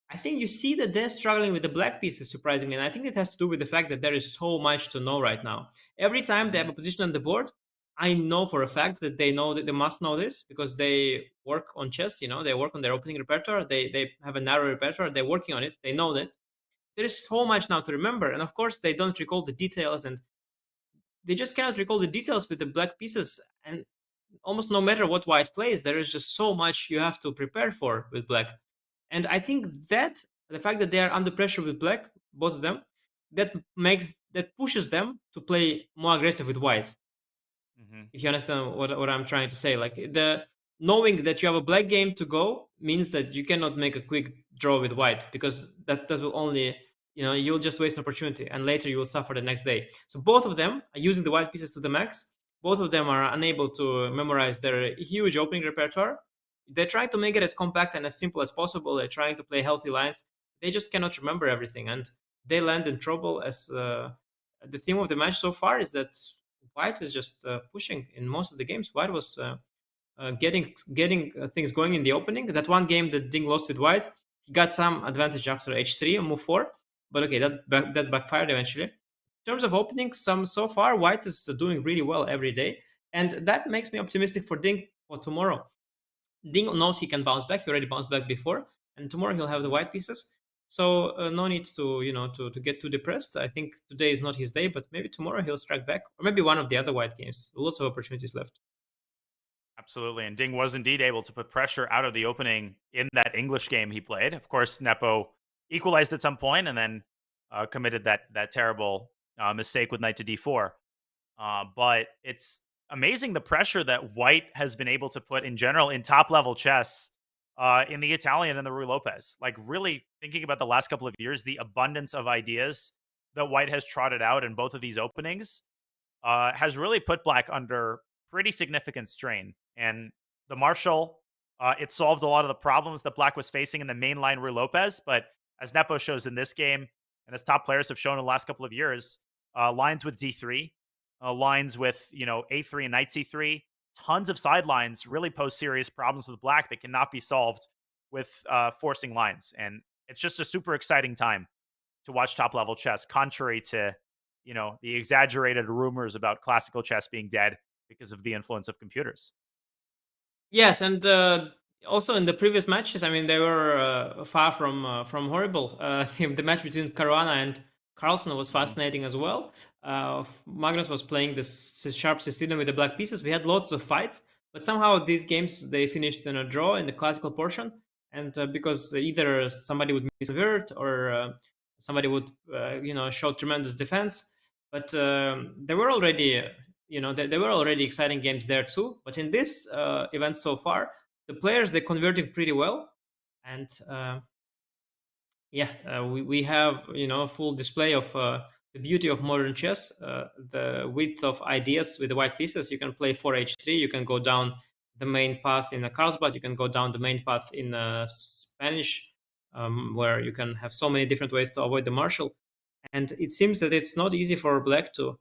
I think you see that they're struggling with the black pieces, surprisingly. And I think it has to do with the fact that there is so much to know right now. Every time they have a position on the board, I know for a fact that they know that they must know this because they work on chess, they work on their opening repertoire. They have a narrow repertoire. They're working on it. They know that. There is so much now to remember. And of course, they don't recall the details and they just cannot recall the details with the black pieces. And almost no matter what white plays, there is just so much you have to prepare for with black. And I think that the fact that they are under pressure with black, both of them, that pushes them to play more aggressive with white. If you understand what I'm trying to say, like the knowing that you have a black game to go means that you cannot make a quick draw with white because that will only, you'll just waste an opportunity and later you will suffer the next day. So both of them are using the white pieces to the max. Both of them are unable to memorize their huge opening repertoire. They're trying to make it as compact and as simple as possible. They're trying to play healthy lines. They just cannot remember everything and they land in trouble as the theme of the match so far is that white is just pushing in most of the games. White was getting things going in the opening. That one game that Ding lost with white, he got some advantage after h3 and move 4. But okay, that backfired eventually. In terms of opening, so far, white is doing really well every day. And that makes me optimistic for Ding for tomorrow. Ding knows he can bounce back. He already bounced back before. And tomorrow he'll have the white pieces. So no need to get too depressed. I think today is not his day, but maybe tomorrow he'll strike back, or maybe one of the other white games. Lots of opportunities left. Absolutely, and Ding was indeed able to put pressure out of the opening in that English game he played. Of course, Nepo equalized at some point and then committed that terrible mistake with knight to d4. But it's amazing the pressure that white has been able to put in general in top-level chess in the Italian and the Ruy Lopez. Like really thinking about the last couple of years, the abundance of ideas that white has trotted out in both of these openings has really put black under pretty significant strain. And the Marshall, it solved a lot of the problems that black was facing in the mainline Ruy Lopez. But as Nepo shows in this game, and as top players have shown in the last couple of years, lines with d3, lines with a3 and knight c3, tons of sidelines really pose serious problems with black that cannot be solved with forcing lines. And it's just a super exciting time to watch top-level chess, contrary to, the exaggerated rumors about classical chess being dead because of the influence of computers. Yes, and also in the previous matches, I mean, they were far from horrible. The match between Caruana and Carlsen was fascinating as well. Magnus was playing this sharp Sicilian with the black pieces. We had lots of fights, but somehow these games, they finished in a draw in the classical portion. And because either somebody would misvert or somebody would show tremendous defense. But there were already there were already exciting games there too. But in this event so far, the players, they're converting pretty well, and we have a full display of the beauty of modern chess, the width of ideas with the white pieces. You can play 4h3, you can go down the main path in a Carlsbad, you can go down the main path in Spanish, where you can have so many different ways to avoid the marshal. And it seems that it's not easy for black to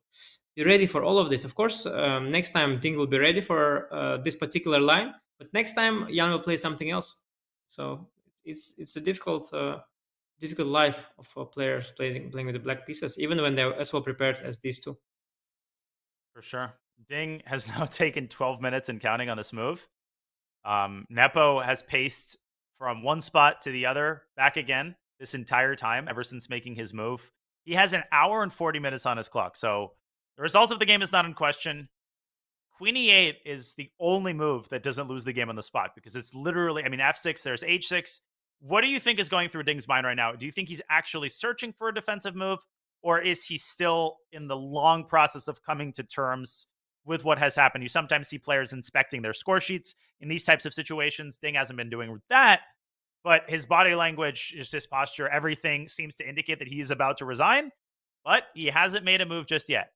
be ready for all of this. Of course, next time Ding will be ready for this particular line, but next time Jan will play something else. So it's a difficult life of players playing with the black pieces, even when they're as well prepared as these two. For sure. Ding has now taken 12 minutes and counting on this move. Nepo has paced from one spot to the other, back again this entire time, ever since making his move. He has an hour and 40 minutes on his clock. So the result of the game is not in question. Queen e8 is the only move that doesn't lose the game on the spot, because it's literally, I mean, f6, there's h6. What do you think is going through Ding's mind right now? Do you think he's actually searching for a defensive move, or is he still in the long process of coming to terms with what has happened? You sometimes see players inspecting their score sheets in these types of situations. Ding hasn't been doing that, but his body language, just his posture, everything seems to indicate that he's about to resign, but he hasn't made a move just yet.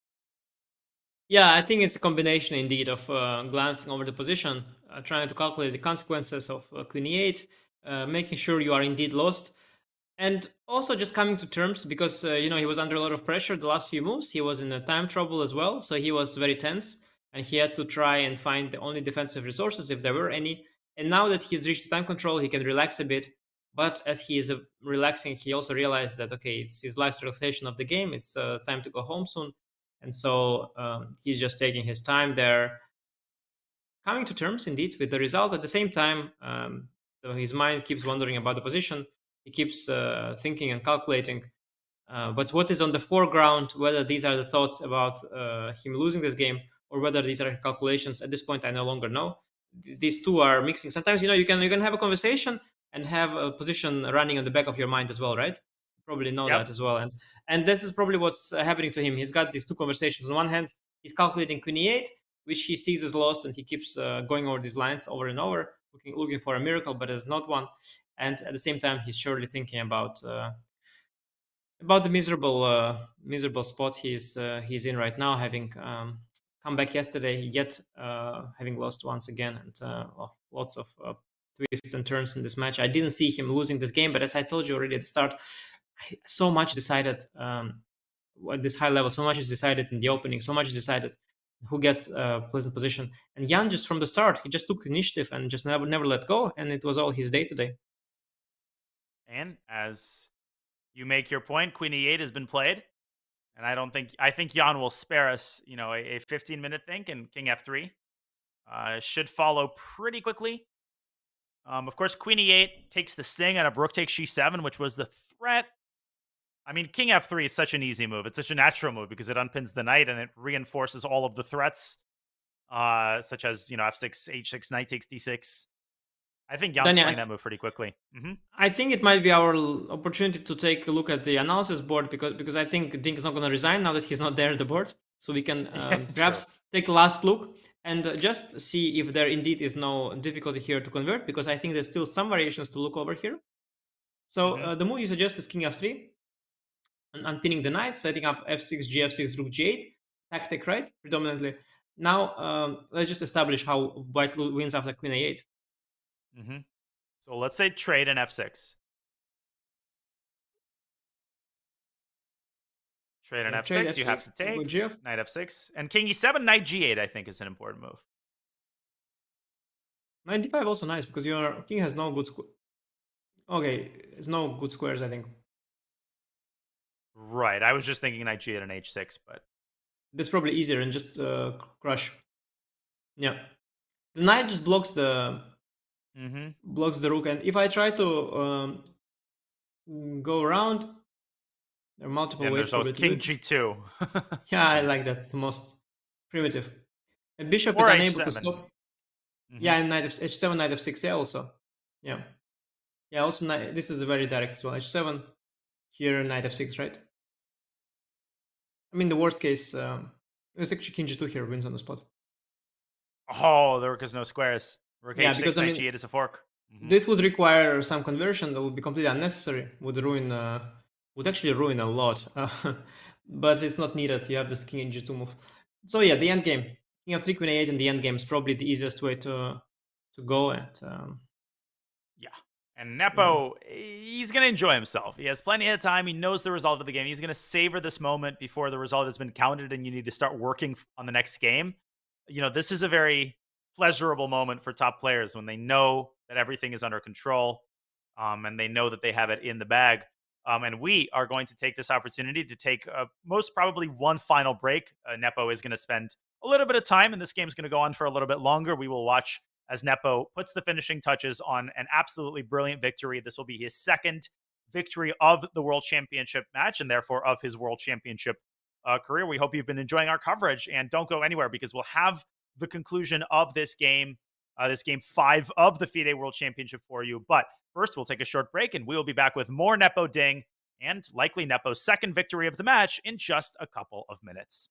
Yeah, I think it's a combination indeed of glancing over the position, trying to calculate the consequences of Queen e8, making sure you are indeed lost, and also just coming to terms, because he was under a lot of pressure the last few moves. He was in a time trouble as well, so he was very tense, and he had to try and find the only defensive resources, if there were any. And now that he's reached time control, he can relax a bit. But as he is relaxing, he also realized that, okay, it's his last relaxation of the game. It's time to go home soon. And so he's just taking his time there, coming to terms indeed with the result. At the same time, his mind keeps wondering about the position. He keeps thinking and calculating. But what is on the foreground, whether these are the thoughts about him losing this game, or whether these are calculations, at this point I no longer know. These two are mixing. Sometimes you can have a conversation and have a position running on the back of your mind as well, right? You probably know that as well. And this is probably what's happening to him. He's got these two conversations. On one hand, he's calculating Queen e8, which he sees as lost, and he keeps going over these lines over and over, looking for a miracle, but there's not one. And at the same time, he's surely thinking about the miserable spot he's in right now, having come back yesterday, yet having lost once again, and lots of twists and turns in this match. I didn't see him losing this game, but as I told you already at the start, so much decided at this high level. So much is decided in the opening. So much is decided who gets pleasant position. And Jan, just from the start, he just took initiative and just never let go, and it was all his day today. And as you make your point, Queen e8 has been played, and I think Jan will spare us, a 15-minute think, and King f3 should follow pretty quickly. Of course, Queen e8 takes the sting, and a rook takes g7, which was the threat. I mean, King f3 is such an easy move. It's such a natural move because it unpins the knight and it reinforces all of the threats, such as f6, h6, knight takes d6. I think Jan's playing that move pretty quickly. Mm-hmm. I think it might be our opportunity to take a look at the analysis board, because I think Ding is not going to resign now that he's not there at the board. So we can perhaps take a last look and just see if there indeed is no difficulty here to convert, because I think there's still some variations to look over here. So the move you suggest is King f3, and unpinning the knight, setting up f6, gf6, rook g8, tactic, right? Predominantly. Now let's just establish how white wins after Queen a8. Mm-hmm. So let's say trade in f6. Trade in f6, you have to take. Knight f6. And king e7, knight g8, I think, is an important move. Knight d5 also nice, because your king has no good Okay, there's no good squares, I think. Right, I was just thinking knight g8 and h6, but that's probably easier and just crush. Yeah. The knight just blocks the rook, and if I try to go around, there are multiple ways to do it. King g2. Yeah, I like that, the most primitive. And bishop is unable to stop. Yeah, and knight of h7, knight of 6, yeah, also. Yeah. Yeah, also this is very direct as well. h7, here knight f6, right? I mean, the worst case, it's actually king g2 here wins on the spot. Oh, the rook has no squares. Rook Yeah, h6, because I knight mean, g8 is a fork. this would require some conversion that would be completely unnecessary, would actually ruin a lot. But it's not needed. You have this king in g2 move. So yeah, the end game, king f3, queen a8 in the end game is probably the easiest way to go at. Yeah. And Nepo, he's going to enjoy himself. He has plenty of time. He knows the result of the game. He's going to savor this moment before the result has been counted and you need to start working on the next game. You know, this is a very pleasurable moment for top players when they know that everything is under control and they know that they have it in the bag. And we are going to take this opportunity to take most probably one final break. Nepo is going to spend a little bit of time, and this game is going to go on for a little bit longer. We will watch as Nepo puts the finishing touches on an absolutely brilliant victory. This will be his second victory of the World Championship match and therefore of his World Championship career. We hope you've been enjoying our coverage, and don't go anywhere because we'll have the conclusion of this game 5 of the FIDE World Championship for you. But first, we'll take a short break, and we will be back with more Nepo Ding and likely Nepo's second victory of the match in just a couple of minutes.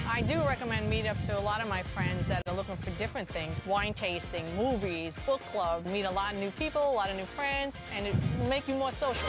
I do recommend Meetup to a lot of my friends that are looking for different things. Wine tasting, movies, book club, meet a lot of new people, a lot of new friends, and it will make you more social.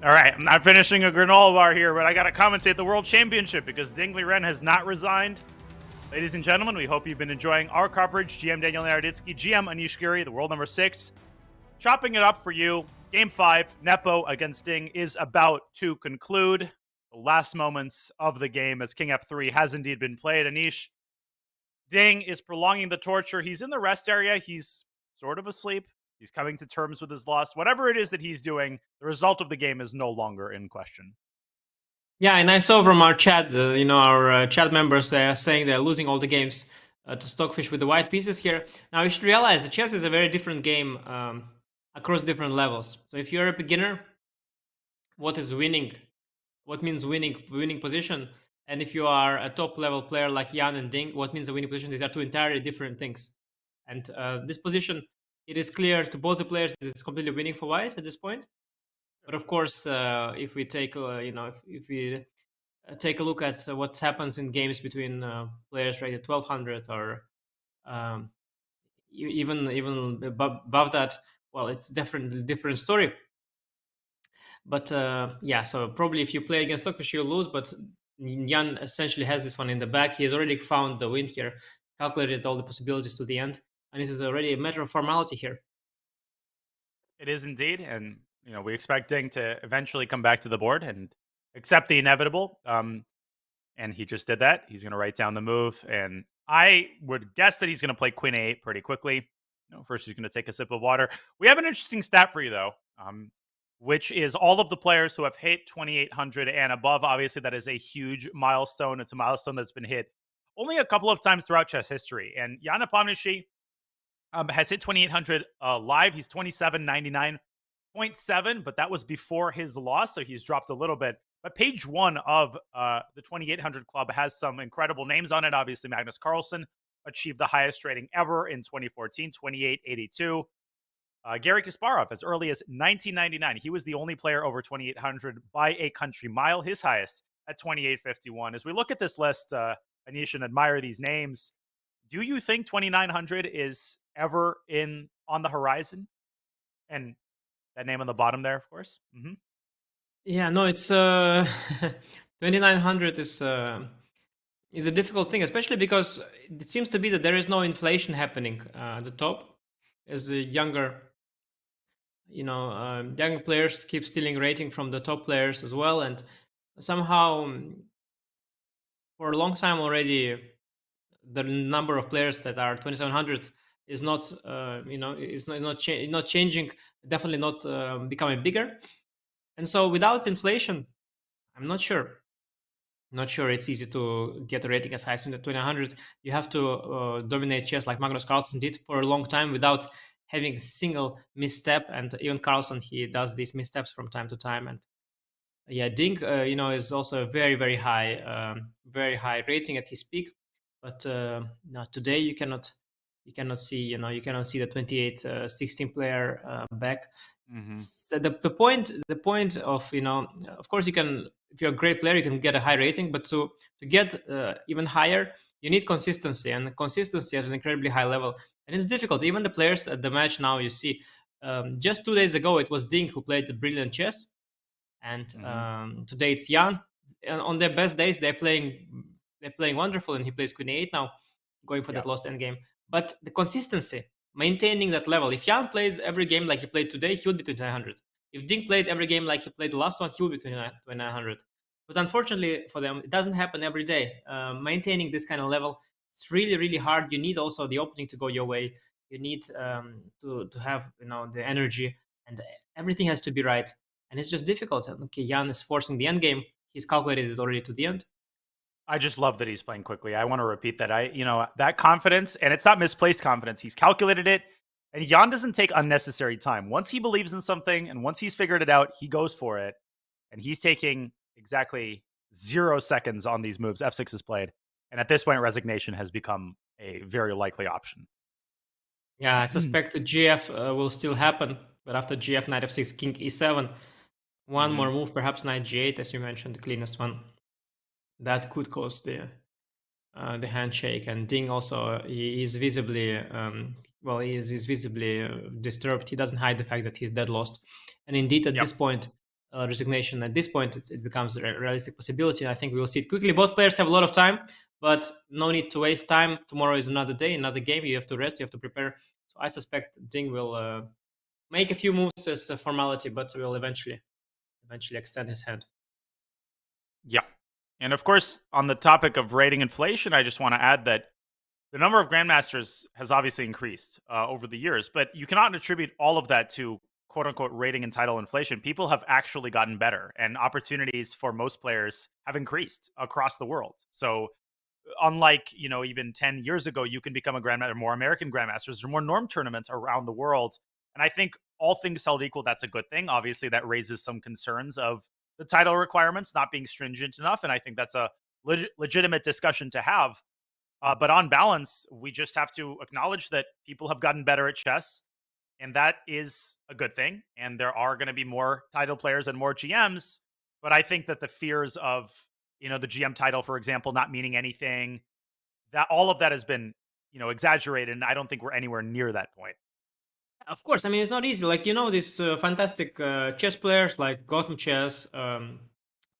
All right, I'm not finishing a granola bar here, but I got to commentate the World Championship because Ding Liren has not resigned. Ladies and gentlemen, we hope you've been enjoying our coverage. GM Daniel Naroditsky, GM Anish Giri, the world number 6. Chopping it up for you. Game 5, Nepo against Ding is about to conclude. The last moments of the game as King F3 has indeed been played. Anish, Ding is prolonging the torture. He's in the rest area. He's sort of asleep. He's coming to terms with his loss. Whatever it is that he's doing, the result of the game is no longer in question. Yeah, and I saw from our chat, our chat members, they are saying they're losing all the games to Stockfish with the white pieces here. Now, you should realize that chess is a very different game across different levels. So if you're a beginner, what is winning? What means winning position? And if you are a top level player like Jan and Ding, what means a winning position? These are two entirely different things. And this position, it is clear to both the players that it's completely winning for white at this point. But of course, if we take, if we take a look at what happens in games between players rated 1200 or even above that, well, it's definitely different story. But yeah, so probably if you play against Stockfish, you'll lose. But Jan essentially has this one in the back. He has already found the win here, calculated all the possibilities to the end, and it is already a matter of formality here. It is indeed, and we expect Ding to eventually come back to the board and accept the inevitable. And he just did that. He's going to write down the move, and I would guess that he's going to play Queen A8 pretty quickly. First he's going to take a sip of water. We have an interesting stat for you though, which is all of the players who have hit 2800 and above. Obviously, that is a huge milestone. It's a milestone that's been hit only a couple of times throughout chess history. And Jan Nepomniachtchi has hit 2800 live. He's 2799.7, but that was before his loss, so he's dropped a little bit. But page 1 of the 2800 club has some incredible names on it. Obviously, Magnus Carlsen achieved the highest rating ever in 2014, 2882. Garry Kasparov, as early as 1999, he was the only player over 2800 by a country mile, his highest at 2851. As we look at this list, Anish, and admire these names, do you think 2900 is ever on the horizon? And that name on the bottom there, of course. Mm-hmm. Yeah, no, it's 2900 is a difficult thing, especially because it seems to be that there is no inflation happening at the top, as the younger players keep stealing rating from the top players as well, and somehow for a long time already the number of players that are 2700 is not not changing, definitely not becoming bigger. And so without inflation, I'm not sure it's easy to get a rating as high as 2900. You have to dominate chess like Magnus Carlsen did for a long time without having a single misstep. And even Carlsen, he does these missteps from time to time. And yeah, Ding, is also a very, very high rating at his peak. But today you cannot see the 28-16 player back. Mm-hmm. So the point of of course you can, if you're a great player, you can get a high rating, but to get even higher, you need consistency, and consistency at an incredibly high level, and it's difficult. Even the players at the match now, you see, just 2 days ago it was Ding who played the brilliant chess, and today it's Jan. And on their best days, they're playing wonderful, and he plays Queen A8 now, going for that lost endgame. But the consistency, maintaining that level. If Jan played every game like he played today, he would be 2900. If Ding played every game like he played the last one, he would be 2900. But unfortunately for them, it doesn't happen every day. Maintaining this kind of level, it's really, really hard. You need also the opening to go your way. You need to have the energy, and everything has to be right. And it's just difficult. Okay, Jan is forcing the end game. He's calculated it already to the end. I just love that he's playing quickly. I want to repeat that. That confidence, and it's not misplaced confidence. He's calculated it, and Jan doesn't take unnecessary time. Once he believes in something, and once he's figured it out, he goes for it. And he's taking exactly 0 seconds on these moves F6 has played. And at this point, resignation has become a very likely option. Yeah, I suspect the GF will still happen, but after GF, knight F6, king E7, one more move, perhaps knight G8, as you mentioned, the cleanest one. That could cause the handshake. And Ding also, he is visibly he's visibly disturbed. He doesn't hide the fact that he's dead lost. And indeed, at this point, resignation. At this point, it becomes a realistic possibility. And I think we will see it quickly. Both players have a lot of time, but no need to waste time. Tomorrow is another day, another game. You have to rest, you have to prepare. So I suspect Ding will make a few moves as a formality, but will eventually extend his hand. Yeah. And of course, on the topic of rating inflation, I just want to add that the number of grandmasters has obviously increased over the years, but you cannot attribute all of that to quote unquote rating and title inflation. People have actually gotten better, and opportunities for most players have increased across the world. So unlike, even 10 years ago, you can become a grandmaster, more American grandmasters, or more norm tournaments around the world. And I think all things held equal, that's a good thing. Obviously, that raises some concerns of the title requirements not being stringent enough. And I think that's a legitimate discussion to have. But on balance, we just have to acknowledge that people have gotten better at chess. And that is a good thing. And there are going to be more title players and more GMs. But I think that the fears of, the GM title, for example, not meaning anything, that all of that has been, exaggerated. And I don't think we're anywhere near that point. Of course, I mean, it's not easy. Like, these fantastic chess players like Gotham Chess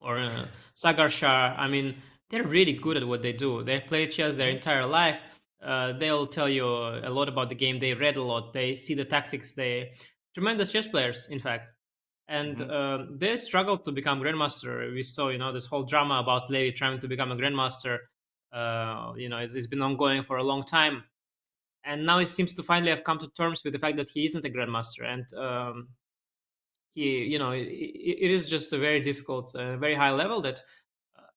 or Sagar Shah. I mean, they're really good at what they do. They've played chess their entire life. They'll tell you a lot about the game. They read a lot. They see the tactics. They tremendous chess players, in fact. And they struggled to become grandmaster. We saw, this whole drama about Levy trying to become a grandmaster. It's been ongoing for a long time. And now he seems to finally have come to terms with the fact that he isn't a grandmaster. And it is just a very difficult, very high level that,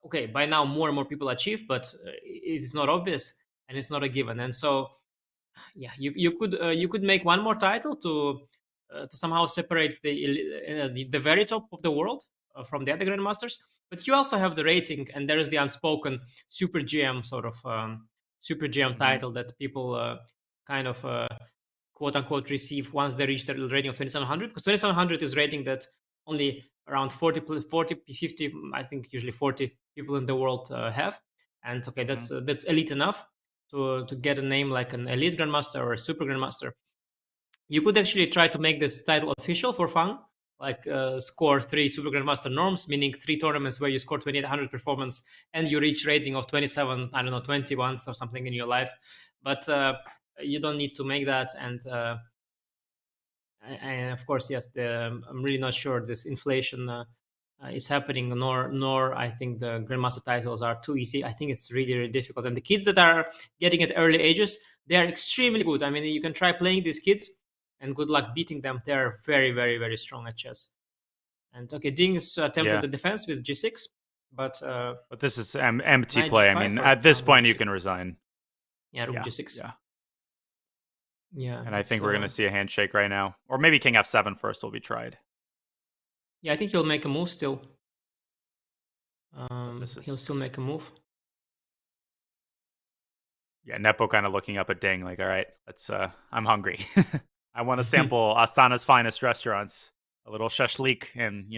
okay, by now more and more people achieve, but it is not obvious and it's not a given. And so, yeah, you could make one more title to somehow separate the very top of the world from the other grandmasters. But you also have the rating, and there is the unspoken super GM sort of super GM title that people kind of quote unquote receive once they reach the rating of 2700, because 2700 is rating that only around 40 50, I think usually 40 people in the world have. And okay, that's elite enough to get a name like an elite grandmaster or a super grandmaster. You could actually try to make this title official for fun, like score 3 super grandmaster norms, meaning 3 tournaments where you score 2800 performance and you reach rating of 27, I don't know, 20 once or something in your life. But you don't need to make that. And of course, yes, I'm really not sure this inflation is happening, nor I think the grandmaster titles are too easy. I think it's really, really difficult. And the kids that are getting at early ages, they are extremely good. I mean, you can try playing these kids, and good luck beating them. They are very, very, very strong at chess. And okay, Ding is attempted the defense with G6, but this is empty play. I mean, at this point, you can resign. Yeah, Rook G6. Yeah. And I think we're going to see a handshake right now. Or maybe King F7 first will be tried. Yeah, I think he'll make a move still. He'll still make a move. Yeah, Nepo kind of looking up at Ding like, all right, let's. I'm hungry. I want to sample Astana's finest restaurants. A little shashlik and,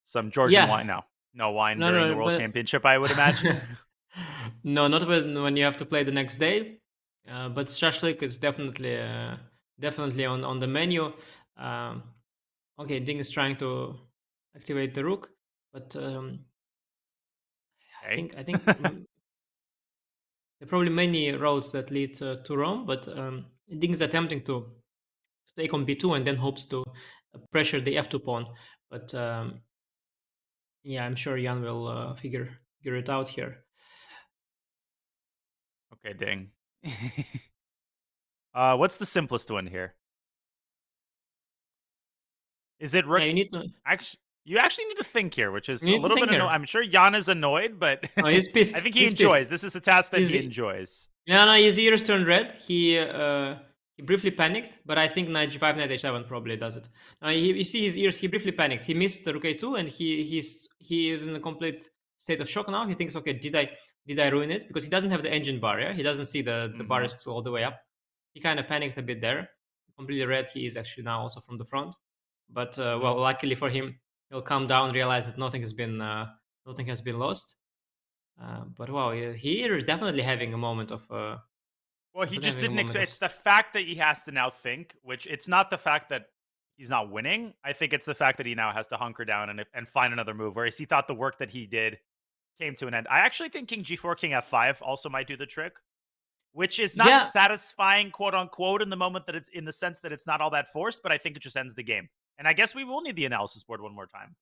some Georgian wine. No wine during the World Championship, I would imagine. No, not when you have to play the next day. But shashlik is definitely on the menu. Okay, Ding is trying to activate the rook, but I think there are probably many roads that lead to Rome, but Ding is attempting to take on b2 and then hopes to pressure the f2 pawn. But yeah, I'm sure Jan will figure it out here. Okay, Ding. What's the simplest one here? Is it rook? Yeah, you need to you actually need to think here, which is a little bit annoying. I'm sure Jan is annoyed, but he's pissed. I think he enjoys. This is a task that he enjoys. Yeah, no, his ears turned red. He briefly panicked, but I think knight g5, knight h7 probably does it. Now you see his ears. He briefly panicked. He missed the rook a2, and he is in a complete state of shock now. He thinks, okay, did I ruin it? Because he doesn't have the engine bar. Yeah, he doesn't see the bar is still all the way up. He kind of panicked a bit there. Completely red. He is actually now also from the front. But well, luckily for him, he'll calm down, realize that nothing has been lost. But wow, he is definitely having a moment of. Well, he just didn't expect. It's the fact that he has to now think, which it's not the fact that he's not winning. I think it's the fact that he now has to hunker down and find another move, whereas he thought the work that he did came to an end. I actually think King G4, King F5 also might do the trick, which is not satisfying, quote unquote, in the moment that it's in the sense that it's not all that forced, but I think it just ends the game. And I guess we will need the analysis board one more time.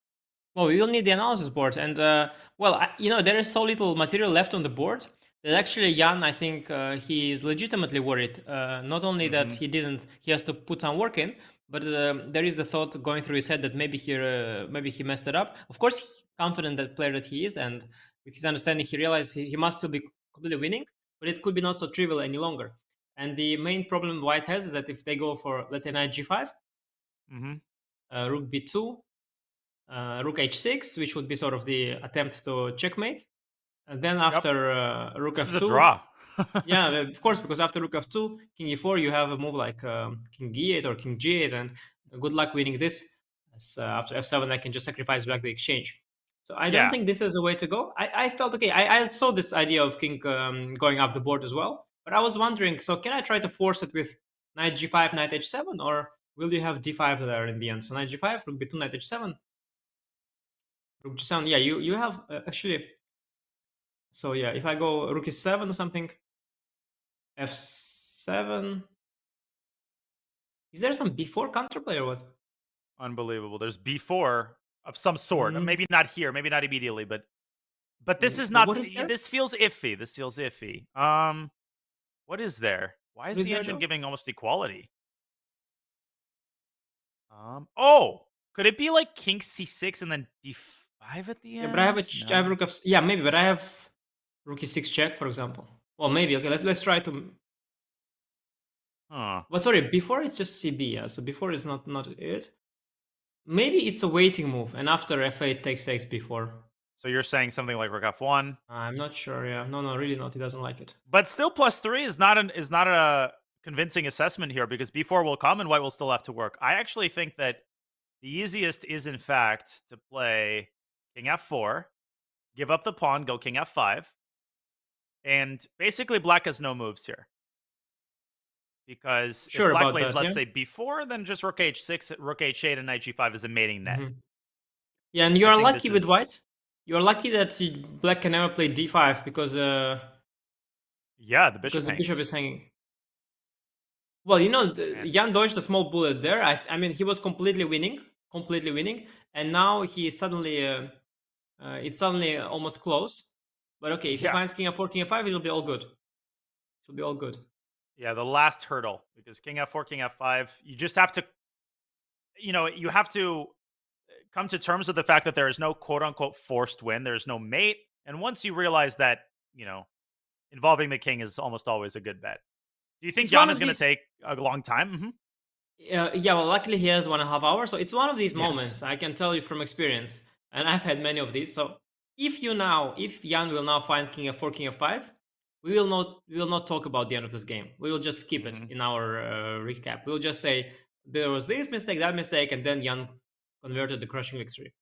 Well, we will need the analysis board, and there is so little material left on the board that actually Jan, I think he is legitimately worried. Not only that he has to put some work in, but there is the thought going through his head that maybe he messed it up. Of course, he's confident that player that he is, and with his understanding, he realized he must still be completely winning, but it could be not so trivial any longer. And the main problem White has is that if they go for, let's say, knight g5, rook b2, rook h6, which would be sort of the attempt to checkmate. And then after rook this f2, is a draw. Yeah, of course, because after rook f2, king e4, you have a move like king e8 or king g8, and good luck winning this. As, after f7, I can just sacrifice back the exchange. So I don't think this is a way to go. I felt okay. I saw this idea of king going up the board as well, but I was wondering, so can I try to force it with knight g5, knight h7, or will you have d5 there in the end? So knight g5, rook b2, knight h7. Rook g7, yeah, you have actually. So yeah, if I go rook e7 or something, f7. Is there some b4 counterplay or what? Unbelievable. There's b4 of some sort. Maybe not here, maybe not immediately, but this is not. What is this feels iffy. This feels iffy. What is there? Why is the engine giving almost equality? Oh, could it be like king c6 and then d5 at the end? Yeah, but I have rook of maybe, but I have rook e6 check, for example. Well, maybe. Okay, let's try to. But sorry, before it's just CB. Yeah, so before is not it. Maybe it's a waiting move, and after f8 takes x before. So you're saying something like rook f1? I'm not sure. Yeah, no, really not. He doesn't like it. But still, +3 is not a convincing assessment here because b4 will come and white will still have to work. I actually think that the easiest is in fact to play king f4, give up the pawn, go king f5, and basically black has no moves here. Because if black plays, let's say, b4, then just rook h6, rook h8, and knight g5 is a mating net. Yeah, and you are lucky with white. You are lucky that black can never play d5 because the bishop is hanging. Well, Jan dodged a small bullet there. I mean, he was completely winning, and now he suddenly it's suddenly almost close. But okay, if he finds king f4, king f5, it'll be all good. It'll be all good. Yeah, the last hurdle, because king f4, king f5, you just have to, you have to come to terms with the fact that there is no quote-unquote forced win. There's no mate. And once you realize that, involving the king is almost always a good bet. Do you think Jan is going to take a long time? Yeah, well, luckily he has 1.5 hours. So it's one of these moments, I can tell you from experience. And I've had many of these. So if Jan will now find king f4, king f5, we will not talk about the end of this game. We will just skip it in our recap. We'll just say there was this mistake, that mistake, and then Jan converted the crushing victory.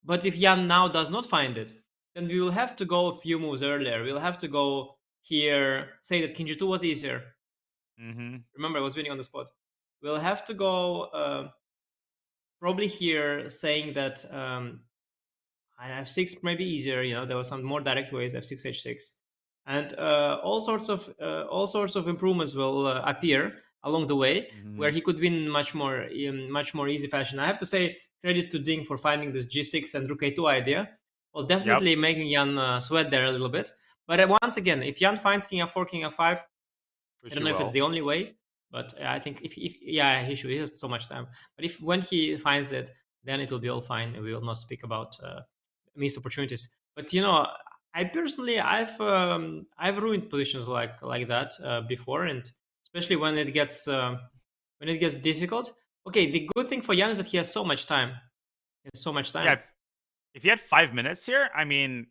But if Jan now does not find it, then we will have to go a few moves earlier. We'll have to go here, say that king g2 was easier. Remember, I was winning on the spot. We'll have to go probably here, saying that f6 may be easier. There were some more direct ways, f6, h6. And all sorts of improvements will appear along the way, where he could win much more easy fashion. I have to say credit to Ding for finding this g6 and rook a2 idea. Well, definitely making Jan sweat there a little bit. But once again, if Jan finds king f4, king f5, I don't know if it's the only way, but I think he has so much time. But when he finds it, then it will be all fine, and we will not speak about missed opportunities. But I personally, I've ruined positions like that before, and especially when it gets difficult. Okay, the good thing for Jan is that he has so much time. Yeah, if he had 5 minutes here, I mean,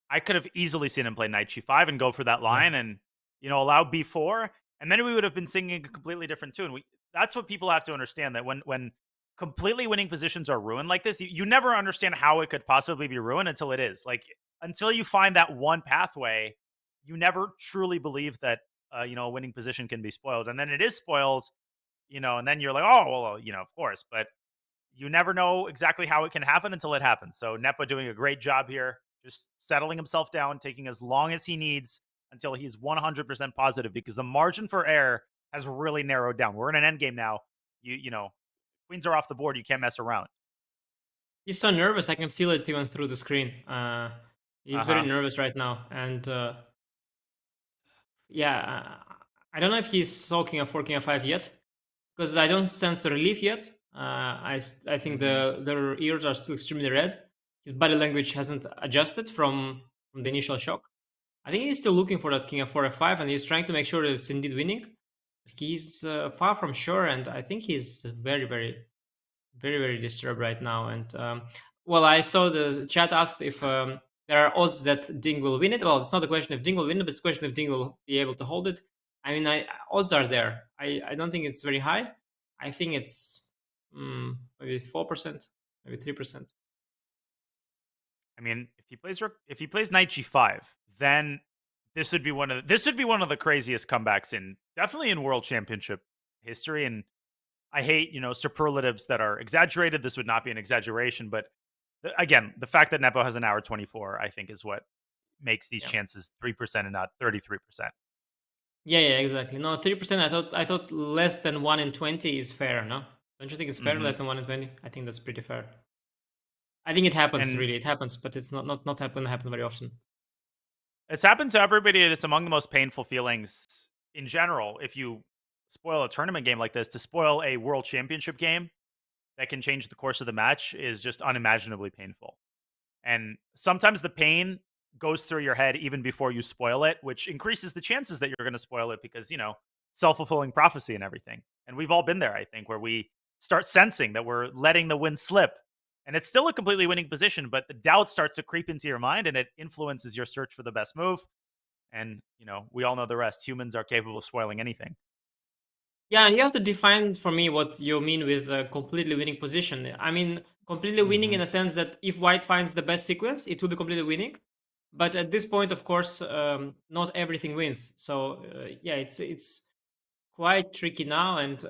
I could have easily seen him play knight g5 and go for that line, and allow b4, and then we would have been singing a completely different tune. That's what people have to understand, that when completely winning positions are ruined like this, you never understand how it could possibly be ruined until it is. Like, until you find that one pathway, you never truly believe that a winning position can be spoiled. And then it is spoiled, and then you're like, oh, well, of course. But you never know exactly how it can happen until it happens. So Nepo doing a great job here, just settling himself down, taking as long as he needs until he's 100% positive, because the margin for error has really narrowed down. We're in an endgame now. You know, queens are off the board. You can't mess around. He's so nervous. I can feel it even through the screen. He's very nervous right now, and yeah, I don't know if he's sulking a 4 king f5 yet, because I don't sense a relief yet. I think their ears are still extremely red. His body language hasn't adjusted from the initial shock. I think he's still looking for that king f4 f5, and he's trying to make sure that it's indeed winning. He's far from sure, and I think he's very, very, very, very disturbed right now. And well, I saw the chat asked if there are odds that Ding will win it. Well, it's not a question if Ding will win it, but it's a question if Ding will be able to hold it. I mean, odds are there. I don't think it's very high. I think it's maybe 4%, maybe 3%. I mean, if he plays knight g5, then this would be one of the craziest comebacks definitely in World Championship history. And I hate, superlatives that are exaggerated. This would not be an exaggeration, but again, the fact that Nepo has an hour 24, I think, is what makes these chances 3% and not 33%. Yeah, exactly. No, 3%. I thought less than 1 in 20 is fair. No, don't you think it's fair? Less than 1 in 20. I think that's pretty fair. I think it happens. Really, it happens, but it's not going to happen very often. It's happened to everybody, and it's among the most painful feelings in general. If you spoil a tournament game like this, to spoil a World Championship game that can change the course of the match is just unimaginably painful. And sometimes the pain goes through your head even before you spoil it, which increases the chances that you're going to spoil it because, self-fulfilling prophecy and everything. And we've all been there, I think, where we start sensing that we're letting the win slip. And it's still a completely winning position, but the doubt starts to creep into your mind and it influences your search for the best move. And, we all know the rest. Humans are capable of spoiling anything. Yeah, and you have to define for me what you mean with a completely winning position. I mean, completely winning in a sense that if white finds the best sequence, it will be completely winning. But at this point, of course, not everything wins. So yeah, it's quite tricky now. And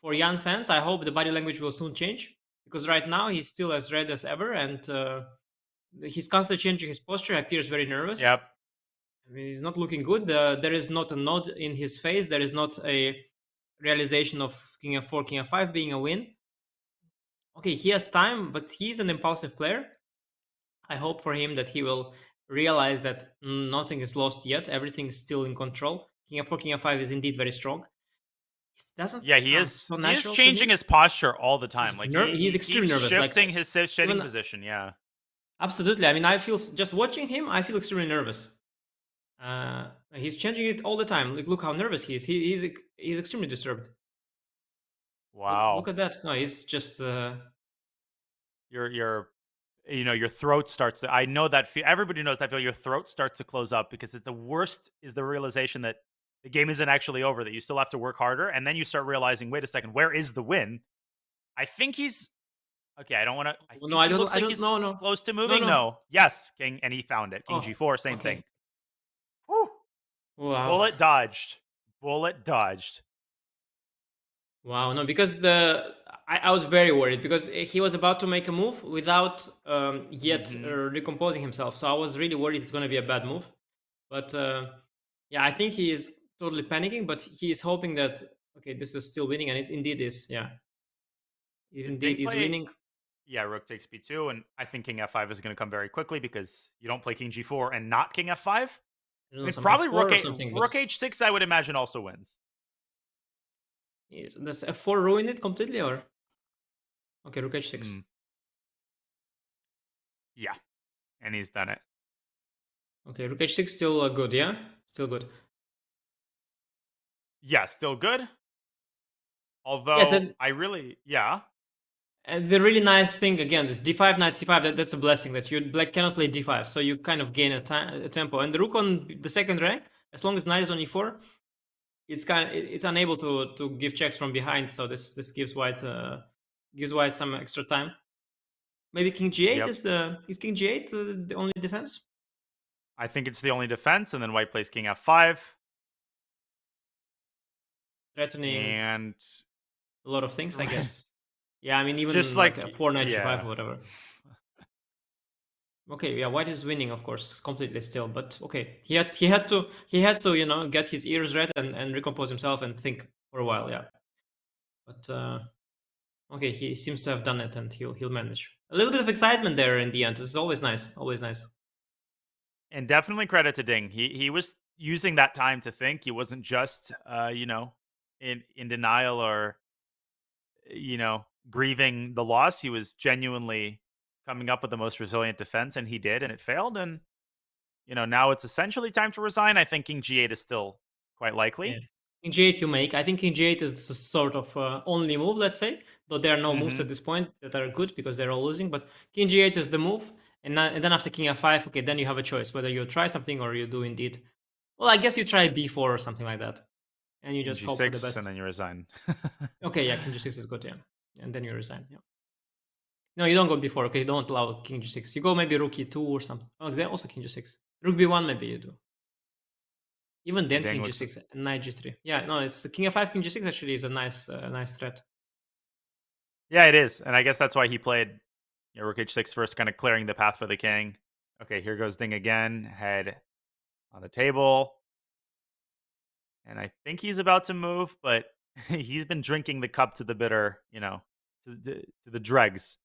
for Jan fans, I hope the body language will soon change, because right now he's still as red as ever, and he's constantly changing his posture. He appears very nervous. Yep. I mean, he's not looking good. There is not a nod in his face. There is not a realization of king f4, king f5 being a win. Okay, he has time, but he's an impulsive player. I hope for him that he will realize that nothing is lost yet. Everything is still in control. King f4, king f5 is indeed very strong. It doesn't. Yeah, he is. So he is changing his posture all the time. He's extremely nervous. Shifting his shedding position. Yeah. Absolutely. I mean, I feel just watching him. I feel extremely nervous. He's changing it all the time. Look how nervous he is. He's extremely disturbed. Wow. Look at that. No, he's just. Your throat starts to. I know that. Everybody knows that feel. Your throat starts to close up because the worst is the realization that the game isn't actually over. That you still have to work harder, and then you start realizing, wait a second, where is the win? I think he's. Okay, I don't want to. No, I don't. Looks like he's close to moving. No. Yes, king, and he found it. King g4, same thing. Whew. Wow. Bullet dodged. Wow, no, because I was very worried because he was about to make a move without yet recomposing himself. So I was really worried it's going to be a bad move. But yeah, I think he is totally panicking, but he is hoping that, okay, this is still winning, and it indeed is, yeah. It indeed is winning. Yeah, rook takes b2, and I think king f5 is going to come very quickly because you don't play king g4 and not king f5. I mean, probably rook h6, I would imagine, also wins. Yes, does f4 ruin it completely, or? Okay, rook h6. Yeah, and he's done it. Okay, rook h6 still good, yeah? Still good. Yeah, still good. Although, yes, and yeah. And the really nice thing, again, this d5, knight c5, that's a blessing that you cannot play d5, so you kind of gain a tempo. And the rook on the second rank, as long as knight is on e4, it's unable to give checks from behind, so this gives white some extra time. Maybe king g8 is king g8 the only defense? I think it's the only defense, and then white plays king f5. Threatening and a lot of things, I guess. Yeah, I mean, even Just like like a 4 knight yeah. g5 or whatever. Okay, yeah, white is winning, of course, completely still. But okay, he had to get his ears red and recompose himself and think for a while. Yeah, but okay, he seems to have done it, and he'll manage. A little bit of excitement there in the end. It's always nice. Always nice. And definitely credit to Ding. He was using that time to think. He wasn't just in denial or grieving the loss. He was genuinely coming up with the most resilient defense, and he did, and it failed. And now it's essentially time to resign. I think King G8 is still quite likely. Yeah. King G8 you make. I think King G8 is the sort of only move, let's say. Though there are no moves at this point that are good because they're all losing. But King G8 is the move. And then after King F5, okay, then you have a choice whether you try something or you do indeed. Well, I guess you try B4 or something like that. And you King just hope for the G6, best. and then you resign. Okay, yeah, King G6 is good, yeah. And then you resign, yeah. No, you don't go B4. Okay, you don't allow King G6. You go maybe Rook E2 or something. Oh, they're also King G6. Rook B1 maybe you do. Even then, Dang King looks- G6 and Knight G3. Yeah, no, it's King F5, King G6 actually is a nice threat. Yeah, it is. And I guess that's why he played Rook H6 first, kind of clearing the path for the king. Okay, here goes Ding again. Head on the table. And I think he's about to move, but he's been drinking the cup to the bitter, to the dregs.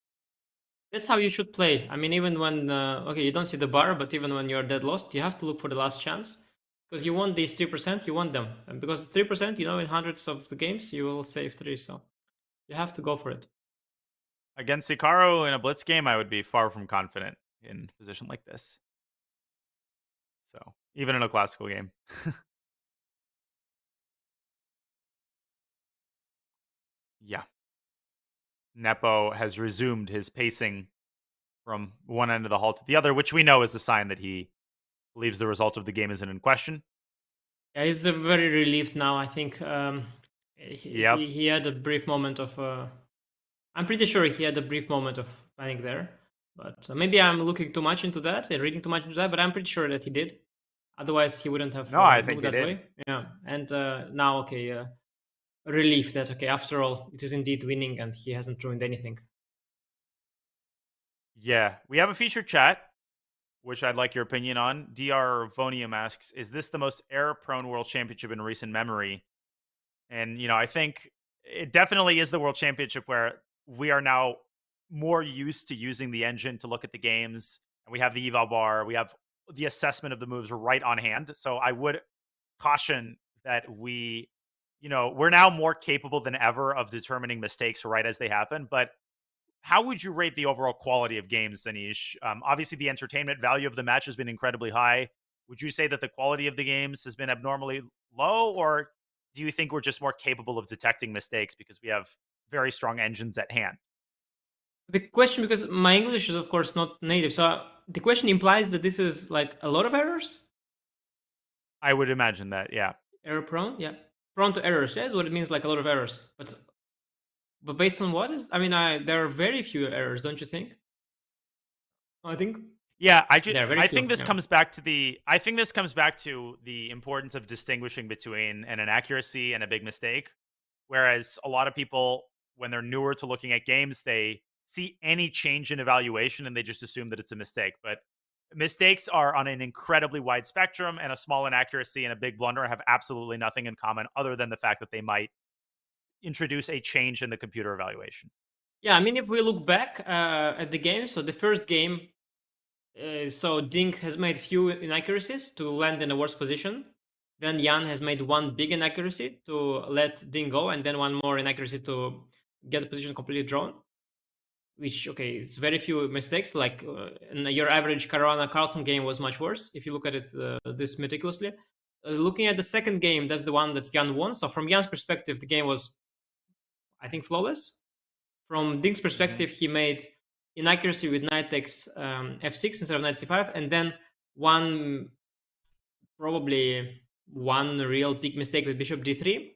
That's how you should play. I mean, even when, okay, you don't see the bar, but even when you're dead lost, you have to look for the last chance. Because you want these 3%, you want them. And because 3%, in hundreds of the games, you will save 3. So you have to go for it. Against Hikaru in a blitz game, I would be far from confident in a position like this. So even in a classical game. Yeah. Nepo has resumed his pacing from one end of the hall to the other, which we know is a sign that he believes the result of the game isn't in question. Yeah, he's very relieved now. I think he had a brief moment of... I'm pretty sure he had a brief moment of panic there. But maybe I'm looking too much into that and reading too much into that, but I'm pretty sure that he did. Otherwise, he wouldn't have I think moved he that did. way. Yeah, and now, okay, relief that, okay, after all, it is indeed winning and he hasn't ruined anything. Yeah, we have a featured chat, which I'd like your opinion on. DR Vonium asks, is this the most error-prone World Championship in recent memory? And, I think it definitely is the World Championship where we are now more used to using the engine to look at the games. And we have the eval bar. We have the assessment of the moves right on hand. So I would caution that we're now more capable than ever of determining mistakes right as they happen. But how would you rate the overall quality of games, Anish? Obviously, the entertainment value of the match has been incredibly high. Would you say that the quality of the games has been abnormally low, or do you think we're just more capable of detecting mistakes because we have very strong engines at hand? The question, because my English is, of course, not native, so the question implies that this is like a lot of errors? I would imagine that, yeah. Error prone? Yeah. Prone to errors, yeah, is what it means, like a lot of errors. But based on what is? I mean, there are very few errors, don't you think? I think. Yeah, I few, think this comes back to the importance of distinguishing between an inaccuracy and a big mistake. Whereas a lot of people, when they're newer to looking at games, they see any change in evaluation and they just assume that it's a mistake. But mistakes are on an incredibly wide spectrum, and a small inaccuracy and a big blunder have absolutely nothing in common other than the fact that they might introduce a change in the computer evaluation. Yeah, I mean, if we look back at the game, so the first game, so Ding has made few inaccuracies to land in a worse position. Then Jan has made one big inaccuracy to let Ding go, and then one more inaccuracy to get the position completely drawn. Which, okay, it's very few mistakes. Like your average Caruana Carlsen game was much worse if you look at it this meticulously. Looking at the second game, that's the one that Jan won. So from Jan's perspective, the game was, I think, flawless. From Ding's perspective, he made inaccuracy with knight takes f6 instead of knight c5, and then probably one real big mistake with bishop d3.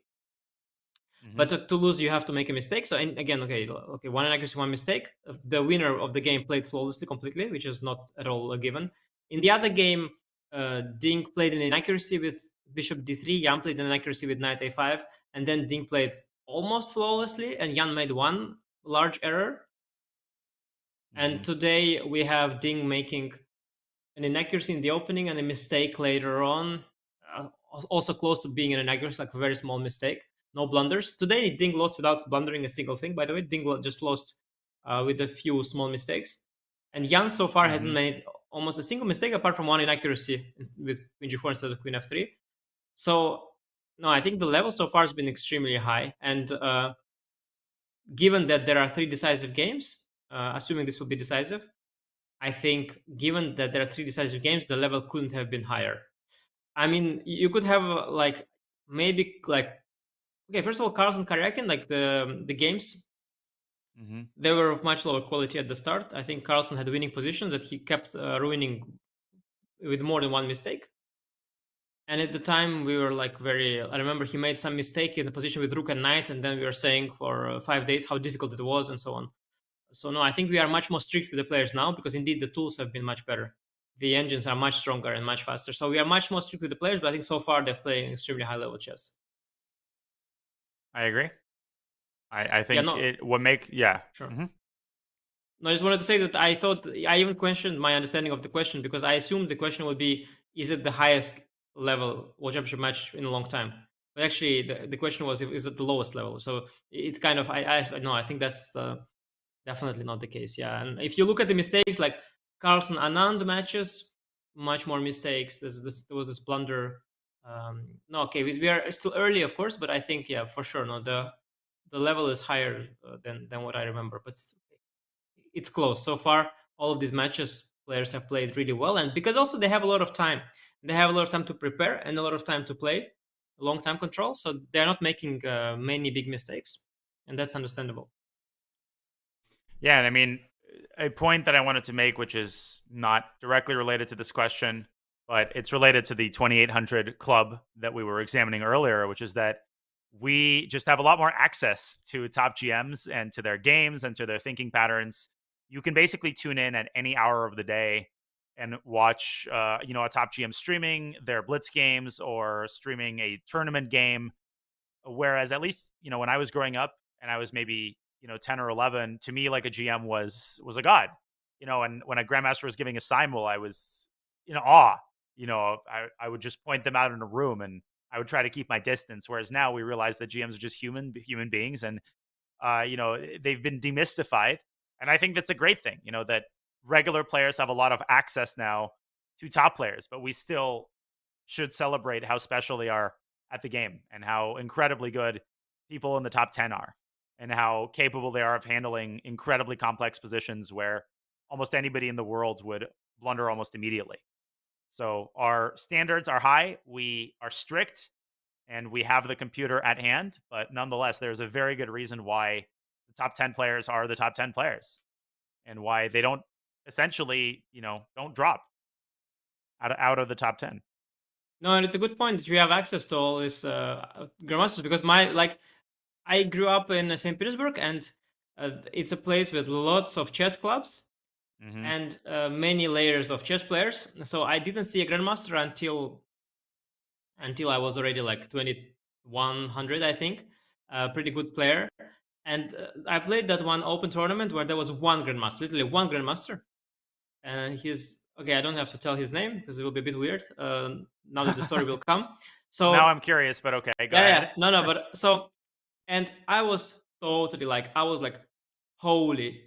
But to lose, you have to make a mistake. So, and again, okay, one inaccuracy, one mistake. The winner of the game played flawlessly, completely, which is not at all a given. In the other game, Ding played an inaccuracy with bishop d3. Jan played an inaccuracy with knight a5, and then Ding played almost flawlessly, and Jan made one large error. And today we have Ding making an inaccuracy in the opening and a mistake later on, also close to being an inaccuracy, like a very small mistake. No blunders. Today Ding lost without blundering a single thing, by the way. Ding just lost with a few small mistakes. And Jan so far hasn't made almost a single mistake apart from one inaccuracy with Queen G4 instead of Queen F3. So, no, I think the level so far has been extremely high. And given that there are 3 decisive games, assuming this will be decisive, I think given that there are 3 decisive games, the level couldn't have been higher. I mean, you could have maybe okay, first of all, Carlsen Karyakin, like the games, they were of much lower quality at the start. I think Carlsen had winning positions that he kept ruining with more than one mistake. And at the time, we were I remember he made some mistake in the position with Rook and Knight, and then we were saying for 5 days how difficult it was and so on. So no, I think we are much more strict with the players now because indeed the tools have been much better. The engines are much stronger and much faster. So we are much more strict with the players, but I think so far they've played an extremely high level chess. I agree. I think it would make, Sure. No, I just wanted to say that I thought, I even questioned my understanding of the question because I assumed the question would be, is it the highest level World Championship match in a long time? But actually the question was, is it the lowest level? So it's kind of, I think that's definitely not the case. Yeah. And if you look at the mistakes, like Carlsen Anand matches, much more mistakes. There was this blunder. No, okay, we are still early, of course, but I think, yeah, for sure, no, the level is higher than what I remember, but it's close. So far, all of these matches, players have played really well, and because also they have a lot of time. They have a lot of time to prepare and a lot of time to play, long time control, so they're not making many big mistakes, and that's understandable. Yeah, and I mean, a point that I wanted to make, which is not directly related to this question, but it's related to the 2800 club that we were examining earlier, which is that we just have a lot more access to top GMs and to their games and to their thinking patterns. You can basically tune in at any hour of the day and watch, a top GM streaming their blitz games or streaming a tournament game. Whereas at least, when I was growing up and I was maybe, 10 or 11, to me, like a GM was a god, and when a grandmaster was giving a simul, I was in awe. I would just point them out in a room and I would try to keep my distance. Whereas now we realize that GMs are just human beings, and they've been demystified. And I think that's a great thing. That regular players have a lot of access now to top players, but we still should celebrate how special they are at the game and how incredibly good people in the top 10 are, and how capable they are of handling incredibly complex positions where almost anybody in the world would blunder almost immediately. So our standards are high, we are strict, and we have the computer at hand. But nonetheless, there's a very good reason why the top 10 players are the top 10 players and why they don't essentially, don't drop out of the top 10. No, and it's a good point that you have access to all these grandmasters, because I grew up in St. Petersburg, and it's a place with lots of chess clubs. And many layers of chess players. So I didn't see a grandmaster until I was already like 2100, I think. A pretty good player. And I played that one open tournament where there was one grandmaster, literally one grandmaster. And okay, I don't have to tell his name because it will be a bit weird now that the story will come. So now I'm curious, but okay, go ahead. Yeah, no, but so, and I was totally holy.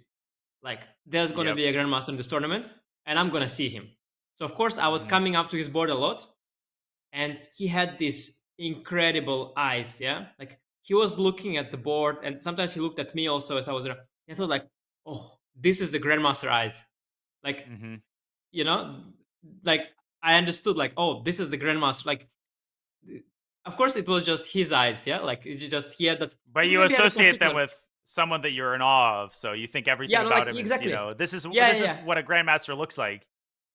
There's going to be a grandmaster in this tournament, and I'm going to see him. So, of course, I was coming up to his board a lot, and he had these incredible eyes, yeah? He was looking at the board, and sometimes he looked at me also as I was there. I thought, oh, this is the grandmaster eyes. I understood, oh, this is the grandmaster. Of course, it was just his eyes, yeah? He had that. But you associate them with someone that you're in awe of, so you think everything about him exactly. is, this is what a grandmaster looks like.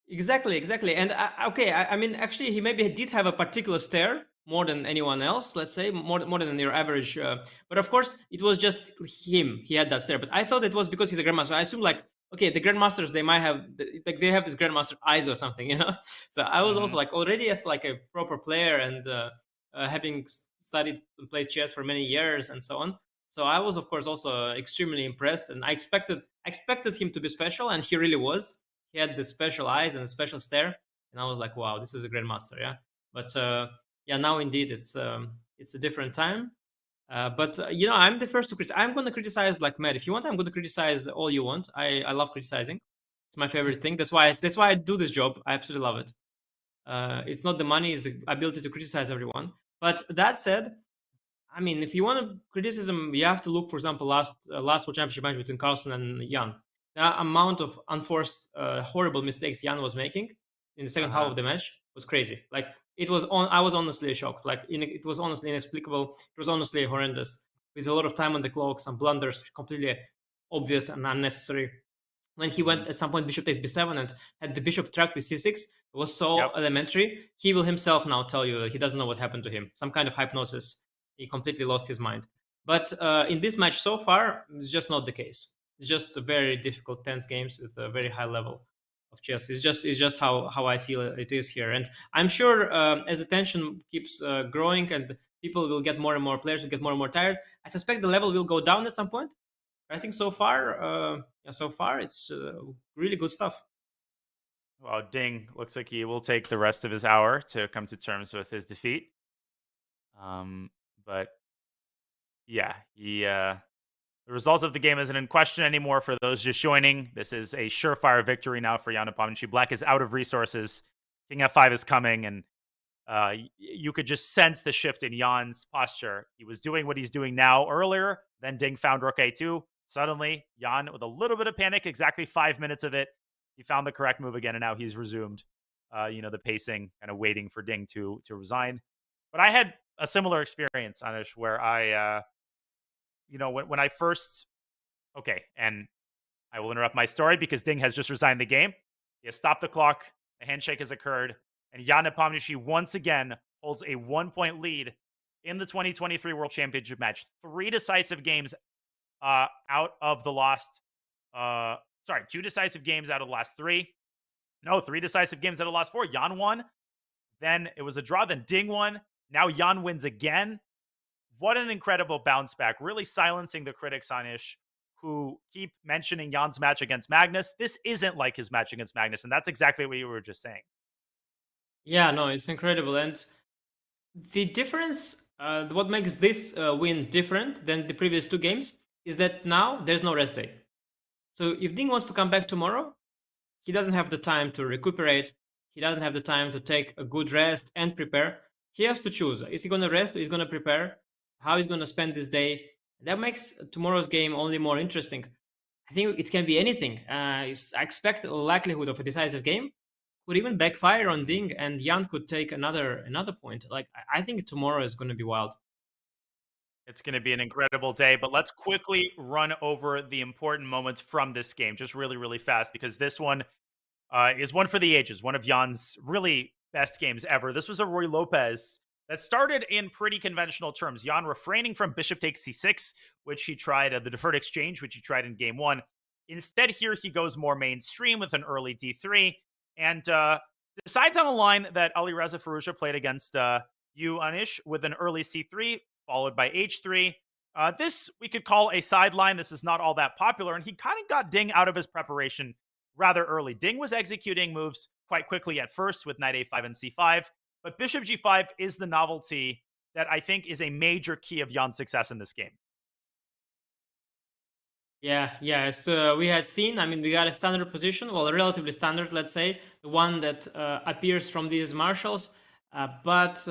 Exactly. And I mean, actually, he maybe did have a particular stare more than anyone else, let's say, more than your average. But of course, it was just him. He had that stare. But I thought it was because he's a grandmaster. I assumed okay, the grandmasters, they might have, they have this grandmaster eyes or something, So I was also already as a proper player and having studied and played chess for many years and so on. So I was, of course, also extremely impressed, and I expected him to be special, and he really was. He had the special eyes and the special stare, and I was like, wow, this is a grandmaster, yeah. But yeah, now indeed it's a different time. But I'm the first to criticize. I'm going to criticize like mad. If you want, I'm going to criticize all you want. I love criticizing. It's my favorite thing. That's why I do this job. I absolutely love it. It's not the money; it's the ability to criticize everyone. But that said, I mean, if you want criticism, you have to look, for example, last World Championship match between Carlsen and Jan. The amount of unforced, horrible mistakes Jan was making in the 2nd half of the match was crazy. Like it was on. I was honestly shocked. Like it was honestly inexplicable. It was honestly horrendous. With a lot of time on the clock, some blunders, completely obvious and unnecessary. When he went at some point, bishop takes b7 and had the bishop tracked with c6, it was so elementary. He will himself now tell you that he doesn't know what happened to him. Some kind of hypnosis. He completely lost his mind. But in this match so far, it's just not the case. It's just a very difficult, tense games with a very high level of chess. It's just how I feel it is here. And I'm sure as the tension keeps growing and people will get more and more players, will get more and more tired, I suspect the level will go down at some point. I think so far it's really good stuff. Well, Ding looks like he will take the rest of his hour to come to terms with his defeat. But yeah, the results of the game isn't in question anymore for those just joining. This is a surefire victory now for Jan Nepomniachtchi. Black is out of resources. King f5 is coming, and you could just sense the shift in Jan's posture. He was doing what he's doing now earlier. Then Ding found rook a2. Suddenly, Jan, with a little bit of panic, exactly 5 minutes of it, he found the correct move again, and now he's resumed, the pacing, kind of waiting for Ding to resign. But I had a similar experience, Anish, where I, when I first, and I will interrupt my story because Ding has just resigned the game. He has stopped the clock. A handshake has occurred. And Jan Nepomniachtchi once again holds a 1-point lead in the 2023 World Championship match. 3 decisive games out of the last, 2 decisive games out of the last 3. No, 3 decisive games out of the last 4. Jan won. Then it was a draw. Then Ding won. Now Jan wins again. What an incredible bounce back. Really silencing the critics, Anish, who keep mentioning Jan's match against Magnus. This isn't like his match against Magnus, and that's exactly what you were just saying. Yeah, no, it's incredible. And the difference, what makes this win different than the previous 2 games is that now there's no rest day. So if Ding wants to come back tomorrow, he doesn't have the time to recuperate. He doesn't have the time to take a good rest and prepare. He has to choose. Is he going to rest or is he going to prepare? How he's going to spend this day? That makes tomorrow's game only more interesting. I think it can be anything. I expect a likelihood of a decisive game. Could even backfire on Ding, and Jan could take another point. Like I think tomorrow is going to be wild. It's going to be an incredible day, but let's quickly run over the important moments from this game, just really, really fast, because this one is one for the ages, one of Jan's really best games ever. This was a Ruy Lopez that started in pretty conventional terms. Jan refraining from bishop takes c6, which he tried, the deferred exchange, which he tried in game 1. Instead, here he goes more mainstream with an early d3, and decides on a line that Ali Reza Firouzja played against you, Anish, with an early c3, followed by h3. This we could call a sideline. This is not all that popular, and he kind of got Ding out of his preparation rather early. Ding was executing moves quite quickly at first with knight a5 and c5, but bishop g5 is the novelty that I think is a major key of Jan's success in this game. Yeah. So we had seen, we got a standard position, well, a relatively standard, let's say, the one that appears from these marshals. But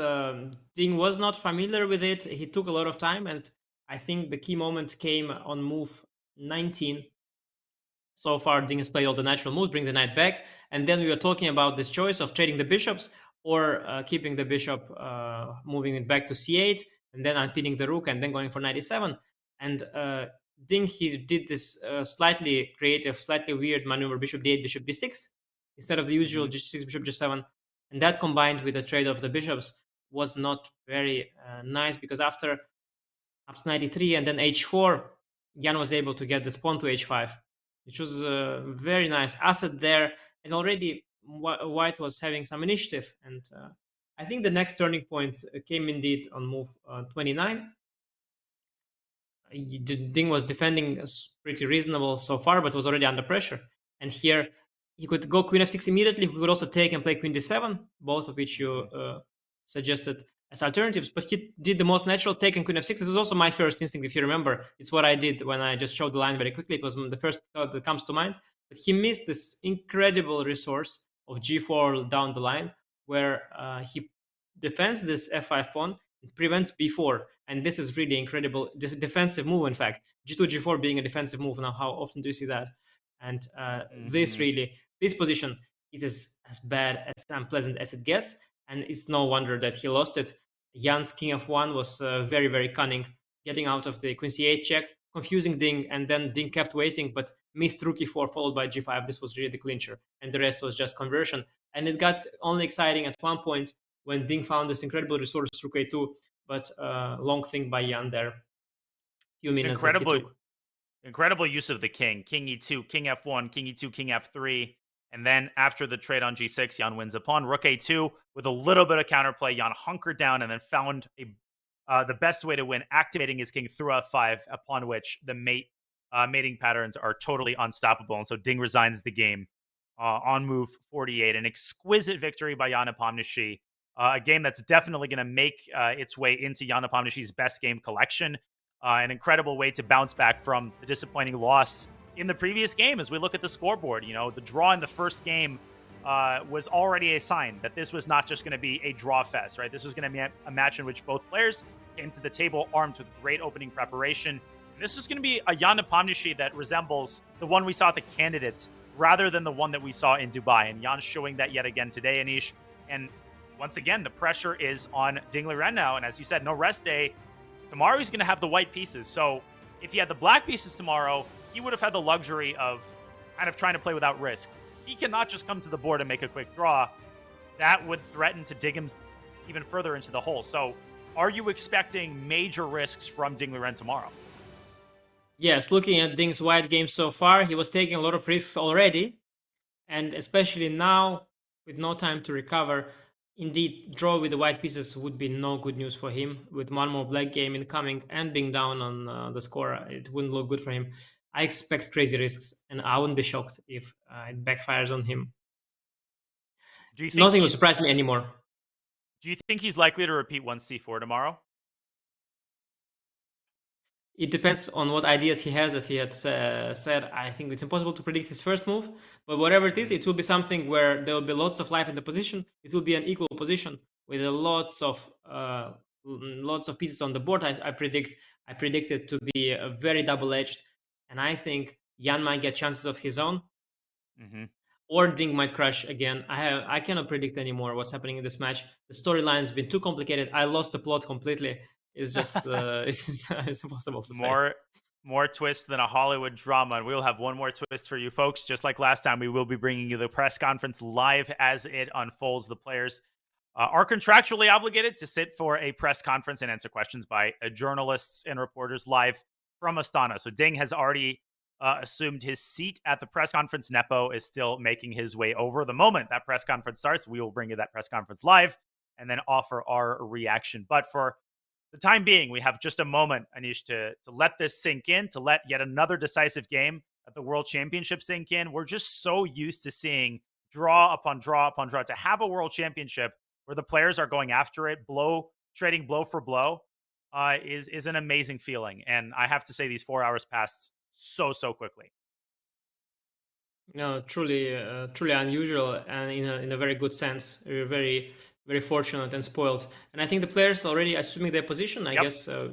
Ding was not familiar with it. He took a lot of time, and I think the key moment came on move 19. So far, Ding has played all the natural moves, bring the knight back, and then we were talking about this choice of trading the bishops or keeping the bishop, moving it back to c8, and then unpinning the rook, and then going for knight e7. And Ding, he did this slightly creative, slightly weird maneuver, bishop d8, bishop b6, instead of the usual g6, bishop g7. And that combined with the trade of the bishops was not very nice, because after knight e3 and then h4, Jan was able to get this pawn to h5, which was a very nice asset there. And already White was having some initiative. And I think the next turning point came indeed on move 29. Ding was defending pretty reasonable so far, but was already under pressure. And here he could go queen f6 immediately. He could also take and play queen d7, both of which you suggested as alternatives. But he did the most natural, take and queen f6. It was also my first instinct, if you remember. It's what I did when I just showed the line very quickly. It was the first thought that comes to mind. But he missed this incredible resource of g4 down the line, where he defends this f5 pawn, prevents b4, and this is really incredible defensive move. In fact, g2 g4 being a defensive move. Now, how often do you see that? And this position, it is as bad, as unpleasant as it gets, and it's no wonder that he lost it. Jan's king f1 was very, very cunning, getting out of the queen c8 check, confusing Ding, and then Ding kept waiting, but missed rook e4 followed by g5. This was really the clincher, and the rest was just conversion. And it got only exciting at one point when Ding found this incredible resource, rook a2, but long thing by Jan there. Few minutes that he took. Incredible use of the king. King e2, king f1, king e2, king f3. And then after the trade on g6, Jan wins a pawn. Rook a2 with a little bit of counterplay. Jan hunkered down and then found the best way to win, activating his king through f5, upon which the mating patterns are totally unstoppable. And so Ding resigns the game on move 48. An exquisite victory by Jan Nepomniachtchi. A game that's definitely going to make its way into Jan Nepomniachtchi's best game collection. An incredible way to bounce back from the disappointing loss in the previous game. As we look at the scoreboard, you know, the draw in the first game was already a sign that this was not just going to be a draw fest, right? This was going to be a match in which both players came to the table armed with great opening preparation. And this is going to be a Jan Nepomniachtchi that resembles the one we saw at the candidates rather than the one that we saw in Dubai. And Jan's showing that yet again today, Anish. And once again, the pressure is on Ding Liren now. And as you said, no rest day. Tomorrow he's going to have the white pieces. So if he had the black pieces tomorrow, he would have had the luxury of kind of trying to play without risk. He cannot just come to the board and make a quick draw. That would threaten to dig him even further into the hole. So are you expecting major risks from Ding Liren tomorrow? Yes, looking at Ding's white game so far, he was taking a lot of risks already. And especially now, with no time to recover, indeed, draw with the white pieces would be no good news for him. With one more black game incoming and being down on the score, it wouldn't look good for him. I expect crazy risks, and I wouldn't be shocked if it backfires on him. Do you think nothing will surprise me anymore? Do you think he's likely to repeat 1c4 tomorrow? It depends on what ideas he has, as he had said. I think it's impossible to predict his first move, but whatever it is, it will be something where there will be lots of life in the position. It will be an equal position with lots of pieces on the board. I predict it to be a very double-edged, and I think Jan might get chances of his own, or Ding might crash again. I cannot predict anymore what's happening in this match. The storyline's been too complicated. I lost the plot completely. It's just it's impossible to say. More twists than a Hollywood drama, and we'll have one more twist for you folks. Just like last time, we will be bringing you the press conference live as it unfolds. The players are contractually obligated to sit for a press conference and answer questions by journalists and reporters live from Astana. So Ding has already assumed his seat at the press conference. Nepo is still making his way over. The moment that press conference starts, we will bring you that press conference live and then offer our reaction. But for the time being, we have just a moment, Anish, to let this sink in, to let yet another decisive game at the World Championship sink in. We're just so used to seeing draw upon draw upon draw. To have a World Championship where the players are going after it, trading blow for blow, is an amazing feeling. And I have to say, these 4 hours passed so quickly. No, truly unusual, and in a very good sense. We're very, very fortunate and spoiled. And I think the players already assuming their position. I guess we are about to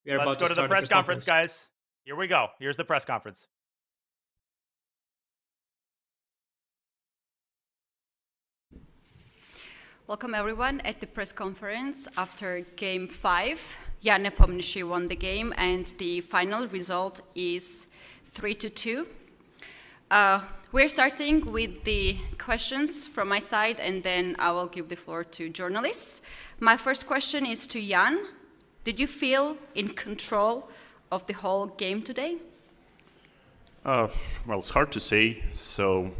start. Let's go to the press conference, guys. Here we go. Here's the press conference. Welcome everyone at the press conference after Game 5. Jan Nepomniachtchi won the game, and the final result is 3-2. We're starting with the questions from my side, and then I will give the floor to journalists. My first question is to Jan. Did you feel in control of the whole game today? Well, it's hard to say. So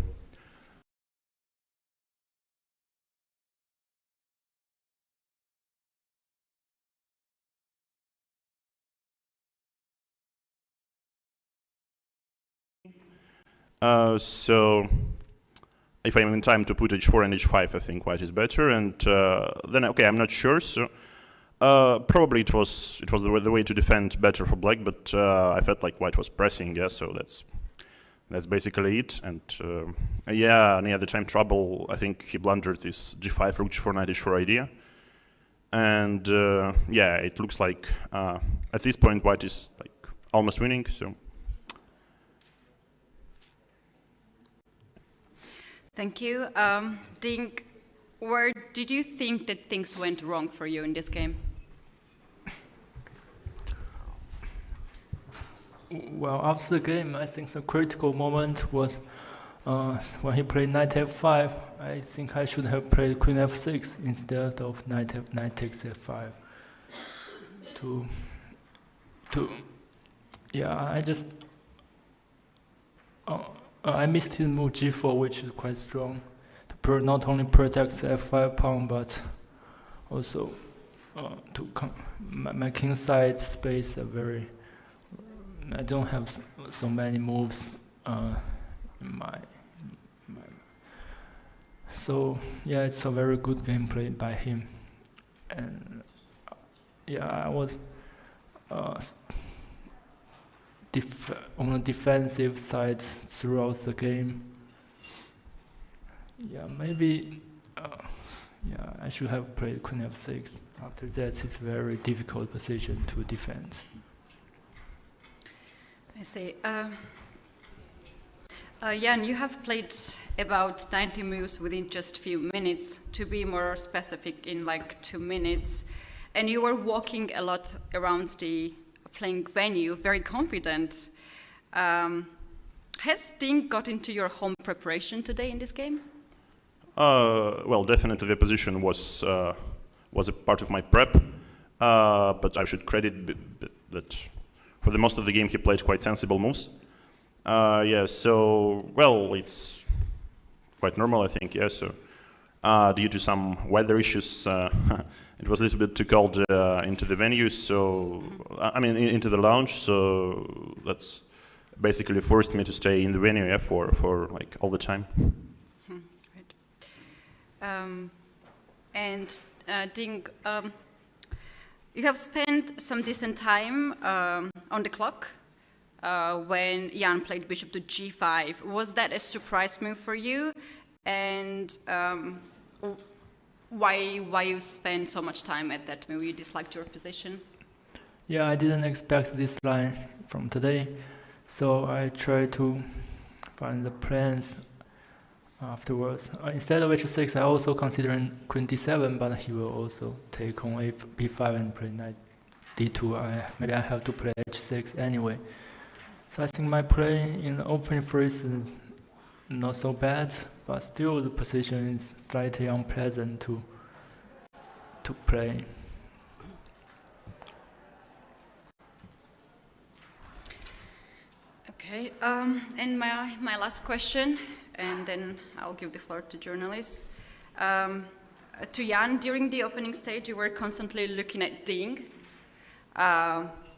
So if I'm in time to put h4 and h5, I think white is better. And then, okay, I'm not sure. So probably it was the way to defend better for black, but I felt like white was pressing, yeah. So that's basically it. And yeah, near the time trouble, I think he blundered this g5, rook g4, knight h4 idea. And yeah, it looks like at this point white is like almost winning. So. Thank you. Ding, where did you think that things went wrong for you in this game? Well, after the game, I think the critical moment was when he played knight f5. I think I should have played queen f6 instead of knight takes f5. Yeah, I missed his move g4, which is quite strong. To not only protect the f5 pawn, but also my king side space are very. I don't have so many moves in my. So yeah, it's a very good game played by him, and yeah, I was on the defensive side throughout the game. Yeah, maybe. Yeah, I should have played queen f6. After that, it's a very difficult position to defend. I see. Jan, you have played about 90 moves within just a few minutes, to be more specific, in like 2 minutes. And you were walking a lot around the playing venue, very confident. Has Ding got into your home preparation today in this game? Well, definitely the position was a part of my prep, but I should credit that for the most of the game he played quite sensible moves. Yeah, so, well, it's quite normal, I think, yeah, so due to some weather issues, it was a little bit too cold into the venue, so, I mean, into the lounge, so that's basically forced me to stay in the venue, yeah, for like all the time. Right. And Ding, you have spent some decent time on the clock when Jan played bishop to g5. Was that a surprise move for you? And why you spent so much time at that move? You disliked your position? Yeah, I didn't expect this line from today, so I tried to find the plans afterwards. Instead of h6, I also considered queen d7, but he will also take on b5 and play knight d2. Maybe I have to play h6 anyway. So I think my play in the opening phase is not so bad, but still the position is slightly unpleasant to play. Okay, and my last question, and then I'll give the floor to journalists. To Jan, during the opening stage, you were constantly looking at Ding.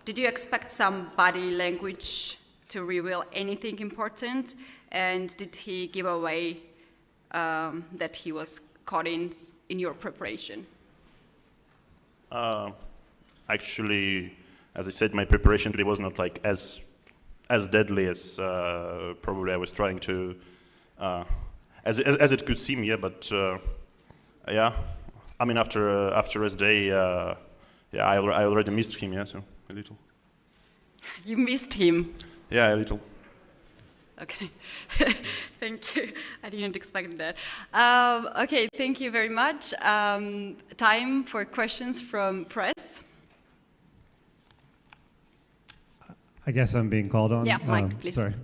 Did you expect some body language to reveal anything important? And did he give away that he was caught in your preparation? Actually, as I said, my preparation today was not like as deadly as probably I was trying to, as it could seem, yeah. But yeah, I mean after his day, yeah, I already missed him, yeah, so a little. You missed him? Yeah, a little. Okay, thank you. I didn't expect that. Okay, thank you very much. Time for questions from press. I guess I'm being called on. Yeah, Mike, please. Sorry.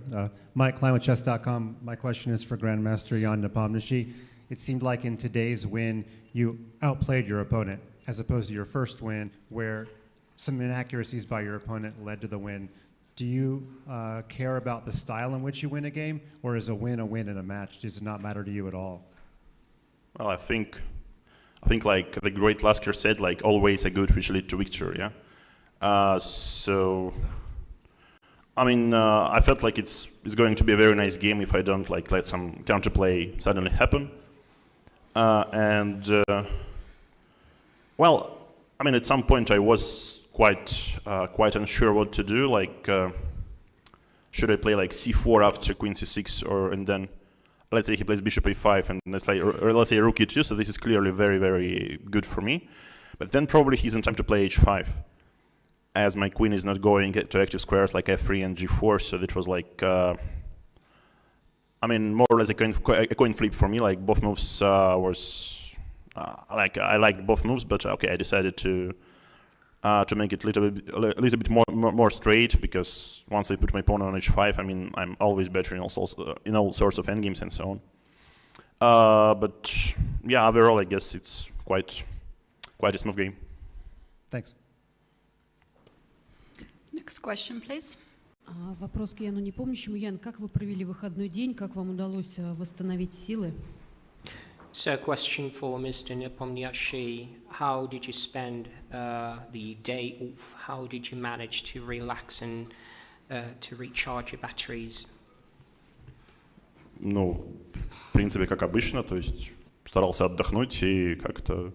Mike Klein with chess.com. My question is for Grandmaster Jan Nepomniachtchi. It seemed like in today's win, you outplayed your opponent, as opposed to your first win, where some inaccuracies by your opponent led to the win. Do you care about the style in which you win a game, or is a win in a match? Does it not matter to you at all? Well, I think like the great Lasker said, like always a good which lead to victory, yeah. So I mean, I felt like it's going to be a very nice game if I don't like let some counterplay suddenly happen. Well, I mean, at some point I was quite unsure what to do. Like, should I play like c4 after queen c6, or and then let's say he plays bishop a5 and let's say rook e2. So this is clearly very, very good for me. But then probably he's in time to play h5, as my queen is not going to active squares like f3 and g4. So that was like, I mean, more or less a coin flip for me. Like both moves was like I liked both moves, but okay, I decided to make it a little bit more straight, because once I put my pawn on h5, I mean, I'm always better in all sorts of endgames and so on. But yeah, overall, I guess it's quite a smooth game. Thanks. Next question, please. Вопрос к Яну Непомнящему. Ян, как вы провели выходной день? Как вам удалось восстановить силы? So, a question for Mr. Nepomniachtchi. How did you spend the day off? How did you manage to relax and to recharge your batteries? Ну, в принципе, как обычно, то есть старался отдохнуть и как-то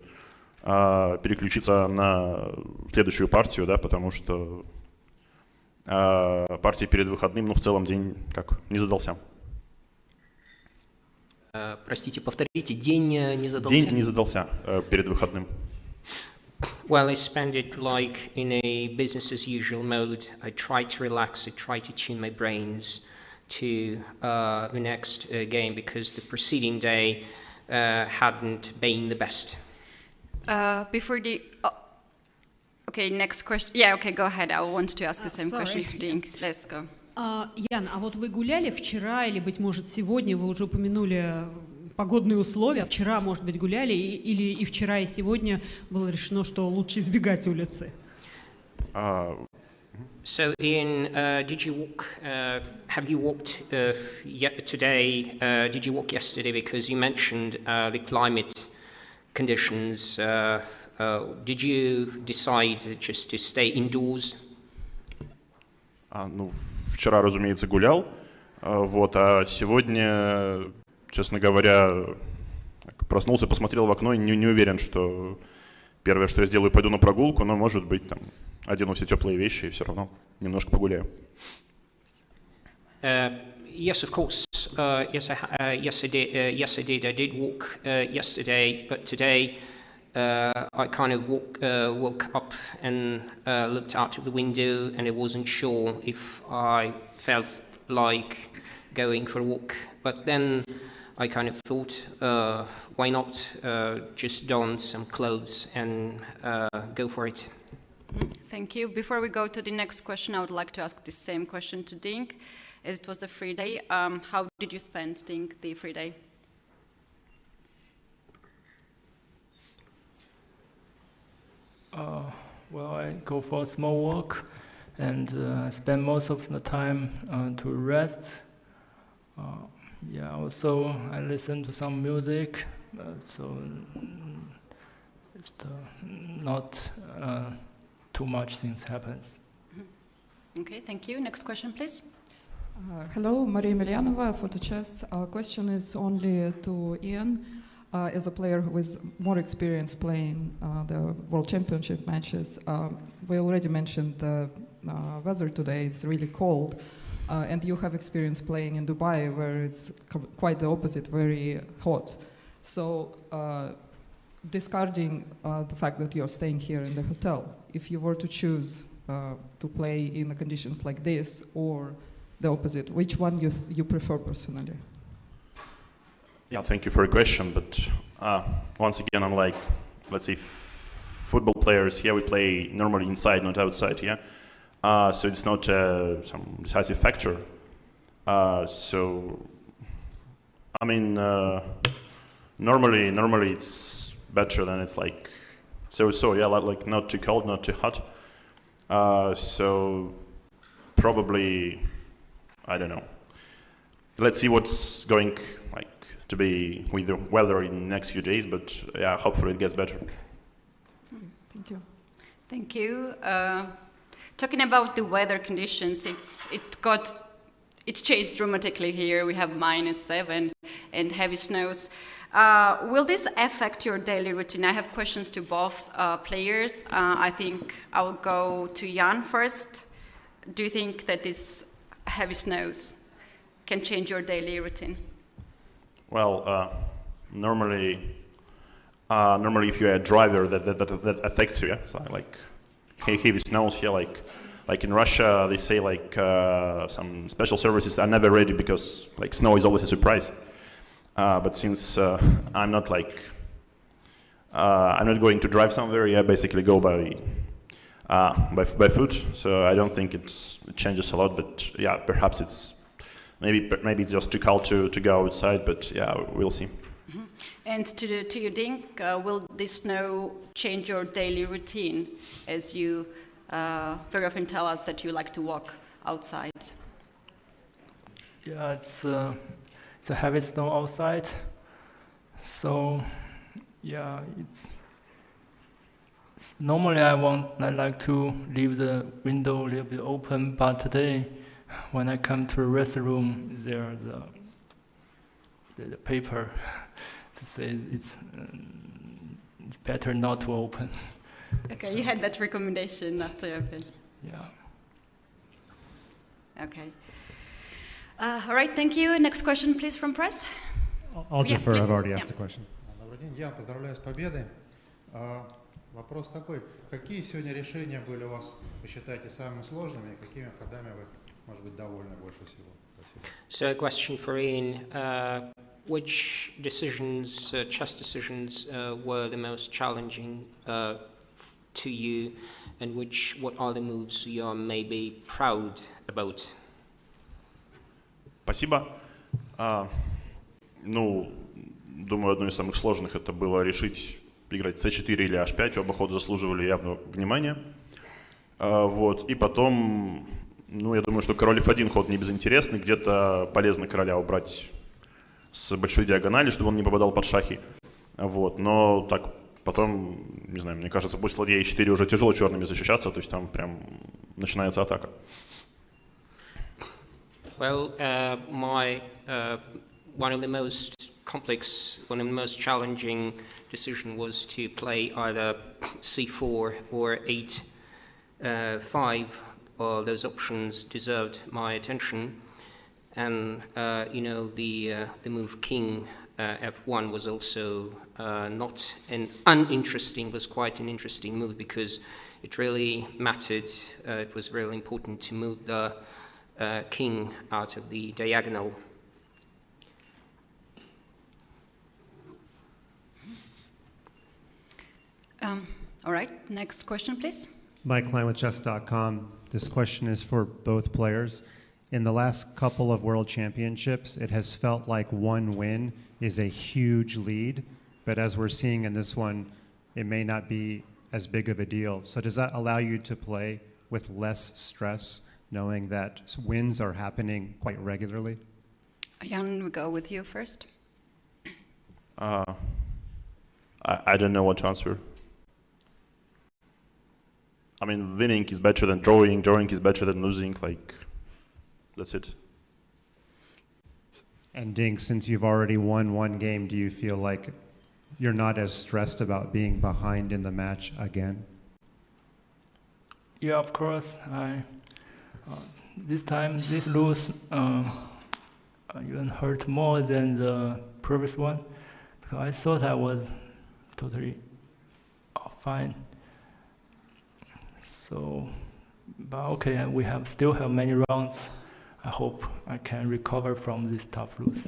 переключиться на следующую партию, да, потому что партия перед выходным, ну, в целом день как не задался. Простите, повторите, день не задался? День не задался перед выходным. Well, I spent it like in a business as usual mode. I tried to relax, I tried to tune my brains to the next game, because the preceding day hadn't been the best. Before the... Okay, next question. Yeah, okay, go ahead. I want to ask the same question to Dink. Let's go. Ян, а вот вы гуляли вчера или, быть может, сегодня, вы уже упомянули погодные условия. Вчера, может быть, гуляли, или и вчера, и сегодня было решено, что лучше избегать улицы? So, Ian, did you walk? Have you walked today? Did you walk yesterday? Because you mentioned the climate conditions. Did you decide just to stay indoors? Ну, вчера, разумеется, гулял, вот, а сегодня, честно говоря, проснулся, посмотрел в окно и не уверен, что первое, что я сделаю, пойду на прогулку, но, может быть, там, одену все теплые вещи и все равно немножко погуляю. Yes, of course. Yes, I did. I did walk yesterday, but today I kind of woke up and looked out of the window, and I wasn't sure if I felt like going for a walk. But then I kind of thought, why not just don some clothes and go for it. Thank you. Before we go to the next question, I would like to ask the same question to Dink, as it was the free day. How did you spend, Dink, the free day? Well, I go for a small walk and spend most of the time to rest. Yeah, also I listen to some music, so it's not too much things happen. Okay, thank you. Next question, please. Hello, Maria Emelianova, Photo Chess. Our question is only to Ian. As a player with more experience playing the World Championship matches, we already mentioned the weather today. It's really cold, and you have experience playing in Dubai, where it's quite the opposite, very hot. So, discarding the fact that you're staying here in the hotel, if you were to choose to play in the conditions like this or the opposite, which one you prefer personally? Yeah, thank you for your question, but once again, unlike, let's say, football players, here we play normally inside, not outside, yeah? So it's not some decisive factor. So, I mean, normally it's better than it's like, so yeah, like not too cold, not too hot. So, probably, I don't know. Let's see what's going, like, to be with the weather in the next few days, but yeah, hopefully it gets better. Thank you. Thank you. Talking about the weather conditions, it changed dramatically here. We have -7 and heavy snows. Will this affect your daily routine? I have questions to both players. I think I'll go to Jan first. Do you think that these heavy snows can change your daily routine? Well, normally if you're a driver, that affects you. Yeah? So like heavy snows here, like in Russia, they say like some special services are never ready because like snow is always a surprise. But since I'm not going to drive somewhere, I basically go by foot. So I don't think it changes a lot. But yeah, perhaps it's maybe it's just too cold to go outside. But yeah, we'll see. Mm-hmm. And to you, Dink, will this snow change your daily routine, as you very often tell us that you like to walk outside? Yeah, it's a heavy snow outside, so yeah, it's normally I like to leave the window a little bit open, but today when I come to the restroom, there's the paper to say it's better not to open. Okay, you had that recommendation not to open. Yeah. Okay. All right, thank you. Next question, please, from press. I'll defer. Please. I've already asked the question. Добрый день, я поздравляю с победой. Вопрос такой: какие сегодня решения были у вас, вы считаете, самыми сложными, и какими ходами вы, может быть, довольны больше всего? Спасибо. So a question for Ian. Which decisions, chess decisions, were the most challenging to you, and what are the moves you are maybe proud about? Спасибо. Думаю, одно из самых сложных это было решить, играть c4 или h5. Оба хода заслуживали явного внимания. Вот. И потом, я думаю, что король f1 ход не безинтересный. Где-то полезно короля убрать с большой диагонали, чтобы он не попадал под шахи. Вот. Но так потом, не знаю, мне кажется, после ладья e4 уже тяжело черными защищаться, то есть там прям начинается атака. Well, one of the most complex, one of the most challenging decision was to play either c4 or 8-5. Those options deserved my attention, and the move king f1 was also not an uninteresting, was quite an interesting move because it really mattered. It was really important to move the king out of the diagonal. All right, next question, please. Mike Klein with chess.com. This question is for both players. In the last couple of world championships, it has felt like one win is a huge lead, but as we're seeing in this one, it may not be as big of a deal. So does that allow you to play with less stress, knowing that wins are happening quite regularly? Jan, we go with you first. I don't know what to answer. I mean, winning is better than drawing is better than losing, that's it. And Dink, since you've already won one game, do you feel like you're not as stressed about being behind in the match again? Yeah, of course. This time, this lose even hurt more than the previous one, because I thought I was totally fine. So, but okay, we still have many rounds. I hope I can recover from this tough lose.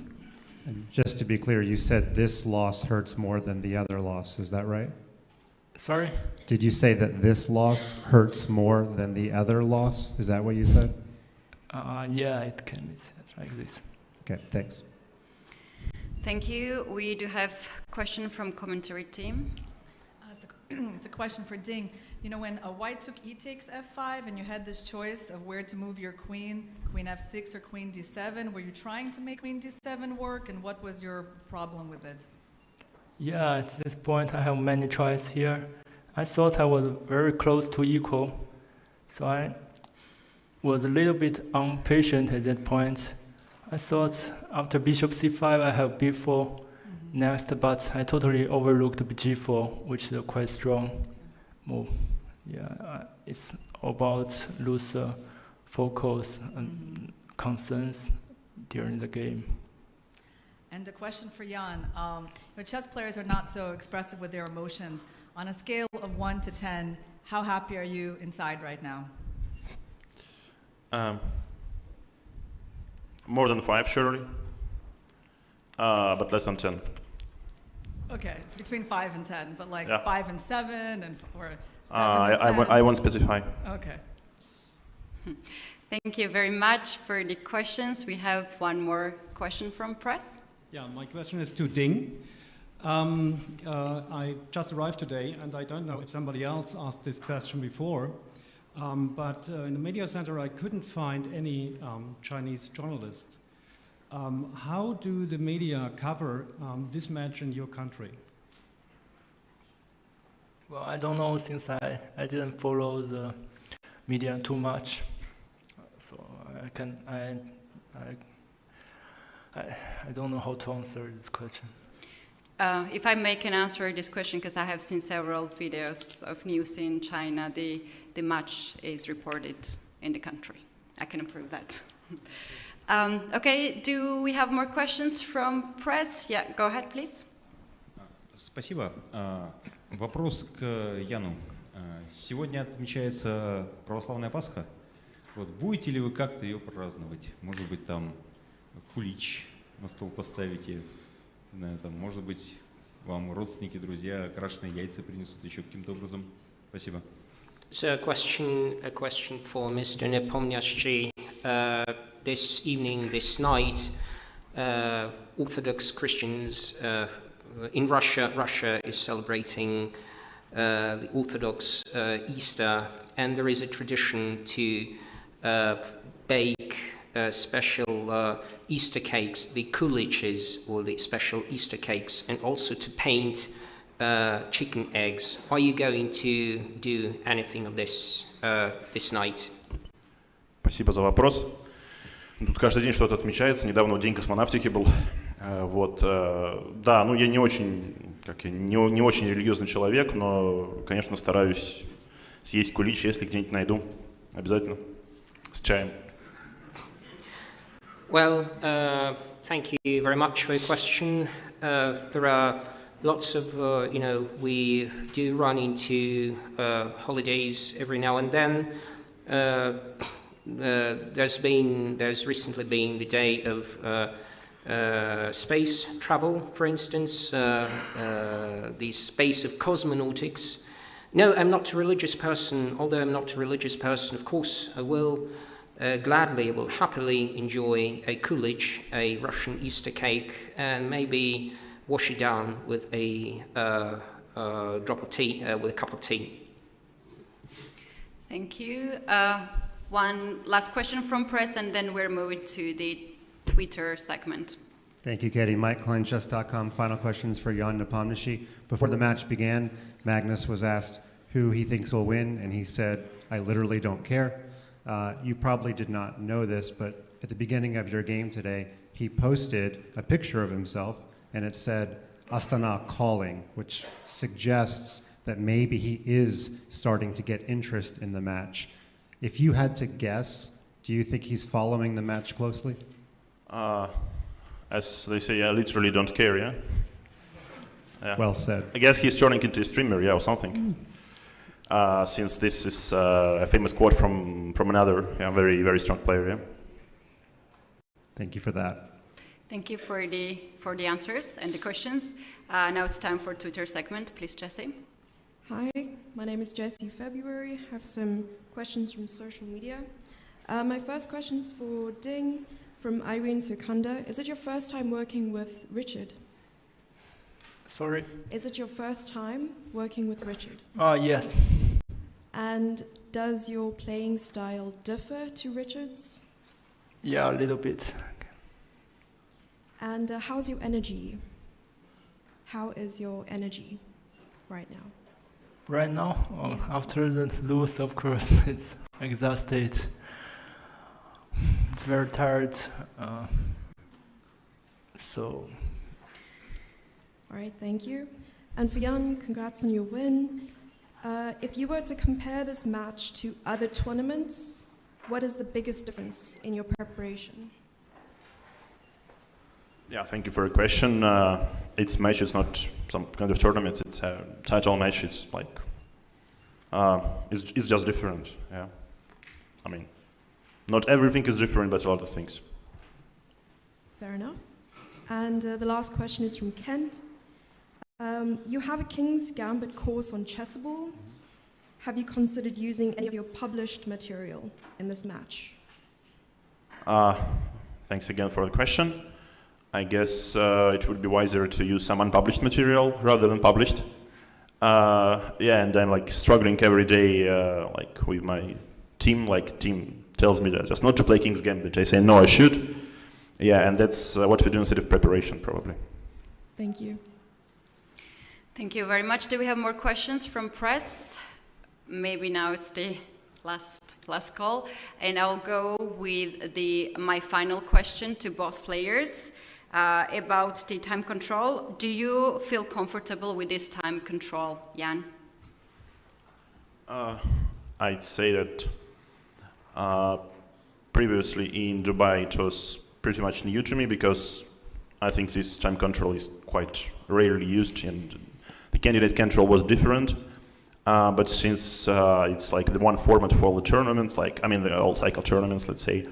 And just to be clear, you said this loss hurts more than the other loss. Is that right? Sorry? Did you say that this loss hurts more than the other loss? Is that what you said? Yeah, it can be said like this. Okay, thanks. Thank you. We do have a question from commentary team. It's a question for Ding. You know, when white took e takes f5 and you had this choice of where to move your queen, queen f6 or queen d7, were you trying to make queen d7 work, and what was your problem with it? Yeah, at this point I have many choices here. I thought I was very close to equal, So I was a little bit impatient at that point. I thought after bishop c5 I have b4 next, but I totally overlooked g4, which is a quite strong move. Yeah, it's about lose focus and concerns during the game. And a question for Jan. Chess players are not so expressive with their emotions. On a scale of 1 to 10, how happy are you inside right now? More than 5, surely. But less than 10. Okay, it's between 5 and 10, but like Yeah. 5 and 7, or 7 I and 10. won't specify. Okay. Thank you very much for the questions. We have one more question from press. Yeah, my question is to Ding. I just arrived today, and I don't know if somebody else asked this question before, but in the media center I couldn't find any Chinese journalists. How do the media cover this match in your country? Well, I don't know, since I didn't follow the media too much, so I don't know how to answer this question. If I can answer this question, because I have seen several videos of news in China, the match is reported in the country. I can approve that. Okay, do we have more questions from press? Yeah, go ahead, please. Спасибо. Вопрос к Яну. Сегодня отмечается православная Пасха. Вот, будете ли вы как-то ее праздновать? Может быть, там кулич на стол поставите? Там, может быть, вам родственники, друзья крашеные яйца принесут еще каким-то образом? Спасибо. So a question for Mr. Nepomniachtchi. This evening, this night, Orthodox Christians in Russia is celebrating the Orthodox Easter, and there is a tradition to bake special Easter cakes, the kuliches, or the special Easter cakes, and also to paint chicken eggs. Are you going to do anything of this this night? Спасибо за вопрос. Тут каждый день что-то отмечается. Недавно День космонавтики был. Вот, да, ну я не очень религиозный человек, но, конечно, стараюсь съесть кулич, если где-нибудь найду. Обязательно. С чаем. Well, thank you very much for your question. There are lots of, we do run into holidays every now and then. There's recently been the day of space travel, for instance, the space of cosmonautics. No, I'm not a religious person. Although I'm not a religious person, of course, I will happily enjoy a kulich, a Russian Easter cake, and maybe wash it down with a drop of tea, with a cup of tea. Thank you. One last question from press, and then we're moving to the Twitter segment. Thank you, Katie. Mike, ClinchChess.com. Final questions for Jan Nepomniachtchi. Before the match began, Magnus was asked who he thinks will win, and he said, "I literally don't care." You probably did not know this, but at the beginning of your game today, he posted a picture of himself, and it said, "Astana calling," which suggests that maybe he is starting to get interest in the match. If you had to guess, do you think he's following the match closely? As they say, I literally don't care, yeah? Well said. I guess he's turning into a streamer, yeah, or something. Since this is a famous quote from another very, very strong player, yeah? Thank you for that. Thank you for the answers and the questions. Now it's time for Twitter segment. Please, Jessie. Hi, my name is Jessie February. I have some questions from social media. My first question is for Ding from Irene Sukanda. Is it your first time working with Richard? Sorry? Is it your first time working with Richard? Yes. And does your playing style differ to Richard's? Yeah, a little bit. And how's your energy? How is your energy right now? Right now, after the lose, of course, it's exhausted. It's very tired. So. All right, thank you. And for Jan, congrats on your win. If you were to compare this match to other tournaments, what is the biggest difference in your preparation? Yeah, thank you for the question. It's match is not some kind of tournament. It's a title match. It's like it's just different. Yeah, I mean, not everything is different, but a lot of things. Fair enough. And the last question is from Kent. You have a King's Gambit course on Chessable. Have you considered using any of your published material in this match? Thanks again for the question. I guess it would be wiser to use some unpublished material rather than published. Yeah, and I'm like struggling every day, like with my team. Like team tells me that just not to play King's Gambit. I say no, I should. Yeah, and that's what we do instead of preparation, probably. Thank you. Thank you very much. Do we have more questions from press? Maybe now it's the last call, and I'll go with my final question to both players about the time control. Do you feel comfortable with this time control, Jan? I'd say that previously in Dubai it was pretty much new to me because I think this time control is quite rarely used and the candidate control was different. But since it's like the one format for all the tournaments, like I mean the all cycle tournaments, let's say,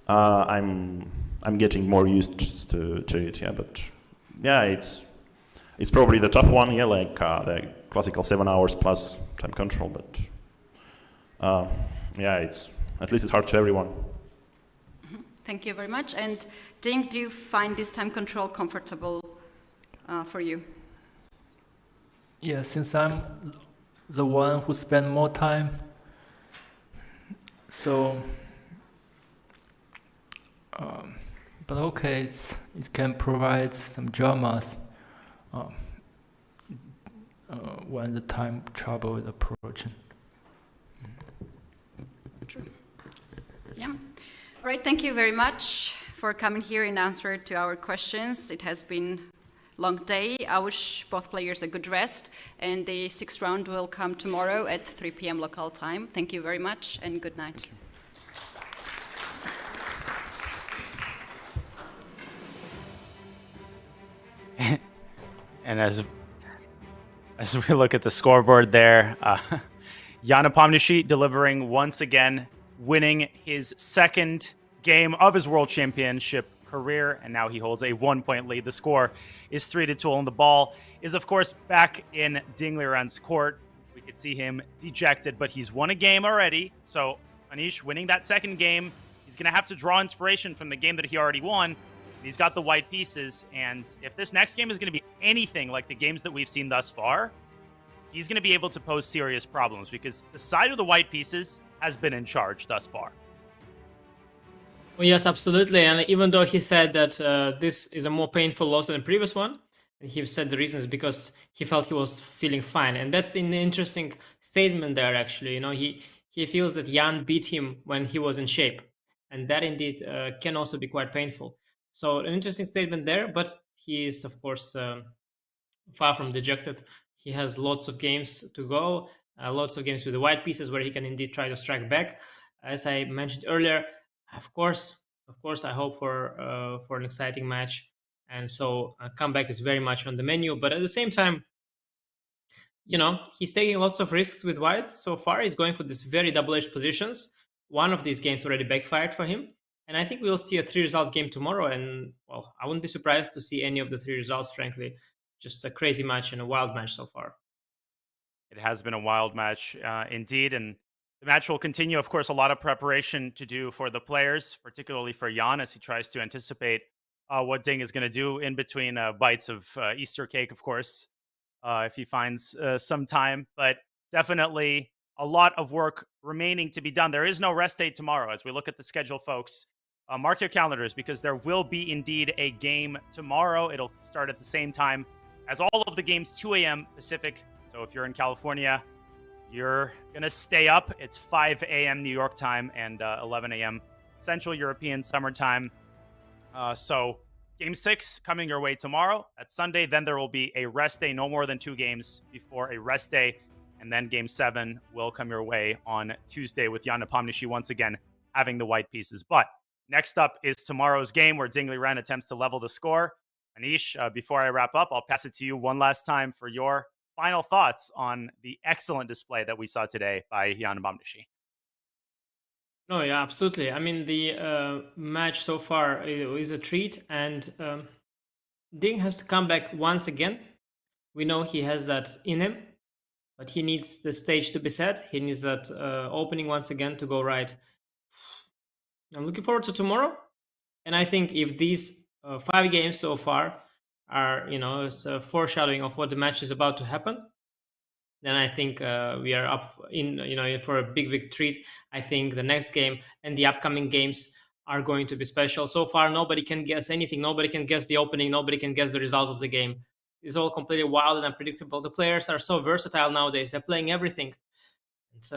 I'm getting more used to it. Yeah, but yeah, it's probably the tough one. Yeah, like the classical 7 hours plus time control. But yeah, at least it's hard to everyone. Thank you very much. And Ding, do you find this time control comfortable for you? Yeah, since I'm the one who spend more time, so but okay, it can provide some dramas when the time trouble is approaching. True. Yeah. All right, thank you very much for coming here and answering to our questions. It has been long day. I wish both players a good rest, and the 6th round will come tomorrow at 3 p.m. local time. Thank you very much, and good night. And as we look at the scoreboard there, Jan Nepomniachtchi delivering once again, winning his second game of his World Championship career, and now he holds a 1-point lead. The score is 3-2, and the ball is, of course, back in Ding Liren's court. We could see him dejected, but he's won a game already. So Anish winning that second game, he's going to have to draw inspiration from the game that he already won. He's got the white pieces, and if this next game is going to be anything like the games that we've seen thus far, he's going to be able to pose serious problems because the side of the white pieces has been in charge thus far. Well, yes, absolutely. And even though he said that this is a more painful loss than the previous one, he said the reason is because he felt he was feeling fine. And that's an interesting statement there, actually. You know, he feels that Jan beat him when he was in shape. And that indeed can also be quite painful. So an interesting statement there, but he is, of course, far from dejected. He has lots of games to go, lots of games with the white pieces where he can indeed try to strike back. As I mentioned earlier, of course, I hope for an exciting match, and so a comeback is very much on the menu. But at the same time, you know, he's taking lots of risks with white so far. He's going for these very double-edged positions. One of these games already backfired for him, and I think we'll see a 3-result game tomorrow. And well, I wouldn't be surprised to see any of the 3 results. Frankly, just a crazy match and a wild match so far. It has been a wild match indeed, and the match will continue. Of course, a lot of preparation to do for the players, particularly for Jan, as he tries to anticipate what Ding is going to do in between bites of Easter cake, of course, if he finds some time. But definitely a lot of work remaining to be done. There is no rest day tomorrow. As we look at the schedule, folks, mark your calendars because there will be indeed a game tomorrow. It'll start at the same time as all of the games, 2 a.m. Pacific. So if you're in California, you're going to stay up. It's 5 a.m. New York time and 11 a.m. Central European summertime. So Game 6 coming your way tomorrow. That's Sunday. Then there will be a rest day, no more than 2 games before a rest day. And then Game 7 will come your way on Tuesday with Jan Nepomniachtchi once again having the white pieces. But next up is tomorrow's game where Ding Liren attempts to level the score. Anish, before I wrap up, I'll pass it to you one last time for your final thoughts on the excellent display that we saw today by Jan Nepomniachtchi. No, yeah, absolutely. I mean, the match so far is a treat, and Ding has to come back once again. We know he has that in him, but he needs the stage to be set. He needs that opening once again to go right. I'm looking forward to tomorrow, and I think if these 5 games so far are, it's a foreshadowing of what the match is about to happen, then I think we are up in for a big treat. I think the next game and the upcoming games are going to be special. So far, nobody can guess anything. Nobody can guess the opening. Nobody can guess the result of the game. It's all completely wild and unpredictable. The players are so versatile nowadays. They're playing everything. It's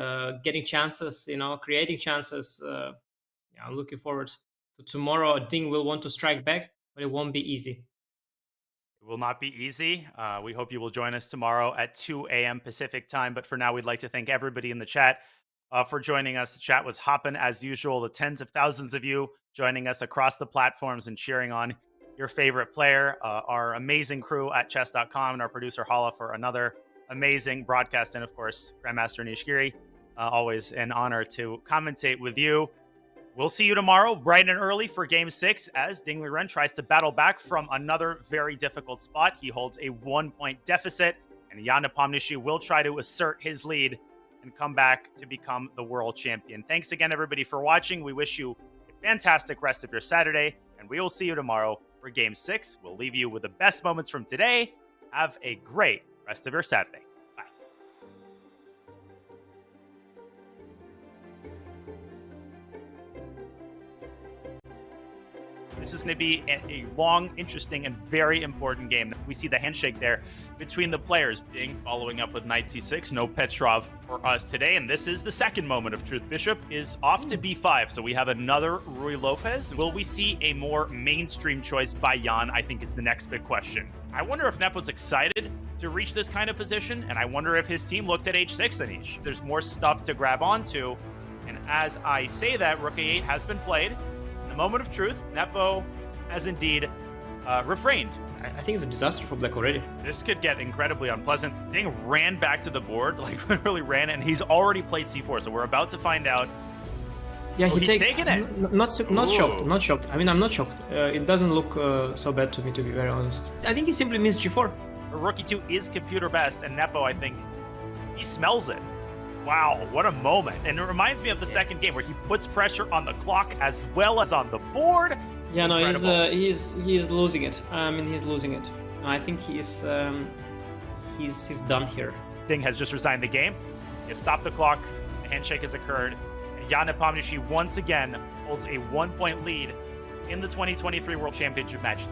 getting chances, creating chances. I'm looking forward to tomorrow. Ding will want to strike back, but it won't be easy. It will not be easy. We hope you will join us tomorrow at 2 a.m. Pacific time. But for now, we'd like to thank everybody in the chat for joining us. The chat was hopping as usual. The tens of thousands of you joining us across the platforms and cheering on your favorite player. Our amazing crew at chess.com and our producer Hala for another amazing broadcast. And of course, Grandmaster Anish Giri. Always an honor to commentate with you. We'll see you tomorrow, bright and early, for Game 6 as Ding Liren tries to battle back from another very difficult spot. He holds a 1-point deficit, and Jan Nepomniachtchi will try to assert his lead and come back to become the world champion. Thanks again, everybody, for watching. We wish you a fantastic rest of your Saturday, and we will see you tomorrow for Game 6. We'll leave you with the best moments from today. Have a great rest of your Saturday. This is going to be a long, interesting, and very important game. We see the handshake there between the players. Ding following up with knight c6. No Petrov for us today. And this is the second moment of truth. Bishop is off to b5. So we have another Rui Lopez. Will we see a more mainstream choice by Jan? I think is the next big question. I wonder if Nepo's excited to reach this kind of position. And I wonder if his team looked at h6 Anish. There's more stuff to grab onto. And as I say that, rook a8 has been played. Moment of truth, Nepo has indeed refrained. I think it's a disaster for Black already. This could get incredibly unpleasant. Ding ran back to the board, like literally ran, and he's already played c4, so we're about to find out. Yeah, he's taking it. Not shocked. I mean, I'm not shocked. It doesn't look so bad to me, to be very honest. I think he simply missed g4. Rook e2 is computer best, and Nepo, I think, he smells it. Wow, what a moment. And it reminds me of the second game where he puts pressure on the clock as well as on the board. Yeah, incredible. No, he's losing it. I mean, he's losing it. I think he's done here. Ding has just resigned the game. He has stopped the clock. The handshake has occurred. And Jan Nepomniachtchi once again holds a 1-point lead in the 2023 World Championship match.